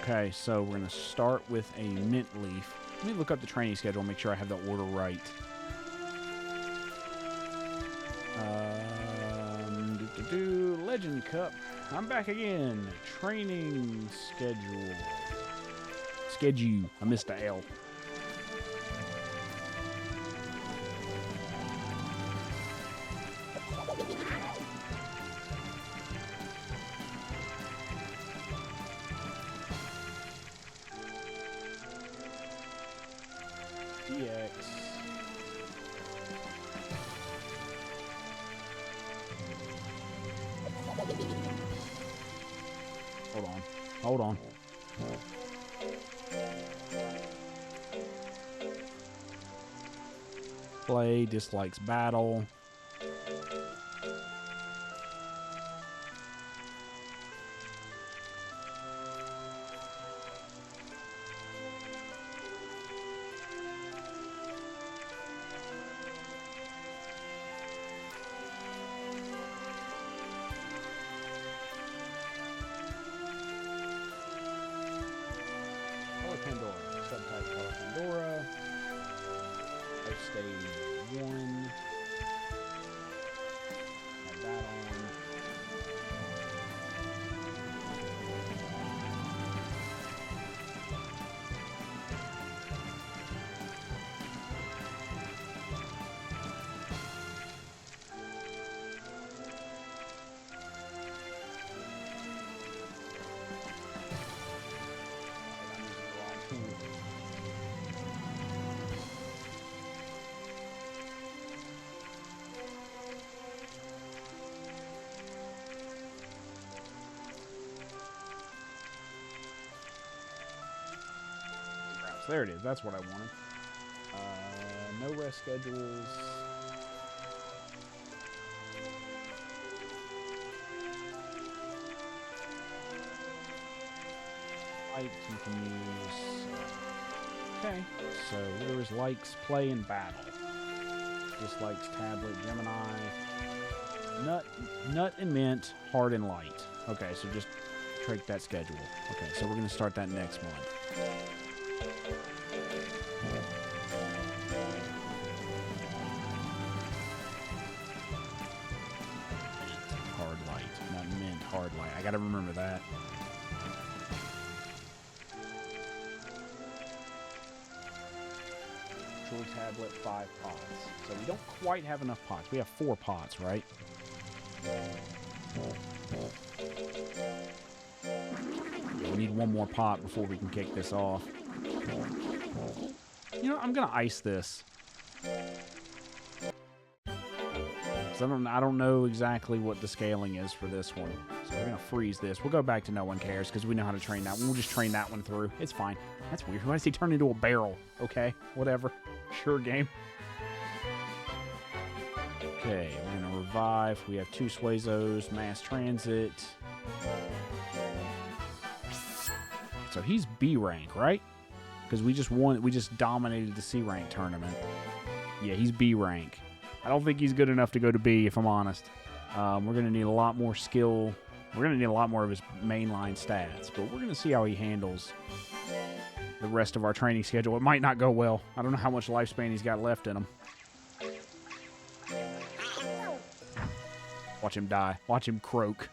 Okay, so we're going to start with a mint leaf. Let me look up the training schedule and make sure I have the order right. Legend Cup. I'm back again. Training schedule. Schedule. I missed the L. DX. Hold on. Play, dislikes battle. Stage 1. Have that on. There it is. That's what I wanted. No rest schedules. Light continues. Okay. So there is likes, play, and battle. Dislikes tablet, Gemini. Nut and mint, hard and light. Okay, so just take that schedule. Okay, so we're going to start that next month. Hard light, not mint, hard light. I gotta remember that. Control tablet, 5 pots. So we don't quite have enough pots. We have 4 pots, right? We need 1 more pot before we can kick this off. You know, I'm gonna ice this. I don't know exactly what the scaling is for this one. So we're going to freeze this. We'll go back to no one cares because we know how to train that one. We'll just train that one through. It's fine. That's weird. Why does he turn into a barrel? Okay, whatever. Sure game. Okay, we're going to revive. We have 2 Suezos, mass transit. So he's B rank, right? Because we just dominated the C rank tournament. Yeah, he's B rank. I don't think he's good enough to go to B, if I'm honest. We're going to need a lot more skill. We're going to need a lot more of his mainline stats. But we're going to see how he handles the rest of our training schedule. It might not go well. I don't know how much lifespan he's got left in him. Watch him die. Watch him croak.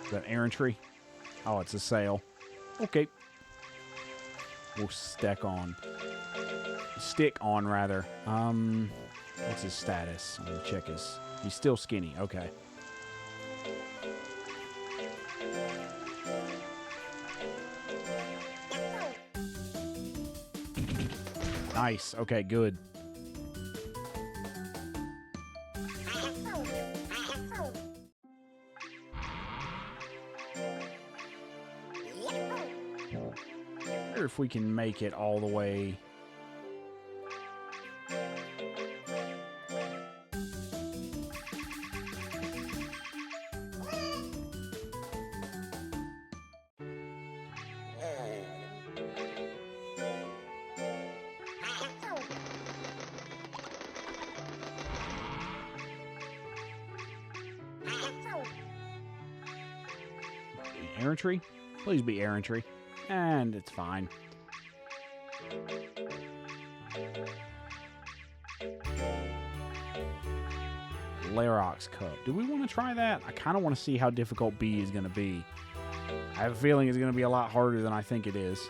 Is that errantry? Oh, it's a sail. Okay. We'll stick on, rather. What's his status? I'm gonna check his. He's still skinny. Okay. Nice. Okay, good. I wonder if we can make it all the way. Errantry? Please be errantry. And it's fine. Larox Cup. Do we want to try that? I kind of want to see how difficult B is going to be. I have a feeling it's going to be a lot harder than I think it is.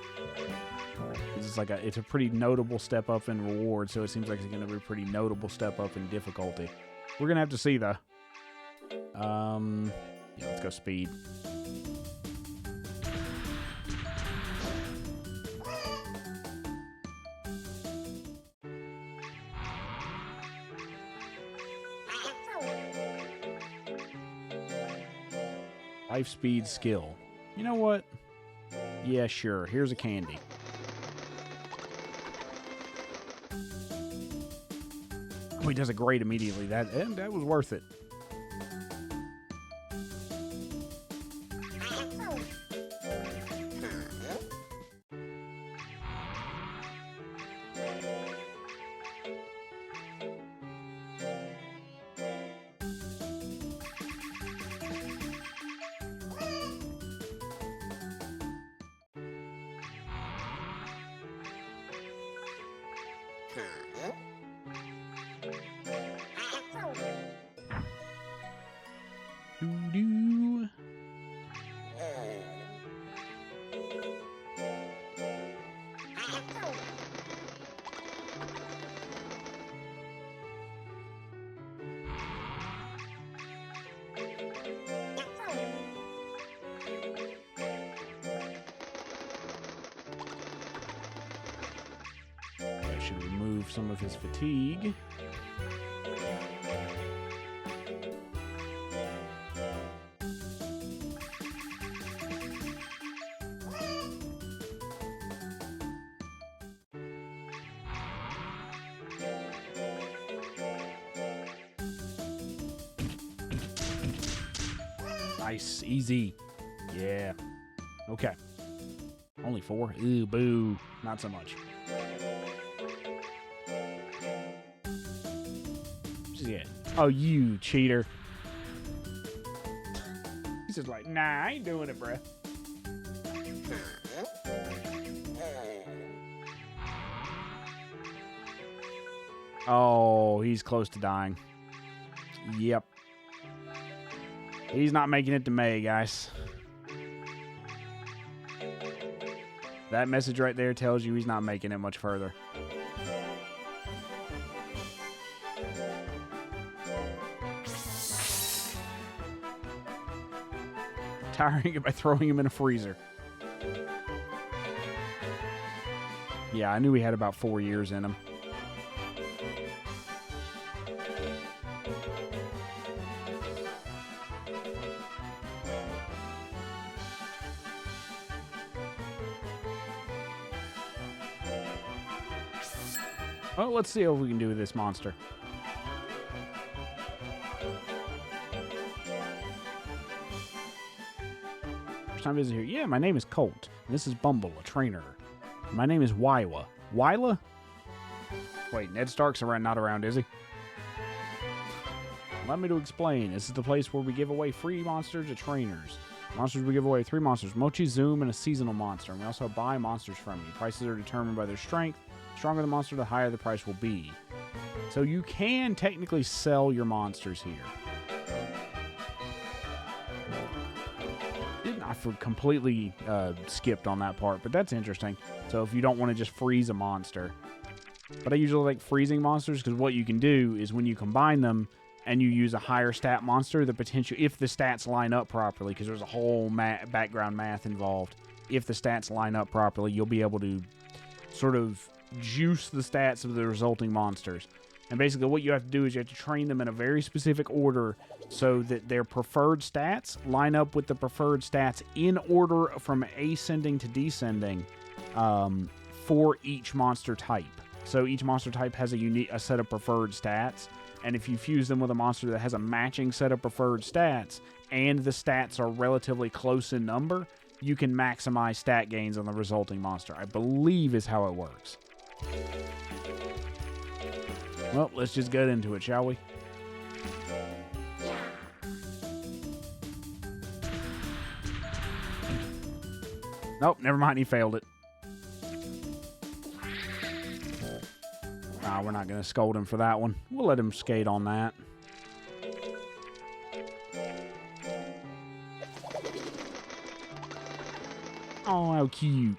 It's a pretty notable step up in reward, so it seems like it's going to be a pretty notable step up in difficulty. We're going to have to see, though. Yeah, let's go speed. Life, speed, skill. You know what? Yeah, sure. Here's a candy. Oh, he does it great immediately. That was worth it. Doo-doo. That should remove some of his fatigue. Nice. Easy. Yeah. Okay. Only 4? Ooh, boo. Not so much. Yeah. Oh, you cheater. He's just like, nah, I ain't doing it, bruh. Oh, he's close to dying. Yep. He's not making it to May, guys. That message right there tells you he's not making it much further. Tiring it by throwing him in a freezer. Yeah, I knew he had about 4 years in him. Well, let's see what we can do with this monster. First time visitor here. Yeah, my name is Colt. And this is Bumble, a trainer. My name is Wywa. Wyla? Wait, Ned Stark's not around, is he? Allow me to explain. This is the place where we give away free monsters to trainers. Monsters we give away 3 monsters. Mochi, Zoom, and a seasonal monster. And we also buy monsters from you. Prices are determined by their strength. The stronger the monster, the higher the price will be. So you can technically sell your monsters here. I completely skipped on that part, but that's interesting. So if you don't want to just freeze a monster. But I usually like freezing monsters because what you can do is when you combine them and you use a higher stat monster, the potential, if the stats line up properly, because there's a whole background math involved, if the stats line up properly, you'll be able to sort of juice the stats of the resulting monsters. And basically what you have to do is you have to train them in a very specific order so that their preferred stats line up with the preferred stats in order from ascending to descending for each monster type. So each monster type has a set of preferred stats, and if you fuse them with a monster that has a matching set of preferred stats and the stats are relatively close in number, you can maximize stat gains on the resulting monster, I believe is how it works. Well, let's just get into it, shall we? Nope, never mind, he failed it. Nah, we're not going to scold him for that one. We'll let him skate on that. Oh, how cute.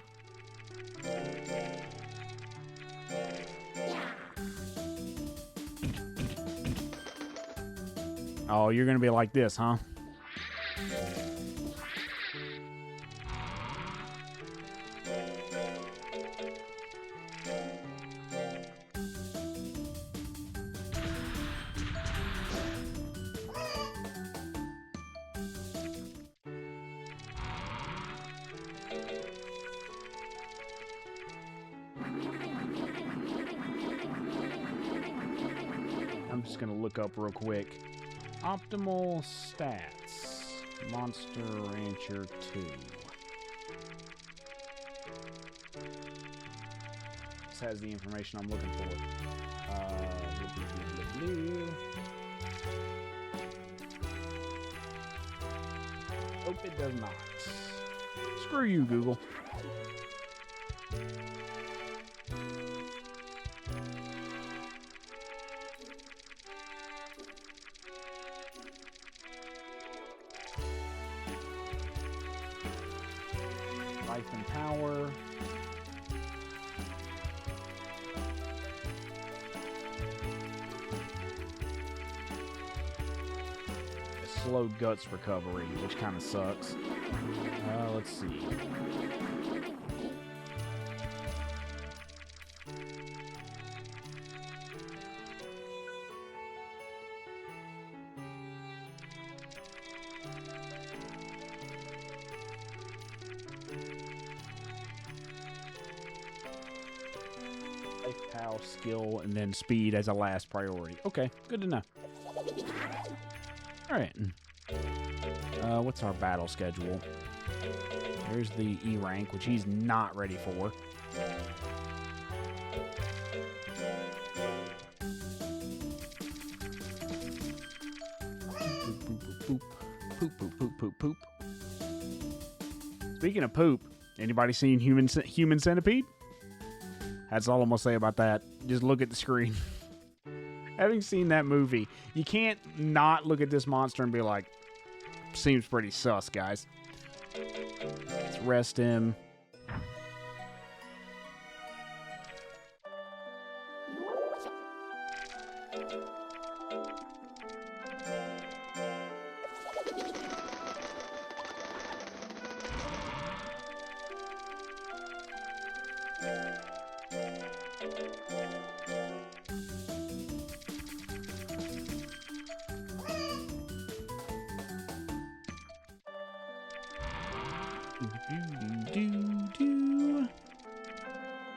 Oh, you're going to be like this, huh? I'm just going to look up real quick. Optimal stats. Monster Rancher 2. This has the information I'm looking for. Nope, it does not. Screw you, Google. Life and power. A slow guts recovery, which kind of sucks. Let's see. Life, power, skill, and then speed as a last priority. Okay, good to know. Alright. What's our battle schedule? There's the E rank, which he's not ready for. Poop, poop, poop, poop, poop, poop. Speaking of poop, anybody seen Human Centipede? That's all I'm gonna say about that. Just look at the screen. Having seen that movie, you can't not look at this monster and be like, seems pretty sus, guys. Let's rest him.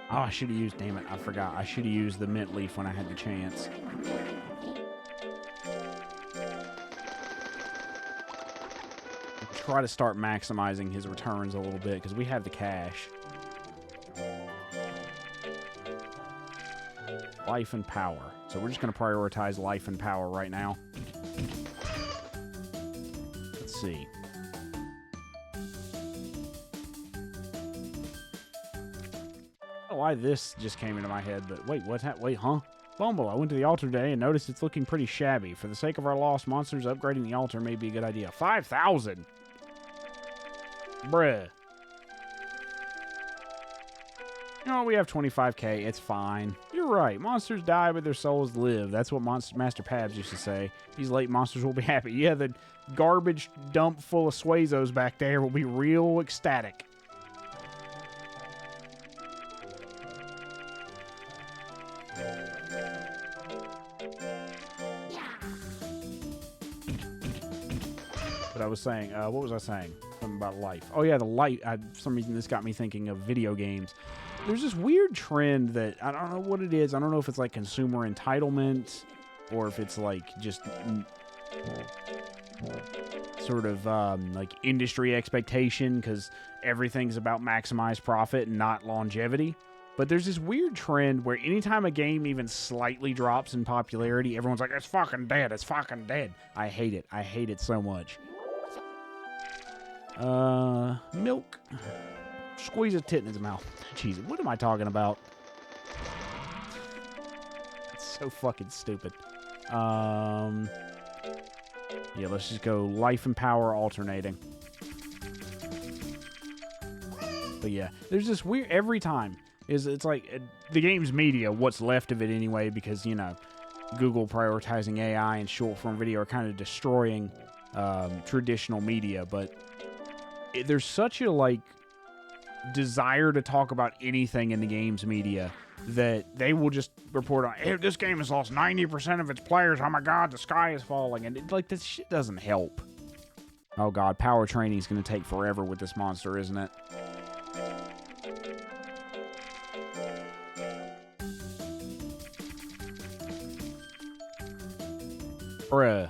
Oh, I should have used, damn it, I forgot. I should have used the mint leaf when I had the chance. Try to start maximizing his returns a little bit because we have the cash. Life and power. So we're just going to prioritize life and power right now. Let's see. Why this just came into my head, but wait, what's that? Wait, huh? Bumble, I went to the altar today and noticed it's looking pretty shabby. For the sake of our lost monsters, upgrading the altar may be a good idea. 5,000! Bruh. You know, we have 25k. It's fine. You're right. Monsters die, but their souls live. That's what Master Pabs used to say. These late monsters will be happy. Yeah, the garbage dump full of Suezos back there will be real ecstatic. But I was saying, what was I saying? Something about life. Oh yeah, the light. For some reason, this got me thinking of video games. There's this weird trend that I don't know what it is. I don't know if it's like consumer entitlement or if it's like just sort of like industry expectation because everything's about maximized profit and not longevity. But there's this weird trend where anytime a game even slightly drops in popularity, everyone's like, it's fucking dead, it's fucking dead. I hate it. I hate it so much. Milk. Squeeze a tit in his mouth. Jesus, what am I talking about? That's so fucking stupid. Yeah, let's just go life and power alternating. But yeah, there's this weird, every time, it's like the game's media, what's left of it anyway, because, you know, Google prioritizing AI and short form video are kind of destroying traditional media, but there's such a, like, desire to talk about anything in the game's media that they will just report on, hey, this game has lost 90% of its players, oh my god, the sky is falling, and like, this shit doesn't help. Oh god, power training is going to take forever with this monster, isn't it? Bruh.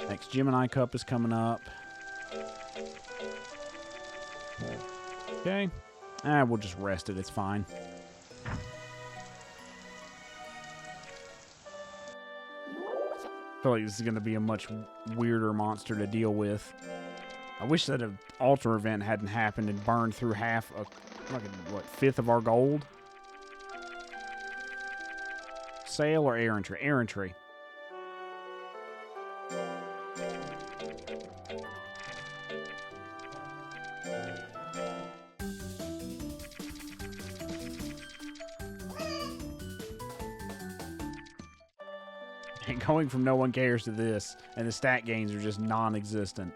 Next Gemini Cup is coming up. Okay. We'll just rest it. It's fine. I feel like this is going to be a much weirder monster to deal with. I wish that an altar event hadn't happened and burned through half, like what, fifth of our gold? Sail or errantry? Errantry. And going from no one cares to this, and the stat gains are just non-existent.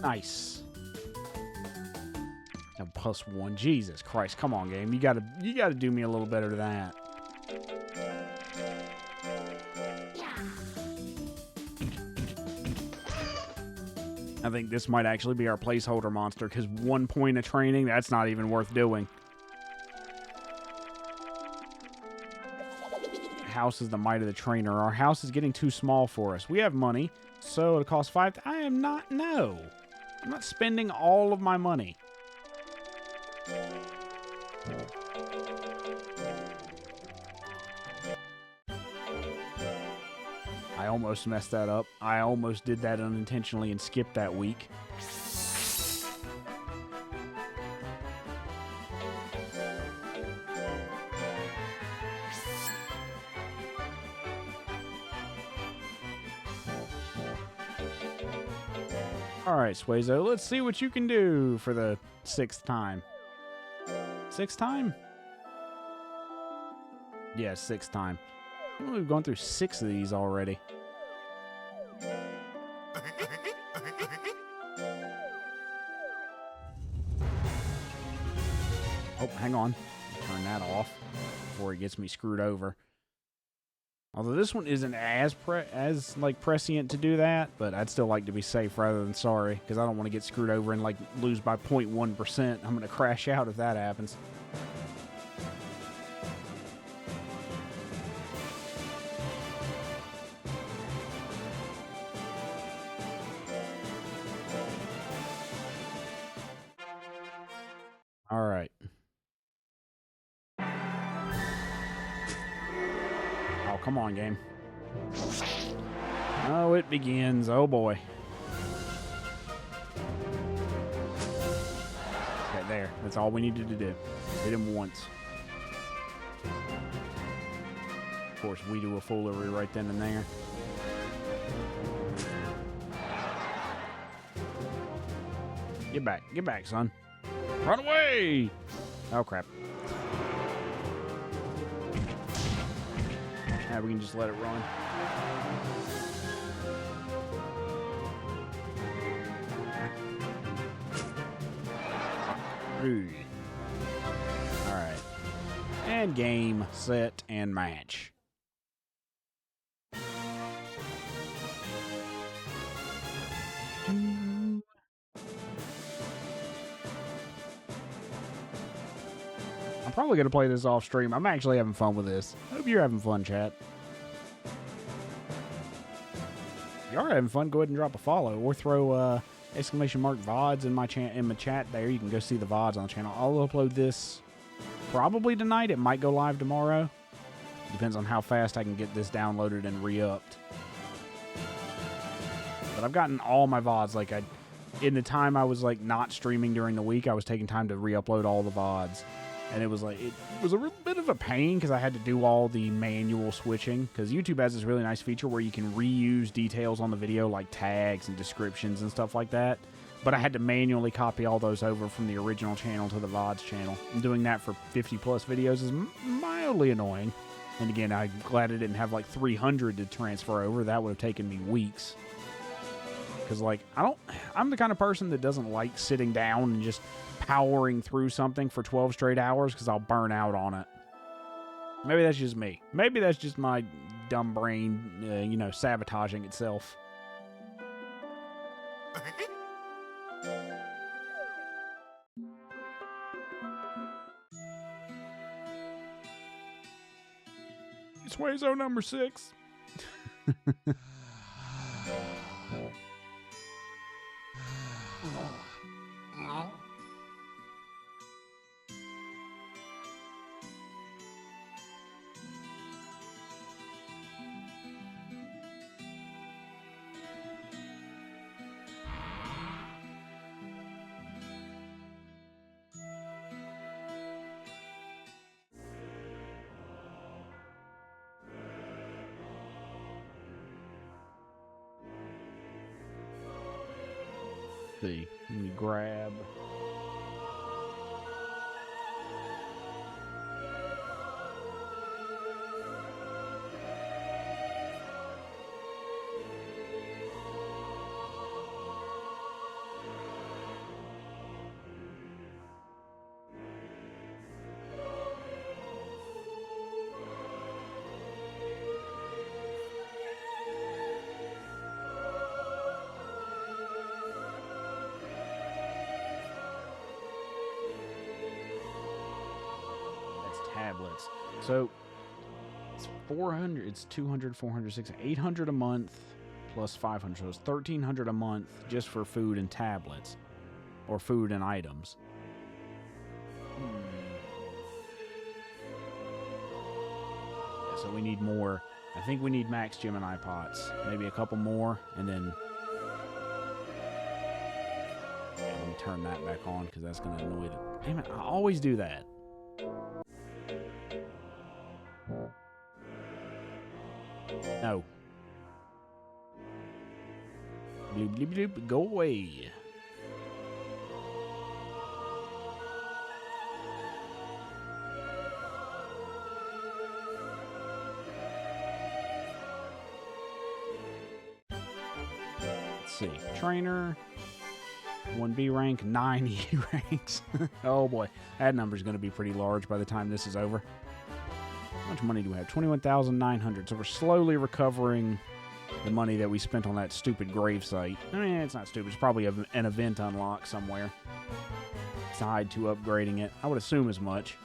Nice. Now +1. Jesus Christ, come on, game. You gotta do me a little better than that. I think this might actually be our placeholder monster, because 1 point of training, that's not even worth doing. House is the might of the trainer. Our house is getting too small for us. We have money, so it costs 5. I am not, no. I'm not spending all of my money. I almost messed that up. I almost did that unintentionally and skipped that week. Alright, Suezo, let's see what you can do for the 6th time. 6th time? Yeah, 6th time. We've gone through 6 of these already. Oh, hang on. Turn that off before it gets me screwed over. Although this one isn't as prescient to do that, but I'd still like to be safe rather than sorry, because I don't want to get screwed over and like lose by 0.1%. I'm going to crash out if that happens. All right. Oh, come on, game. Oh, it begins. Oh, boy. Okay, there. That's all we needed to do. Hit him once. Of course, we do a foolery right then and there. Get back, son. Run away! Oh, crap. Now we can just let it run. Ooh. All right. And game, set, and match. I'm probably going to play this off stream. I'm actually having fun with this. Hope you're having fun, chat. If you are having fun, go ahead and drop a follow or throw exclamation mark VODs in my chat there. You can go see the VODs on the channel. I'll upload this probably tonight. It might go live tomorrow. Depends on how fast I can get this downloaded and re-upped. But I've gotten all my VODs. Like, in the time I was like not streaming during the week, I was taking time to re-upload all the VODs. And it was like, it was a real bit of a pain because I had to do all the manual switching. Because YouTube has this really nice feature where you can reuse details on the video, like tags and descriptions and stuff like that. But I had to manually copy all those over from the original channel to the VODs channel. And doing that for 50 plus videos is mildly annoying. And again, I'm glad I didn't have like 300 to transfer over. That would have taken me weeks. Because, like, I'm the kind of person that doesn't like sitting down and just powering through something for 12 straight hours because I'll burn out on it. Maybe that's just me. Maybe that's just my dumb brain, sabotaging itself. It's Wazo number 6. See, let me grab. Tablets. So it's 400, it's 200, 400, 600, 800 a month plus 500. So it's 1,300 a month just for food and tablets or food and items. Yeah, so we need more. I think we need max Gemini pots. Maybe a couple more and then let me turn that back on because that's going to annoy the... Damn it, I always do that. No. Bloop, bloop, bloop. Go away. Let's see. Trainer. 1B rank, 9 E ranks. Oh boy. That number's going to be pretty large by the time this is over. How much money do we have? 21,900. So we're slowly recovering the money that we spent on that stupid grave site. I mean, it's not stupid. It's probably an event unlock somewhere tied to upgrading it. I would assume as much.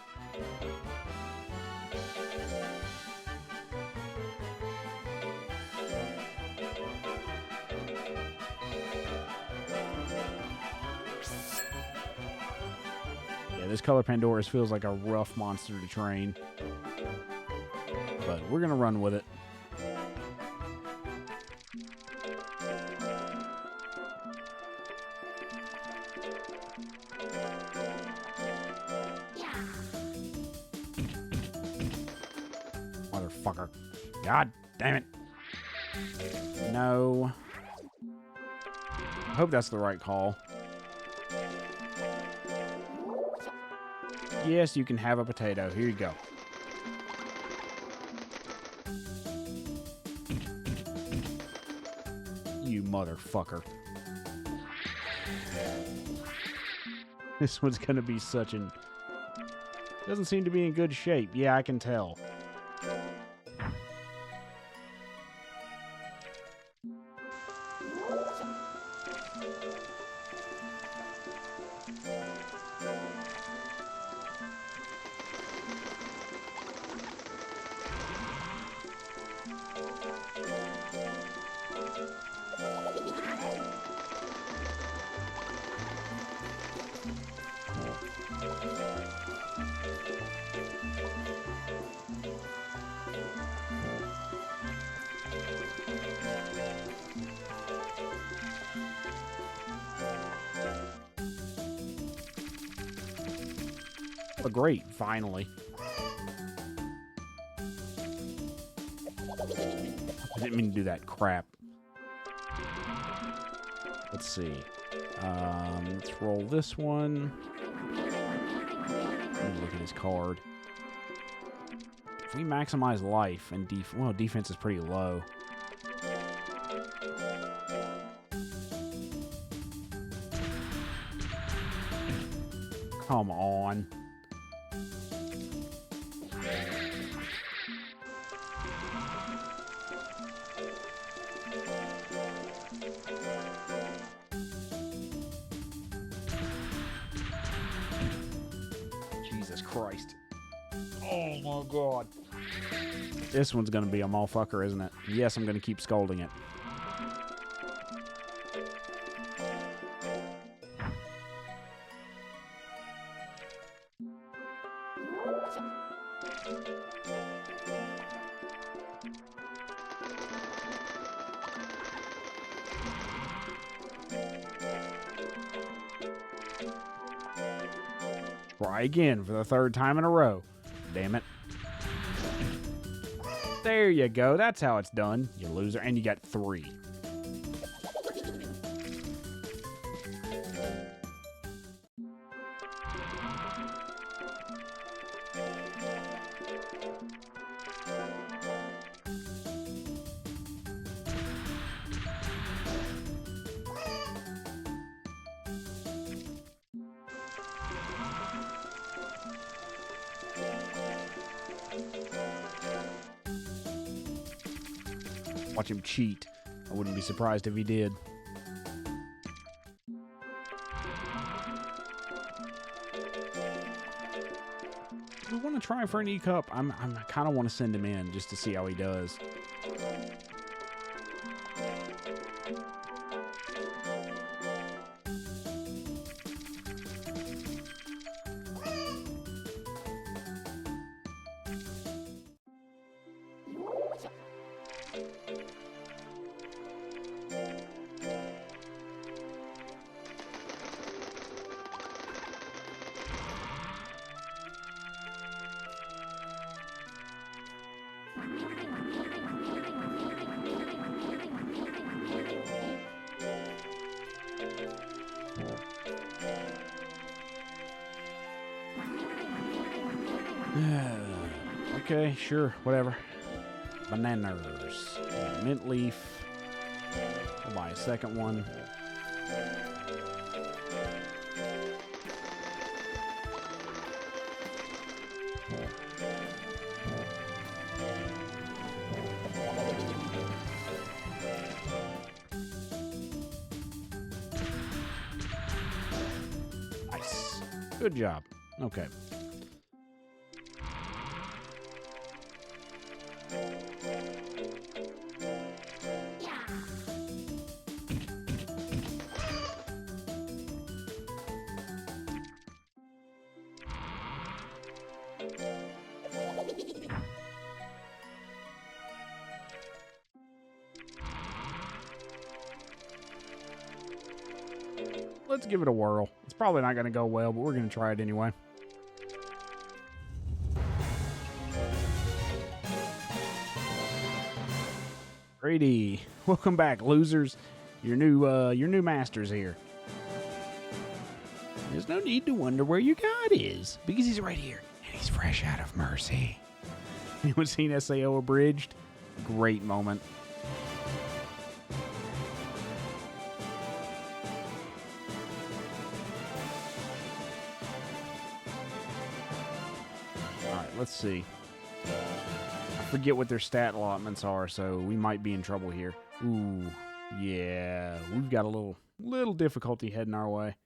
Yeah, this color Pandora's feels like a rough monster to train. But we're going to run with it. motherfucker. God damn it. No. I hope that's the right call. Yes, you can have a potato. Here you go. You motherfucker. This one's gonna be such an... Doesn't seem to be in good shape. Yeah, I can tell. Oh, great, finally. I didn't mean to do that crap. Let's see. Let's roll this one. Let me look at his card. If we maximize life and defense is pretty low. Come on. Jesus Christ. Oh my God. This one's gonna be a motherfucker, isn't it? Yes, I'm gonna keep scolding it. Try again for the third time in a row. Damn it. There you go. That's how it's done, you loser. And you got 3. Watch him cheat. I wouldn't be surprised if he did. We want to try for an E-Cup. I kind of want to send him in just to see how he does. Okay, sure, whatever. Bananas. Mint leaf. I'll buy a second one. Nice. Good job. Okay. Let's give it a whirl. It's probably not going to go well, but we're going to try it anyway. Alrighty. Welcome back, losers. Your new masters here. There's no need to wonder where your god is, because he's right here, and he's fresh out of mercy. Anyone seen SAO Abridged? Great moment. Alright, let's see. I forget what their stat allotments are, so we might be in trouble here. Ooh, yeah. We've got a little difficulty heading our way.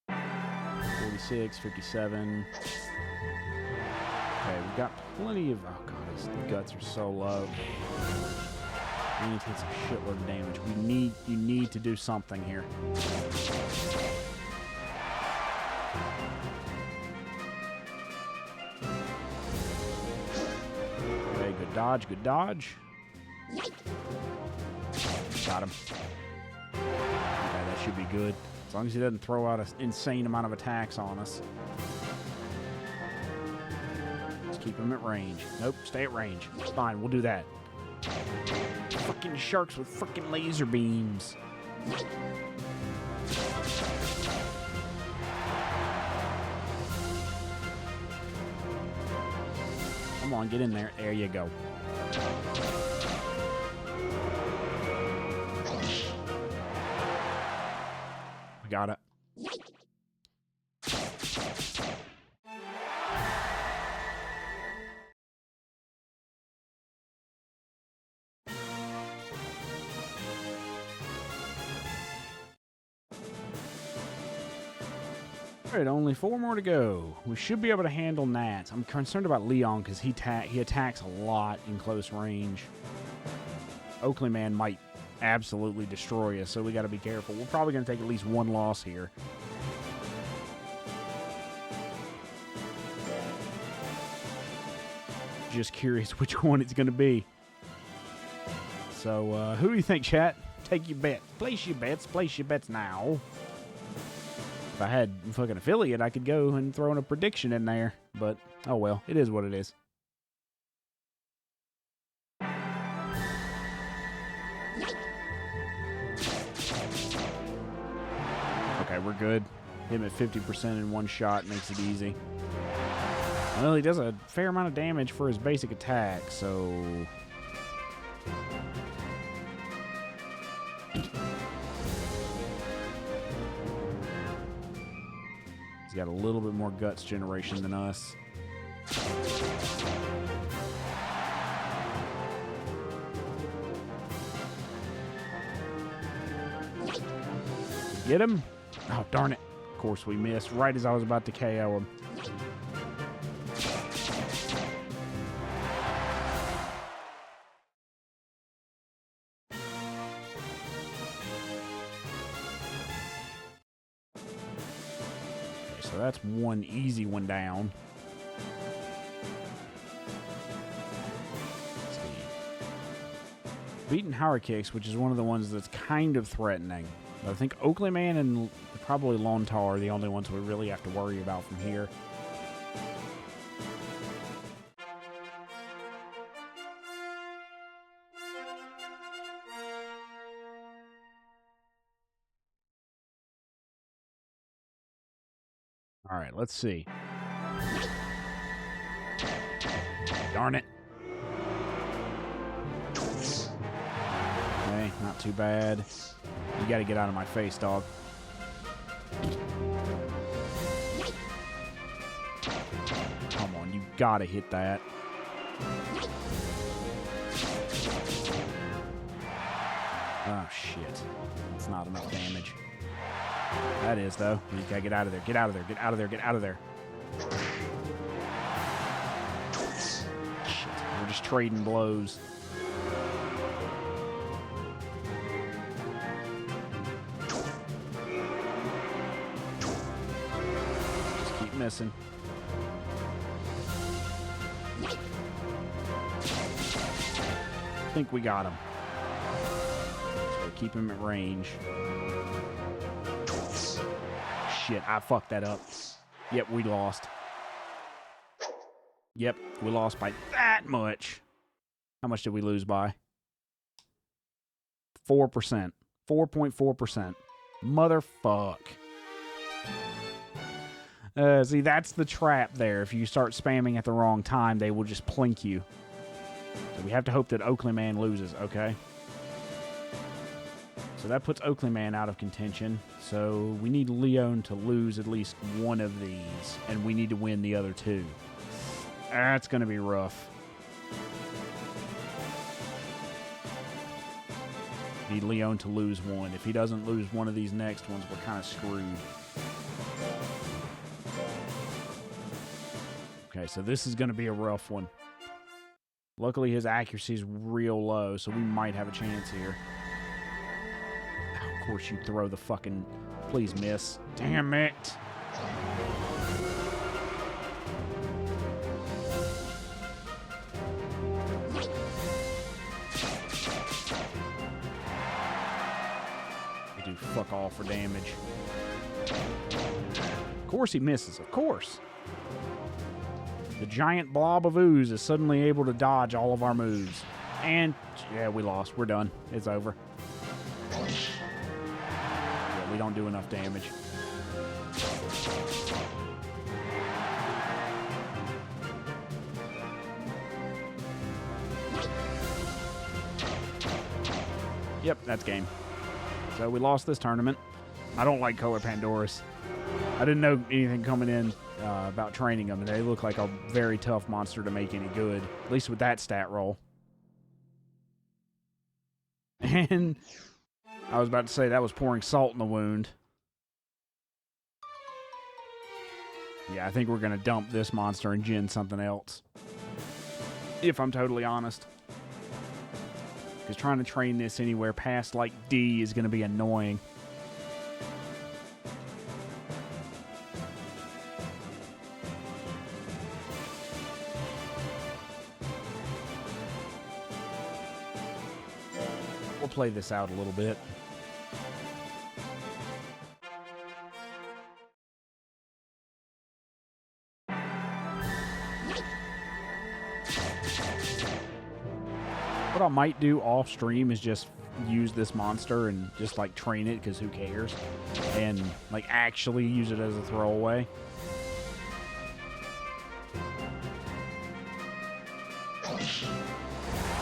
46, 57. Okay, we've got plenty of... Oh, God, his guts are so low. We need to hit some shitload of damage. You need to do something here. Okay, good dodge, good dodge. Got him. Okay, that should be good. As long as he doesn't throw out an insane amount of attacks on us. Let's keep him at range. Nope, stay at range. Fine, we'll do that. Fucking sharks with fucking laser beams. Come on, get in there. There you go. Got it. Alright, only 4 more to go. We should be able to handle Nats. I'm concerned about Leon because he attacks a lot in close range. Oakley Man might absolutely destroy us, so we got to be careful. We're probably going to take at least 1 loss here. Just curious which one it's going to be. So, who do you think, chat? Take your bet. Place your bets. Place your bets now. If I had fucking affiliate, I could go and throw in a prediction in there. But, oh well. It is what it is. Okay, we're good. Hit him at 50% in one shot. Makes it easy. Well, he does a fair amount of damage for his basic attack, so... He's got a little bit more guts generation than us. Get him? Oh, darn it. Of course we missed, right as I was about to KO him. So that's one easy one down. Let's see. Beating Howard Kicks, which is one of the ones that's kind of threatening. I think Oakley Man and probably Lontar are the only ones we really have to worry about from here. All right, let's see. Darn it. Okay, not too bad. You gotta get out of my face, dog. Come on, you gotta hit that. Oh, shit. That's not enough damage. That is, though. You gotta get out of there. Get out of there. Get out of there. Get out of there. Shit. We're just trading blows. Just keep missing. I think we got him. So keep him at range. Shit, I fucked that up. Yep, we lost. Yep, we lost by that much. How much did we lose by? 4%. 4.4%. Motherfuck. See, that's the trap there. If you start spamming at the wrong time, they will just plink you. So we have to hope that Oakley Man loses, okay? So that puts Oakley Man out of contention. So we need Leon to lose at least one of these, and we need to win the other two. That's going to be rough. Need Leon to lose one. If he doesn't lose one of these next ones, we're kind of screwed. Okay, so this is going to be a rough one. Luckily, his accuracy is real low, so we might have a chance here. Of course, you throw the fucking... Please miss. Damn it! You do fuck all for damage. Of course he misses, of course. The giant blob of ooze is suddenly able to dodge all of our moves. And, yeah, we lost. We're done. It's over. Yeah, we don't do enough damage. Yep, that's game. So we lost this tournament. I don't like Color Pandoras. I didn't know anything coming in about training them, and they look like a very tough monster to make any good, at least with that stat roll. And I was about to say that was pouring salt in the wound. Yeah, I think we're going to dump this monster and gen something else, if I'm totally honest. Because trying to train this anywhere past, like, D is going to be annoying. We'll play this out a little bit. What I might do off stream is just use this monster and just like train it, because who cares, and like actually use it as a throwaway.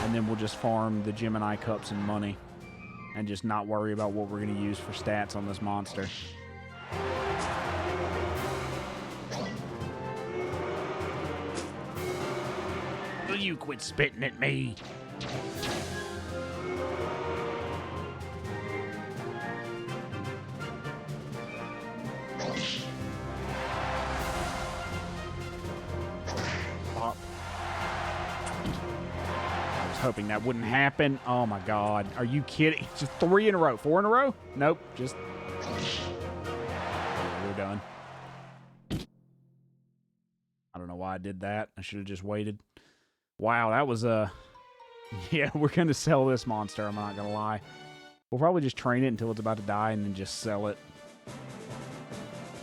And then we'll just farm the Gemini Cups and money and just not worry about what we're going to use for stats on this monster. Will you quit spitting at me? Hoping that wouldn't happen. Oh my god. Are you kidding? Just 3 in a row. 4 in a row? Nope. Just... we're done. I don't know why I did that. I should have just waited. Wow, that was yeah, we're going to sell this monster. I'm not going to lie. We'll probably just train it until it's about to die and then just sell it.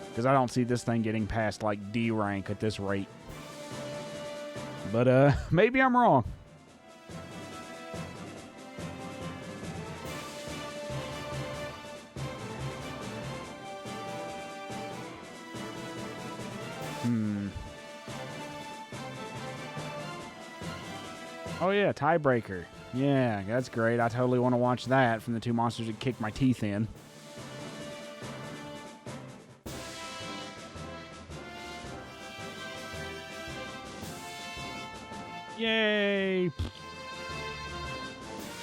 Because I don't see this thing getting past, like, D rank at this rate. But, maybe I'm wrong. Oh yeah, tiebreaker. Yeah, that's great. I totally want to watch that from the two monsters that kicked my teeth in. Yay!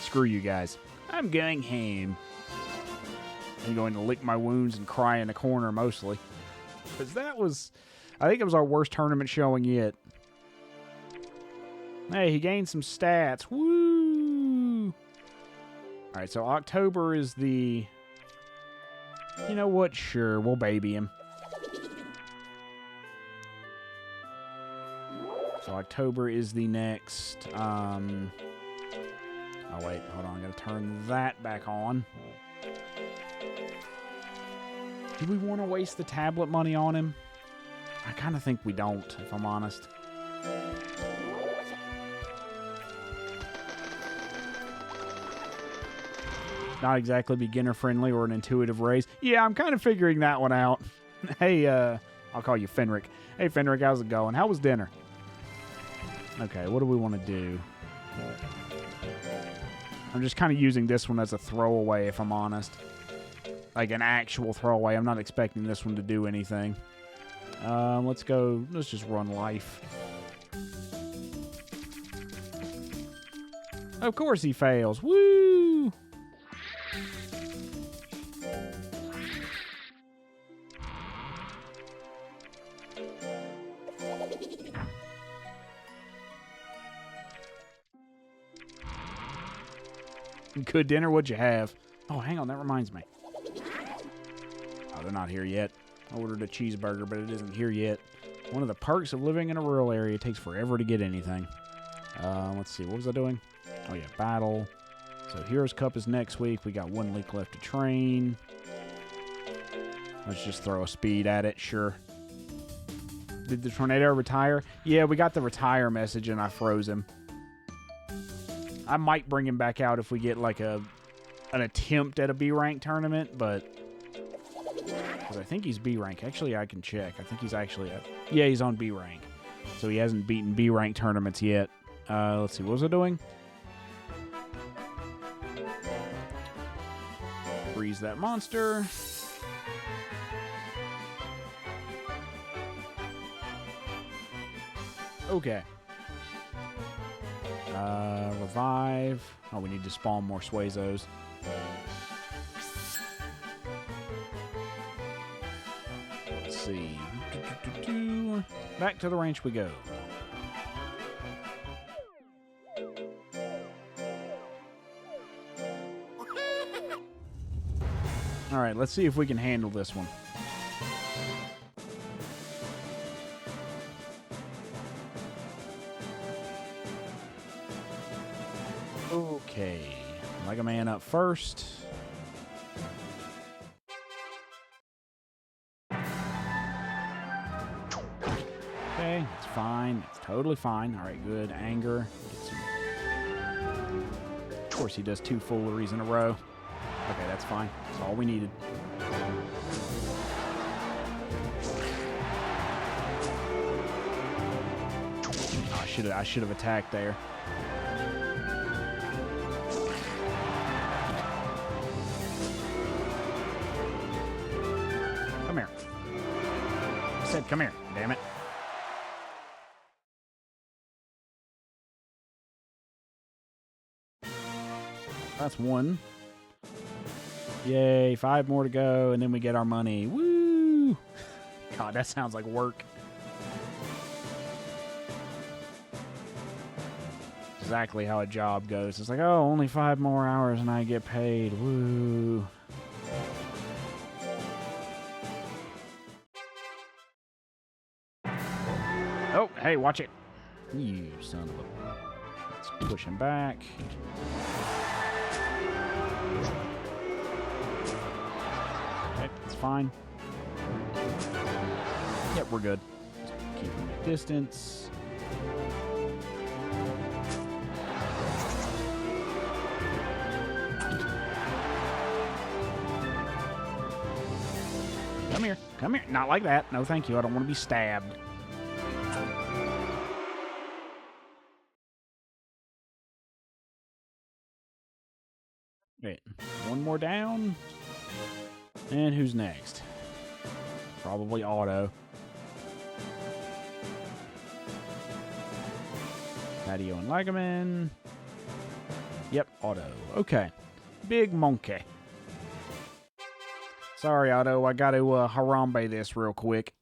Screw you guys. I'm going home. I'm going to lick my wounds and cry in a corner mostly. Because that was... I think it was our worst tournament showing yet. Hey, he gained some stats. Woo! Alright, so October is the... You know what? Sure, we'll baby him. So October is the next... Oh, wait. Hold on. I gotta turn that back on. Do we want to waste the tablet money on him? I kind of think we don't, if I'm honest. Not exactly beginner-friendly or an intuitive race. Yeah, I'm kind of figuring that one out. Hey, I'll call you Fenric. Hey, Fenric, how's it going? How was dinner? Okay, what do we want to do? I'm just kind of using this one as a throwaway, if I'm honest. Like an actual throwaway. I'm not expecting this one to do anything. Let's go. Let's just run life. Of course he fails. Woo! Good dinner, what'd you have? Oh, hang on, that reminds me. Oh, they're not here yet. I ordered a cheeseburger, but it isn't here yet. One of the perks of living in a rural area, it takes forever to get anything. Let's see, what was I doing? Oh yeah, battle. So Heroes Cup is next week. We got 1 week left to train. Let's just throw a speed at it, sure. Did the tornado retire? Yeah, we got the retire message and I froze him. I might bring him back out if we get like an attempt at a B rank tournament, but because I think he's B rank. Actually, I can check. I think he's actually yeah, he's on B rank, so he hasn't beaten B rank tournaments yet. Let's see, what was I doing? Freeze that monster. Okay. Revive. Oh, we need to spawn more Suezos. Let's see. Back to the ranch we go. All right, let's see if we can handle this one. Okay, Mega Man up first. Okay, it's fine. It's totally fine. All right, good. Anger. Get some... Of course, he does 2 fooleries in a row. Okay, that's fine. That's all we needed. Oh, I should have attacked there. Come here. I said come here, damn it. That's 1. Yay, 5 more to go, and then we get our money. Woo! God, that sounds like work. Exactly how a job goes. It's like, oh, only 5 more hours and I get paid. Woo! Oh, hey, watch it. You son of a... Let's push him back. Okay, it's fine. Yep, we're good. Keep him at distance. Come here. Come here. Not like that. No, thank you. I don't want to be stabbed. Wait, 1 more down. And who's next? Probably Otto. Patio and Lagaman. Yep, Otto. Okay. Big monkey. Sorry, Otto. I gotta Harambe this real quick.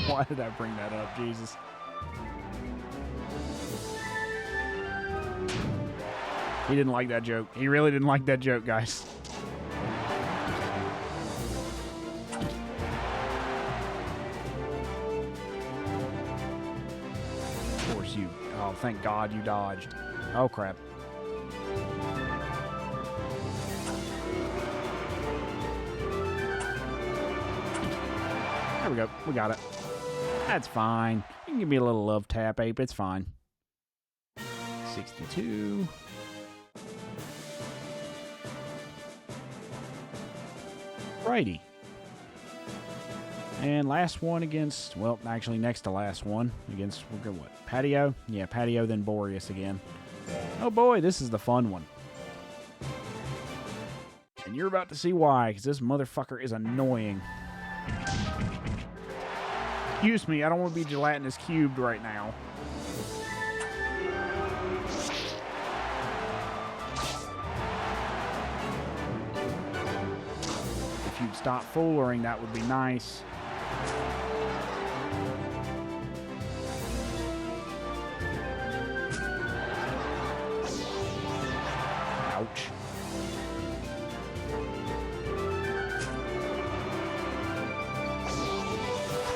Why did I bring that up? Jesus. He didn't like that joke. He really didn't like that joke, guys. Of course you... Oh, thank God you dodged. Oh, crap. There we go. We got it. That's fine. You can give me a little love tap, Ape. It's fine. 62... Righty. And last one against, well, actually next to last one against, what, Patio? Yeah, Patio, then Boreas again. Oh boy, this is the fun one. And you're about to see why, because this motherfucker is annoying. Excuse me, I don't want to be gelatinous cubed right now. If you'd stop fooling, that would be nice. Ouch.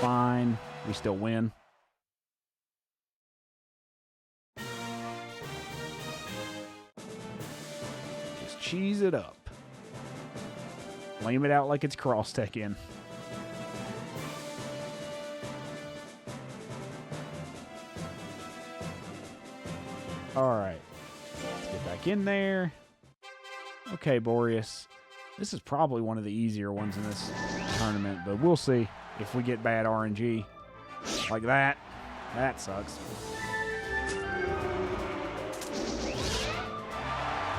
Fine. We still win. Just cheese it up. Flame it out like it's cross-tech in. Alright. Let's get back in there. Okay, Boreas. This is probably one of the easier ones in this tournament, but we'll see if we get bad RNG. Like that. That sucks. Okay,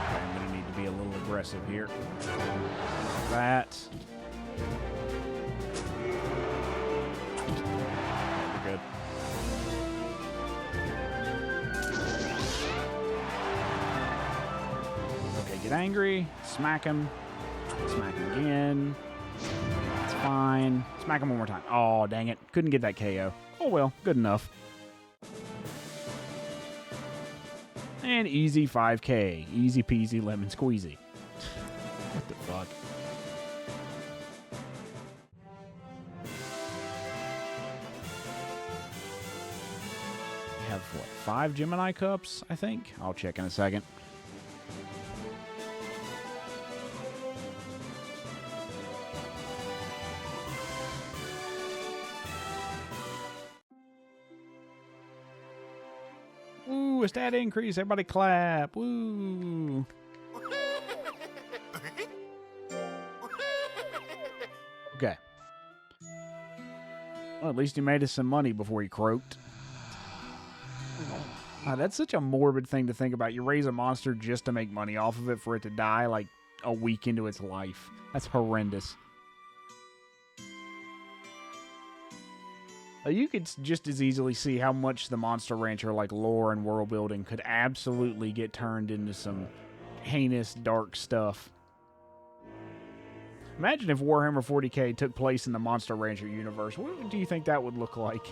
I'm going to need to be a little aggressive here. Like that. We're good. Okay, get angry. Smack him. Smack him again. That's fine. Smack him one more time. Oh, dang it. Couldn't get that KO. Oh, well. Good enough. And easy 5K. Easy peasy lemon squeezy. What the fuck? We have, what, 5 Gemini cups, I think? I'll check in a second. Ooh, a stat increase. Everybody clap. Woo. Okay. Well, at least he made us some money before he croaked. That's such a morbid thing to think about. You raise a monster just to make money off of it for it to die like a week into its life. That's horrendous. You could just as easily see how much the Monster Rancher, like lore and world building, could absolutely get turned into some heinous, dark stuff. Imagine if Warhammer 40k took place in the Monster Rancher universe. What do you think that would look like?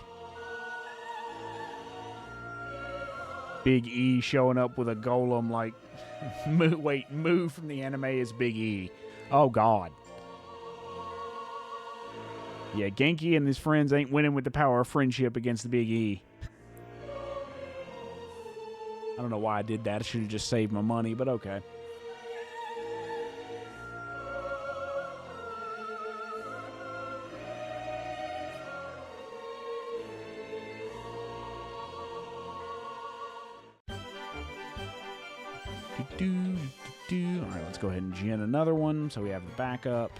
Big E showing up with a golem like... Moo from the anime is Big E. Oh, God. Yeah, Genki and his friends ain't winning with the power of friendship against the Big E. I don't know why I did that. I should have just saved my money, but okay. Alright, let's go ahead and gen another one so we have the backup.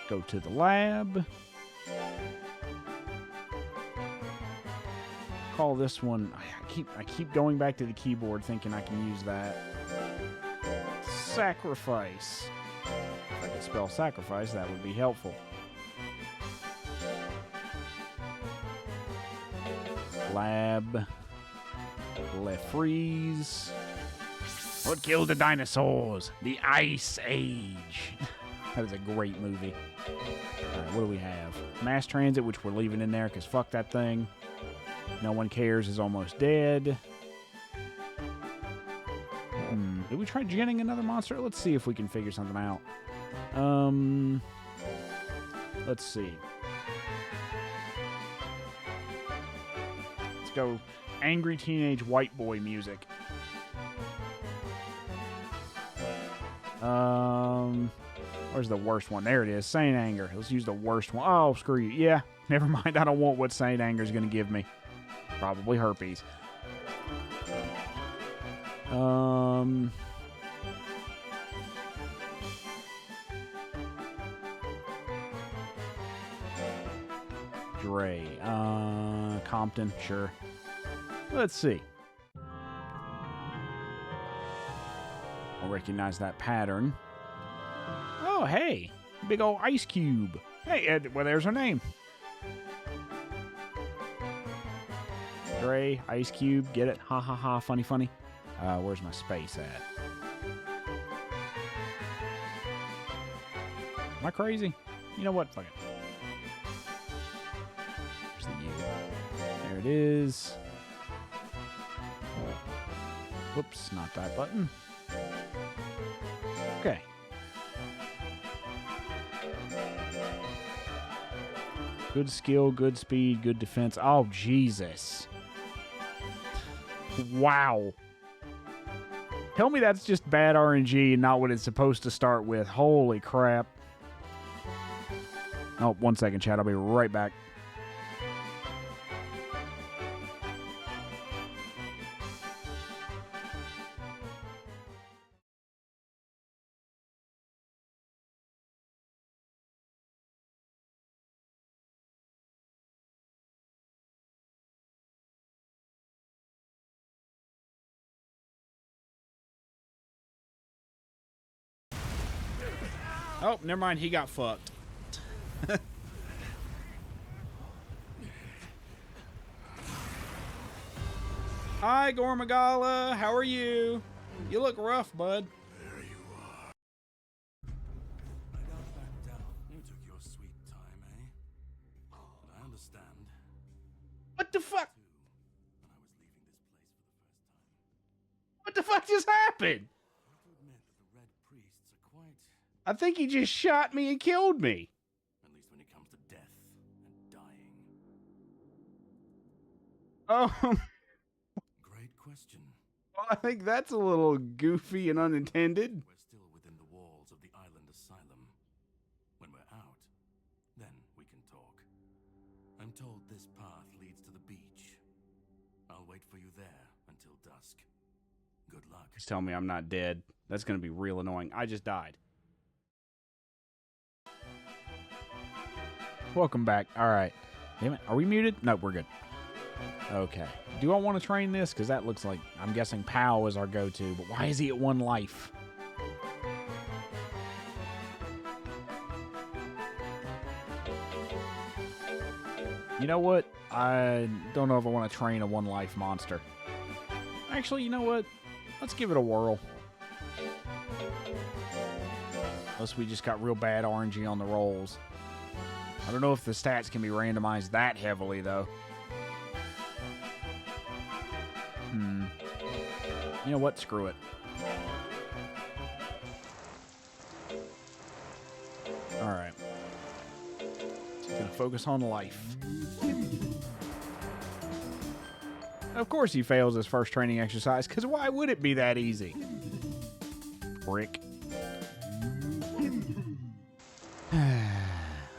Go to the lab. Call this one. I keep going back to the keyboard thinking I can use that. Sacrifice. If I could spell sacrifice, that would be helpful. Lab. Left freeze. What killed the dinosaurs? The Ice Age. That was a great movie. Alright, what do we have? Mass Transit, which we're leaving in there because fuck that thing. No One Cares is almost dead. Did we try genning another monster? Let's see if we can figure something out. Let's see. Let's go angry teenage white boy music. Where's the worst one? There it is. Saint Anger. Let's use the worst one. Oh, screw you. Yeah, never mind. I don't want what Saint Anger is going to give me. Probably herpes. Dre. Compton. Sure. Let's see. I'll recognize that pattern. Oh, hey. Big old ice cube. Hey, well, there's her name. Gray, ice cube. Get it? Ha, ha, ha. Funny, funny. Where's my space at? Am I crazy? You know what? Fuck it. Where's the U? There it is. Whoops, not that button. Okay. Good skill, good speed, good defense. Oh, Jesus. Wow. Tell me that's just bad RNG and not what it's supposed to start with. Holy crap. Oh, 1 second, chat. I'll be right back. Oh, never mind. He got fucked. Hi, Gormagala. How are you? You look rough, bud. There you are. I got back down. You took your sweet time, eh? But I understand. What the fuck? When I was leaving this place for the first time. What the fuck just happened? I have to admit that the Red Priests are quite... I think he just shot me and killed me. At least when it comes to death and dying. Oh, Great question. well, I think that's a little goofy and unintended. We're still within the walls of the island asylum. When we're out, then we can talk. I'm told this path leads to the beach. I'll wait for you there until dusk. Good luck. Just tell me I'm not dead. That's going to be real annoying. I just died. Welcome back. All right. Damn it. Are we muted? No, we're good. Okay. Do I want to train this? Because that looks like, I'm guessing POW is our go-to. But why is he at 1 life? You know what? I don't know if I want to train a 1 life monster. Actually, you know what? Let's give it a whirl. Unless we just got real bad RNG on the rolls. I don't know if the stats can be randomized that heavily, though. You know what? Screw it. Alright. Just gonna focus on life. Of course he fails his first training exercise, because why would it be that easy? Brick.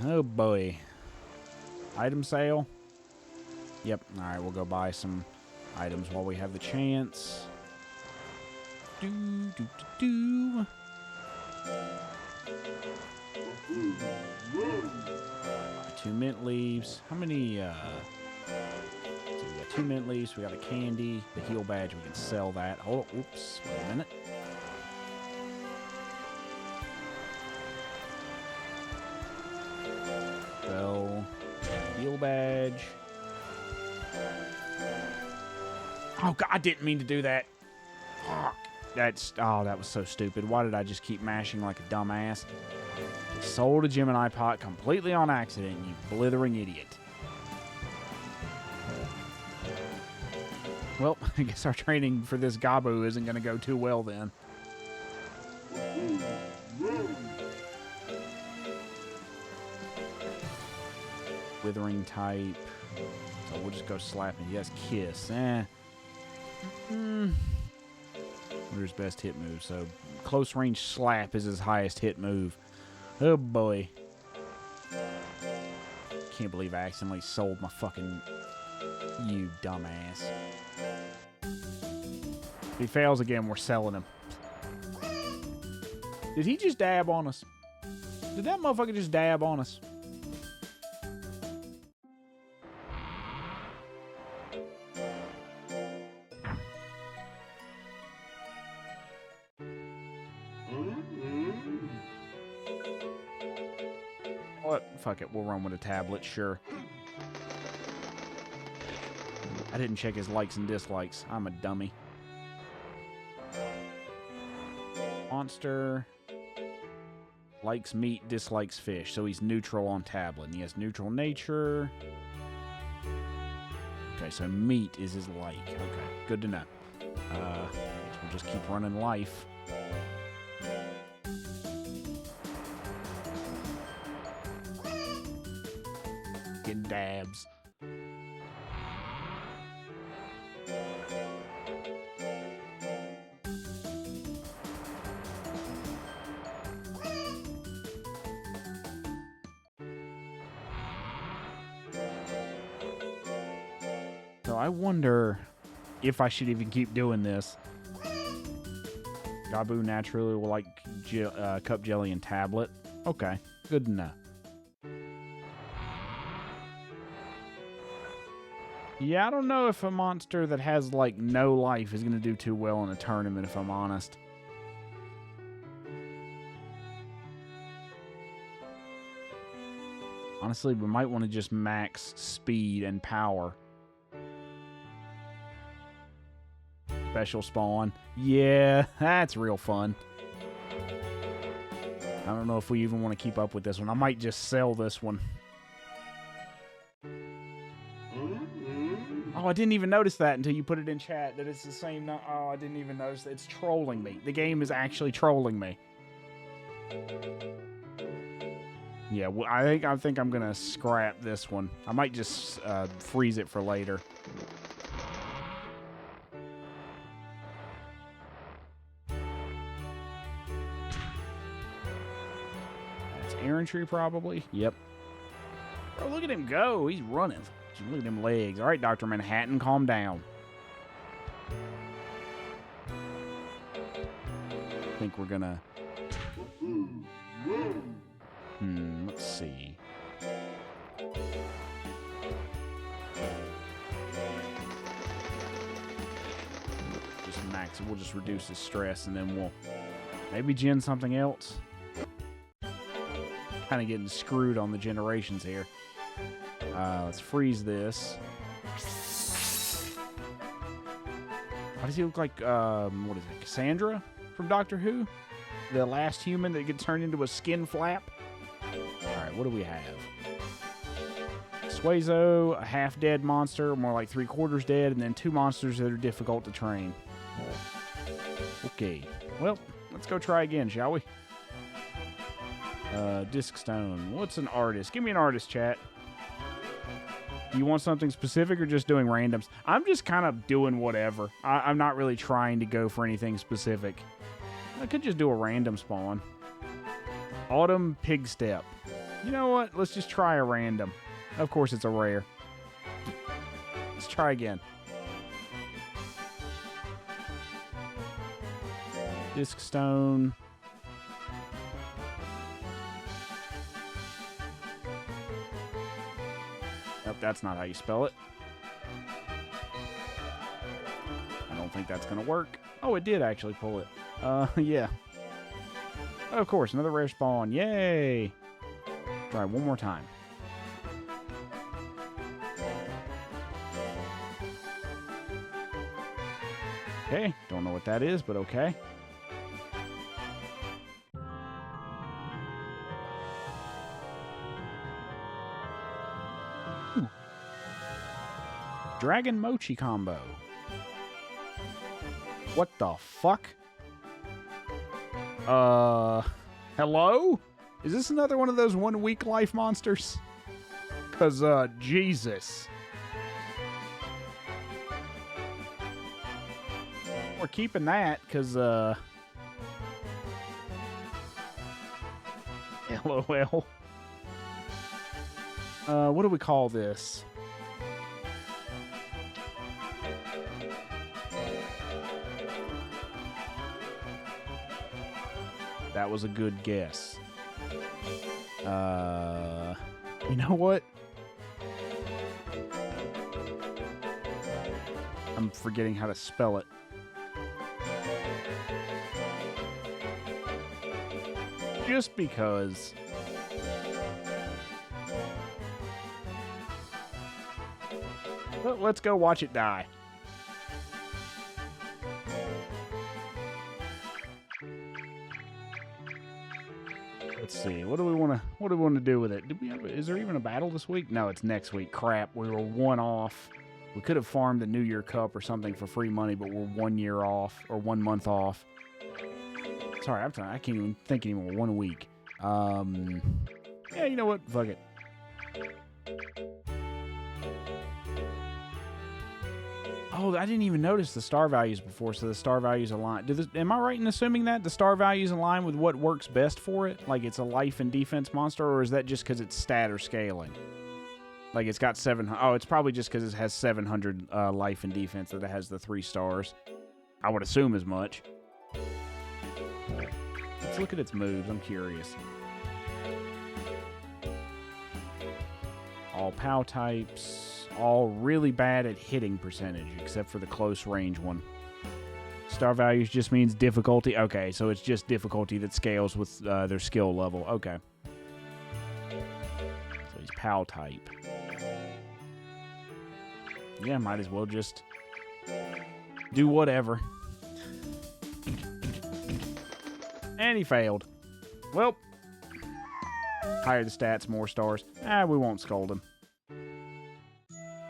Oh boy. Item sale? Yep. Alright, we'll go buy some items while we have the chance. Do, do, do, do. 2 mint leaves. How many, so we got 2 mint leaves, we got a candy, the heal badge, we can sell that. Hold on, oops, wait a minute. Sell heal badge. Oh god, I didn't mean to do that. Fuck. Oh, that was so stupid. Why did I just keep mashing like a dumbass? Sold a Gemini pot completely on accident, you blithering idiot. Well, I guess our training for this Gabu isn't going to go too well then. Withering type. So we'll just go slapping. Yes, kiss. Where's best hit move? So close range slap is his highest hit move. Oh boy. Can't believe I accidentally sold my fucking... You dumbass. If he fails again, we're selling him. Did he just dab on us? Did that motherfucker just dab on us? What? Fuck it, we'll run with a tablet, sure. I didn't check his likes and dislikes. I'm a dummy. Monster likes meat, dislikes fish, so he's neutral on tablet. And he has neutral nature. Okay, so meat is his like. Okay, good to know. I guess we'll just keep running life. Getting dabs. So I wonder if I should even keep doing this. Gabu naturally will like cup jelly and tablet. Okay, good to know. Yeah, I don't know if a monster that has like no life is going to do too well in a tournament, if I'm honest. Honestly, we might want to just max speed and power. Special spawn. Yeah, that's real fun. I don't know if we even want to keep up with this one. I might just sell this one. Oh, I didn't even notice that until you put it in chat that it's the same. Oh, I didn't even notice that. It's trolling me. The game is actually trolling me. Yeah, well, I think I'm gonna scrap this one. I might just freeze it for later. That's errantry, probably. Yep. Bro, look at him go. He's running. Look at them legs. All right, Dr. Manhattan, calm down. I think we're gonna... let's see. Just max it. We'll just reduce his stress, and then we'll maybe gen something else. Kind of getting screwed on the generations here. Let's freeze this. Why does he look like, what is it, Cassandra from Doctor Who? The last human that gets turned into a skin flap? Alright, what do we have? Suezo, a half-dead monster, more like 3/4 dead, and then 2 monsters that are difficult to train. Okay, well, let's go try again, shall we? Disc Stone. What's an artist? Give me an artist, chat. You want something specific or just doing randoms? I'm just kind of doing whatever. I'm not really trying to go for anything specific. I could just do a random spawn. Autumn Pigstep. You know what? Let's just try a random. Of course it's a rare. Let's try again. Disc Stone. Nope, that's not how you spell it. I don't think that's gonna work. Oh, it did actually pull it. Yeah. Of course, another rare spawn. Yay! Try one more time. Okay, don't know what that is, but okay. Dragon Mochi combo. What the fuck? Hello? Is this another one of those 1 week life monsters? Cause, Jesus. We're keeping that, cause, LOL. What do we call this? That was a good guess. You know what? I'm forgetting how to spell it. Just because. Well, let's go watch it die. Let's see. What do we want to do with it? Is there even a battle this week? No, it's next week. Crap. We were one off. We could have farmed the New Year Cup or something for free money, but we're 1 year off or 1 month off. Sorry, I can't even think anymore. 1 week. Yeah, you know what? Fuck it. Oh, I didn't even notice the star values before, so the star values align. Am I right in assuming that the star values align with what works best for it? Like it's a life and defense monster, or is that just because it's stat or scaling? Like it's got 700. Oh, it's probably just because it has 700 life and defense that it has the 3 stars. I would assume as much. Let's look at its moves. I'm curious. All POW types. All really bad at hitting percentage, except for the close range one. Star values just means difficulty. Okay, so it's just difficulty that scales with their skill level. Okay. So he's POW type. Yeah, might as well just do whatever. And he failed. Well, higher the stats, more stars. We won't scold him.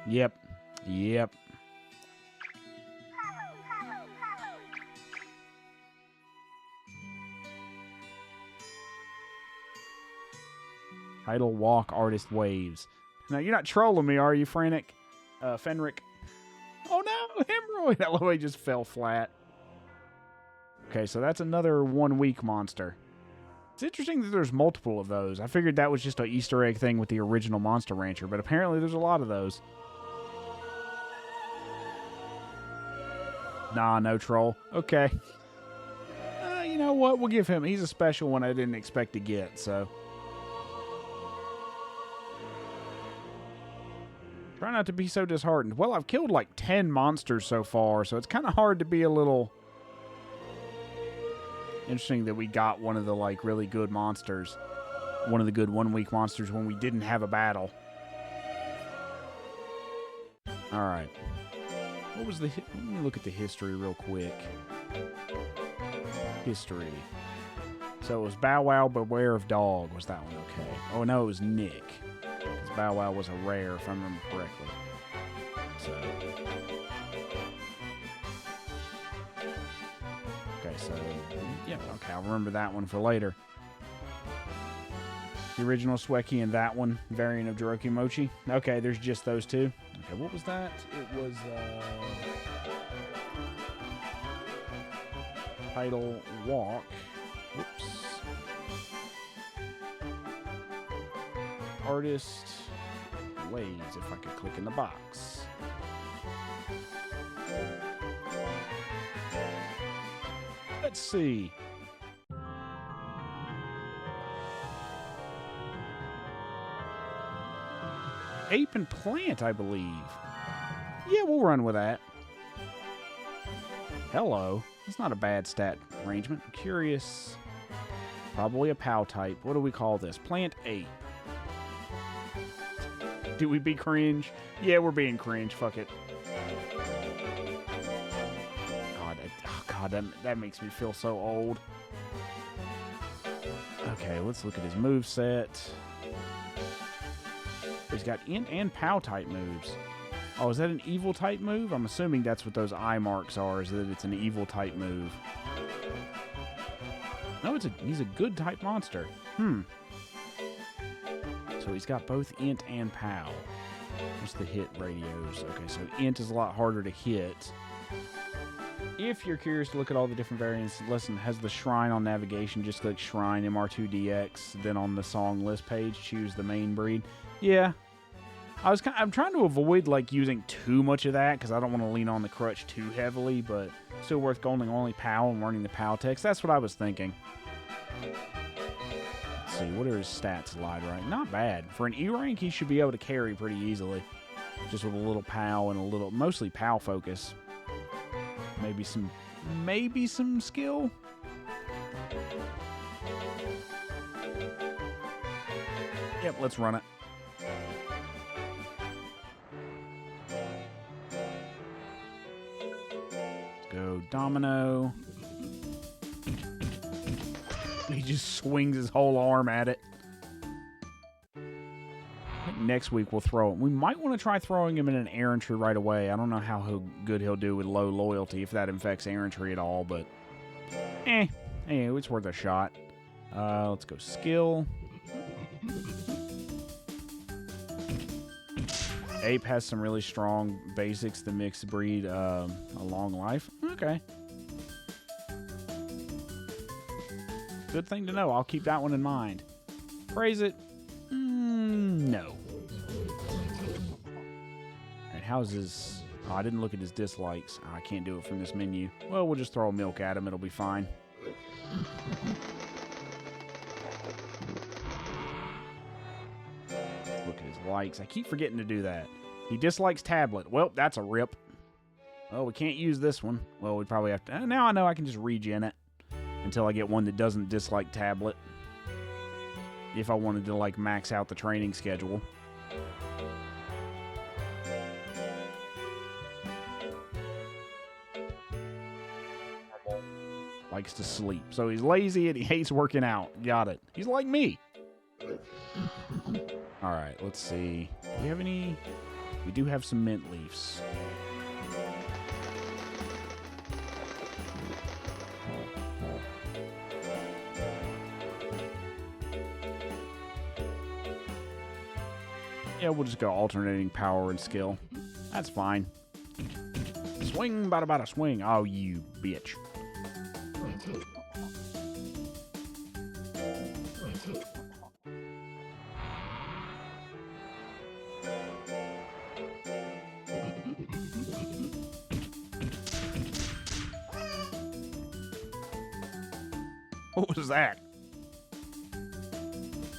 Yep. Title Walk Artist Waves. Now, you're not trolling me, are you, Fenric? Oh no, Hemorrhoid! That little just fell flat. Okay, so that's another 1 week monster. It's interesting that there's multiple of those. I figured that was just an Easter egg thing with the original Monster Rancher, but apparently there's a lot of those. Nah, no troll. Okay. You know what? We'll give him... He's a special one I didn't expect to get, so... Try not to be so disheartened. Well, I've killed like 10 monsters so far, so it's kind of hard to be a little... Interesting that we got one of the, like, really good monsters. One of the good 1 week monsters when we didn't have a battle. Alright. What was the... Let me look at the history real quick. History. So it was Bow Wow, Beware of Dog. Was that one okay? Oh, no, it was Nick. Because Bow Wow was a rare, if I remember correctly. So... Okay, so... Yeah, okay, I'll remember that one for later. The original Sweki and that one, variant of Jiroki Mochi. Okay, there's just those two. Okay, what was that? It was, Title Walk. Whoops. Artist Waves, if I could click in the box. Let's see. Ape and plant, I believe. Yeah, we'll run with that. Hello. That's not a bad stat arrangement. I'm curious. Probably a POW type. What do we call this? Plant ape. Do we be cringe? Yeah, we're being cringe. Fuck it. God, that makes me feel so old. Okay, let's look at his moveset. He's got int and POW type moves. Oh, is that an evil type move? I'm assuming that's what those eye marks are, is that it's an evil type move. No, he's a good type monster. So he's got both int and POW. What's the hit radios? Okay, so int is a lot harder to hit. If you're curious to look at all the different variants, listen, has the shrine on navigation. Just click Shrine MR2DX. Then on the song list page, choose the main breed. Yeah. I'm trying to avoid like using too much of that because I don't want to lean on the crutch too heavily, but still worth going only POW and learning the POW text. That's what I was thinking. Let's see, what are his stats lied right? Not bad. For an E rank, he should be able to carry pretty easily. Just with a little POW and a little, mostly POW focus. Maybe some skill. Yep, let's run it. Go Domino. He just swings his whole arm at it. I think next week we'll throw it. We might want to try throwing him in an errantry right away. I don't know how good he'll do with low loyalty, if that infects errantry at all, but anyway, it's worth a shot. Let's go skill. Ape has some really strong basics. The mixed breed, a long life. Okay. Good thing to know. I'll keep that one in mind. Praise it. No. Alright, how's his... Oh, I didn't look at his dislikes. Oh, I can't do it from this menu. Well, we'll just throw milk at him. It'll be fine. Look at his likes. I keep forgetting to do that. He dislikes tablet. Well, that's a rip. Well, we can't use this one. Well, we probably have to... Now I know I can just regen it until I get one that doesn't dislike tablet. If I wanted to, like, max out the training schedule. Likes to sleep. So he's lazy and he hates working out. Got it. He's like me. Alright, let's see. Do we have any... We do have some mint leaves. Yeah, we'll just go alternating power and skill. That's fine. Swing, bada bada swing. Oh, you bitch. What was that?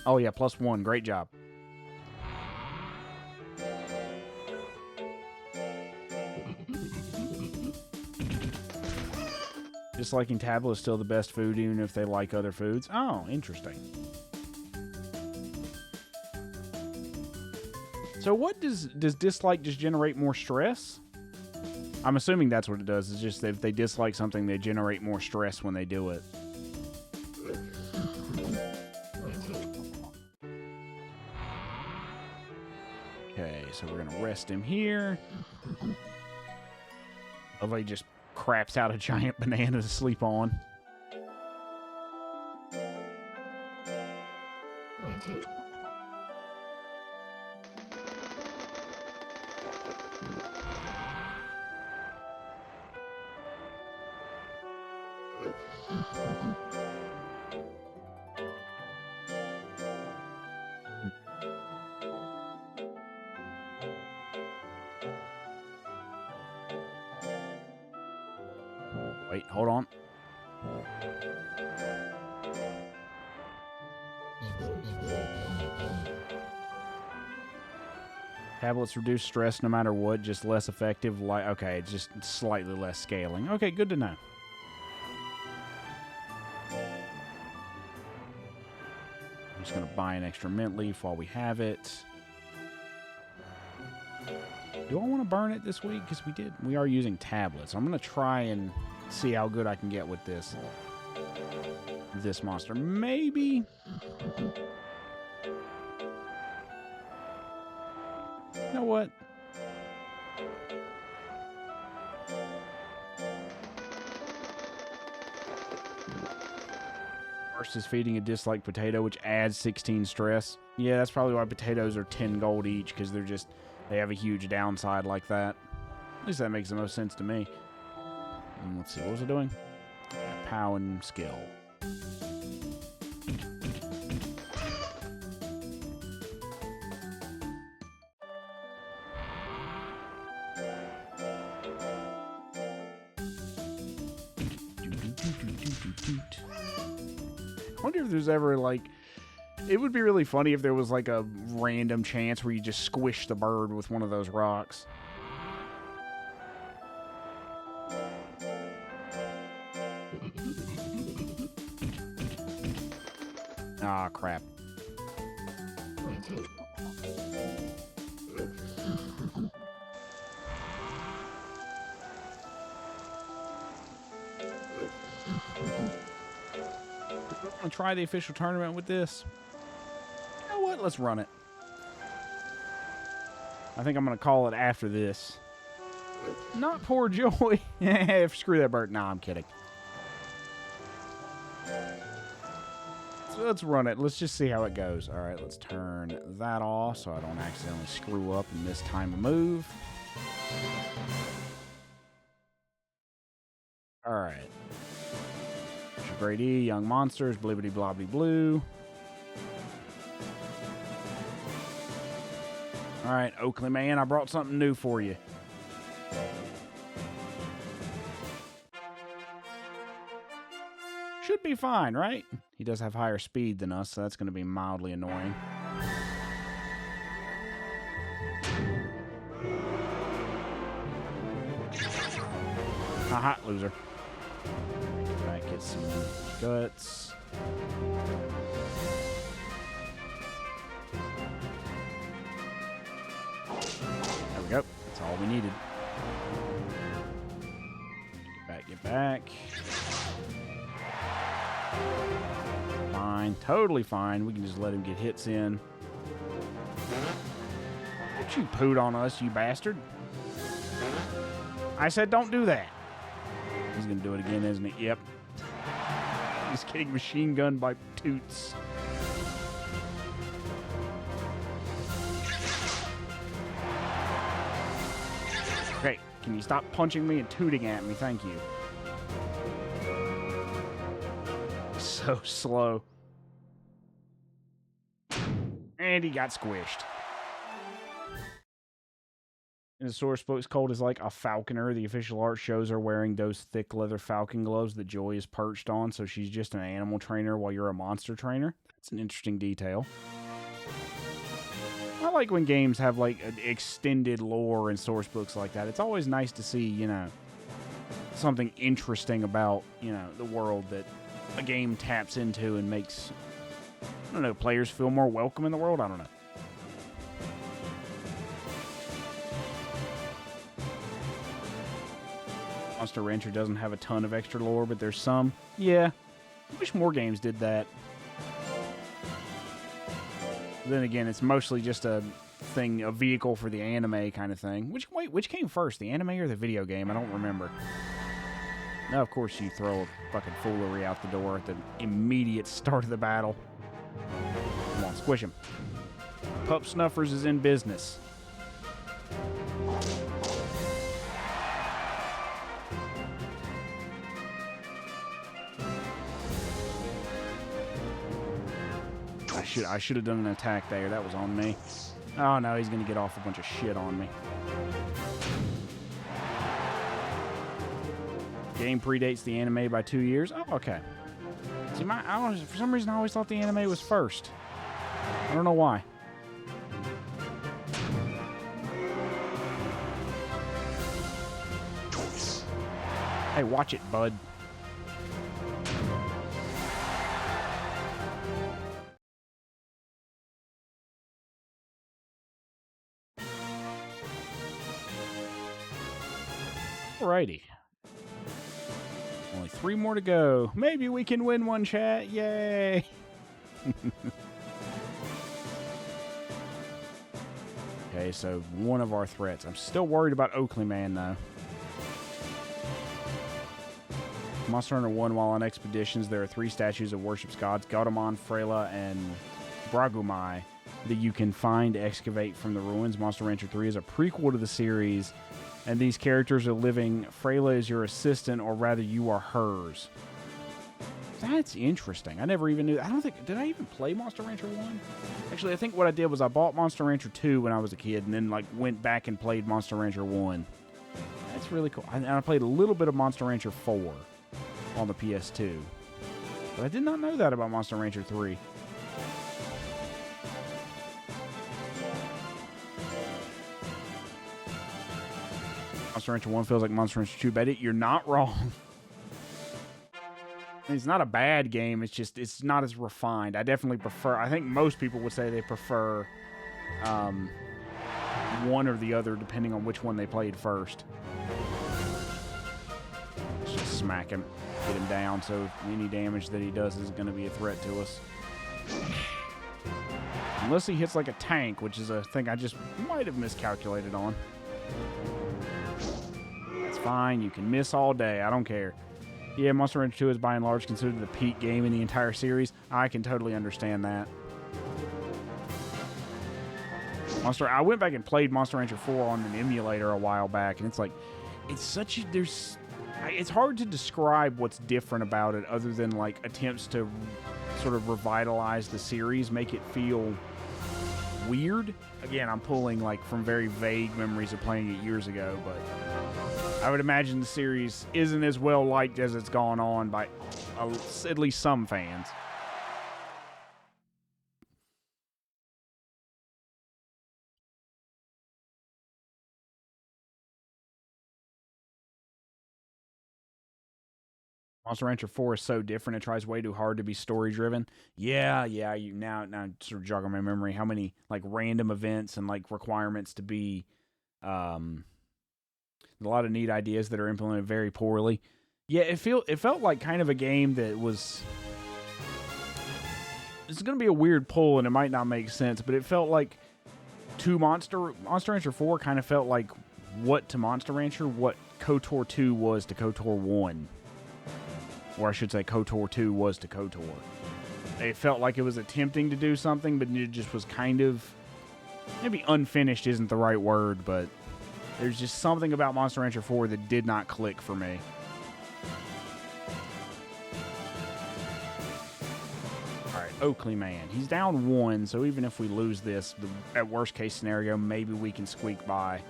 Oh yeah, +1. Great job. Disliking tablet is still the best food, even if they like other foods. Oh, interesting. So what does dislike just generate more stress? I'm assuming that's what it does. It's just that if they dislike something, they generate more stress when they do it. Okay, so we're gonna rest him here. Oh, he just craps out a giant banana to sleep on. Wait, hold on. Tablets reduce stress no matter what, just less effective. Like, okay, it's just slightly less scaling. Okay, good to know. I'm just going to buy an extra mint leaf while we have it. Do I want to burn it this week? Because we are using tablets. I'm going to try and see how good I can get with this monster. Maybe. You know what? First is feeding a disliked potato, which adds 16 stress. Yeah, that's probably why potatoes are 10 gold each, because they have a huge downside like that. At least that makes the most sense to me. And let's see, what was I doing? Pow and skill. I wonder if there's ever, like... It would be really funny if there was, like, a random chance where you just squish the bird with one of those rocks. Ah, crap. I'm gonna try the official tournament with this. You know what? Let's run it. I think I'm gonna call it after this. Not poor Joy. Screw that bird. Nah, I'm kidding. So let's run it. Let's just see how it goes. All right, let's turn that off so I don't accidentally screw up and miss time of move. All right. Grade E, Young Monsters, blibbity blobbity blue. All right, Oakley man, I brought something new for you. Should be fine, right? He does have higher speed than us, so that's going to be mildly annoying. Haha, loser. Get some guts. There we go. That's all we needed. Get back. Fine. Totally fine. We can just let him get hits in. Don't you poot on us, you bastard. I said don't do that. He's going to do it again, isn't he? Yep. He's getting machine gunned by toots. Okay, can you stop punching me and tooting at me? Thank you. So slow. And he got squished. In the source book's cold is like a falconer. The official art shows her wearing those thick leather falcon gloves that Joy is perched on, so she's just an animal trainer while you're a monster trainer. That's an interesting detail. I like when games have like an extended lore in source books like that. It's always nice to see, you know, something interesting about, you know, the world that a game taps into and makes, I don't know, players feel more welcome in the world. I don't know. Monster Rancher doesn't have a ton of extra lore, but there's some. Yeah. I wish more games did that. Then again, it's mostly just a thing, a vehicle for the anime kind of thing. Which came first, the anime or the video game? I don't remember. Now, of course, you throw a fucking foolery out the door at the immediate start of the battle. Come on, squish him. Pup Snuffers is in business. I should have done an attack there. That was on me. Oh, no, he's going to get off a bunch of shit on me. Game predates the anime by 2 years. Oh, okay. See, for some reason, I always thought the anime was first. I don't know why. Hey, watch it, bud. Alrighty. Only 3 more to go. Maybe we can win one, chat. Yay! Okay, so one of our threats. I'm still worried about Oakley Man, though. Monster Hunter 1, while on expeditions, there are 3 statues that worships gods, Gaudamon, Freyla, and Bragumai. that you can find, excavate from the ruins. Monster Rancher 3 is a prequel to the series, and these characters are living. Freyla is your assistant, or rather, you are hers. That's interesting. I never even knew. I don't think... Did I even play Monster Rancher 1? Actually, I think what I did was I bought Monster Rancher 2 when I was a kid, and then like went back and played Monster Rancher 1. That's really cool. And I played a little bit of Monster Rancher 4 on the PS2. But I did not know that about Monster Rancher 3. Monster Rancher 1 feels like Monster Rancher 2, but you're not wrong. It's not a bad game. It's just, it's not as refined. I definitely prefer, I think most people would say they prefer one or the other, depending on which one they played first. Let's just smack him, get him down, so any damage that he does is going to be a threat to us. Unless he hits like a tank, which is a thing I just might have miscalculated on. That's fine. You can miss all day. I don't care. Yeah, Monster Rancher 2 is by and large considered the peak game in the entire series. I can totally understand that. I went back and played Monster Rancher 4 on an emulator a while back, and it's like, it's such a, it's hard to describe what's different about it other than like attempts to sort of revitalize the series, make it feel weird. Again, I'm pulling like from very vague memories of playing it years ago, but I would imagine the series isn't as well liked as it's gone on by at least some fans. Monster Rancher 4 is so different. It tries way too hard to be story-driven. Yeah, you now sort of jog on my memory how many like random events and like requirements to be a lot of neat ideas that are implemented very poorly. Yeah, it felt like kind of a game that was... It's going to be a weird pull, and it might not make sense, but it felt like Monster Rancher 4 kind of felt like what to Monster Rancher, what KOTOR 2 was to KOTOR 1. Or I should say KOTOR 2 was to KOTOR. It felt like it was attempting to do something, but it just was kind of... Maybe unfinished isn't the right word, but there's just something about Monster Rancher 4 that did not click for me. Alright, Oakley Man. He's down 1, so even if we lose this, at worst case scenario, maybe we can squeak by.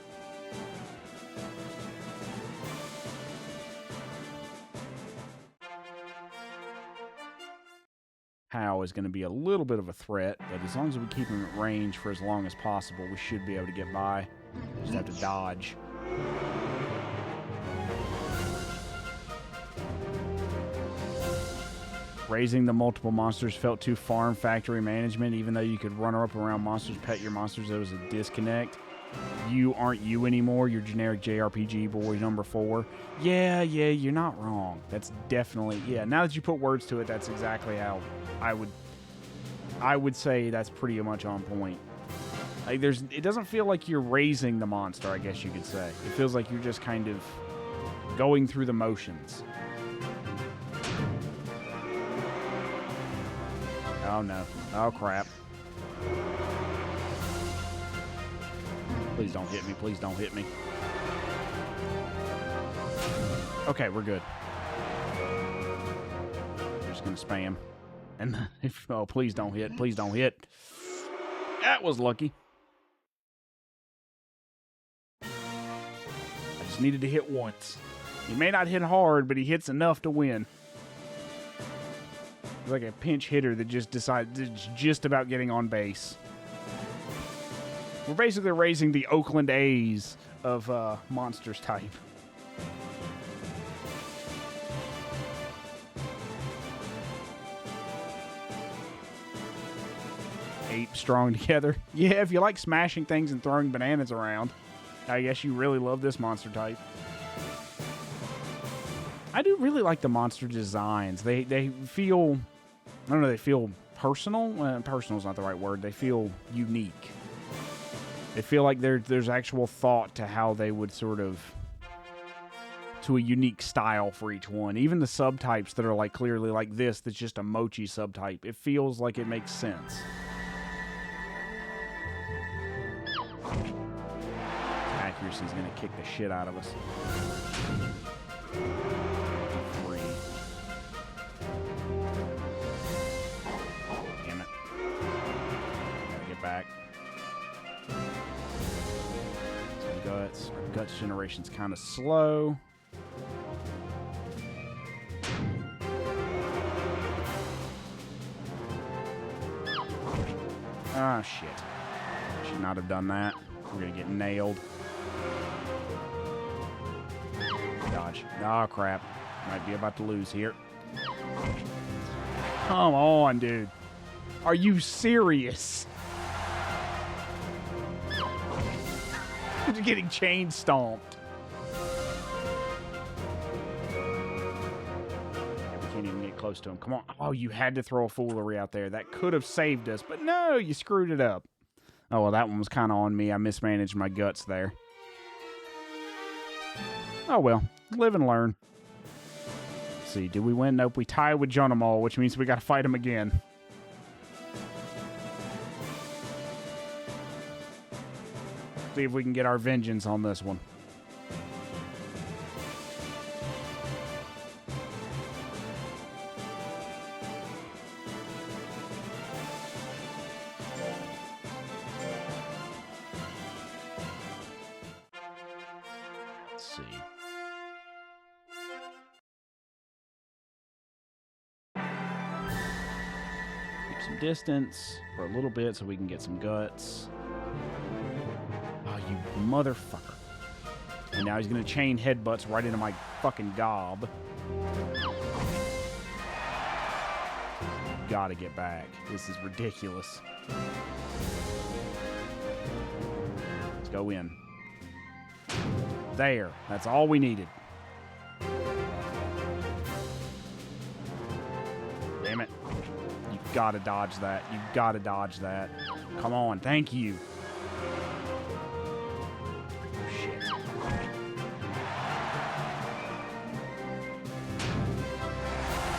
How is going to be a little bit of a threat, but as long as we keep him at range for as long as possible, we should be able to get by. Just have to dodge. Raising the multiple monsters felt too farm factory management, even though you could run up around monsters, pet your monsters. There was a disconnect. You aren't you anymore. You're generic JRPG boy number 4. Yeah, you're not wrong. That's definitely, yeah. Now that you put words to it, that's exactly how I would say that's pretty much on point. Like it doesn't feel like you're raising the monster, I guess you could say. It feels like you're just kind of going through the motions. Oh no. Oh crap. Please don't hit me. Please don't hit me. Okay, we're good. I'm just going to spam. And oh, please don't hit. Please don't hit. That was lucky. I just needed to hit once. He may not hit hard, but he hits enough to win. It's like a pinch hitter that just decides it's just about getting on base. We're basically raising the Oakland A's of monsters type. Ape strong together. Yeah, if you like smashing things and throwing bananas around, I guess you really love this monster type. I do really like the monster designs. They feel, I don't know, they feel personal. Personal is not the right word. They feel unique. They feel like there's actual thought to how they would sort of, to a unique style for each one. Even the subtypes that are like clearly like this, that's just a mochi subtype. It feels like it makes sense. course he's going to kick the shit out of us. 3. Damn it. Gotta get back. Some guts. Our guts generation's kind of slow. Ah, shit. Should not have done that. We're gonna get nailed. Dodge. Oh, crap. Might be about to lose here. Come on, dude. Are you serious? You're getting chain stomped. Can't even get close to him. Come on. Oh, you had to throw a foolery out there. That could have saved us, but no, you screwed it up. Oh, well, that one was kind of on me. I mismanaged my guts there. Oh, well. Live and learn. Let's see. Did we win? Nope. We tied with Junamal, which means we got to fight him again. See if we can get our vengeance on this one. Let's see. Keep some distance for a little bit so we can get some guts. Oh, you motherfucker. And now he's going to chain headbutts right into my fucking gob. Gotta get back. This is ridiculous. Let's go in. There. That's all we needed. Damn it. You gotta dodge that. You gotta dodge that. Come on. Thank you. Shit.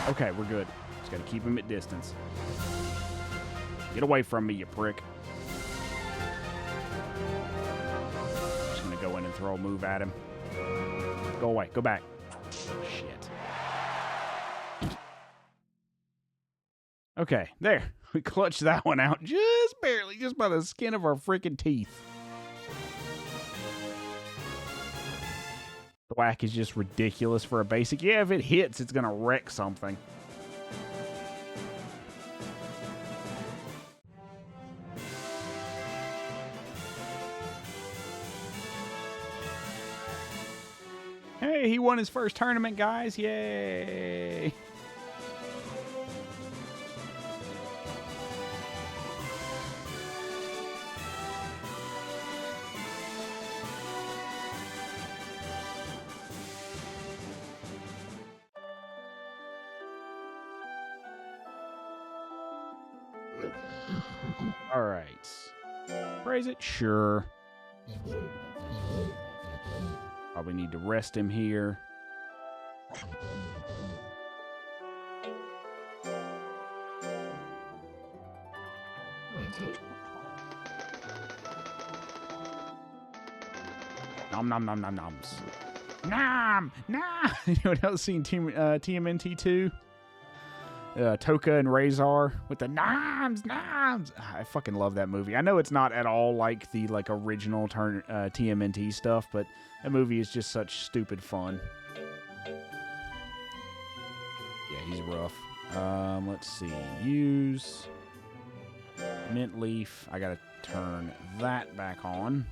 Okay, we're good. Just gotta keep him at distance. Get away from me, you prick. Go in and throw a move at him. Go away. Go back. Shit. Okay, there. We clutched that one out just barely, just by the skin of our freaking teeth. The whack is just ridiculous for a basic. Yeah, if it hits, it's going to wreck something. Hey, he won his first tournament, guys. Yay. All right. Praise it? Sure. Probably need to rest him here. Nom nom nom nom noms. Nom! Nom! You know what else seen TMNT 2? Toka and Razor with the noms. I fucking love that movie. I know it's not at all like the original TMNT stuff, but that movie is just such stupid fun. Yeah, he's rough. Let's see. Use mint leaf. I gotta turn that back on.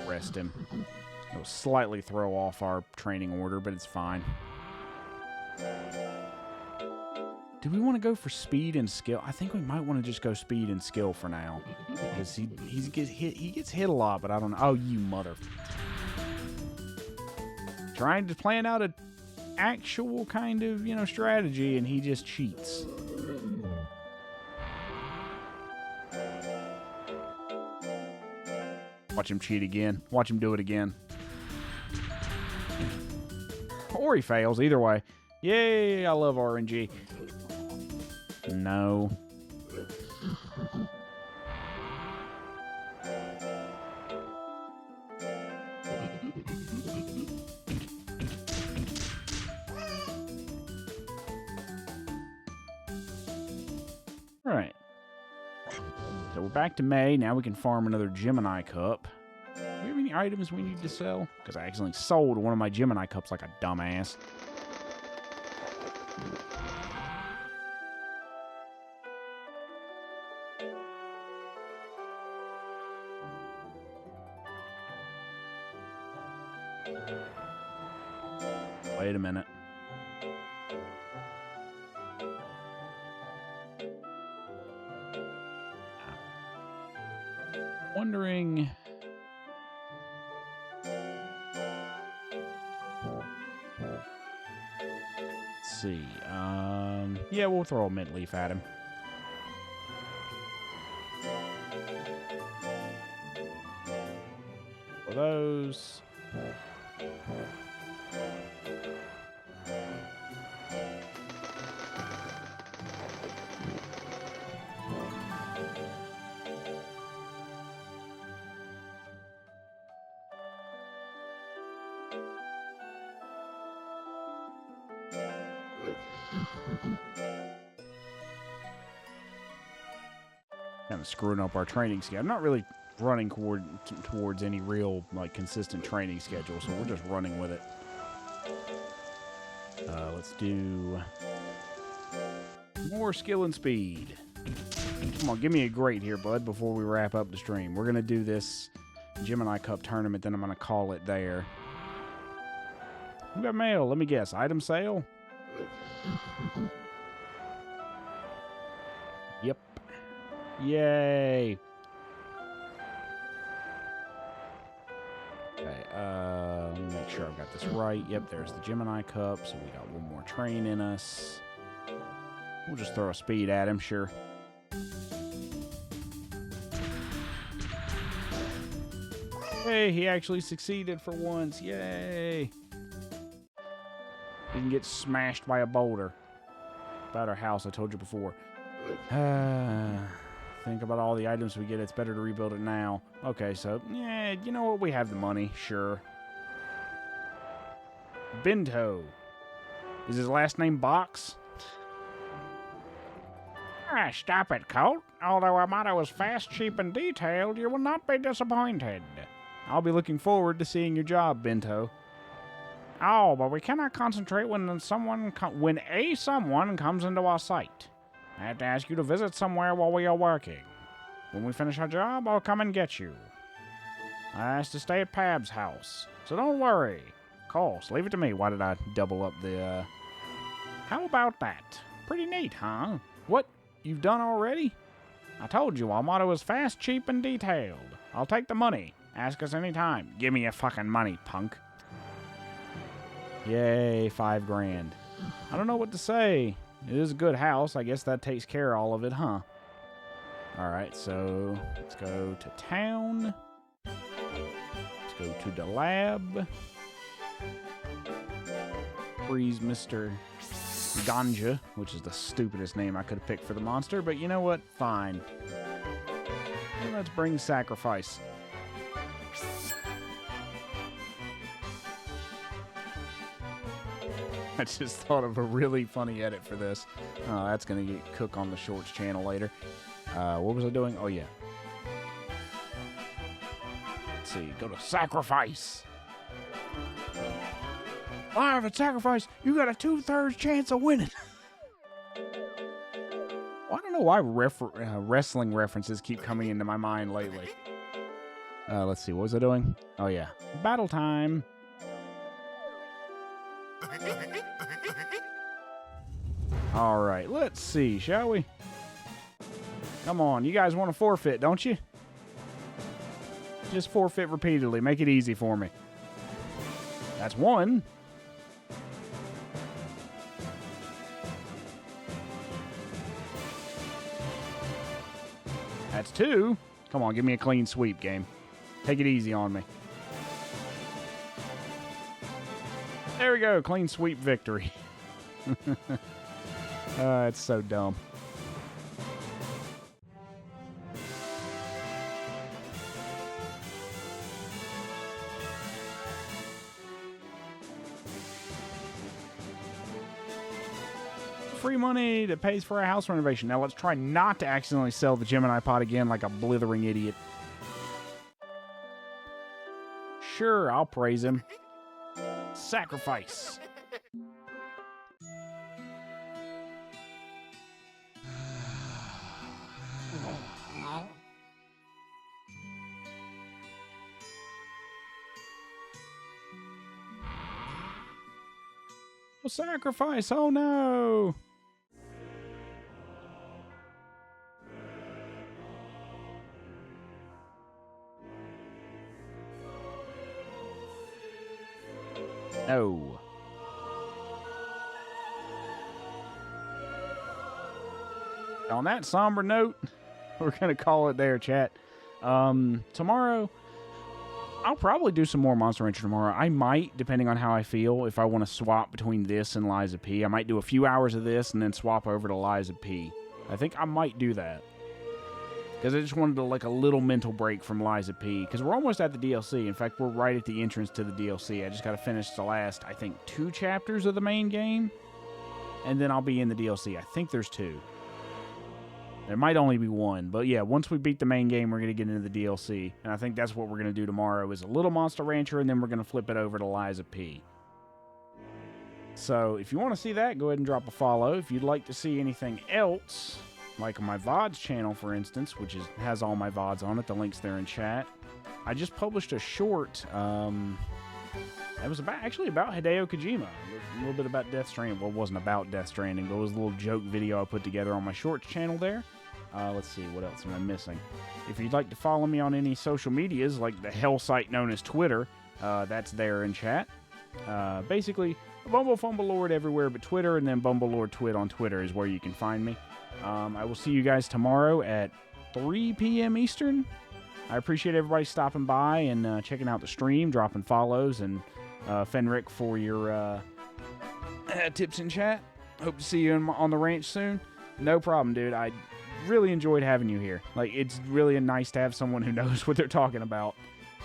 Rest him. It'll slightly throw off our training order, but it's fine. Do we want to go for speed and skill? I think we might want to just go speed and skill for now. Because he gets hit a lot, but I don't know. Oh, you mother. Trying to plan out an actual kind of, strategy, and he just cheats. Watch him cheat again. Watch him do it again. Or he fails. Either way. Yay, I love RNG. No. All right. So we're back to May. Now we can farm another Gemini cup. Do we have any items we need to sell? Because I accidentally sold one of my Gemini cups like a dumbass. Wait a minute. Wondering. Let's see. Yeah, we'll throw a mint leaf at him. For those. Kind of screwing up our training schedule. I'm not really running towards any real like consistent training schedule, so we're just running with it. Let's do more skill and speed. Come on, give me a grade here, bud, before we wrap up the stream. We're gonna do this Gemini Cup tournament, then I'm gonna call it there. We got mail. Let me guess. Item sale? Yep. Yay. Okay, let me make sure I've got this right. Yep, there's the Gemini Cup, so we got one more train in us. We'll just throw a speed at him, sure. Hey, he actually succeeded for once. Yay. He can get smashed by a boulder. About our house, I told you before. Think about all the items we get. It's better to rebuild it now. Okay, so, yeah, you know what? We have the money. Sure. Bento. Is his last name Box? Ah, stop it, Colt. Although our motto is fast, cheap, and detailed, you will not be disappointed. I'll be looking forward to seeing your job, Bento. Oh, but we cannot concentrate when a someone comes into our sight. I have to ask you to visit somewhere while we are working. When we finish our job, I'll come and get you. I asked to stay at Pab's house, so don't worry. Of course, leave it to me. Why did I double up the, How about that? Pretty neat, huh? What? You've done already? I told you, our motto is fast, cheap, and detailed. I'll take the money. Ask us anytime. Give me your fucking money, punk. Yay, $5 grand. I don't know what to say. It is a good house. I guess that takes care of all of it, huh? Alright, so let's go to town. Let's go to the lab. Freeze Mr. Ganja, which is the stupidest name I could have picked for the monster, but you know what? Fine. And let's bring sacrifice. I just thought of a really funny edit for this. Oh, that's going to get cooked on the Shorts channel later. What was I doing? Oh, yeah. Let's see. Go to sacrifice. Live at sacrifice, you got a 2/3 chance of winning. Well, I don't know why wrestling references keep coming into my mind lately. Let's see. What was I doing? Oh, yeah. Battle time. All right, let's see, shall we? Come on, you guys want to forfeit, don't you? Just forfeit repeatedly. Make it easy for me. That's one. That's two. Come on, give me a clean sweep, game. Take it easy on me. There we go, clean sweep victory. It's so dumb. free money that pays for a house renovation. Now let's try not to accidentally sell the Gemini pod again like a blithering idiot. Sure, I'll praise him. Sacrifice. Sacrifice, oh no! No. On that somber note, we're going to call it there, chat. Tomorrow, I'll probably do some more Monster Rancher tomorrow. I might, depending on how I feel, if I want to swap between this and Liza P. I might do a few hours of this and then swap over to Liza P. I think I might do that. Because I just wanted to, like, a little mental break from Liza P. Because we're almost at the DLC. In fact, we're right at the entrance to the DLC. I just got to finish the last, I think, 2 chapters of the main game. And then I'll be in the DLC. I think there's 2. There might only be 1. But yeah, once we beat the main game, we're going to get into the DLC. And I think that's what we're going to do tomorrow is a little Monster Rancher. And then we're going to flip it over to Liza P. So if you want to see that, go ahead and drop a follow. If you'd like to see anything else, like my VODs channel, for instance, which has all my VODs on it. The link's there in chat. I just published a short. It was actually about Hideo Kojima. A little bit about Death Stranding. Well, it wasn't about Death Stranding, but it was a little joke video I put together on my shorts channel there. Let's see, what else am I missing? If you'd like to follow me on any social medias, like the hell site known as Twitter, that's there in chat. Basically, Bumblefumblelord everywhere but Twitter, and then Bumblelord Twit on Twitter is where you can find me. I will see you guys tomorrow at 3 p.m. Eastern. I appreciate everybody stopping by and checking out the stream, dropping follows, and Fenric for your tips in chat. Hope to see you on the ranch soon. No problem, dude. I really enjoyed having you here. Like, it's really nice to have someone who knows what they're talking about.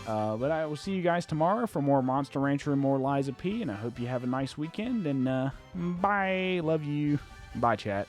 But I will see you guys tomorrow for more Monster Rancher and more Liza P. And I hope you have a nice weekend. And bye. Love you. Bye, chat.